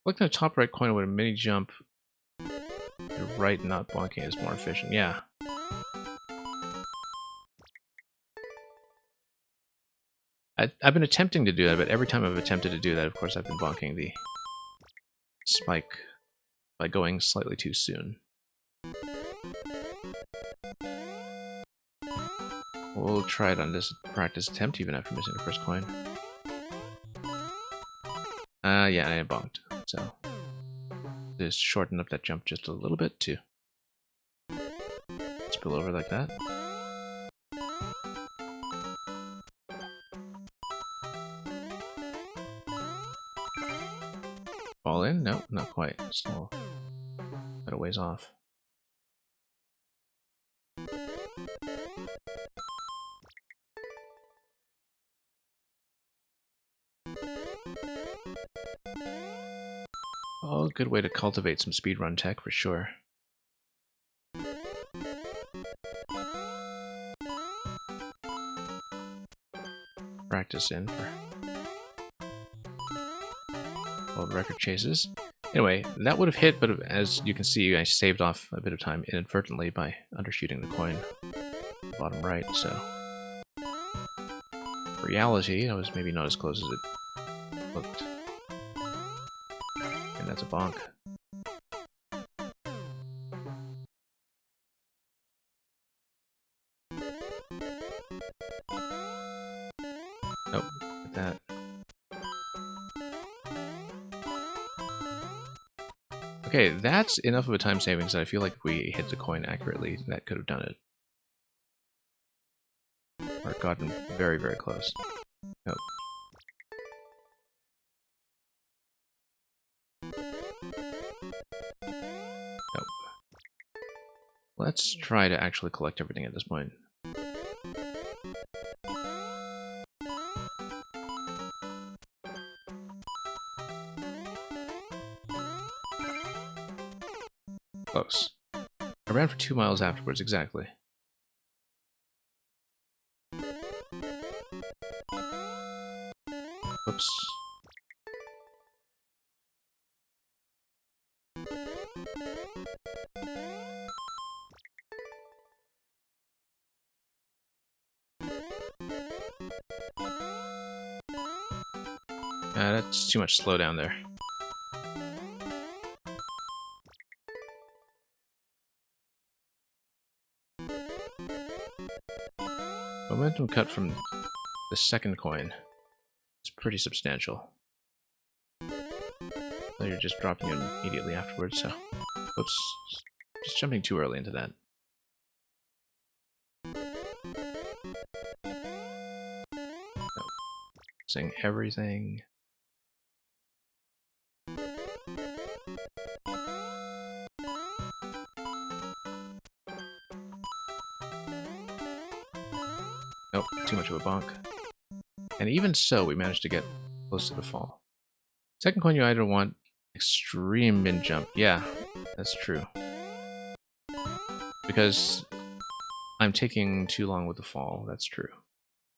Looking at the top right corner with a mini jump, the right not bonking is more efficient. Yeah. I've been attempting to do that, but every time I've attempted to do that, of course, I've been bonking the spike by going slightly too soon. We'll try it on this practice attempt, even after missing the first coin. Yeah, I bonked, so just shorten up that jump just a little bit to spill over like that. Fall in? No, not quite. Still got a ways off. Oh, good way to cultivate some speedrun tech for sure. practice in for world record chases. Anyway, that would have hit, but as you can see, I saved off a bit of time inadvertently by undershooting the coin bottom right, so in reality, I was maybe not as close as it looked. And that's a bonk. Nope, like that. Okay, that's enough of a time savings that I feel like if we hit the coin accurately, that could have done it. Or gotten very, very close. Nope. Nope. Let's try to actually collect everything at this point. Close. I ran for 2 miles afterwards, exactly. Whoops. That's too much slowdown there. Momentum cut from the second coin is pretty substantial. So you're just dropping it immediately afterwards, so... Whoops. Just jumping too early into that. No. Missing everything. Nope, too much of a bonk. And even so, we managed to get close to the fall. Second coin, you either want extreme min jump. Yeah, that's true. Because I'm taking too long with the fall, that's true.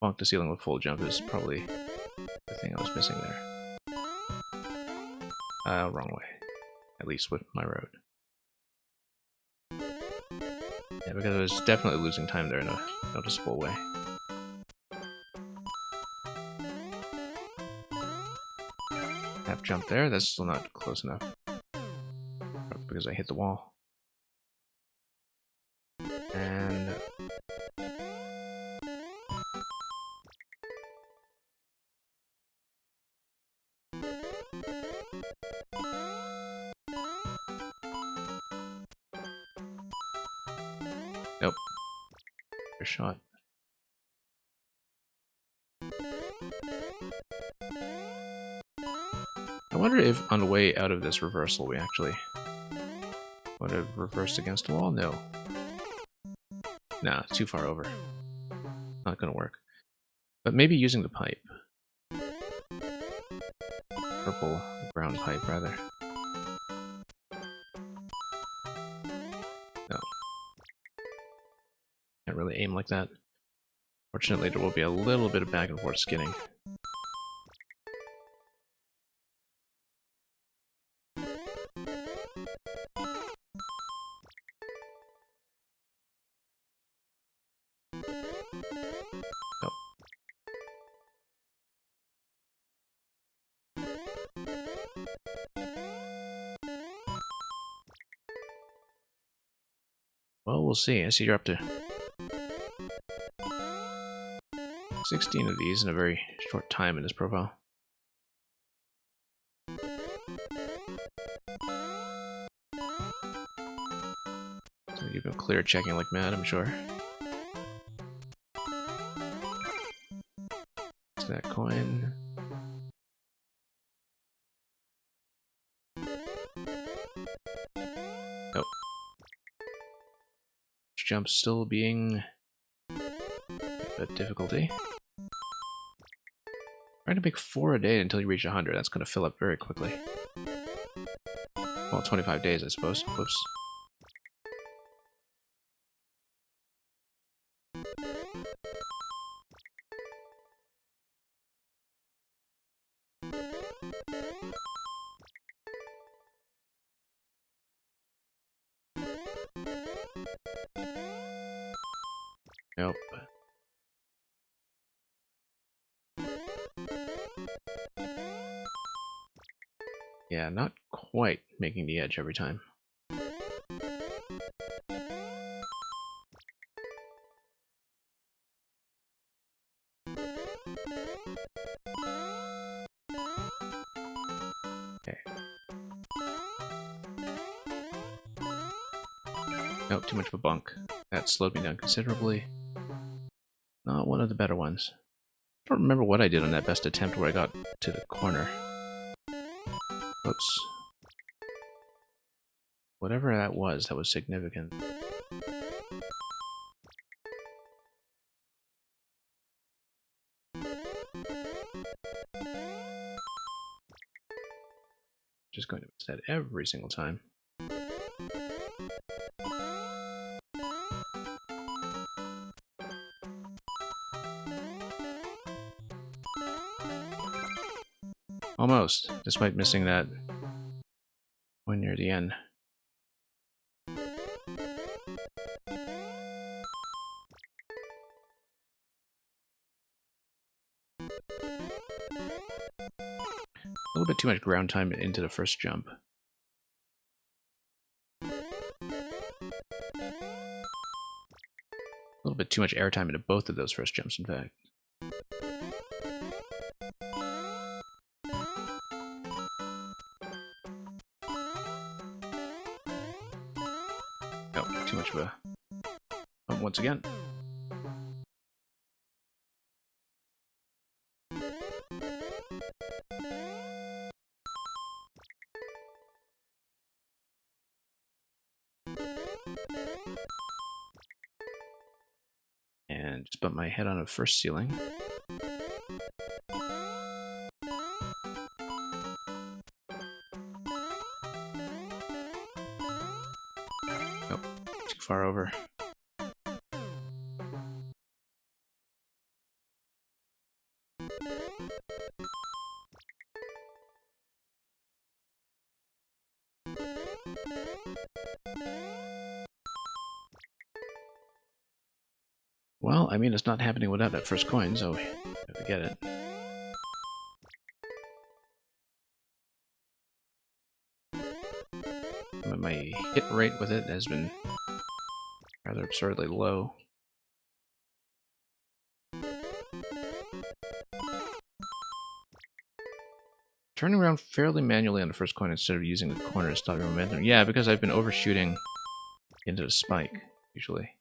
Bonk the ceiling with full jump is probably the thing I was missing there. Wrong way. At least with my road. Yeah, because I was definitely losing time there in a noticeable way. Tap jump there, that's still not close enough. Probably because I hit the wall. And... Nope. Your shot. I wonder if on the way out of this reversal we actually would have reversed against the wall? No. Nah, too far over. Not gonna work. But maybe using the pipe. Purple, brown pipe, rather. No. Can't really aim like that. Fortunately, there will be a little bit of back and forth skidding. Nope. Well, we'll see. I see you're up to 16 of these in a very short time in this profile. So you've been clear checking like mad, I'm sure. What's that coin? Nope. Jump still being a difficulty. Trying to make 4 a day until you reach 100. That's going to fill up very quickly. Well, 25 days, I suppose. Whoops. Nope. Yeah, not quite making the edge every time. Okay. Nope, too much of a bunk. That slowed me down considerably. Not one of the better ones. I don't remember what I did on that best attempt where I got to the corner. Oops. Whatever that was significant. Just going to miss that every single time. Almost, despite missing that one near the end. A little bit too much ground time into the first jump. A little bit too much air time into both of those first jumps, in fact. Oh, too much of a bump once again. And just bump my head on a first ceiling. Nope, too far over. Well, I mean, it's not happening without that first coin, so we have to get it. My hit rate with it has been rather absurdly low. Turning around fairly manually on the first coin instead of using the corner to stop your momentum. Yeah, because I've been overshooting into the spike, usually.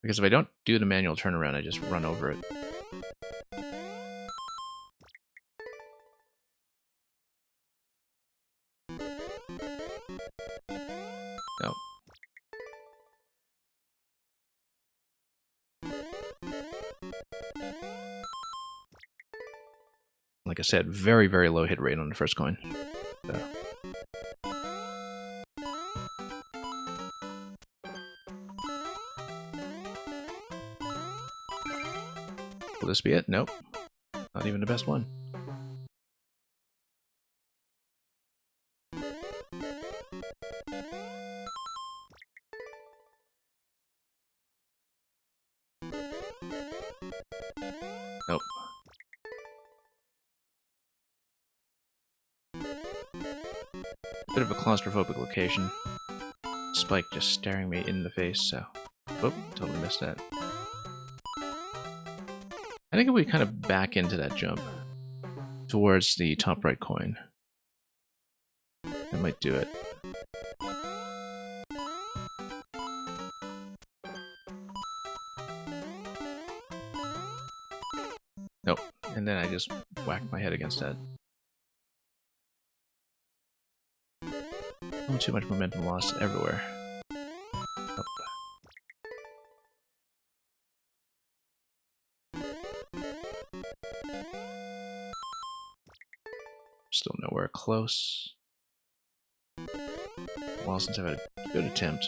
Because if I don't do the manual turnaround, I just run over it. Nope. Like I said, very, very low hit rate on the first coin. So. Will this be it? Nope. Not even the best one. Nope. Bit of a claustrophobic location. Spike just staring me in the face, so... Whoop, totally missed that. I think if we kind of back into that jump towards the top right coin, that might do it. Nope, and then I just whacked my head against that. Oh, too much momentum lost everywhere. Nope. Still nowhere close. Well, since I've had a good attempt.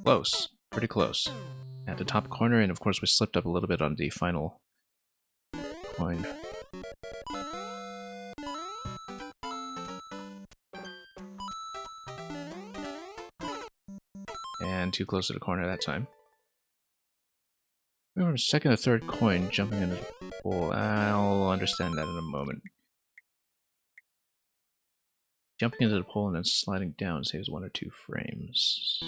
Close. Pretty close. At the top corner, and of course we slipped up a little bit on the final coin. And too close to the corner that time. We were second or third coin jumping into the pool. I'll understand that in a moment. Jumping into the pole and then sliding down saves 1 or 2 frames.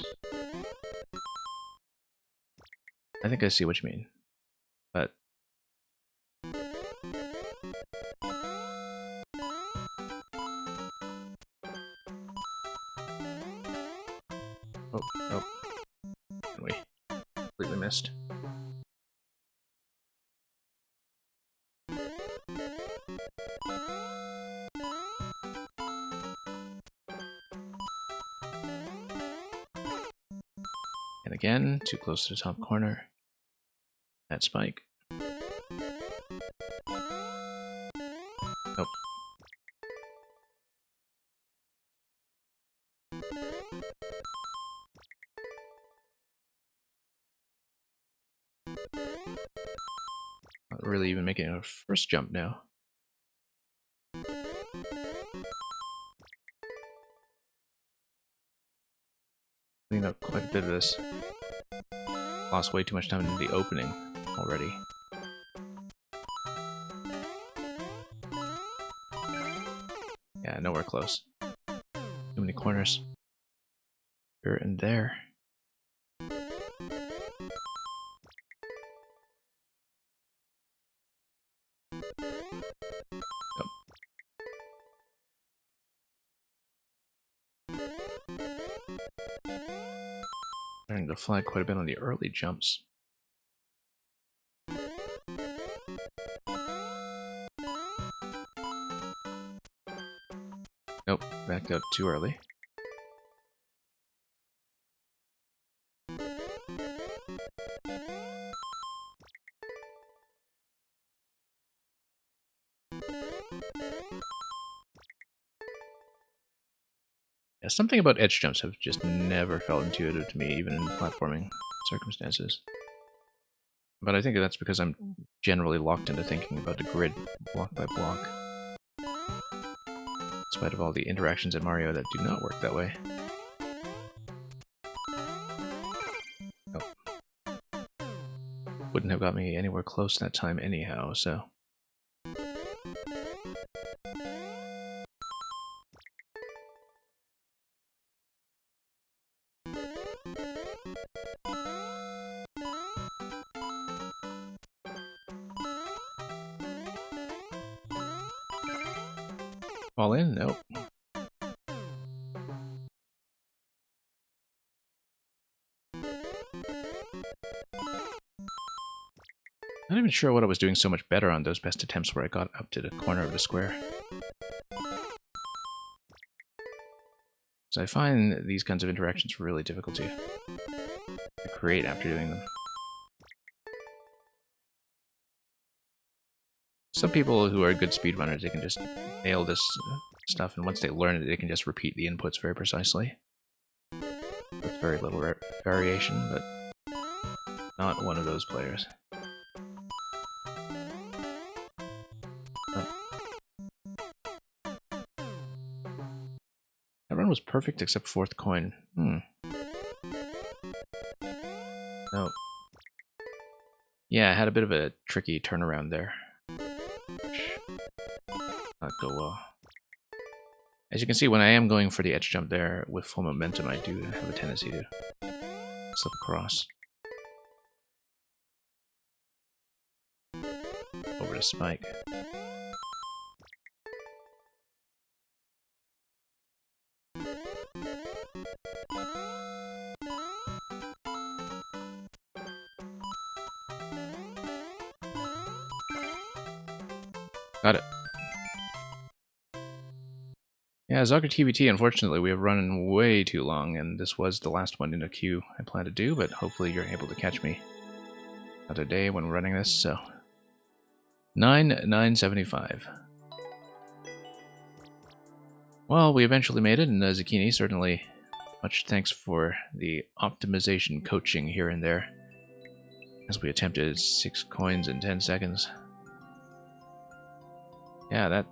I think I see what you mean. But... oh, nope. We completely missed. And again, too close to the top corner. That spike. Nope. Not really even making a first jump now. Clean up quite a bit of this. Lost way too much time in the opening already. Yeah, nowhere close. Too many corners. Here and there. Nope. Learning to fly quite a bit on the early jumps. Nope, backed out too early. Yeah, something about edge jumps have just never felt intuitive to me, even in platforming circumstances. But I think that's because I'm generally locked into thinking about the grid block by block. In spite of all the interactions in Mario that do not work that way. Oh. Wouldn't have got me anywhere close that time anyhow, so... Fall in? Nope. Not even sure what I was doing so much better on those best attempts where I got up to the corner of the square. So I find these kinds of interactions really difficult to create after doing them. Some people who are good speedrunners, they can just nail this stuff, and once they learn it, they can just repeat the inputs very precisely. With very little variation, but not one of those players. That run was perfect except fourth coin. No. Yeah, I had a bit of a tricky turnaround there. Not go well. As you can see, when I am going for the edge jump there with full momentum, I do have a tendency to slip across. Over to spike. Got it. Yeah, Zogger TBT, unfortunately, we have run way too long, and this was the last one in a queue I plan to do, but hopefully you're able to catch me another day when we're running this, so... 9,975. Well, we eventually made it, and Zucchini, certainly much thanks for the optimization coaching here and there, as we attempted 6 coins in 10 seconds. Yeah, that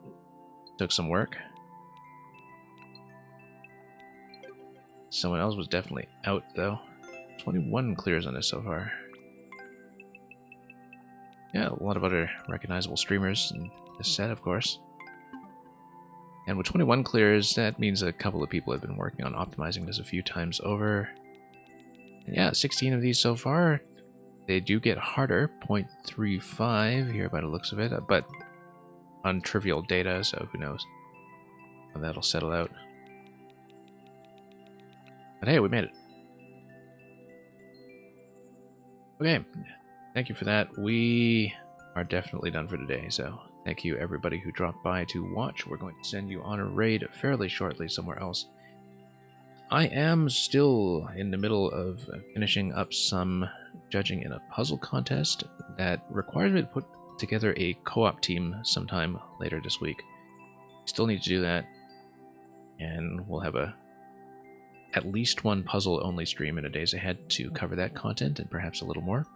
took some work. Someone else was definitely out, though. 21 clears on this so far. Yeah, a lot of other recognizable streamers in this set, of course. And with 21 clears, that means a couple of people have been working on optimizing this a few times over. And yeah, 16 of these so far. They do get harder, 0.35 here by the looks of it, but on trivial data, so who knows how that'll settle out. But hey, we made it. Okay, thank you for that. We are definitely done for today, so thank you everybody who dropped by to watch. We're going to send you on a raid fairly shortly somewhere else. I am still in the middle of finishing up some judging in a puzzle contest that requires me to put together a co-op team sometime later this week. Still need to do that, and we'll have at least one puzzle-only stream in the days ahead to cover that content, and perhaps a little more.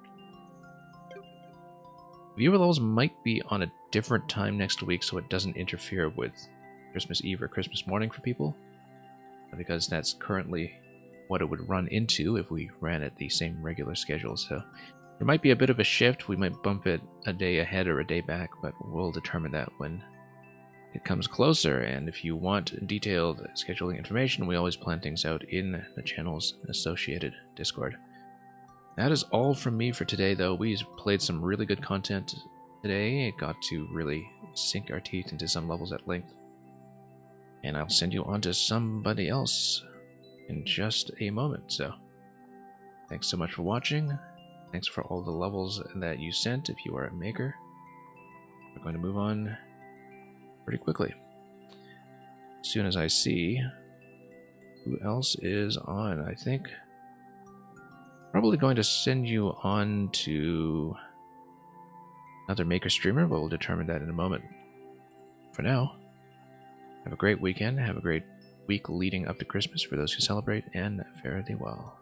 Viewer levels might be on a different time next week, so it doesn't interfere with Christmas Eve or Christmas morning for people, because that's currently what it would run into if we ran at the same regular schedule. So there might be a bit of a shift. We might bump it a day ahead or a day back, but we'll determine that when it comes closer. And if you want detailed scheduling information, we always plan things out in the channel's associated Discord. That is all from me for today, though. We played some really good content today. It got to really sink our teeth into some levels at length. And I'll send you on to somebody else in just a moment. So thanks so much for watching. Thanks for all the levels that you sent if you are a maker. We're going to move on pretty quickly. As soon as I see who else is on, I think probably going to send you on to another maker streamer, but we'll determine that in a moment. For now, have a great weekend, have a great week leading up to Christmas for those who celebrate, and fare thee well.